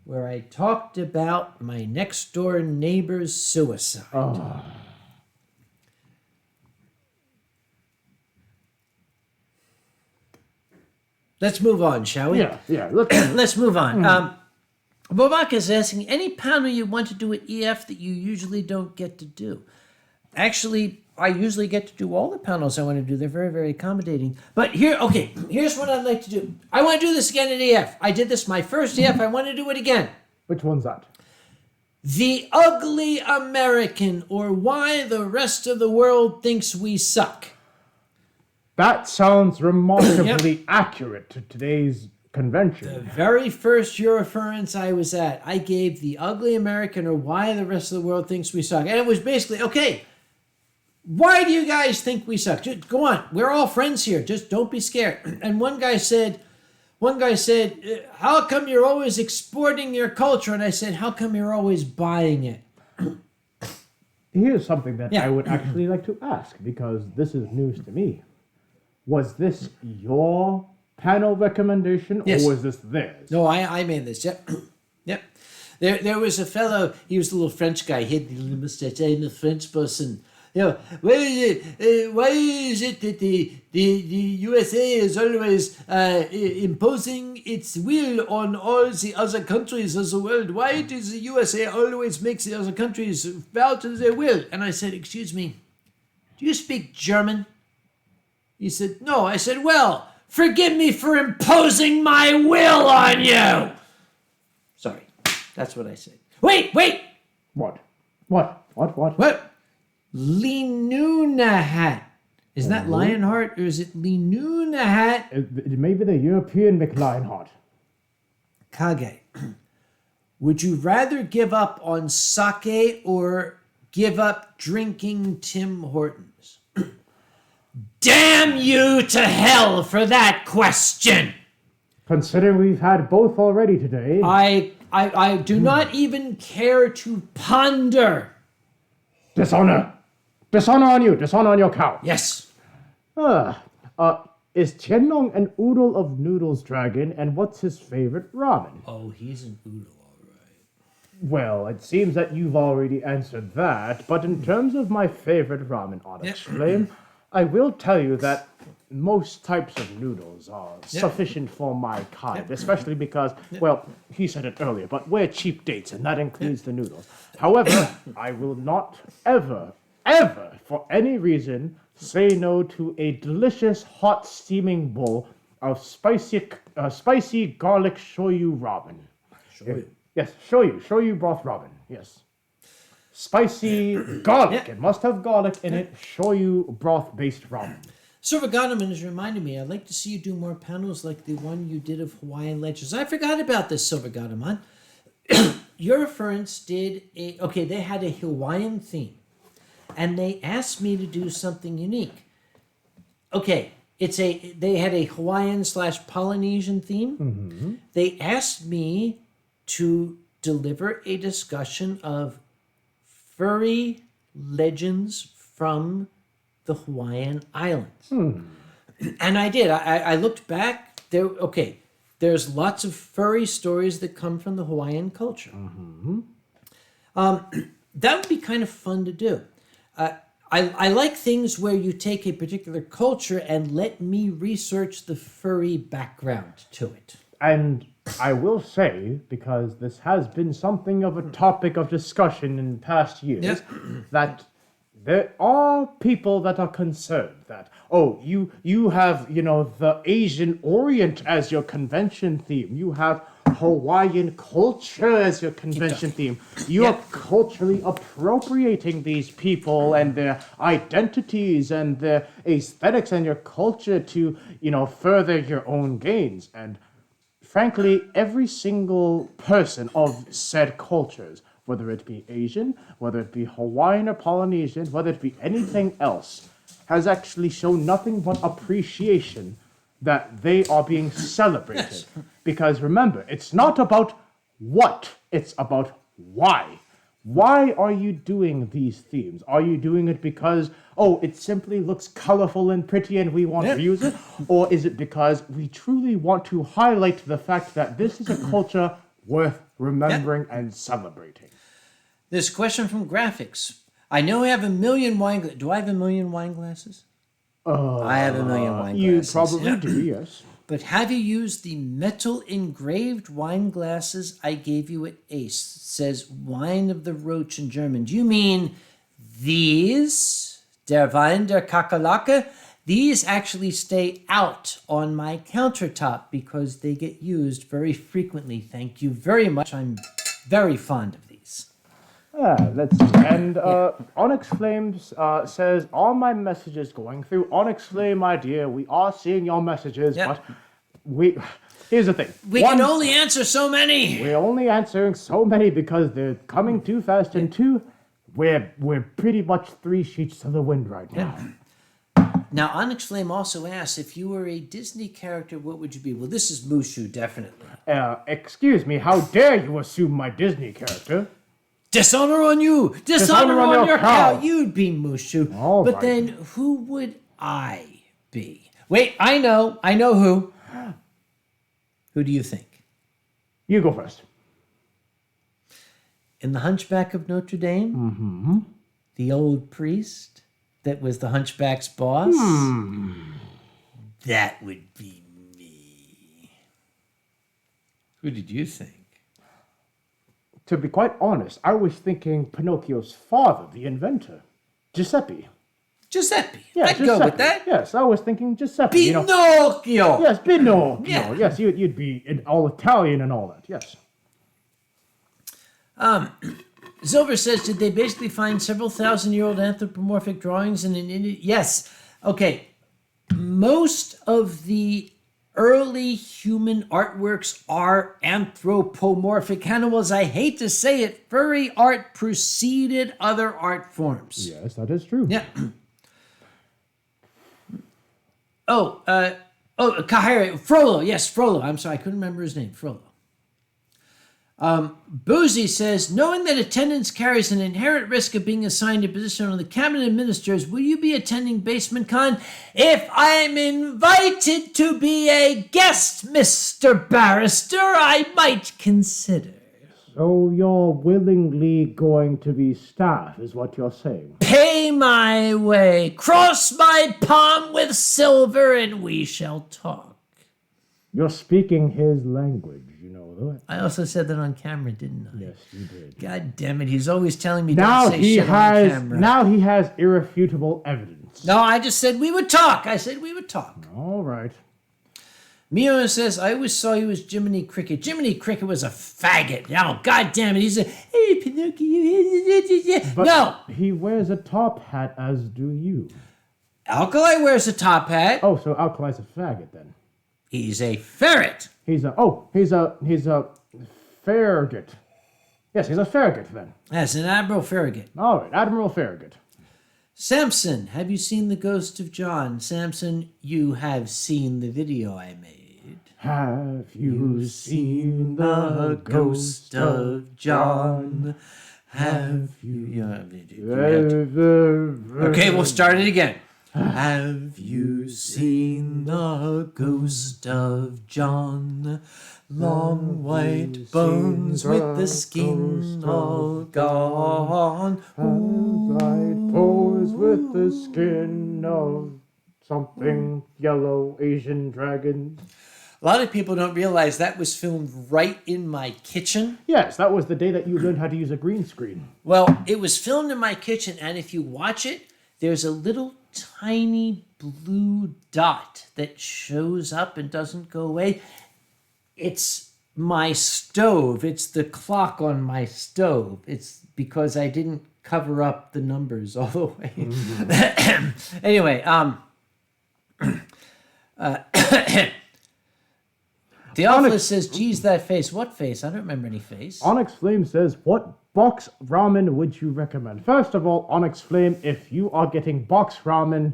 S4: where I talked about my next door neighbor's suicide. Let's move on, shall we?
S2: Yeah.
S4: Let's move on. Bobak is asking, any panel you want to do at EF that you usually don't get to do? Actually, I usually get to do all the panels I want to do. They're very, very accommodating. But here's what I'd like to do. I want to do this again at EF. I did this my first EF. I want to do it again.
S2: Which one's that?
S4: The Ugly American, or Why the Rest of the World Thinks We Suck.
S2: That sounds remarkably accurate to today's convention.
S4: The very first Euroference I was at, I gave The Ugly American, or Why the Rest of the World Thinks We Suck. And it was basically, okay, why do you guys think we suck? Just go on. We're all friends here. Just don't be scared. And one guy said, how come you're always exporting your culture? And I said, how come you're always buying it?
S2: Here's something that I would actually like to ask, because this is news to me. Was this your panel recommendation,
S4: Yes.
S2: or was this theirs?
S4: No, I made this. Yep. Yep. There was a fellow, he was a little French guy. He had the little mustache. I'm a French person. You know, why is it that the USA is always imposing its will on all the other countries of the world? Why does the USA always make the other countries bow to their will? And I said, excuse me, do you speak German? He said, no. I said, well, forgive me for imposing my will on you. Sorry, that's what I said. Wait.
S2: What?
S4: What? Linunahat. Is that Lionheart or is it Linunahat?
S2: It may be the European McLionheart.
S4: Kage. Would you rather give up on sake or give up drinking Tim Hortons? Damn you to hell for that question!
S2: Considering we've had both already today.
S4: I do not even care to ponder.
S2: Dishonor on you. Dishonor on your cow.
S4: Yes.
S2: Is Tien Long an oodle of noodles dragon, and what's his favorite ramen?
S4: Oh, he's an oodle, all right.
S2: Well, it seems that you've already answered that, but in terms of my favorite ramen Onyx Flame, I will tell you that most types of noodles are sufficient for my kind, especially because, well, he said it earlier, but we're cheap dates, and that includes the noodles. However, I will not ever, for any reason, say no to a delicious hot steaming bowl of spicy garlic shoyu ramen.
S4: Shoyu.
S2: Yes, shoyu broth ramen, yes. Spicy garlic, it must have garlic in it, shoyu broth-based ramen.
S4: Silver Gottman has reminded me, I'd like to see you do more panels like the one you did of Hawaiian legends. I forgot about this, Silver Gottman. Euroference they had a Hawaiian theme, and they asked me to do something unique. Okay, they had a Hawaiian/Polynesian theme. Mm-hmm. They asked me to deliver a discussion of furry legends from the Hawaiian Islands. And I did. I looked back. There's lots of furry stories that come from the Hawaiian culture. Mm-hmm. That would be kind of fun to do. I like things where you take a particular culture and let me research the furry background to it.
S2: And I will say, because this has been something of a topic of discussion in past years, that there are people that are concerned that, you have, the Asian Orient as your convention theme. You have Hawaiian culture as your convention theme. You are culturally appropriating these people and their identities and their aesthetics and your culture to, further your own gains. And frankly, every single person of said cultures, whether it be Asian, whether it be Hawaiian or Polynesian, whether it be anything else, has actually shown nothing but appreciation that they are being celebrated.
S4: Yes.
S2: Because remember, it's not about what, it's about why. Why are you doing these themes? Are you doing it because, oh, it simply looks colorful and pretty and we want to use it? Or is it because we truly want to highlight the fact that this is a culture worth remembering and celebrating?
S4: This question from Graphics. I know I have a million wine glasses. Do I have a million wine glasses? I have a million wine
S2: You
S4: glasses.
S2: probably do, yes.
S4: But have you used the metal engraved wine glasses I gave you at Ace? It says Wine of the Roach in German. Do you mean these? Der Wein der Kakerlake? These actually stay out on my countertop because they get used very frequently. Thank you very much. I'm very fond of these.
S2: Let's see. And Onyx Flames says, all my messages going through. Onyx Flame, my dear, we are seeing your messages, but here's the thing.
S4: We can only answer so many.
S2: We're only answering so many because they're coming too fast, and two, we're pretty much 3 sheets to the wind right now.
S4: Now, Onyx Flame also asks, if you were a Disney character, what would you be? Well, this is Mushu, definitely.
S2: Excuse me, how dare you assume my Disney character?
S4: Dishonor on you! Dishonor on your cow! You'd be Mushu.
S2: All
S4: but
S2: right.
S4: then who would I be? Wait, I know who. Who do you think?
S2: You go first.
S4: In The Hunchback of Notre Dame? The old priest that was the Hunchback's boss? That would be me. Who did you think?
S2: To be quite honest, I was thinking Pinocchio's father, the inventor, Giuseppe.
S4: Giuseppe.
S2: Yeah,
S4: I'd go with that.
S2: Yes, I was thinking Giuseppe.
S4: Pinocchio!
S2: Yes, Pinocchio.
S4: Yeah.
S2: Yes, you'd be all Italian and all that. Yes.
S4: Silver says, did they basically find several thousand-year-old anthropomorphic drawings in an Indian? Yes. Okay. Most of the early human artworks are anthropomorphic animals. I hate to say it, furry art preceded other art forms.
S2: Yes, that is true.
S4: Yeah. Kahire, Frollo. Yes, Frollo. I'm sorry, I couldn't remember his name. Frollo. Boozy says, knowing that attendance carries an inherent risk of being assigned a position on the cabinet of ministers, will you be attending Basement Con? If I'm invited to be a guest, Mr. Barrister, I might consider.
S2: So you're willingly going to be staff, is what you're saying?
S4: Pay my way, cross my palm with silver, and we shall talk.
S2: You're speaking his language, you know that.
S4: I also said that on camera, didn't I?
S2: Yes, you did.
S4: God damn it, he's always telling me
S2: Now
S4: don't say
S2: he
S4: shit on
S2: has
S4: camera.
S2: now he has irrefutable evidence.
S4: No, I just said we would talk. I said we would talk.
S2: All right.
S4: Mio says, I always saw you as Jiminy Cricket. Jiminy Cricket was a faggot. Oh, God damn it. He's a, hey, Pinocchio.
S2: But
S4: No.
S2: he wears a top hat, as do you.
S4: Alkali wears a top hat.
S2: Oh, so Alkali's a faggot then.
S4: He's a ferret.
S2: He's a Farragut. Yes, he's a Farragut then.
S4: That's an Admiral Farragut.
S2: All right, Admiral Farragut.
S4: Samson, have you seen The Ghost of John? Samson, you have seen the video I made.
S2: Have you seen the ghost of John?
S4: Have you... Okay, we'll start it again. Have you seen the ghost of John? Long white bones with the skin all gone.
S2: Light pose with the skin of something yellow Asian dragon.
S4: A lot of people don't realize that was filmed right in my kitchen.
S2: Yes, that was the day that you learned how to use a green screen.
S4: Well, it was filmed in my kitchen, and if you watch it, there's a little tiny blue dot that shows up and doesn't go away. It's my stove. It's the clock on my stove. It's because I didn't cover up the numbers all the way. Mm-hmm. Anyway, Theophilus says, geez, that face. What face? I don't remember any face.
S2: Onyx Flame says, what box ramen would you recommend? First of all, Onyx Flame, if you are getting box ramen,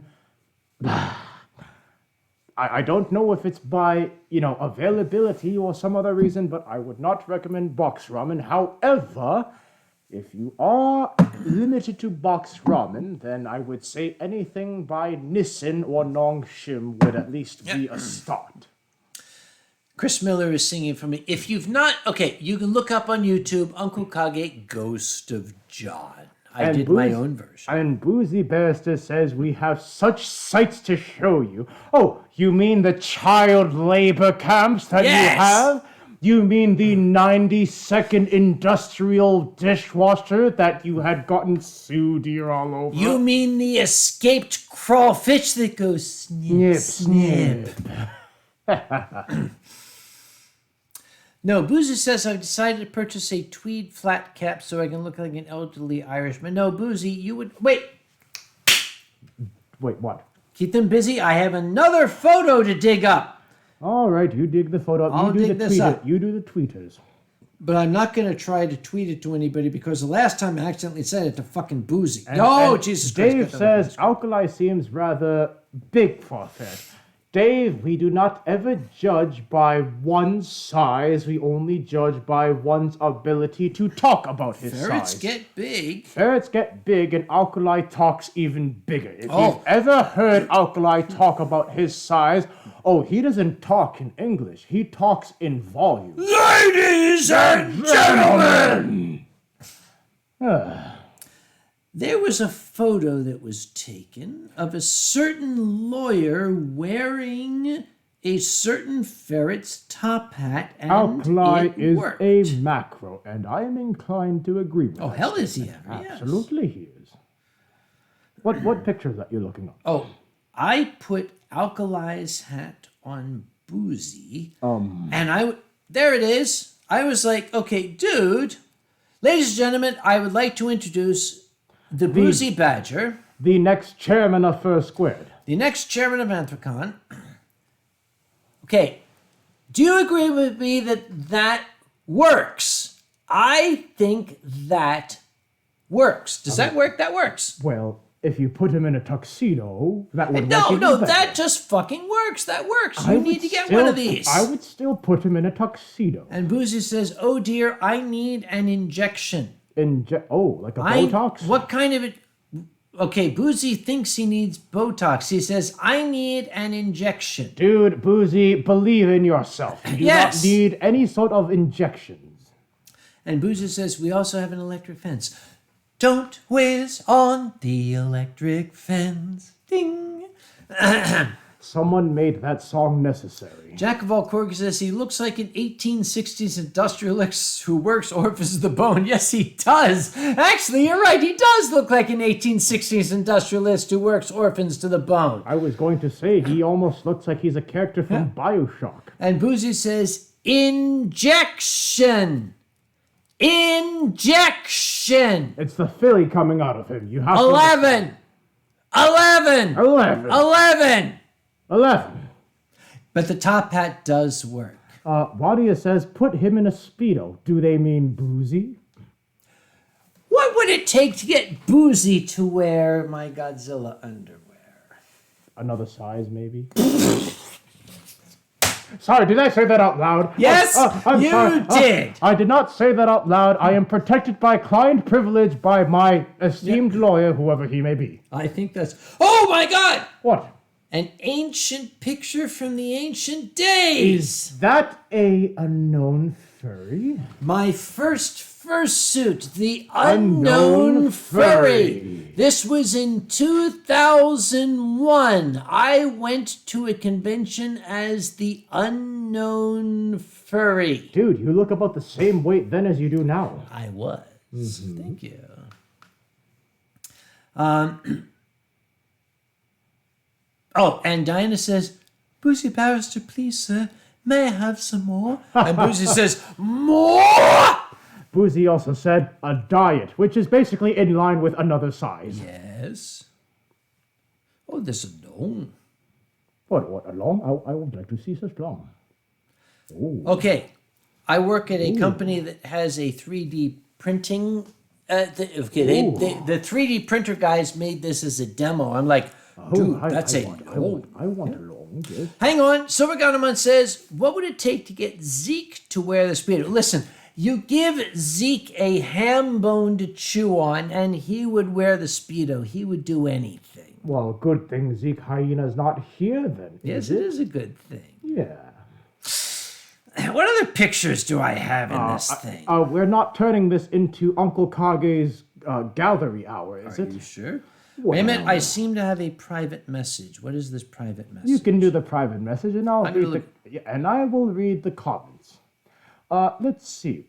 S2: I don't know if it's by, availability or some other reason, but I would not recommend box ramen. However, If you are limited to box ramen, then I would say anything by Nissin or Nongshim would at least be a start.
S4: Chris Miller is singing for me. If you've not, okay, you can look up on YouTube Uncle Kage, Ghost of John. I did my own version.
S2: And Boozy Barrister says we have such sights to show you. Oh, you mean the child labor camps that you have? You mean the 90-second industrial dishwasher that you had gotten Sudir all over?
S4: You mean the escaped crawfish that goes snip, snip. No, Boozy says, I've decided to purchase a tweed flat cap so I can look like an elderly Irishman. No, Boozy, you would... Wait,
S2: what?
S4: keep them busy. I have another photo to dig up.
S2: All right, you dig the photo.
S4: I'll dig this up.
S2: You do the tweeters.
S4: But I'm not going to try to tweet it to anybody because the last time I accidentally said it to fucking Boozy.
S2: And
S4: Jesus Christ.
S2: Dave says alkali seems rather big for that. Dave, we do not ever judge by one's size. We only judge by one's ability to talk about his
S4: Ferrets
S2: size.
S4: get big.
S2: Ferrets get big, and Alkali talks even bigger. If you've ever heard Alkali talk about his size, he doesn't talk in English. He talks in volume.
S4: Ladies and gentlemen! There was a photo that was taken of a certain lawyer wearing a certain ferret's top hat, and
S2: Alkali
S4: it
S2: is
S4: worked.
S2: a macro, and I am inclined to agree with that.
S4: Hell is he ever? Yes.
S2: Absolutely he is. What picture is that you're looking at?
S4: I put Alkali's hat on Boozy, and there it is. I was like, okay, dude, ladies and gentlemen, I would like to introduce the Boozy Badger.
S2: The next chairman of First Squared.
S4: The next chairman of Anthrocon. Okay, do you agree with me that works? I think that works. Does that work? That works.
S2: Well, if you put him in a tuxedo, that would work even
S4: No,
S2: better.
S4: that just fucking works. That works. You need to get one of these.
S2: I would still put him in a tuxedo.
S4: And Boozy says, oh dear, I need an injection.
S2: Like a Botox?
S4: What kind of it? Okay, Boozy thinks he needs Botox. He says, I need an injection.
S2: Dude, Boozy, believe in yourself. You do not need any sort of injections.
S4: And Boozy says, we also have an electric fence. Don't whiz on the electric fence. Ding.
S2: Someone made that song necessary.
S4: Jack of all Cork says he looks like an 1860s industrialist who works orphans of the bone. Yes, he does. Actually, you're right. He does look like an 1860s industrialist who works orphans to the bone.
S2: I was going to say, he almost looks like he's a character from BioShock.
S4: And Boozy says, injection. Injection.
S2: It's the Philly coming out of him. You have
S4: 11. 11. But the top hat does work.
S2: Wadia says, put him in a Speedo. Do they mean Boozy?
S4: What would it take to get Boozy to wear my Godzilla underwear?
S2: Another size, maybe? Sorry, did I say that out loud?
S4: Yes,
S2: I'm
S4: you
S2: sorry.
S4: did.
S2: I did not say that out loud. I am protected by client privilege by my esteemed lawyer, whoever he may be.
S4: I think that's... Oh, my God!
S2: What?
S4: An ancient picture from the ancient days.
S2: Is that a unknown furry?
S4: My first fursuit, the Unknown Furry. This was in 2001. I went to a convention as the Unknown Furry.
S2: Dude, you look about the same weight then as you do now.
S4: I was. Mm-hmm. Thank you. And Diana says, Boozy Barrister, please, sir, may I have some more? And Boozy says, more!
S2: Boozy also said a diet, which is basically in line with another size.
S4: Yes. Oh, there's a long.
S2: What, a long? I would like to see such long. Ooh.
S4: Okay, I work at a company that has a 3D printing. The 3D printer guys made this as a demo. I'm like, dude,
S2: I want a long. Yes.
S4: Hang on. Silver Gaudaman says, what would it take to get Zeke to wear the Speedo? Listen, You give Zeke a ham bone to chew on, and he would wear the Speedo. He would do anything.
S2: Well, good thing Zeke Hyena's not here then.
S4: Yes, it is a good thing.
S2: Yeah.
S4: What other pictures do I have in this thing?
S2: We're not turning this into Uncle Kage's gallery hour, is it?
S4: Are you sure? Wait a minute, I seem to have a private message. What is this private message?
S2: You can do the private message, and I will read the comments. Let's see.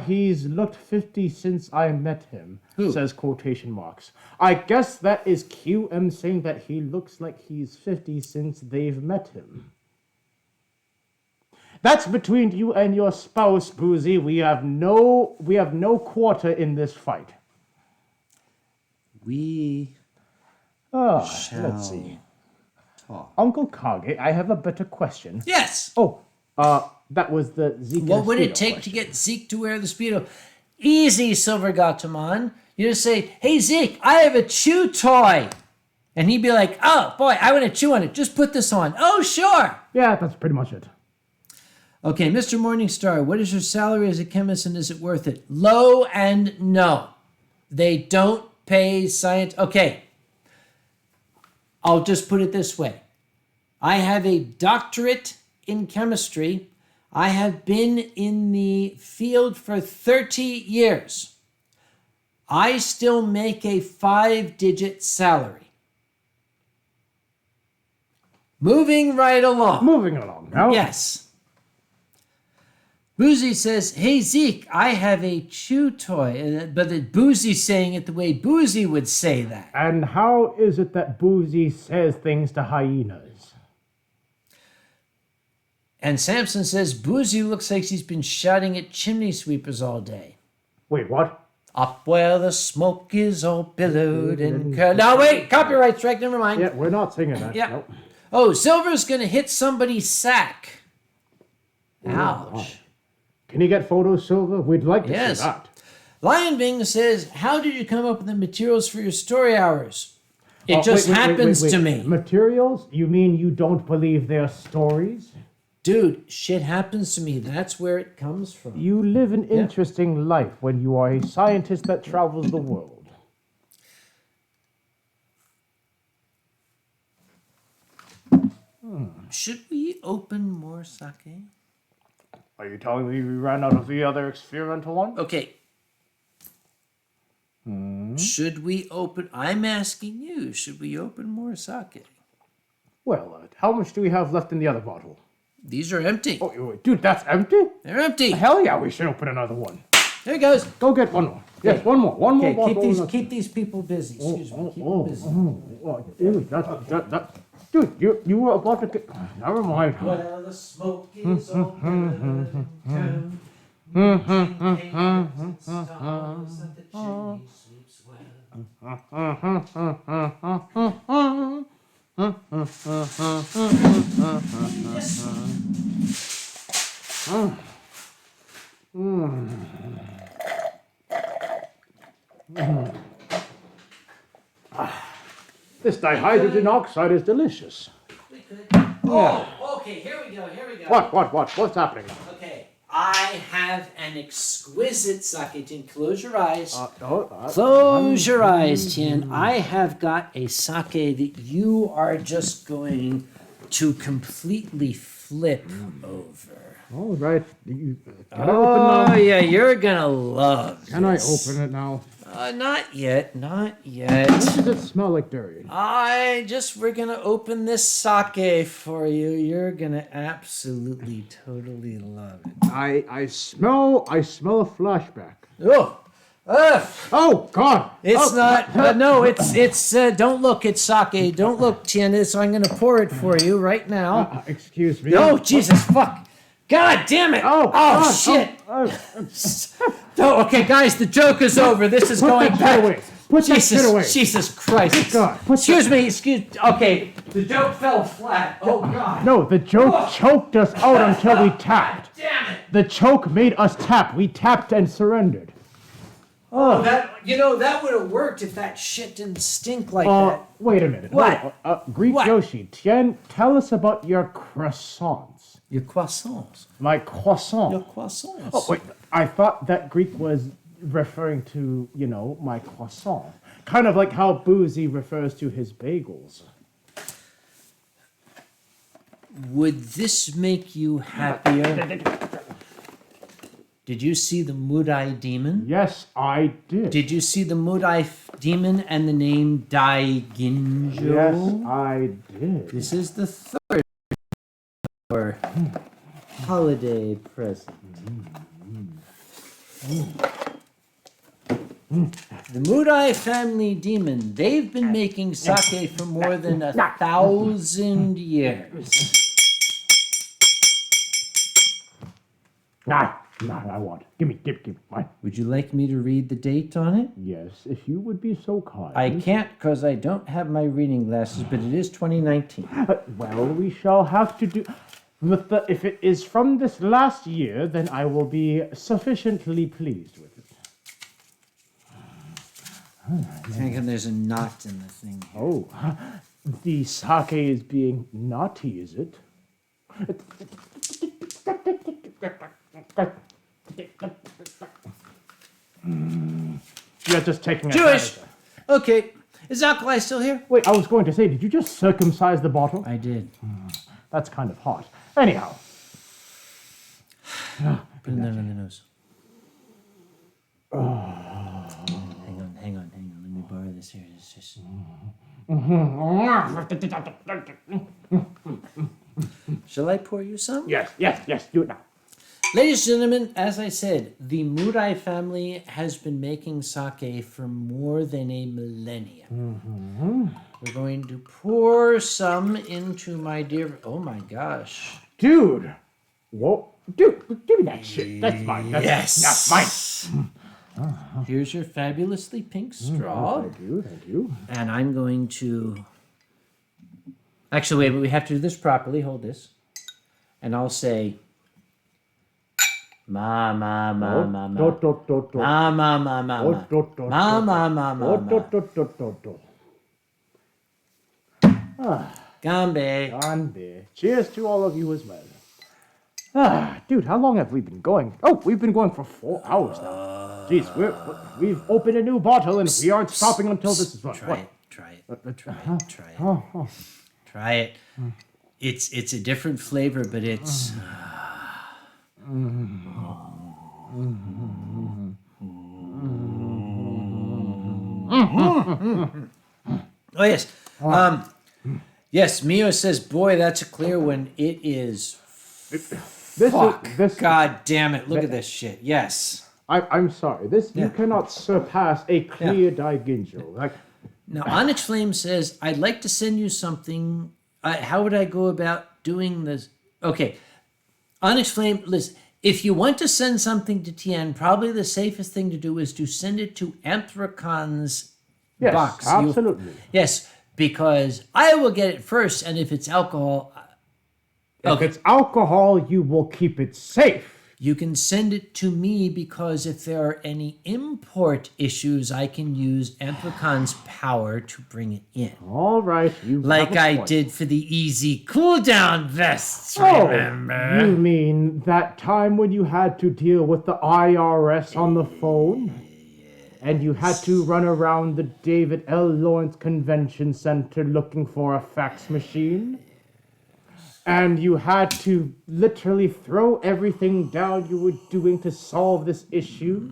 S2: He's looked 50 since I met him.
S4: Who?
S2: Says quotation marks. I guess that is QM saying that he looks like he's 50 since they've met him. That's between you and your spouse, Boozy. We have no quarter in this fight. Let's see.
S4: Talk.
S2: Uncle Kage, I have a better question.
S4: Yes.
S2: That was the Zeke.
S4: What would it take to get Zeke to wear the Speedo? Easy, Silver Gautaman. You just say, "Hey Zeke, I have a chew toy," and he'd be like, "Oh boy, I want to chew on it. Just put this on." "Oh sure."
S2: Yeah, that's pretty much it.
S4: Okay, Mr. Morningstar, what is your salary as a chemist and is it worth it? Low and no. They don't pay science. Okay, I'll just put it this way. I have a doctorate in chemistry. I have been in the field for 30 years. I still make a 5-digit salary. Moving right along.
S2: Moving along now.
S4: Yes. Boozy says, "Hey Zeke, I have a chew toy," but Boozy's saying it the way Boozy would say that.
S2: And how is it that Boozy says things to hyenas?
S4: And Samson says, "Boozy looks like she's been shouting at chimney sweepers all day."
S2: Wait, what?
S4: Up where the smoke is all billowed and curled. No, wait, copyright strike, never mind.
S2: Yeah, we're not singing that.
S4: Yeah.
S2: Nope.
S4: Oh, Silver's going to hit somebody's sack. Ouch.
S2: Can you get photos, Silver? We'd like to
S4: Yes.
S2: see that.
S4: Lion Bing says, "How did you come up with the materials for your story hours?" It just happens to me.
S2: Materials? You mean you don't believe their stories?
S4: Dude, shit happens to me. That's where it comes from.
S2: You live an interesting life when you are a scientist that travels the world.
S4: Should we open more sake?
S2: Are you telling me we ran out of the other experimental one?
S4: Okay. Should we open... I'm asking you, should we open more sake?
S2: Well, how much do we have left in the other bottle?
S4: These are empty.
S2: Oh, wait, dude, that's empty?
S4: They're empty.
S2: Hell yeah, we should open another one.
S4: There it goes.
S2: Go get one more. Yes, one more. One more
S4: Okay,
S2: bottle.
S4: keep these people busy. Excuse me. Keep them busy.
S2: Dude, dude, you were about to get... Never mind.
S4: Well, the smoke is all billowed and champagne and stars that the chimney sweeps
S2: This dihydrogen oxide is delicious.
S4: Oh, okay, here we go.
S2: What? What's happening now?
S4: Okay, I have an exquisite sake. Tien, close your eyes.
S2: Close
S4: Close your eyes, Tien. I have got a sake that you are just going to completely flip over.
S2: All right. Can I open
S4: Oh,
S2: now?
S4: yeah, you're gonna love
S2: Can I
S4: this.
S2: open it now?
S4: Not yet.
S2: Does it smell like durian?
S4: We're gonna open this sake for you. You're gonna absolutely, totally love it.
S2: I smell a flashback.
S4: Oh,
S2: Oh God!
S4: it's not. No, it's. Don't look. It's sake. Don't look, Tien. So I'm gonna pour it for you right now.
S2: Excuse me.
S4: Oh, Jesus, fuck. God damn it.
S2: Oh, God.
S4: Shit.
S2: Oh,
S4: Okay, guys, the joke is over. This is going
S2: that shit
S4: back.
S2: away. Put that shit away.
S4: Jesus Christ.
S2: God.
S4: Excuse me. Okay, the joke fell flat. Oh, God.
S2: No, the joke choked us out until we tapped.
S4: Damn it.
S2: The choke made us tap. We tapped and surrendered.
S4: Oh, that would have worked if that shit didn't stink like that.
S2: Wait a minute.
S4: What?
S2: Hold on. Greek
S4: What?
S2: Yoshi, Tien, tell us about your croissants.
S4: Your croissants.
S2: My croissant.
S4: Your croissants.
S2: Oh, wait. I thought that Greek was referring to, my croissant. Kind of like how Boozy refers to his bagels.
S1: Would this make you happier? Did you see the Mudai demon?
S2: Yes, I did.
S1: Did you see the Mudai demon and the name Daiginjo?
S2: Yes, I did.
S1: This is the third or holiday present. The Mudai family demon, they've been making sake for more than 1,000 years.
S2: Nah, I want. Give me. Mine.
S1: Would you like me to read the date on it?
S2: Yes, if you would be so kind.
S1: I can't because I don't have my reading glasses, but it is 2019.
S2: Well, we shall have to do. If it is from this last year, then I will be sufficiently pleased with it.
S1: Thinking there's a knot in the thing here.
S2: Oh, the sake is being naughty, is it? You're just taking a
S1: Jewish! Okay. Is Alkali still here?
S2: Wait, I was going to say, did you just circumcise the bottle?
S1: I did.
S2: That's kind of hot. Anyhow.
S1: Put it down on the nose. Hang on. Let me borrow this here. It's just... Shall I pour you some?
S2: Yes, do it now.
S1: Ladies and gentlemen, as I said, the Mudai family has been making sake for more than a millennium. We're going to pour some into my dear... Oh my gosh.
S2: Dude! Whoa. Dude, give me that shit. That's mine. That's mine.
S1: Here's your fabulously pink straw.
S2: Thank you.
S1: And I'm going to... Actually, wait, but we have to do this properly. Hold this. And I'll say... Ma. Ma.
S2: Gambe. Cheers to all of you as well. Dude, how long have we been going? Oh, we've been going for 4 hours now. Jeez, we've opened a new bottle and we aren't stopping until this is run.
S1: Try it. It's a different flavor, but it's... Oh, yes. Yes, Mio says, boy, that's a clear one. It is... God damn it. Look at this shit. Yes.
S2: I'm sorry. You cannot surpass a clear Daiginjo.
S1: Now, Onyx Flame says, I'd like to send you something. How would I go about doing this? Okay. Onyx Flame, listen. If you want to send something to Tien, probably the safest thing to do is to send it to Anthracon's box.
S2: Absolutely.
S1: Yes, because I will get it first, and if it's alcohol...
S2: If it's alcohol, you will keep it safe.
S1: You can send it to me because if there are any import issues, I can use Anthracon's power to bring it in.
S2: All right.
S1: Like I did for the easy cooldown vests,
S2: Oh,
S1: remember?
S2: you mean that time when you had to deal with the IRS on the phone? And you had to run around the David L. Lawrence Convention Center looking for a fax machine? And you had to literally throw everything down you were doing to solve this issue?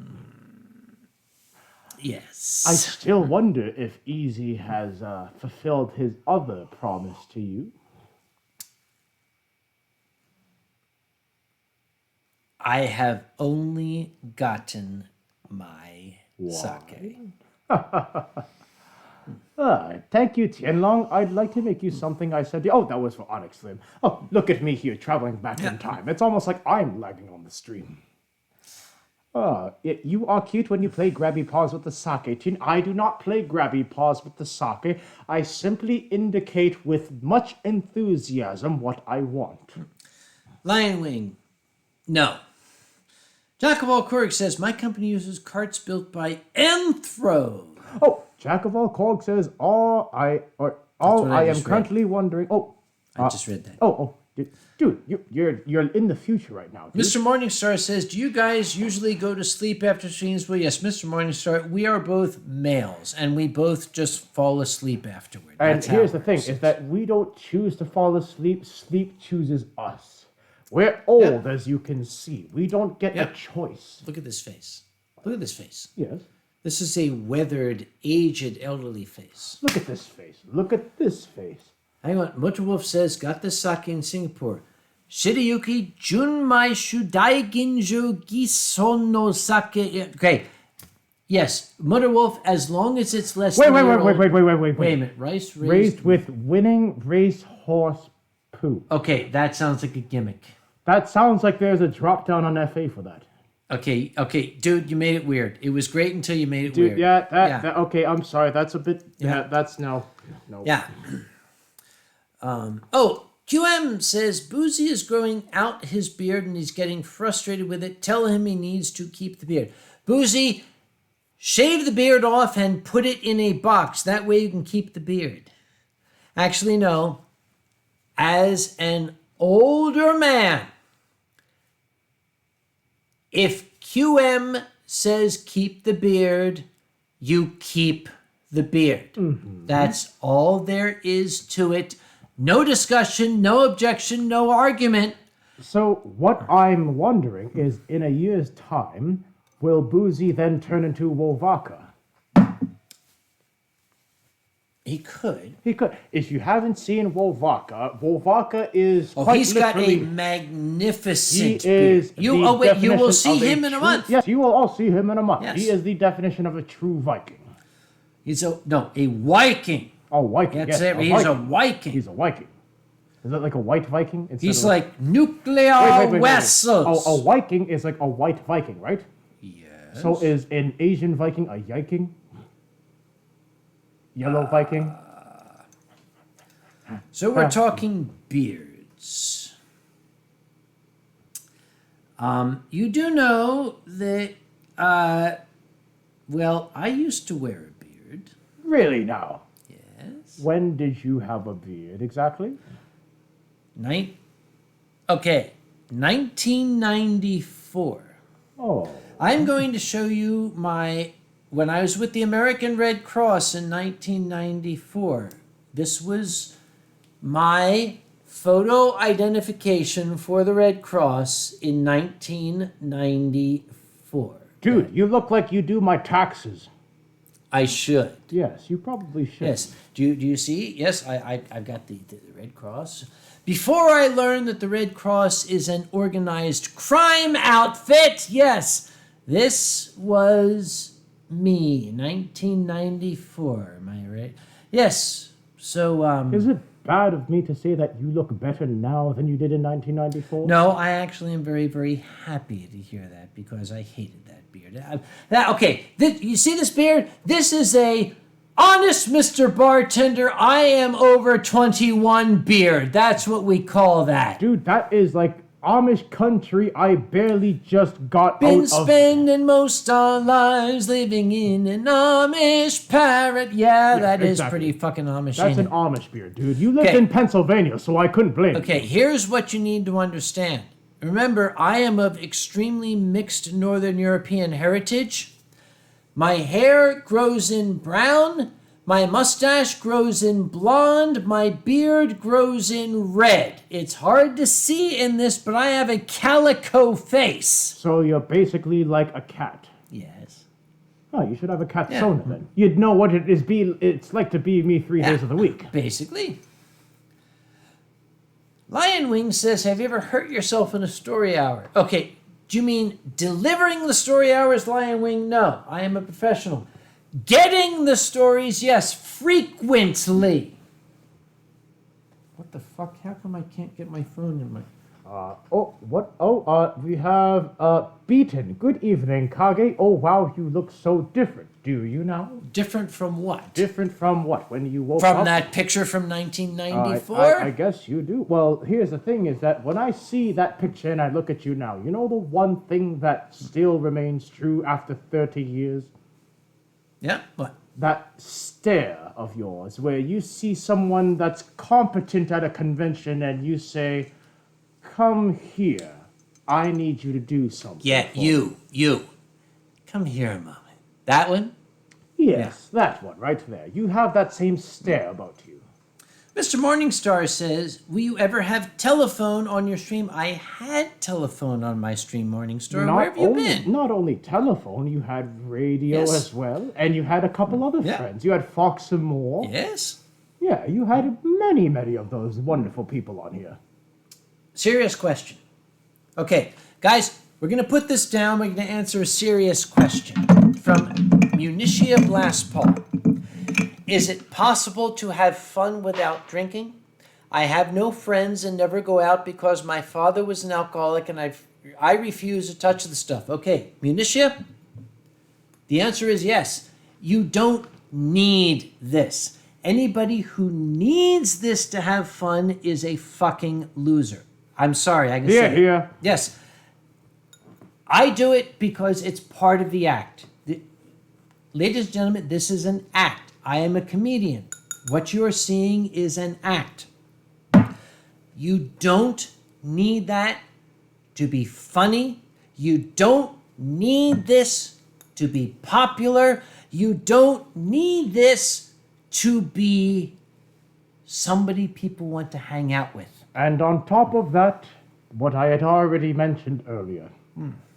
S1: Yes.
S2: I still wonder if Easy has fulfilled his other promise to you.
S1: I have only gotten my sake.
S2: Thank you, Tien Long. I'd like to make you something I said. Oh, that was for Onyx Slim. Oh, look at me here, traveling back in time. It's almost like I'm lagging on the stream. You are cute when you play grabby paws with the sake, Tien. I do not play grabby paws with the sake. I simply indicate with much enthusiasm what I want.
S1: Lion Wing. No.
S4: Jack of all quirks says, my company uses carts built by Anthro.
S2: Oh, Jack of all Korg says, all I am currently wondering.
S4: I just read that.
S2: Dude, you're in the future right now. Dude.
S4: Mr. Morningstar says, do you guys usually go to sleep after streams? Well, yes, Mr. Morningstar, we are both males, and we both just fall asleep afterward.
S2: And here's the thing, is that we don't choose to fall asleep. Sleep chooses us. We're old, as you can see. We don't get a choice.
S4: Look at this face. Look at this face.
S2: Yes.
S4: This is a weathered, aged, elderly face.
S2: Look at this face. Look at this face.
S4: Hang on. Motorwolf says, got this sake in Singapore. Shirayuki Junmai Shudai Ginjo Gison no Sake. Okay. Yes, Motorwolf, as long as it's less
S2: Wait
S4: than
S2: a
S4: Wait a minute. Rice
S2: raised with winning race horse poo.
S4: Okay, that sounds like a gimmick.
S2: That sounds like there's a drop down on FA for that.
S4: Okay, dude, you made it weird. It was great until you made it weird.
S2: That, okay, I'm sorry. That's a bit, that's no.
S4: Yeah. QM says, Boozy is growing out his beard and he's getting frustrated with it. Tell him he needs to keep the beard. Boozy, shave the beard off and put it in a box. That way you can keep the beard. Actually, no. As an older man, if QM says keep the beard, you keep the beard. Mm-hmm. That's all there is to it. No discussion, no objection, no argument.
S2: So what I'm wondering is, in a year's time, will Boozy then turn into Wolvaka?
S4: He could.
S2: If you haven't seen Wolvaka is quite
S4: he's got a magnificent beard. You will see him in a month.
S2: Yes, you will all see him in a month.
S4: Yes.
S2: He is the definition of a true Viking.
S4: He's a Viking.
S2: Oh, Viking.
S4: He's a Viking.
S2: He's a Viking. Is that like a white Viking?
S4: He's like nuclear vessels.
S2: Oh, a Viking is like a white Viking, right?
S4: Yes.
S2: So is an Asian Viking a Yiking? Yellow Viking?
S4: So we're talking beards. You do know that, I used to wear a beard.
S2: Really now?
S4: Yes.
S2: When did you have a beard exactly?
S4: 1994.
S2: Oh.
S4: I'm going to show you when I was with the American Red Cross in 1994. This was my photo identification for the Red Cross in 1994.
S2: Dude, you look like you do my taxes.
S4: I should.
S2: Yes, you probably should.
S4: Yes. Do you see? Yes, I've got the Red Cross. Before I learned that the Red Cross is an organized crime outfit, yes, this was me, 1994. Am I right? Yes. So,
S2: Is it bad of me to say that you look better now than you did in 1994?
S4: No, I actually am very, very happy to hear that because I hated that beard. You see this beard? This is a honest Mr. Bartender, I am over 21 beard. That's what we call that.
S2: Dude, that is like Amish country I barely just got
S4: Been
S2: out of.
S4: spending most our lives living in an Amish parrot. Yeah, that is pretty fucking Amish.
S2: That's an Amish beard, dude. You lived in Pennsylvania, so I couldn't blame you.
S4: Okay, here's what you need to understand. Remember, I am of extremely mixed Northern European heritage. My hair grows in brown, my mustache grows in blonde, my beard grows in red. It's hard to see in this, but I have a calico face.
S2: So you're basically like a cat.
S4: Yes.
S2: Oh, you should have a cat persona then. You'd know what it's like to be me 3 days of the week.
S4: Basically. Lion Wing says, have you ever hurt yourself in a story hour? Okay, do you mean delivering the story hours, Lion Wing? No, I am a professional. Getting the stories, yes, frequently. What the fuck? How come I can't get my phone in my...
S2: We have Beaten. Good evening, Kage. Oh, wow, you look so different. Do you now?
S4: Different from what?
S2: Different from what? When you woke
S4: From
S2: up?
S4: that picture from 1994?
S2: I guess you do. Well, here's the thing is that when I see that picture and I look at you now, you know the one thing that still remains true after 30 years?
S4: Yeah, what?
S2: That stare of yours, where you see someone that's competent at a convention and you say, come here, I need you to do something.
S4: Yeah,
S2: for me."
S4: you. Come here a moment. That one?
S2: Yes, that one right there. You have that same stare about you.
S4: Mr. Morningstar says, will you ever have telephone on your stream? I had telephone on my stream, Morningstar. Where have you been?
S2: Not only telephone, you had radio
S4: Yes.
S2: as well, and you had a couple other
S4: Yeah.
S2: friends. You had Fox and Moore.
S4: Yes.
S2: Yeah, you had many, many of those wonderful people on here.
S4: Serious question. Okay, guys, we're going to put this down. We're going to answer a serious question from Munitia Blastpaw. Is it possible to have fun without drinking? I have no friends and never go out because my father was an alcoholic and I refuse to touch the stuff. Okay, Munitia, the answer is yes. You don't need this. Anybody who needs this to have fun is a fucking loser. I'm sorry, I can say it.
S2: Here.
S4: Yes. I do it because it's part of the act. Ladies and gentlemen, this is an act. I am a comedian. What you are seeing is an act. You don't need that to be funny. You don't need this to be popular. You don't need this to be somebody people want to hang out with.
S2: And on top of that, what I had already mentioned earlier,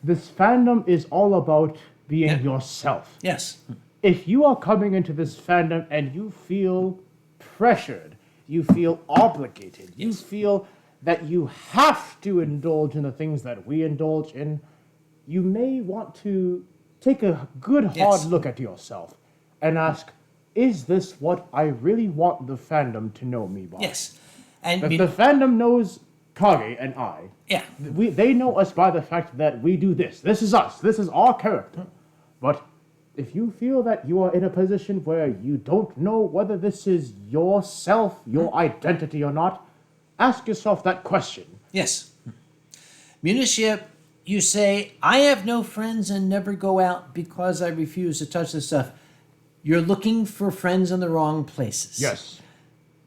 S2: this fandom is all about being yourself.
S4: Yes.
S2: If you are coming into this fandom and you feel pressured, you feel obligated, you feel that you have to indulge in the things that we indulge in, you may want to take a good hard look at yourself and ask, is this what I really want the fandom to know me by?
S4: Yes. And
S2: The fandom knows Kage and I.
S4: yeah.
S2: They know us by the fact that we do this. This is us. This is our character. But if you feel that you are in a position where you don't know whether this is yourself, your identity or not, ask yourself that question.
S4: Yes. Munitia, you say, I have no friends and never go out because I refuse to touch this stuff. You're looking for friends in the wrong places.
S2: Yes.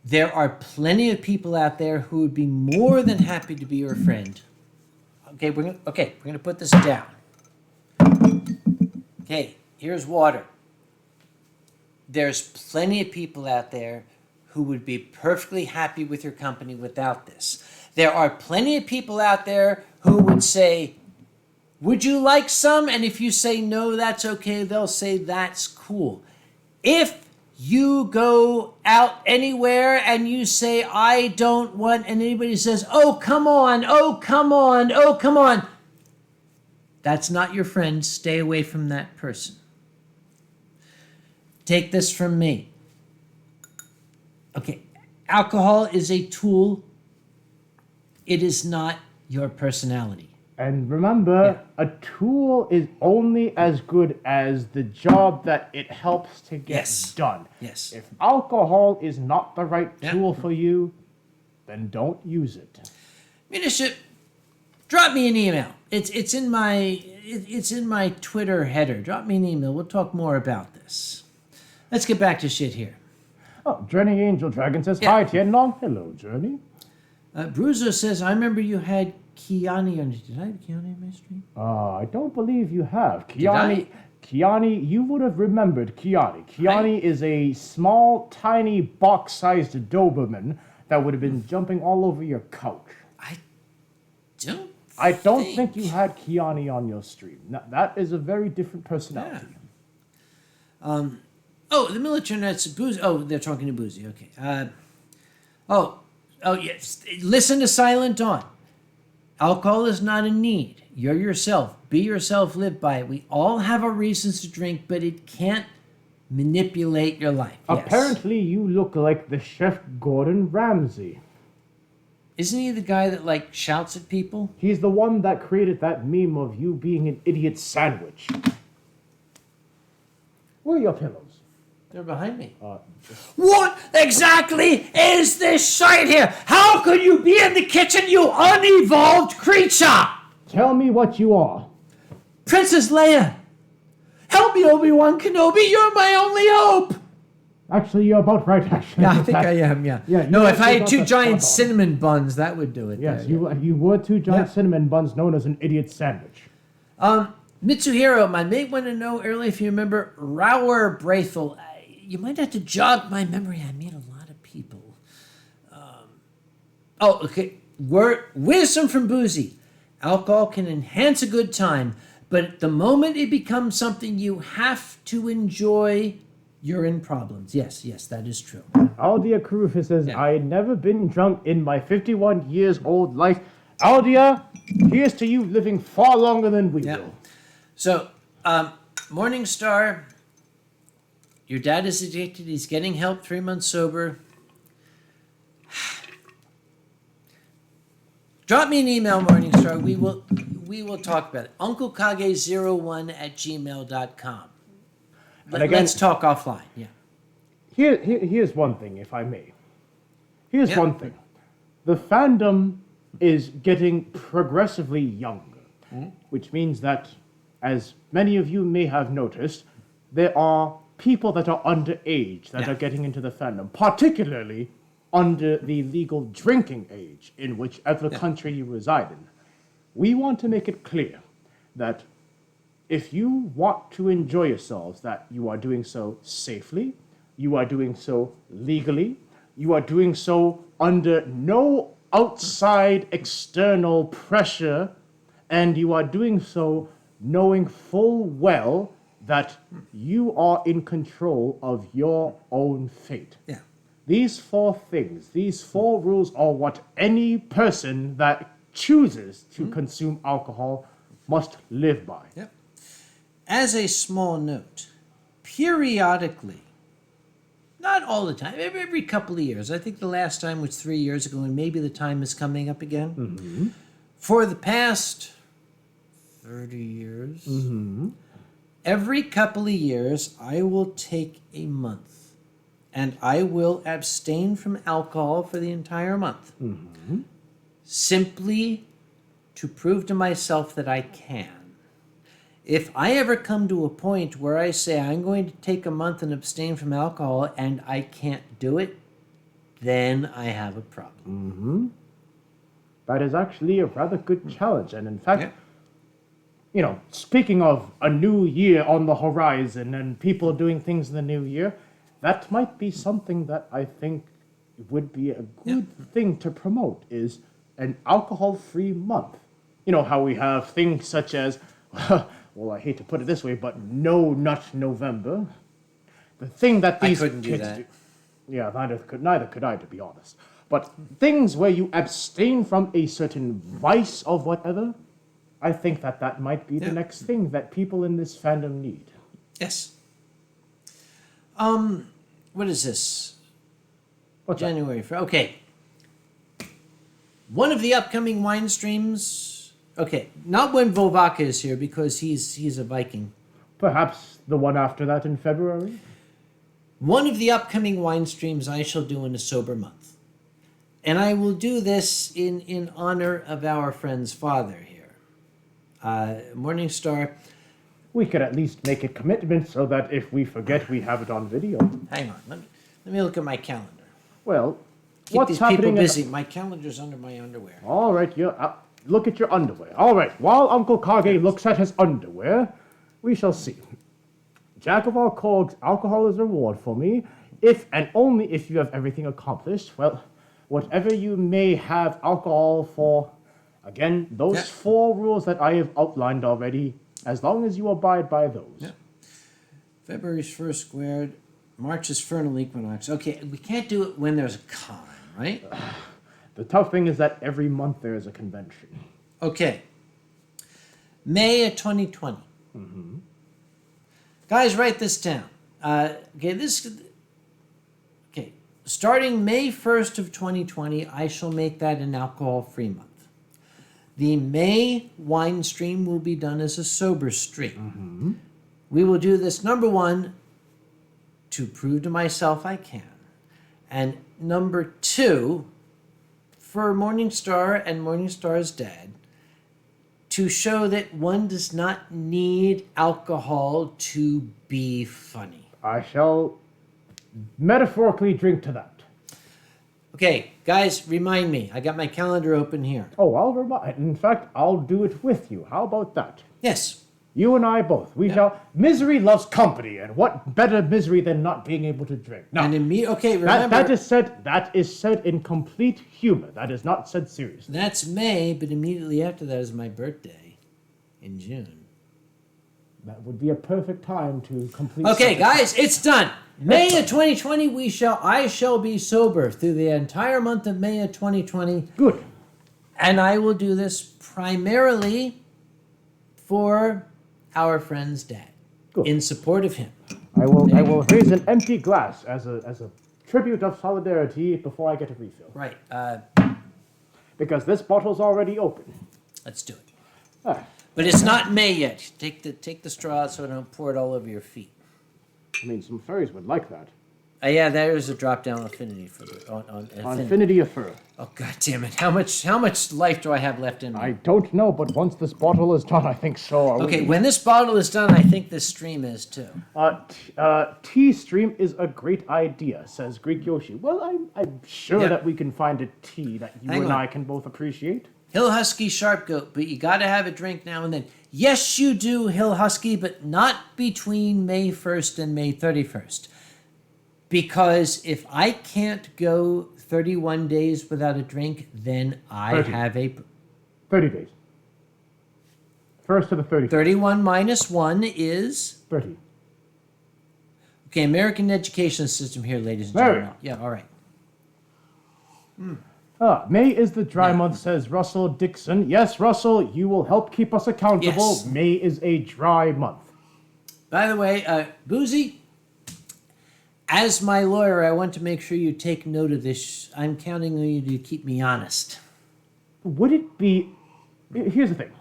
S4: There are plenty of people out there who would be more than happy to be your friend. Okay, we're gonna put this down. Okay, here's water. There's plenty of people out there who would be perfectly happy with your company without this. There are plenty of people out there who would say, would you like some? And if you say no, that's okay. They'll say that's cool. If you go out anywhere and you say, I don't want, and anybody says, oh, come on, oh, come on, oh, come on. That's not your friend. Stay away from that person. Take this from me. Okay, alcohol is a tool. It is not your personality.
S2: And remember, a tool is only as good as the job that it helps to get done.
S4: Yes.
S2: If alcohol is not the right tool for you, then don't use it.
S4: Munitia, drop me an email. It's in my Twitter header. Drop me an email. We'll talk more about this. Let's get back to shit here.
S2: Oh, Journey Angel Dragon says, hi, Tien Long. Hello, Journey.
S4: Bruiser says, I remember you had Kiani on. Did I have Kiani on my stream?
S2: I don't believe you have.
S4: I?
S2: Kiani, you would have remembered Kiani. Kiani is a small, tiny, box-sized Doberman that would have been jumping all over your couch. I don't think you had Kiani on your stream. Now, that is a very different personality.
S4: Yeah. Oh, the military nets. Boozy. Oh, they're talking to Boozy. Okay. Oh, yes. Listen to Silent Dawn. Alcohol is not a need. You're yourself. Be yourself. Live by it. We all have our reasons to drink, but it can't manipulate your life. Yes.
S2: Apparently, you look like the Chef Gordon Ramsay.
S1: Isn't he the guy that, like, shouts at people?
S2: He's the one that created that meme of you being an idiot sandwich. Where are your pillows?
S1: They're behind me. What exactly is this sight here? How could you be in the kitchen, you unevolved creature?
S2: Tell me what you are.
S1: Princess Leia! Help me, Obi-Wan Kenobi! You're my only hope!
S2: Actually, you're about right, actually.
S1: Yeah, I think I am, yeah.
S2: Yeah,
S1: no,
S2: you
S1: if I
S2: actually
S1: had
S2: got
S1: two
S2: that
S1: giant
S2: spot on.
S1: cinnamon buns, that would do it.
S2: Yes,
S1: there,
S2: you were two giant
S1: Yeah.
S2: cinnamon buns known as an idiot sandwich.
S1: Mitsuhiro, my mate wanted to know earlier if you remember Rauer Braithel. You might have to jog my memory. I met a lot of people. Okay. Wisdom from Boozy. Alcohol can enhance a good time, but the moment it becomes something you have to enjoy, you're in problems. Yes, that is true.
S2: Aldia Karufis says,
S1: Yeah.
S2: I had never been drunk in my 51 years old life. Aldia, here's to you living far longer than we
S1: Yeah.
S2: will.
S1: So, Morningstar, your dad is addicted. He's getting help, 3 months sober. Drop me an email, Morningstar. We will talk about it. UncleKage01@gmail.com.
S2: And again-
S1: Let's talk offline. Yeah.
S2: Here's one thing, if I may. Here's
S1: Yeah.
S2: one thing. The fandom is getting progressively younger, which means that, as many of you may have noticed, there are people that are underage that
S1: Yeah.
S2: are getting into the fandom, particularly under the legal drinking age in whichever country you reside in. We want to make it clear that if you want to enjoy yourselves, that you are doing so safely, you are doing so legally, you are doing so under no outside external pressure, and you are doing so knowing full well that you are in control of your own fate.
S1: Yeah.
S2: These 4 things, these 4 rules are what any person that chooses to consume alcohol must live by.
S1: Yep. As a small note, periodically, not all the time, every couple of years, I think the last time was 3 years ago, and maybe the time is coming up again. For the past 30 years, every couple of years, I will take a month and I will abstain from alcohol for the entire month. Simply to prove to myself that I can. If I ever come to a point where I say I'm going to take a month and abstain from alcohol and I can't do it, then I have a problem.
S2: That is actually a rather good challenge. And in fact,
S1: Yeah.
S2: you know, speaking of a new year on the horizon and people doing things in the new year, that might be something that I think would be a good thing to promote, is an alcohol-free month. You know how we have things such as, well, I hate to put it this way, but No Nut November. The thing that these
S1: couldn't do
S2: kids
S1: that.
S2: Yeah, neither could I, to be honest. But things where you abstain from a certain vice of whatever, I think that might be the next thing that people in this fandom need.
S1: Yes. What is this?
S2: What's that?
S1: January. Okay. One of the upcoming wine streams. Okay, not when Vovaka is here because he's a Viking.
S2: Perhaps the one after that in February?
S1: One of the upcoming wine streams I shall do in a sober month. And I will do this in honor of our friend's father here. Morningstar.
S2: We could at least make a commitment so that if we forget, we have it on video.
S1: Hang on. Let me look at my calendar.
S2: Well,
S1: Keep
S2: what's
S1: these people
S2: happening?
S1: busy. My calendar's under my underwear.
S2: All right, look at your underwear. All right, while Uncle Kage looks at his underwear, we shall see. Jack of all cogs, alcohol is a reward for me, if and only if you have everything accomplished. Well, whatever you may have alcohol for, again, those 4 rules that I have outlined already, as long as you abide by those.
S1: Yeah. February's first squared. March is vernal equinox. Okay, we can't do it when there's a con, right?
S2: The tough thing is that every month there is a convention.
S1: Okay. May of 2020. Guys, write this down. Okay,
S4: starting May 1st of 2020, I shall make that an alcohol-free month. The May wine stream will be done as a sober stream. We will do this, number one, to prove to myself I can. And number two, for Morningstar and Morningstar's dad, to show that one does not need alcohol to be funny.
S2: I shall metaphorically drink to that.
S4: Okay, guys, remind me. I got my calendar open here.
S2: Oh, I'll remind. In fact, I'll do it with you. How about that?
S4: Yes.
S2: You and I both. We shall. Misery loves company, and what better misery than not being able to drink? Now,
S4: Okay, remember.
S2: that is said in complete humor. That is not said seriously.
S4: That's May, but immediately after that is my birthday in June.
S2: That would be a perfect time to complete.
S4: Okay, guys, it's done. May of 2020, I shall be sober through the entire month of May of 2020.
S2: Good.
S4: And I will do this primarily for our friend's dad.
S2: Good.
S4: In support of him.
S2: I will raise an empty glass as a tribute of solidarity before I get a refill.
S4: Right.
S2: Because this bottle's already open.
S4: Let's do it.
S2: Ah,
S4: But it's not May yet. Take the straw out so I don't pour it all over your feet.
S2: I mean, some furries would like that.
S4: Yeah, there is a drop-down affinity for the on
S2: Infinity of fur.
S4: Oh, God damn it! How much life do I have left in me?
S2: I don't know, but once this bottle is done, I think so.
S4: Okay, when this bottle is done, I think this stream is too.
S2: Tea stream is a great idea, says Greek Yoshi. Well, I'm sure that we can find a tea that you
S4: Hang
S2: and
S4: on.
S2: I can both appreciate.
S4: Hill Husky Sharp Goat, but you got to have a drink now and then. Yes, you do, Hill Husky, but not between May 1st and May 31st. Because if I can't go 31 days without a drink, then I
S2: 30.
S4: have a...
S2: 30 days. First to the 30th.
S4: 31 minus 1 is...
S2: 30.
S4: Okay, American education system here, ladies and
S2: There we
S4: gentlemen. Yeah, all right.
S2: May is the dry month, says Russell Dixon. Yes, Russell, you will help keep us accountable.
S4: Yes.
S2: May is a dry month.
S4: By the way, Boozy, as my lawyer, I want to make sure you take note of this. I'm counting on you to keep me honest.
S2: Would it be... Here's the thing.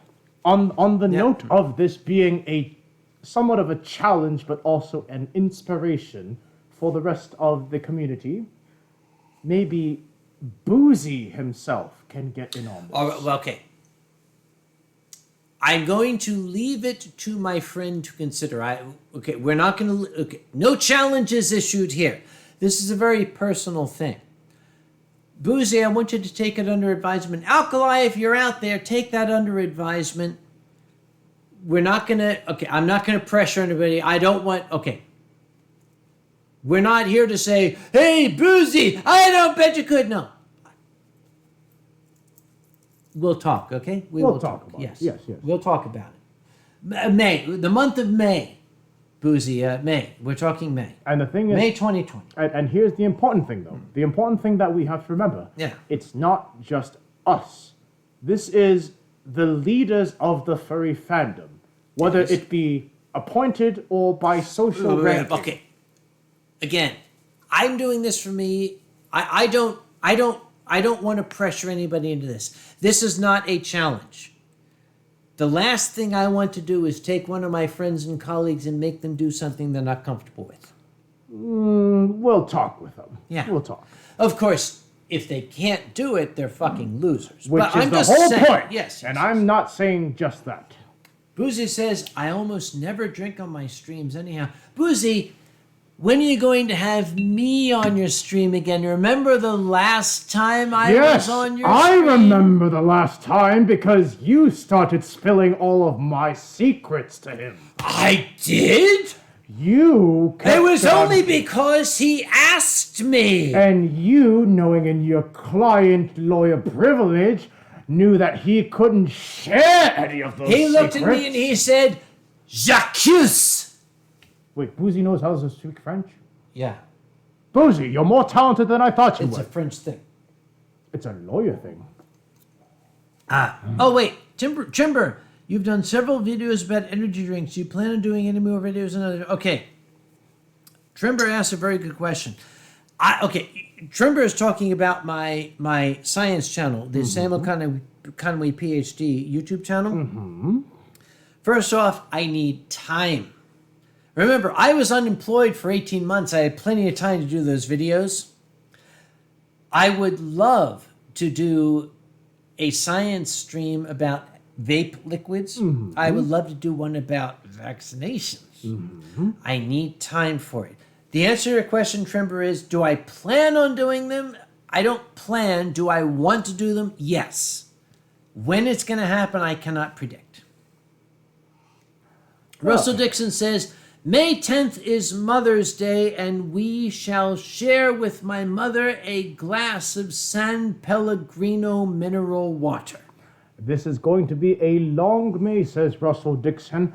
S2: On the note of this being a somewhat of a challenge, but also an inspiration for the rest of the community, maybe Boozy himself can get in on this.
S4: All right, well, okay. I'm going to leave it to my friend to consider. We're not going to... Okay, no challenges issued here. This is a very personal thing. Boozy, I want you to take it under advisement. Alkali, if you're out there, take that under advisement. We're not going to... Okay, I'm not going to pressure anybody. I don't want... Okay. We're not here to say, hey, Boozy, I don't bet you could. No. We'll talk, okay?
S2: We'll talk about
S4: yes.
S2: it. Yes, yes.
S4: We'll talk about it. May, the month of May. Boozy, May. We're talking May.
S2: And the thing is...
S4: May 2020.
S2: And here's the important thing, though. The important thing that we have to remember.
S4: Yeah.
S2: It's not just us. This is the leaders of the furry fandom. Whether
S4: Yes.
S2: it be appointed or by social ranking.
S4: Okay. Again, I'm doing this for me. I don't want to pressure anybody into this. This is not a challenge. The last thing I want to do is take one of my friends and colleagues and make them do something they're not comfortable with.
S2: We'll talk with them.
S4: Yeah.
S2: We'll talk.
S4: Of course, if they can't do it, they're fucking losers.
S2: Which
S4: But
S2: is
S4: I'm
S2: the
S4: just
S2: whole
S4: saying,
S2: point.
S4: Yes.
S2: And I'm not saying just that.
S4: Boozy says, I almost never drink on my streams anyhow. Boozy, when are you going to have me on your stream again? Remember the last time I was on your stream?
S2: remember the last time because you started spilling all of my secrets to him.
S4: I did?
S2: You kept
S4: It was
S2: on-
S4: only because he asked me.
S2: And you, knowing in your client lawyer privilege, knew that he couldn't share any of those
S4: He looked
S2: secrets.
S4: at me and he said, J'accuse.
S2: Wait, Boozy knows how to speak French?
S4: Yeah,
S2: Boozy, you're more talented than I thought you
S4: it's
S2: were.
S4: a French thing.
S2: It's a lawyer thing.
S4: Oh, wait. Timber, you've done several videos about energy drinks. Do you plan on doing any more videos? Okay. Trimber asked a very good question. Trimber is talking about my science channel, the Samuel Conway PhD YouTube channel. Mm-hmm. First off, I need time. Remember, I was unemployed for 18 months. I had plenty of time to do those videos. I would love to do a science stream about vape liquids. Mm-hmm. I would love to do one about vaccinations. Mm-hmm. I need time for it. The answer to your question, Trimber, is do I plan on doing them? I don't plan. Do I want to do them? Yes. When it's going to happen, I cannot predict. Russell Dixon says, May 10th is Mother's Day, and we shall share with my mother a glass of San Pellegrino mineral water.
S2: This is going to be a long May, says Russell Dixon.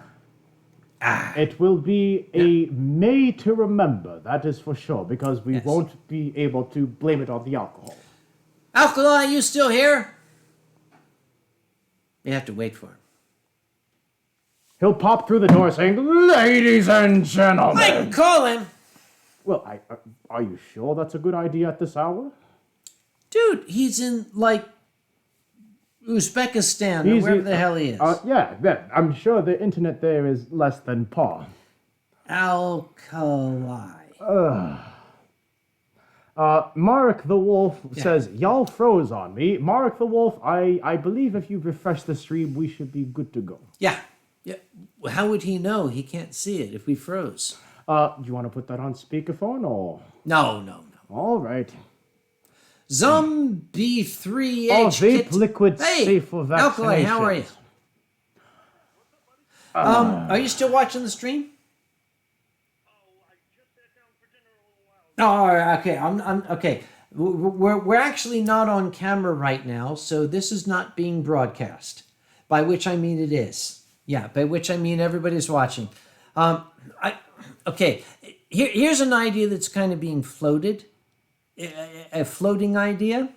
S2: It will be a May to remember, that is for sure, because we won't be able to blame it on the alcohol.
S4: Alkali, are you still here? You have to wait for him.
S2: He'll pop through the door saying, "Ladies and gentlemen."
S4: I can call him.
S2: Well, are you sure that's a good idea at this hour?
S4: Dude, he's in, like, Uzbekistan or wherever the hell he is.
S2: I'm sure the internet there is less than par.
S4: Alkali.
S2: Marek the Wolf says, "Y'all froze on me." Marek the Wolf, I believe if you refresh the stream, we should be good to go.
S4: Yeah. How would he know? He can't see it if we froze.
S2: Do you want to put that on speakerphone or?
S4: No.
S2: All right.
S4: Zombie 3H.
S2: Vape liquid safe for vaccinations.
S4: Alkali, how are you? Are you still watching the stream?
S5: I just sat down for dinner a little while.
S4: Oh, all right, okay. I'm okay. We're actually not on camera right now, so this is not being broadcast. By which I mean it is. Yeah, by which I mean everybody's watching. Here's an idea that's kind of being floated. A floating idea.
S5: Okay,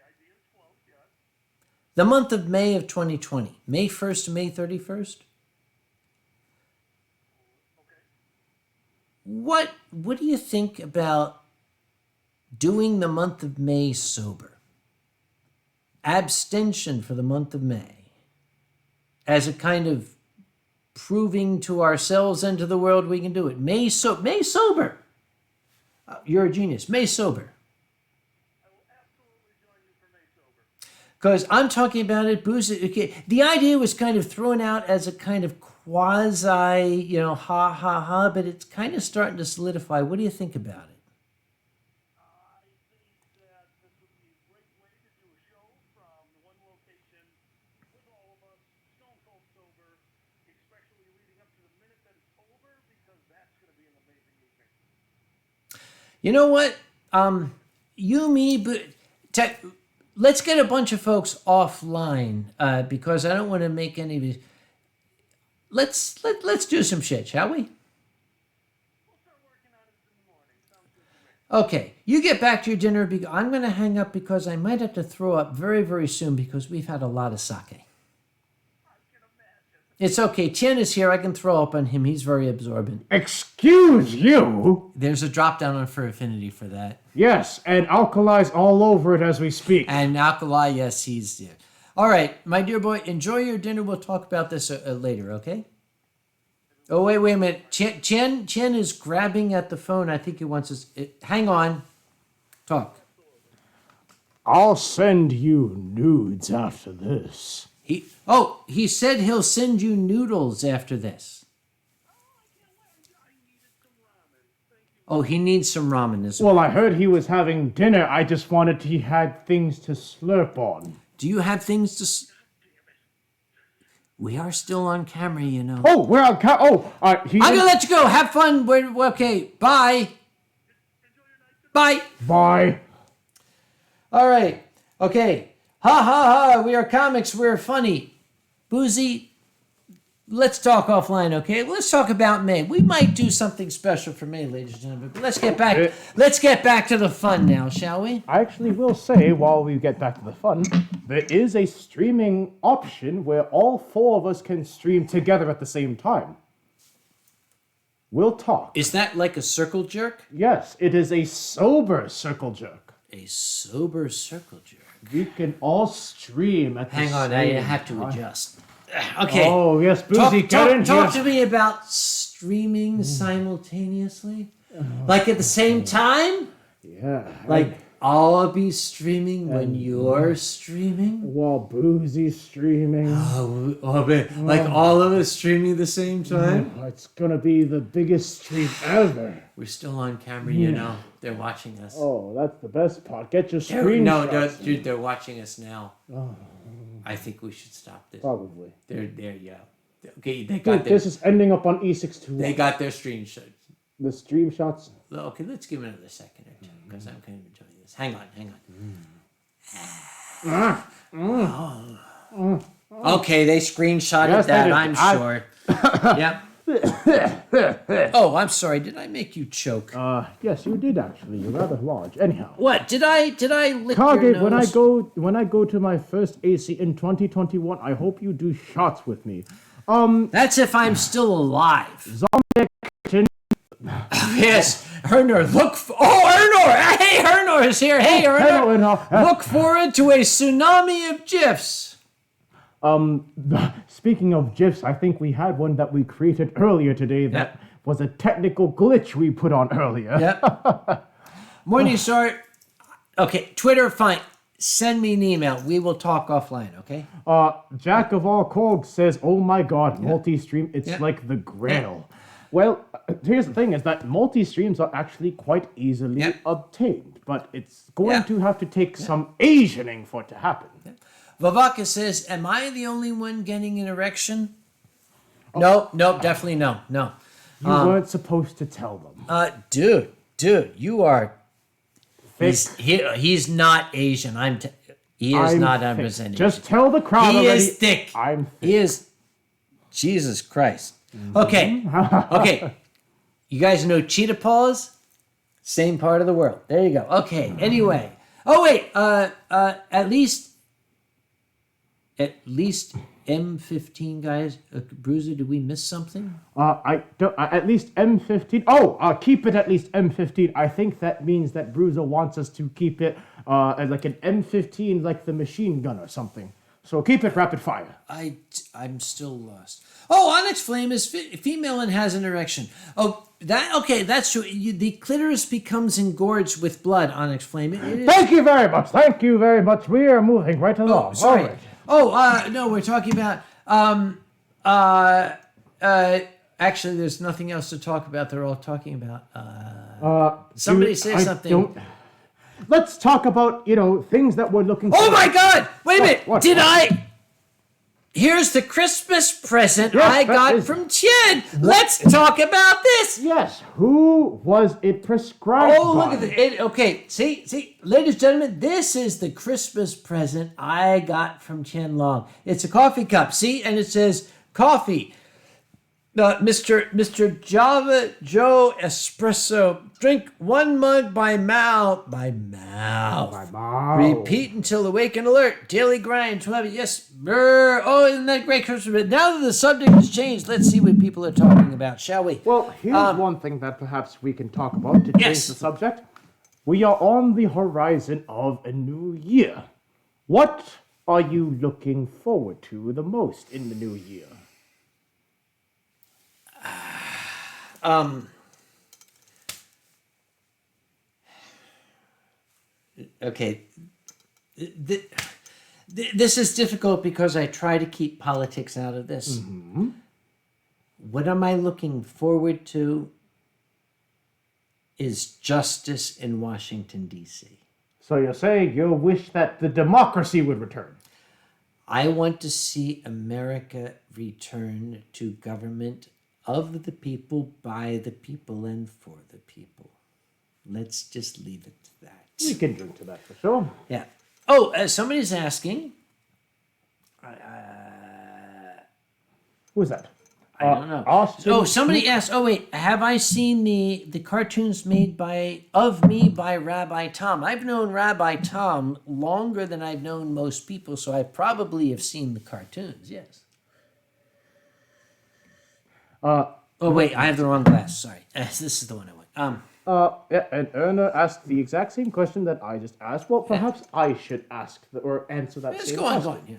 S5: ideas float, yeah.
S4: The month of May of 2020. May 1st to May 31st.
S5: Okay.
S4: What do you think about doing the month of May sober? Abstention for the month of May. As a kind of proving to ourselves and to the world we can do it. May sober. You're a genius. May sober.
S5: I will absolutely join you for May sober.
S4: Because I'm talking about it, booze. Okay, the idea was kind of thrown out as a kind of quasi, ha, but it's kind of starting to solidify. What do you think about it?
S5: I think that this would be a great way to do a show from one location with all of us, stone cold sober, especially leading up to the minute that it's over, because that's going to be an amazing evening.
S4: You know what? Let's get a bunch of folks offline because I don't want to make any of these. Let's do some shit, shall we?
S5: We'll start working on it in the morning. Sounds good to me.
S4: Okay, you get back to your dinner. I'm going to hang up because I might have to throw up very, very soon because we've had a lot of sake.
S5: I can imagine.
S4: It's okay. Tien is here. I can throw up on him. He's very absorbent.
S2: Excuse you?
S4: There's a drop down on for affinity for that.
S2: Yes, and Alkali's all over it as we speak.
S4: And Alkali, yes, he's there. All right, my dear boy, enjoy your dinner. We'll talk about this later, okay? Oh, wait a minute. Tien is grabbing at the phone. I think he wants us. Hang on. Talk.
S2: I'll send you nudes after this.
S4: He said he'll send you noodles after this. Oh, he needs some ramen as well.
S2: Well, I heard he was having dinner. I just wanted he had things to slurp on.
S4: Do you have things to... We are still on camera, you know.
S2: Oh, we're on
S4: I'm going to let you go. Have fun. We're okay. Bye. Bye.
S2: Bye.
S4: All right. Okay. Ha ha ha. We are comics. We're funny. Boozy, let's talk offline, okay? Let's talk about May. We might do something special for May, ladies and gentlemen. But let's get back to the fun now, shall we?
S2: I actually will say, while we get back to the fun, there is a streaming option where all four of us can stream together at the same time. We'll talk.
S1: Is that like a circle jerk?
S2: Yes, it is a sober circle jerk.
S1: A sober circle jerk.
S2: We can all stream at the
S1: Hang on,
S2: same
S1: I have to
S2: time.
S1: adjust. Okay.
S2: Oh, yes, Boozy, get in
S1: talk
S2: here.
S1: to me about streaming simultaneously. Like at the same time?
S2: Yeah.
S1: Like I'll be streaming when you're streaming?
S2: While Boozy's streaming.
S1: Like all of us streaming at the same time?
S2: It's gonna be the biggest stream ever.
S1: We're still on camera, you know. They're watching us.
S2: Oh, that's the best part. Get your
S1: No,
S2: screenshots.
S1: dude, they're watching us now. I think we should stop this.
S2: Probably.
S1: There you go. Okay, they got
S2: Dude,
S1: their,
S2: this is ending up on E621.
S1: they got their screenshots.
S2: The stream shots.
S1: Okay, let's give it another second or two because I'm kind of enjoying this. Hang on. Okay, they screenshotted
S2: Yes, they
S1: that,
S2: did.
S1: I'm sure. Yeah. Oh, I'm sorry. Did I make you choke?
S2: Yes, you did actually. You're rather large. Anyhow.
S1: What? Did I lick your
S2: Kage,
S1: nose?
S2: when I go to my first AC in 2021, I hope you do shots with me.
S1: That's if I'm still alive. Yes, Ernor, Ernor! Hey, Ernor is here. Hey, Ernor!
S2: Hello, Ernor.
S1: Look forward to a tsunami of GIFs.
S2: Speaking of GIFs, I think we had one that we created earlier today that was a technical glitch we put on earlier.
S1: Yep. Morning, sir. Okay, Twitter, fine. Send me an email. We will talk offline, okay?
S2: Jack of all cogs says, "Oh my God, multi-stream! It's like the Grail." Well, here's the thing: is that multi-streams are actually quite easily obtained, but it's going to have to take some Asianing for it to happen.
S1: Vavaka says, "Am I the only one getting an erection?" No, definitely no.
S2: You weren't supposed to tell them.
S1: Dude, you are. He's not Asian. He is not
S2: thick.
S1: representing.
S2: Just tell the crowd
S1: He
S2: already.
S1: is thick.
S2: I'm thick.
S1: He is. Jesus Christ. Okay. Okay. You guys know cheetah paws? Same part of the world. There you go. Okay. Anyway. Oh wait. At least M15 guys. Bruiser, did we miss something?
S2: I don't. At least M15. Oh, keep it at least M15. I think that means that Bruiser wants us to keep it as like an M15, like the machine gun or something. So keep it rapid fire.
S1: I'm still lost. Oh, Onyx Flame is female and has an erection. Oh, that's true. The clitoris becomes engorged with blood, Onyx Flame.
S2: Thank you very much. Thank you very much. We are moving right along.
S1: Oh, sorry.
S2: All right.
S1: Oh, no, we're talking about actually there's nothing else to talk about. They're all talking about somebody say something.
S2: Let's talk about, things that we're looking for.
S1: Oh my God! Wait a minute!
S2: What?
S1: Here's the Christmas present
S2: Yes,
S1: I got
S2: is-
S1: from Tien. Let's talk about this.
S2: Yes. Who was it prescribed
S1: Oh, look
S2: by?
S1: at it. Okay, see, ladies and gentlemen, this is the Christmas present I got from Tien Long. It's a coffee cup, see, and it says coffee. Mr. Java Joe Espresso, drink 1 mug by mouth. Repeat until awake and alert. Daily grind, 12. Yes. Brr. Oh, isn't that great Christmas? But now that the subject has changed, let's see what people are talking about, shall we?
S2: Well, here's one thing that perhaps we can talk about to change
S1: Yes.
S2: the subject. We are on the horizon of a new year. What are you looking forward to the most in the new year?
S1: Okay. This is difficult because I try to keep politics out of this. Mm-hmm. What am I looking forward to is justice in Washington, D.C.
S2: So you're saying you wish that the democracy would return?
S1: I want to see America return to government of the people, by the people, and for the people. Let's just leave it to that.
S2: We can drink to that for sure.
S1: Yeah. Oh, somebody's asking.
S2: Who's that?
S1: I don't know.
S2: Austin.
S1: Oh, somebody asked. Oh, wait. Have I seen the cartoons made of me by Rabbi Tom? I've known Rabbi Tom longer than I've known most people, so I probably have seen the cartoons. Yes. Oh wait, I have the wrong glass. Sorry, this is the one I want.
S2: Yeah, and Erna asked the exact same question that I just asked. Well, perhaps I should ask or answer that
S1: Let's
S2: same
S1: go on.
S2: question.
S1: Go on. Yeah.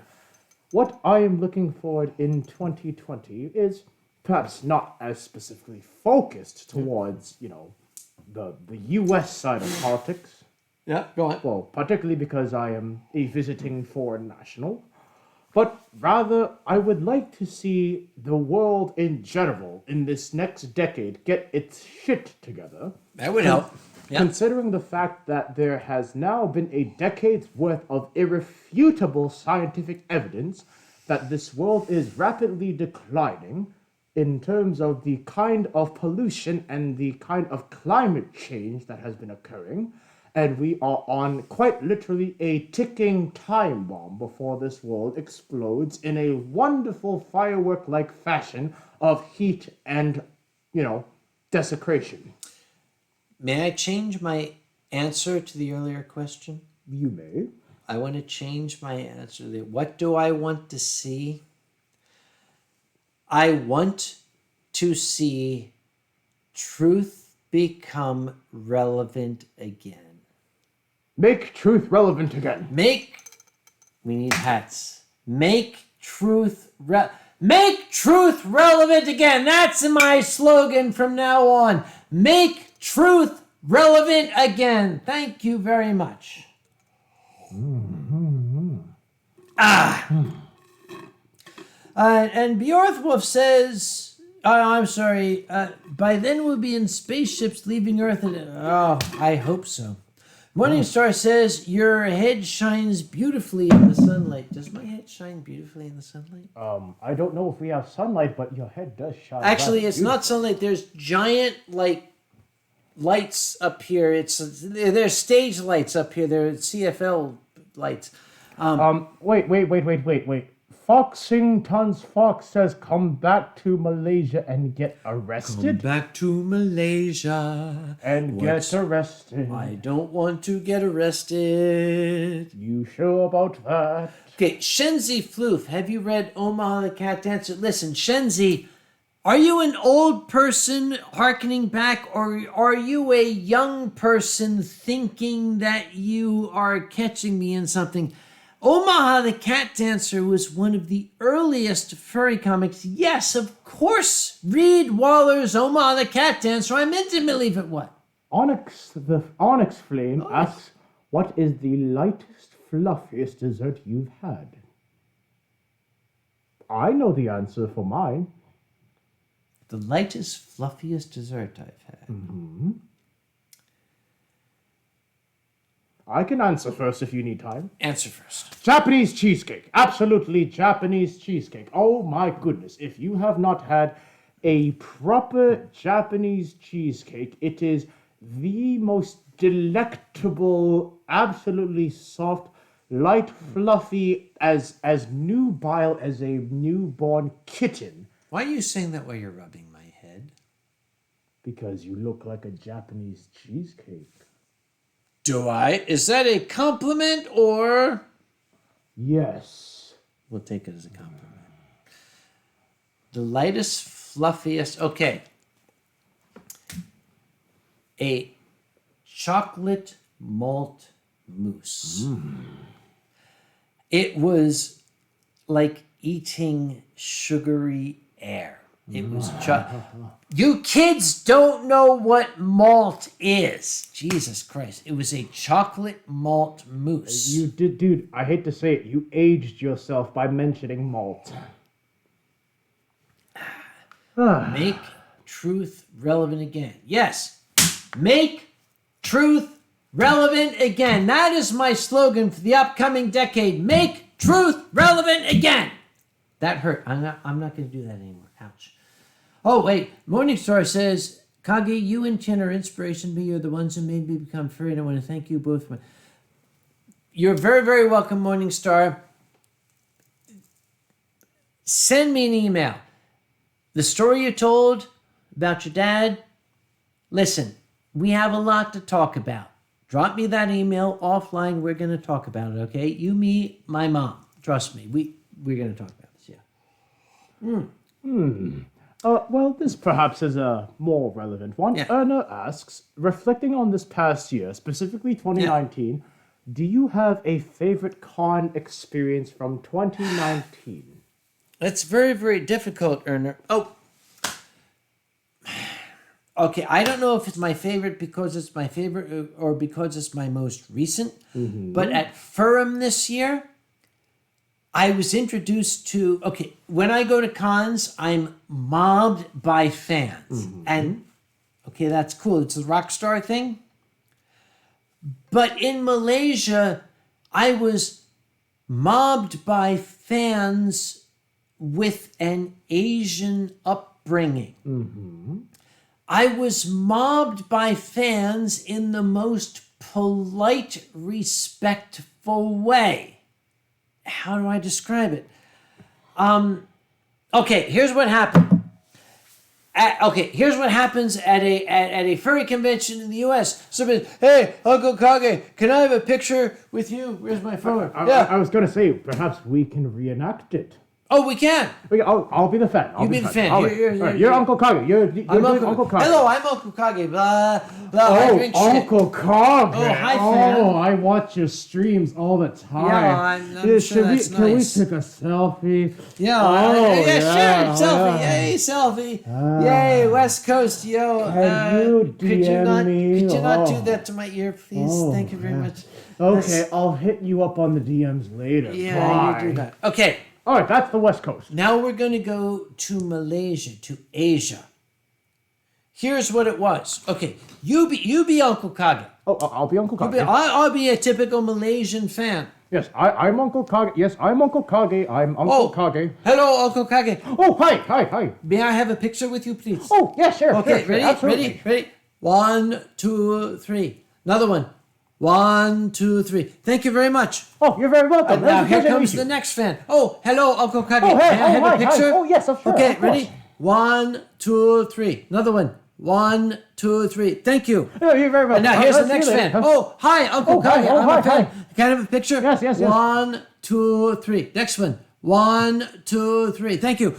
S2: What I am looking forward in 2020 is perhaps not as specifically focused towards, the U.S. side of politics.
S1: Yeah. Go on.
S2: Well, particularly because I am a visiting foreign national. But rather, I would like to see the world in general in this next decade get its shit together.
S1: That would help. Yeah.
S2: Considering the fact that there has now been a decade's worth of irrefutable scientific evidence that this world is rapidly declining in terms of the kind of pollution and the kind of climate change that has been occurring, and we are on quite literally a ticking time bomb before this world explodes in a wonderful firework-like fashion of heat and, desecration.
S4: May I change my answer to the earlier question?
S2: You may.
S4: I want to change my answer there. What do I want to see? I want to see truth become relevant again.
S2: Make truth relevant again.
S4: We need hats. Make truth relevant again. That's my slogan from now on. Make truth relevant again. Thank you very much. And Bjorthwolf says, I'm sorry, by then we'll be in spaceships leaving Earth. I hope so. Morningstar says, your head shines beautifully in the sunlight. Does my head shine beautifully in the sunlight?
S2: I don't know if we have sunlight, but your head does shine.
S4: Actually,
S2: rather
S4: it's not sunlight. There's giant, lights up here. There's stage lights up here. There are CFL lights.
S2: Wait. Foxington's Fox says, come back to Malaysia and get arrested.
S4: Back to Malaysia.
S2: Get arrested.
S4: I don't want to get arrested.
S2: You sure about that?
S4: Okay, Shenzi Floof, have you read Omaha the Cat Dancer? Listen, Shenzi, are you an old person hearkening back, or are you a young person thinking that you are catching me in something? Omaha the Cat Dancer was one of the earliest furry comics. Yes, of course, read Waller's Omaha the Cat Dancer. I'm intimately but what?
S2: Onyx Flame asks, what is the lightest, fluffiest dessert you've had? I know the answer for mine.
S4: The lightest, fluffiest dessert I've had.
S2: Mm-hmm. I can answer first if you need time.
S4: Answer first.
S2: Japanese cheesecake. Absolutely Japanese cheesecake. Oh my goodness. If you have not had a proper Japanese cheesecake, it is the most delectable, absolutely soft, light, fluffy, as nubile as a newborn kitten.
S4: Why are you saying that while you're rubbing my head?
S2: Because you look like a Japanese cheesecake.
S4: Do I? Is that a compliment or?
S2: Yes.
S4: We'll take it as a compliment. The lightest, fluffiest. Okay. A chocolate malt mousse. It was like eating sugary air. It was You kids don't know what malt is. Jesus Christ. It was a chocolate malt mousse.
S2: You did, dude, I hate to say it, you aged yourself by mentioning malt.
S4: Make truth relevant again. Yes. Make truth relevant again. That is my slogan for the upcoming decade. Make truth relevant again. That hurt. I'm not going to do that anymore. Ouch. Oh, wait. Morningstar says, Kage, you and Tien are inspiration to me. You're the ones who made me become furry, and I want to thank you both. You're very, very welcome, Morningstar. Send me an email. The story you told about your dad, listen, we have a lot to talk about. Drop me that email offline. We're going to talk about it, okay? You, me, my mom. Trust me. We're going to talk about this, yeah.
S2: Well, this perhaps is a more relevant one.
S1: Yeah.
S2: Erna asks, reflecting on this past year, specifically 2019, do you have a favorite con experience from 2019?
S1: That's very, very difficult, Erner. Oh. Okay, I don't know if it's my favorite because it's my favorite or because it's my most recent. But at Furum this year, I was introduced to, okay, when I go to cons, I'm mobbed by fans. And, okay, that's cool. It's a rock star thing. But in Malaysia, I was mobbed by fans with an Asian upbringing. I was mobbed by fans in the most polite, respectful way. How do I describe it? Okay, here's what happened. Here's what happens at a furry convention in the U.S. Somebody, hey, Uncle Kage, can I have a picture with you? Where's my phone?
S2: I was going to say, perhaps we can reenact it.
S1: Oh, we can.
S2: I'll be the fan.
S1: You be the fan.
S2: You're Uncle Kage. You're Uncle Kage.
S1: Hello, I'm Uncle Kage. Blah, blah. I
S2: Oh,
S1: drink
S2: Uncle Kage.
S1: Oh, hi, fan.
S2: Oh, I watch your streams all the time.
S1: Yeah, I'm sure that's
S2: Can we
S1: nice.
S2: take a selfie?
S1: Yeah, sure. Selfie. Yay, selfie. Yay, West Coast, yo.
S2: Can you
S1: could you
S2: DM
S1: not,
S2: me?
S1: Could you not do
S2: Oh.
S1: that to my ear, please?
S2: Oh,
S1: Thank you very
S2: yeah.
S1: much.
S2: Okay, I'll hit you up on the DMs later.
S1: Yeah,
S2: Bye.
S1: you do that. Okay,
S2: All right, that's the West Coast.
S1: now we're going to go to Malaysia, to Asia. Here's what it was. Okay, you be Uncle Kage.
S2: Oh, I'll be Uncle Kage.
S1: I'll be a typical Malaysian fan.
S2: Yes, I'm Uncle Kage. Yes, I'm Uncle Kage. I'm Uncle Kage.
S1: Hello, Uncle Kage.
S2: Oh, hi.
S1: May I have a picture with you, please?
S2: Oh, yeah, sure.
S1: Okay,
S2: sure, absolutely.
S1: ready? 1, 2, 3. Another one. 1, 2, 3. Thank you very much.
S2: Oh, you're very welcome.
S1: Now
S2: It's a
S1: here
S2: pleasure to
S1: comes
S2: meet
S1: the
S2: you.
S1: next fan. Oh, hello, Uncle Kage.
S2: Oh, hey,
S1: May I have
S2: hi,
S1: a picture?
S2: hi. Oh, yes, of course.
S1: Okay,
S2: of course.
S1: ready? 1, 2, 3. Another one. 1, 2, 3. Thank you.
S2: Yeah, you're very welcome.
S1: And now here's the
S2: I'll see
S1: next
S2: you
S1: fan.
S2: later.
S1: Oh, hi, Uncle
S2: Oh, hi,
S1: Kage.
S2: oh,
S1: I'm
S2: hi,
S1: a fan.
S2: hi.
S1: Can I have a picture?
S2: Yes.
S1: 1, 2, 3. Next one. 1, 2, 3. Thank you.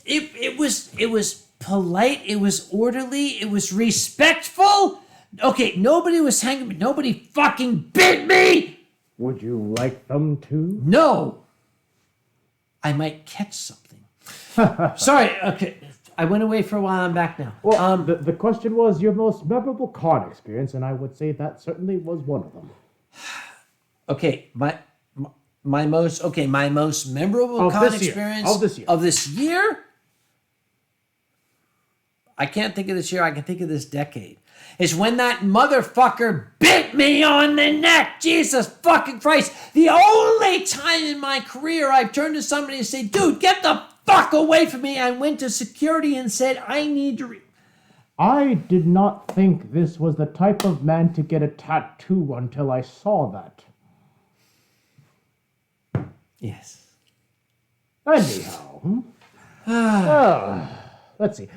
S1: It was polite. It was orderly. It was respectful. Okay, nobody was hanging me. Nobody fucking bit me.
S2: Would you like them to?
S1: No. I might catch something. Sorry. Okay, I went away for a while. I'm back now.
S2: Well, the question was your most memorable con experience, and I would say that certainly was one of them.
S1: Okay, my most memorable
S2: Of
S1: con
S2: this year.
S1: experience
S2: Of this year.
S1: year. I can't think of this year. I can think of this decade. Is when that motherfucker bit me on the neck. Jesus fucking Christ! The only time in my career I've turned to somebody and say, "Dude, get the fuck away from me!" I went to security and said, "I need to."
S2: I did not think this was the type of man to get a tattoo until I saw that.
S1: Yes.
S2: Anyhow. Let's see.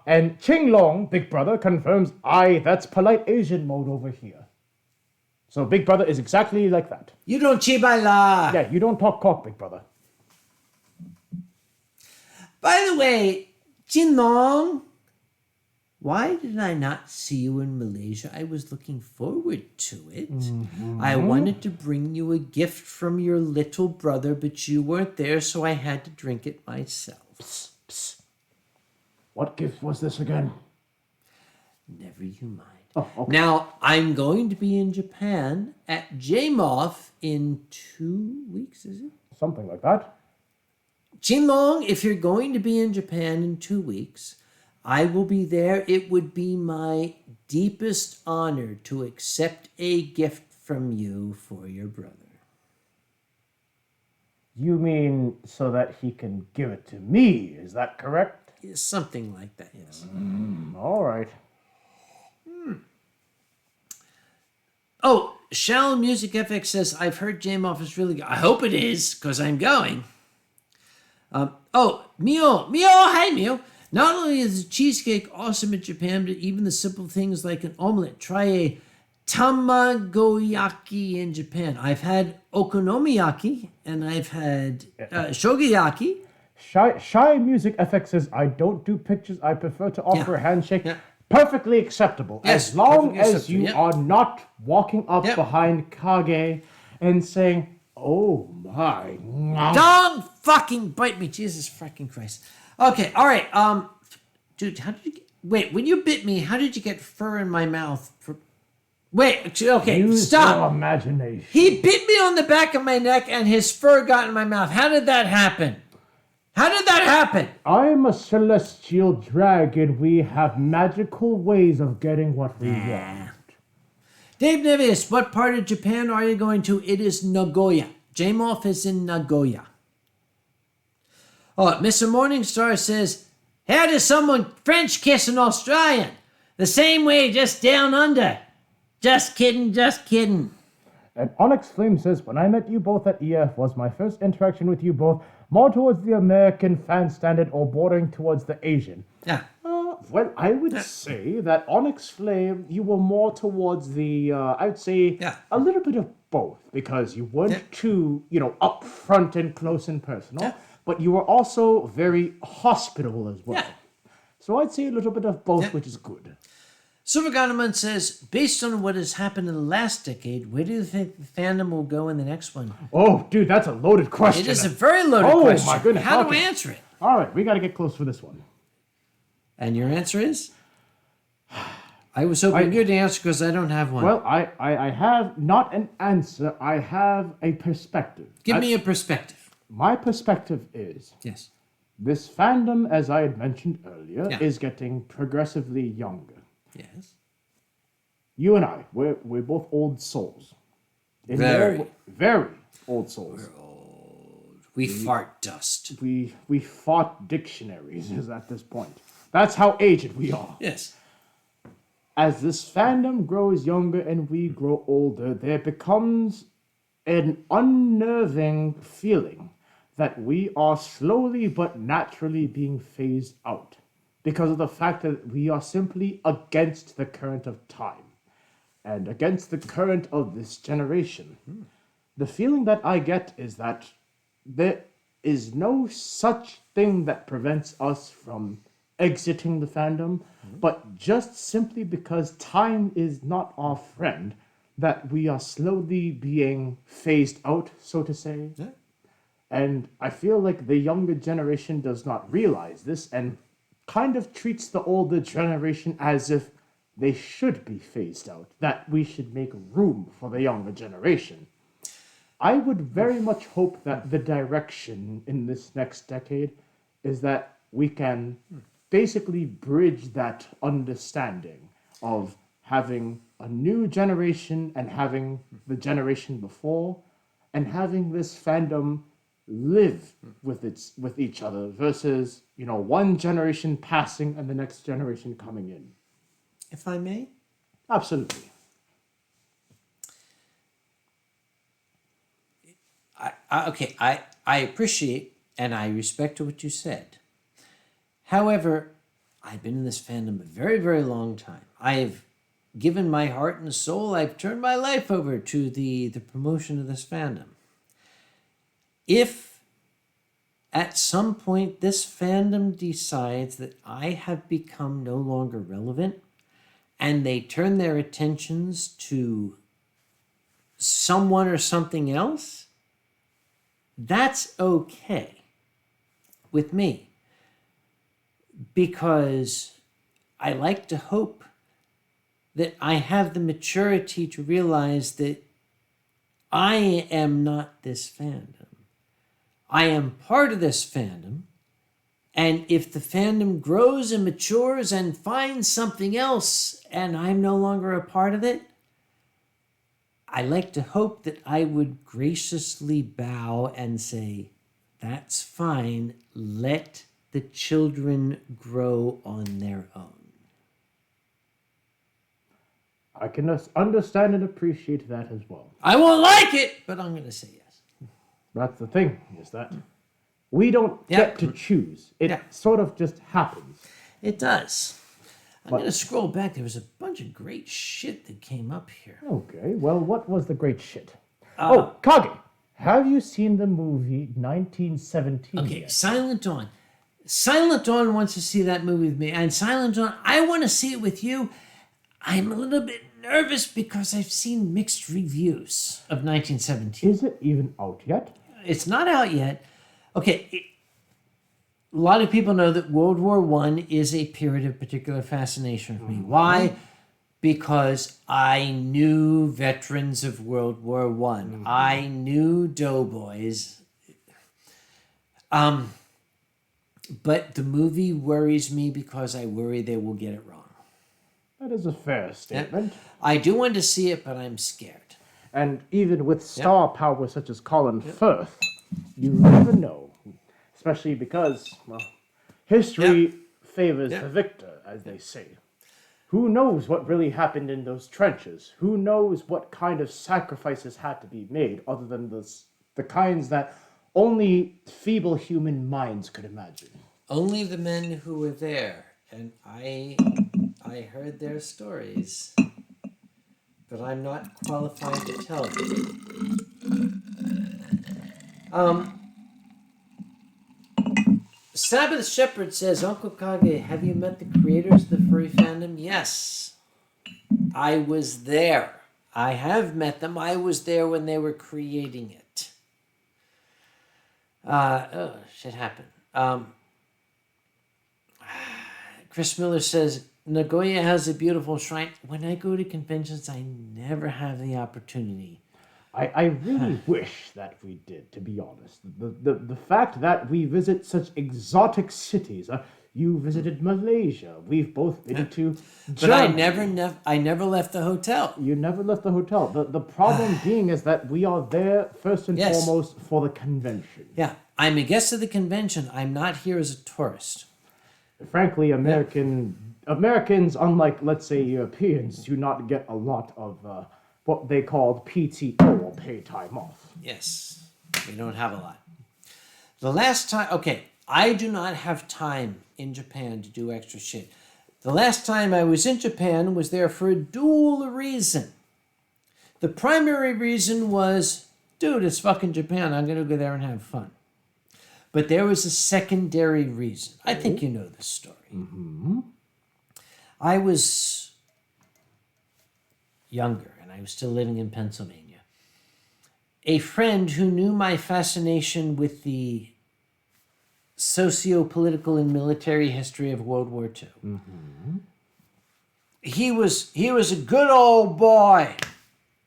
S2: And Tien Long, Big Brother, confirms, that's polite Asian mode over here. So Big Brother is exactly like that.
S1: You don't chibaila.
S2: Yeah, you don't talk cock, Big Brother.
S1: By the way, Tien Long, why did I not see you in Malaysia? I was looking forward to it. I wanted to bring you a gift from your little brother, but you weren't there, so I had to drink it myself.
S2: Psst. What gift was this again?
S1: Never you mind.
S2: Oh, okay.
S1: Now, I'm going to be in Japan at JMOF in 2 weeks, is it?
S2: Something like that.
S1: Tien Long, if you're going to be in Japan in 2 weeks, I will be there. It would be my deepest honor to accept a gift from you for your brother.
S2: You mean so that he can give it to me, is that correct?
S1: Something like that, yes.
S2: All right.
S1: Oh, Shell Music FX says, I've heard JMOF is really good. I hope it is, because I'm going. Mio, hi Mio. Not only is the cheesecake awesome in Japan, but even the simple things like an omelet. Try a tamagoyaki in Japan. I've had okonomiyaki, and I've had shogiyaki.
S2: Shy Music FX says, I don't do pictures. I prefer to offer a handshake.
S1: Yeah.
S2: Perfectly acceptable.
S1: Yes,
S2: as long
S1: perfectly
S2: as
S1: acceptable,
S2: you
S1: yeah.
S2: are not walking up
S1: Yeah.
S2: behind Kage and saying, oh my.
S1: Don't fucking bite me, Jesus fucking Christ. Okay, all right. Dude, how did you wait? When you bit me, how did you get fur in my mouth? Wait, okay,
S2: Use
S1: stop.
S2: your imagination.
S1: He bit me on the back of my neck, and his fur got in my mouth. How did that happen? How did that happen?
S2: I'm a celestial dragon. We have magical ways of getting what we want.
S1: Dave Nevis, what part of Japan are you going to? It is Nagoya. Jamoff is in Nagoya. Oh, Mr. Morningstar says, how does someone French kiss an Australian? The same way, just down under. Just kidding, just kidding.
S2: And Onyx Flame says, when I met you both at EF was my first interaction with you both more towards the American fan standard or bordering towards the Asian?
S1: Yeah.
S2: Well, I would say that Onyx Flame, you were more towards the, I'd say,
S1: Yeah.
S2: a little bit of both, because you weren't too, up front and close and personal,
S1: Yeah.
S2: but you were also very hospitable as well.
S1: Yeah.
S2: So I'd say a little bit of both,
S1: Yeah.
S2: which is good.
S1: Silver Ganaman says, based on what has happened in the last decade, where do you think the fandom will go in the next one?
S2: Oh, dude, that's a loaded question.
S1: It is a very loaded
S2: Oh,
S1: question.
S2: my goodness.
S1: How do I
S2: Okay.
S1: answer it?
S2: All right, we got to get close for this one.
S1: And your answer is? I was hoping you'd answer because I don't have one.
S2: Well, I have not an answer. I have a perspective.
S1: Give me a perspective.
S2: My perspective is
S1: Yes.
S2: this fandom, as I had mentioned earlier,
S1: Yeah.
S2: is getting progressively younger.
S1: Yes.
S2: You and I, we're both old souls. In
S1: Very.
S2: very old souls.
S1: We fart dust.
S2: We fought dictionaries at this point. That's how aged we are.
S1: Yes.
S2: As this fandom grows younger and we grow older, there becomes an unnerving feeling that we are slowly but naturally being phased out because of the fact that we are simply against the current of time and against the current of this generation. The feeling that I get is that there is no such thing that prevents us from exiting the fandom, but just simply because time is not our friend, that we are slowly being phased out, so to say.
S1: Yeah.
S2: And I feel like the younger generation does not realize this and kind of treats the older generation as if they should be phased out, that we should make room for the younger generation. I would very much hope that the direction in this next decade is that we can basically bridge that understanding of having a new generation and having the generation before, and having this fandom live with each other versus one generation passing and the next generation coming in.
S1: If I may?
S2: Absolutely.
S1: I appreciate and I respect what you said. However, I've been in this fandom a very, very long time. I've given my heart and soul. I've turned my life over to the promotion of this fandom. If at some point this fandom decides that I have become no longer relevant and they turn their attentions to someone or something else, that's okay with me. Because I like to hope that I have the maturity to realize that I am not this fandom. I am part of this fandom, and if the fandom grows and matures and finds something else and I'm no longer a part of it, I like to hope that I would graciously bow and say, that's fine, let the children grow on their own.
S2: I can understand and appreciate that as well.
S1: I won't like it, but I'm going to say yes.
S2: That's the thing, is that we don't get to choose. It sort of just happens.
S1: It does. I'm going to scroll back. There was a bunch of great shit that came up here.
S2: Okay, well, what was the great shit? Kage. Have you seen the movie 1917?
S1: Okay,
S2: yet?
S1: Silent Dawn. Silent Dawn wants to see that movie with me, and Silent Dawn, I want to see it with you. I'm a little bit nervous because I've seen mixed reviews of 1917.
S2: Is it even out yet?
S1: It's not out yet. Okay, a lot of people know that World War I is a period of particular fascination for me. Why? Because I knew veterans of World War I. I knew doughboys. But the movie worries me because I worry they will get it wrong.
S2: That is a fair statement.
S1: I do want to see it, but I'm scared.
S2: And even with star power such as Colin Firth, you never know. Especially because, well, history favors the victor, as they say. Who knows what really happened in those trenches? Who knows what kind of sacrifices had to be made, other than the kinds that only feeble human minds could imagine?
S4: Only the men who were there, and I heard their stories, but I'm not qualified to tell them. Sabbath Shepherd says, Uncle Kage, have you met the creators of the furry fandom? Yes. I was there. I have met them. I was there when they were creating it. Shit happened. Chris Miller says, Nagoya has a beautiful shrine. When I go to conventions, I never have the opportunity.
S2: I really wish that we did, to be honest. The fact that we visit such exotic cities. You visited Malaysia. We've both been to Germany.
S4: But I never left the hotel.
S2: You never left the hotel. The problem being is that we are there first and foremost for the convention.
S4: Yeah, I'm a guest of the convention. I'm not here as a tourist.
S2: Frankly, Americans, unlike, let's say, Europeans, do not get a lot of what they call PTO, or pay time off.
S4: Yes, we don't have a lot. The last time, okay, I do not have time in Japan to do extra shit. The last time I was in Japan was there for a dual reason. The primary reason was, dude, it's fucking Japan. I'm going to go there and have fun. But there was a secondary reason. I think you know this story.
S2: Mm-hmm.
S4: I was younger, and I was still living in Pennsylvania. A friend who knew my fascination with the socio-political and military history of World War II.
S2: Mm-hmm.
S4: He was a good old boy.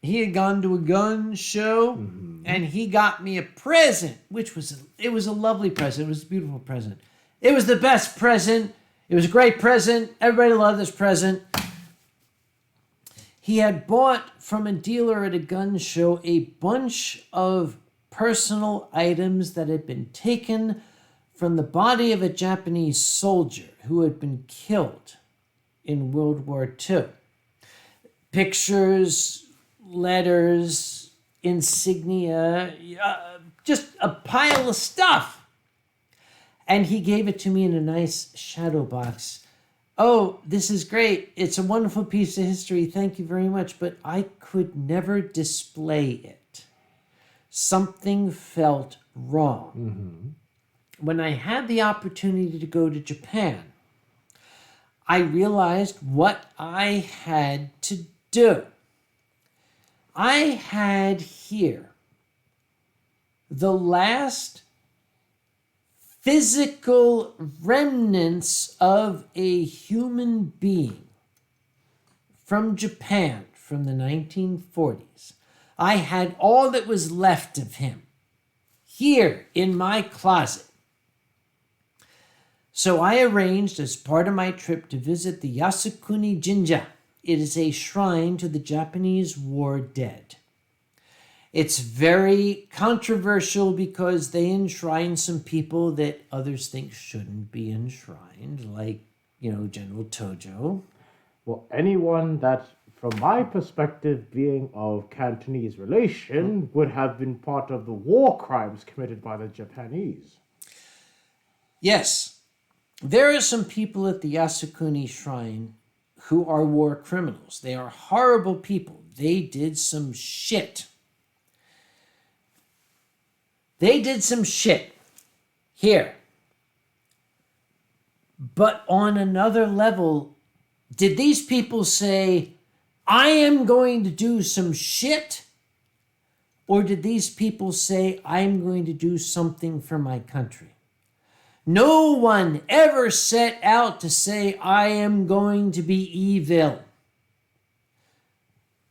S4: He had gone to a gun show, and he got me a present, which was a lovely present. It was a beautiful present. It was the best present. It was a great present. Everybody loved this present. He had bought from a dealer at a gun show a bunch of personal items that had been taken from the body of a Japanese soldier who had been killed in World War II. Pictures, letters, insignia, just a pile of stuff. And he gave it to me in a nice shadow box. Oh, this is great. It's a wonderful piece of history. Thank you very much. But I could never display it. Something felt wrong. Mm-hmm. When I had the opportunity to go to Japan, I realized what I had to do. I had here the last physical remnants of a human being from Japan from the 1940s. I had all that was left of him here in my closet. So I arranged as part of my trip to visit the Yasukuni Jinja. It is a shrine to the Japanese war dead. It's very controversial because they enshrine some people that others think shouldn't be enshrined, like, General Tojo.
S2: Well, anyone that, from my perspective, being of Cantonese relation, would have been part of the war crimes committed by the Japanese.
S4: Yes, there are some people at the Yasukuni Shrine who are war criminals. They are horrible people. They did some shit.
S1: They did some shit here. But on another level, did these people say, I am going to do some shit? Or did these people say, I'm going to do something for my country? No one ever set out to say, I am going to be evil.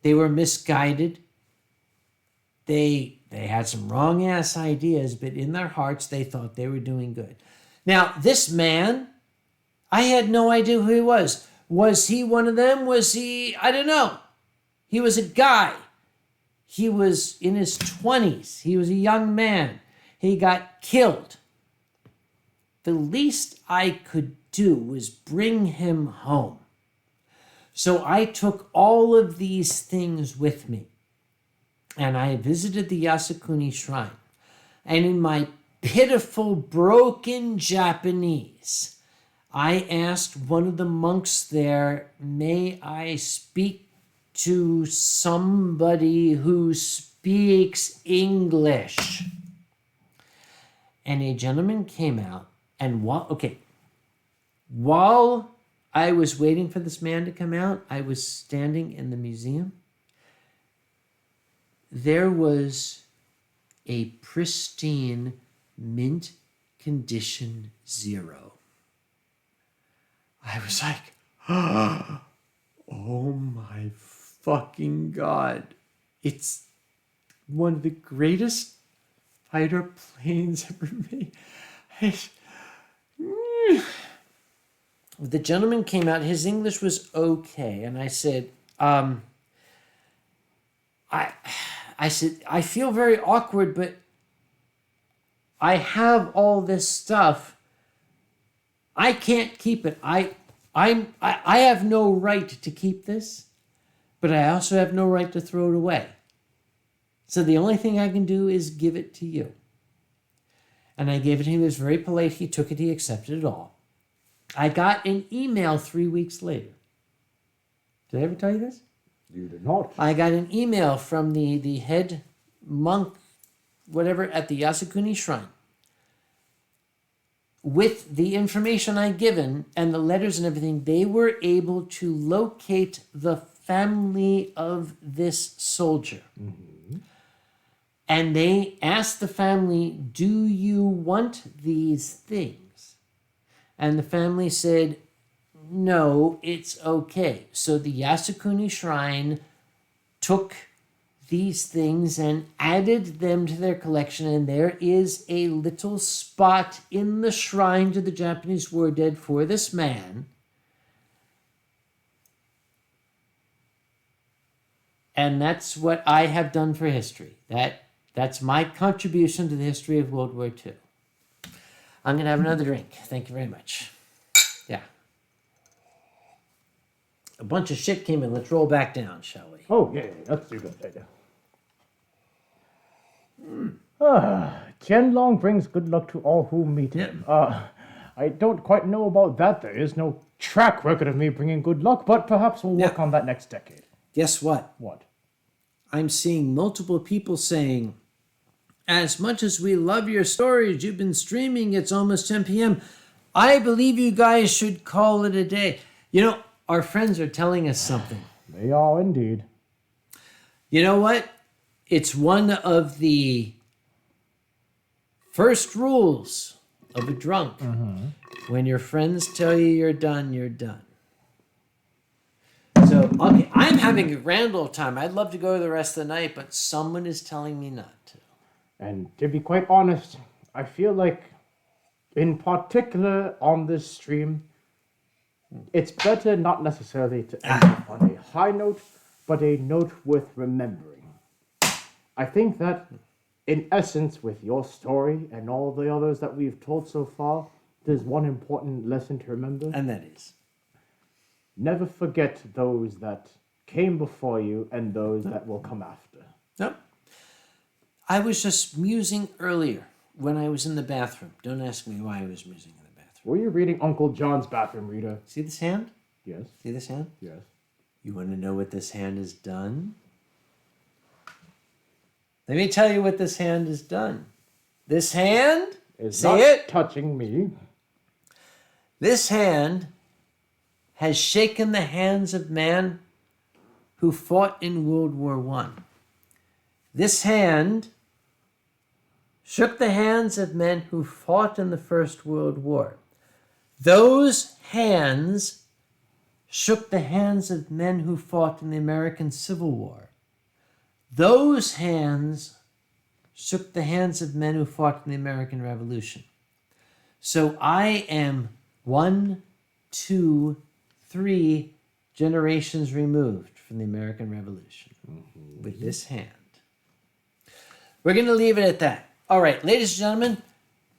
S1: They were misguided. They had some wrong ass ideas, but in their hearts, they thought they were doing good. Now, this man, I had no idea who he was. Was he one of them? Was he, I don't know. He was a guy. He was in his 20s. He was a young man. He got killed. The least I could do was bring him home. So I took all of these things with me. And I visited the Yasukuni Shrine. And in my pitiful, broken Japanese, I asked one of the monks there, may I speak to somebody who speaks English? And a gentleman came out, and while I was waiting for this man to come out, I was standing in the museum. There was a pristine, mint condition 0. I was like, oh my fucking God. It's one of the greatest fighter planes ever made. The gentleman came out. His English was okay. And I said, I said, I feel very awkward, but I have all this stuff. I can't keep it. I have no right to keep this, but I also have no right to throw it away. So the only thing I can do is give it to you. And I gave it to him. He was very polite. He took it. He accepted it all. I got an email 3 weeks later. Did I ever tell you this?
S2: You did not.
S1: I got an email from the head monk, whatever, at the Yasukuni Shrine with the information I'd given and the letters and everything. They were able to locate the family of this soldier. Mm-hmm. And they asked the family, do you want these things? And the family said, no, it's okay. So the Yasukuni Shrine took these things and added them to their collection, and there is a little spot in the shrine to the Japanese war dead for this man. And that's what I have done for history. That's my contribution to the history of World War II. I'm going to have another drink. Thank you very much. Yeah. A bunch of shit came in. Let's roll back down, shall we?
S2: Oh, yeah, that's a good idea. Tien Long brings good luck to all who meet him. I don't quite know about that. There is no track record of me bringing good luck, but perhaps we'll work on that next decade.
S1: Guess what?
S2: What?
S1: I'm seeing multiple people saying, as much as we love your stories, you've been streaming, it's almost 10 p.m. I believe you guys should call it a day. You know, our friends are telling us something.
S2: They are indeed.
S1: You know what? It's one of the first rules of a drunk. Mm-hmm. When your friends tell you you're done, you're done. So, okay, I'm having a grand old time. I'd love to go the rest of the night, but someone is telling me not to.
S2: And to be quite honest, I feel like, in particular on this stream, it's better not necessarily to end on a high note, but a note with remembering. I think that, in essence, with your story and all the others that we've told so far, there's one important lesson to remember.
S1: And that is?
S2: Never forget those that came before you and those that will come after.
S1: No. I was just musing earlier when I was in the bathroom. Don't ask me why I was musing in the bathroom.
S2: Were you reading Uncle John's bathroom reader?
S1: See this hand?
S2: Yes.
S1: See this hand?
S2: Yes.
S1: You want to know what this hand has done? Let me tell you what this hand has done.
S4: This hand,
S2: is
S4: say
S2: not
S4: it.
S2: touching me.
S4: This hand has shaken the hands of man who fought in World War I. This hand shook the hands of men who fought in the First World War. Those hands shook the hands of men who fought in the American Civil War. Those hands shook the hands of men who fought in the American Revolution. So I am 1, 2, 3 generations removed from the American Revolution with this hand. We're going to leave it at that. All right, ladies and gentlemen,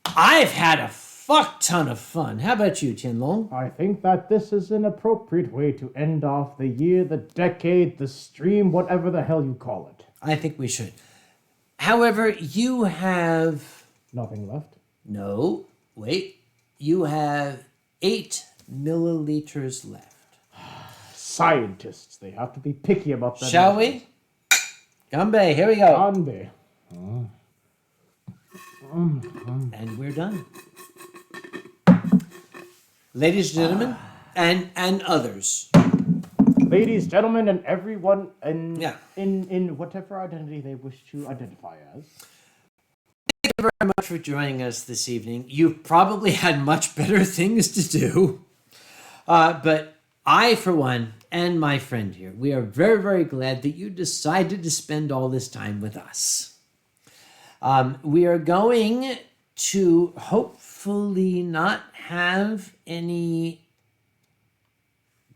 S4: I've had a fuck ton of fun. How about you, Tien Long?
S2: I think that this is an appropriate way to end off the year, the decade, the stream, whatever the hell you call it.
S4: I think we should. However, you have...
S2: Nothing left.
S4: No, wait. You have 8 milliliters left.
S2: Scientists, they have to be picky about that.
S4: Shall we? Gambe, here we go.
S2: Anbe.
S4: And we're done. Ladies and gentlemen, and others.
S2: Ladies, gentlemen, and everyone
S4: Yeah.
S2: in whatever identity they wish to identify as.
S4: Thank you very much for joining us this evening. You've probably had much better things to do. But I, for one, and my friend here, we are very, very glad that you decided to spend all this time with us. We are going to hopefully not have any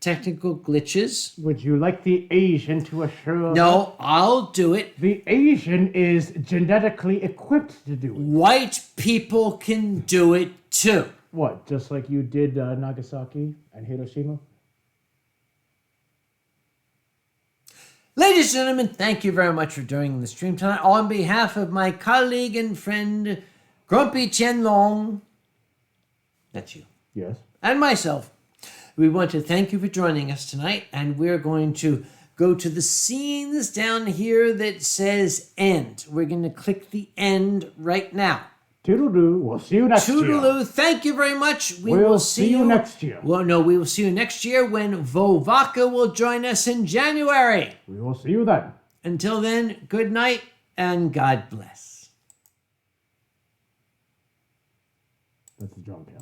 S4: technical glitches.
S2: Would you like the Asian to assure?
S4: No, I'll do it.
S2: The Asian is genetically equipped to do it.
S4: White people can do it too.
S2: What, just like you did Nagasaki and Hiroshima?
S4: Ladies and gentlemen, thank you very much for joining the stream tonight. On behalf of my colleague and friend, Grumpy Tien Long, that's you,
S2: Yes.
S4: and myself, we want to thank you for joining us tonight, and we're going to go to the scenes down here that says end. We're going to click the end right now.
S2: Toodaloo, we'll see you next year.
S4: Toodaloo, thank you very much.
S2: We'll see you next year.
S4: Well, no, we will see you next year when Vovaka will join us in January.
S2: We will see you then.
S4: Until then, good night and God bless.
S2: That's the drum kit.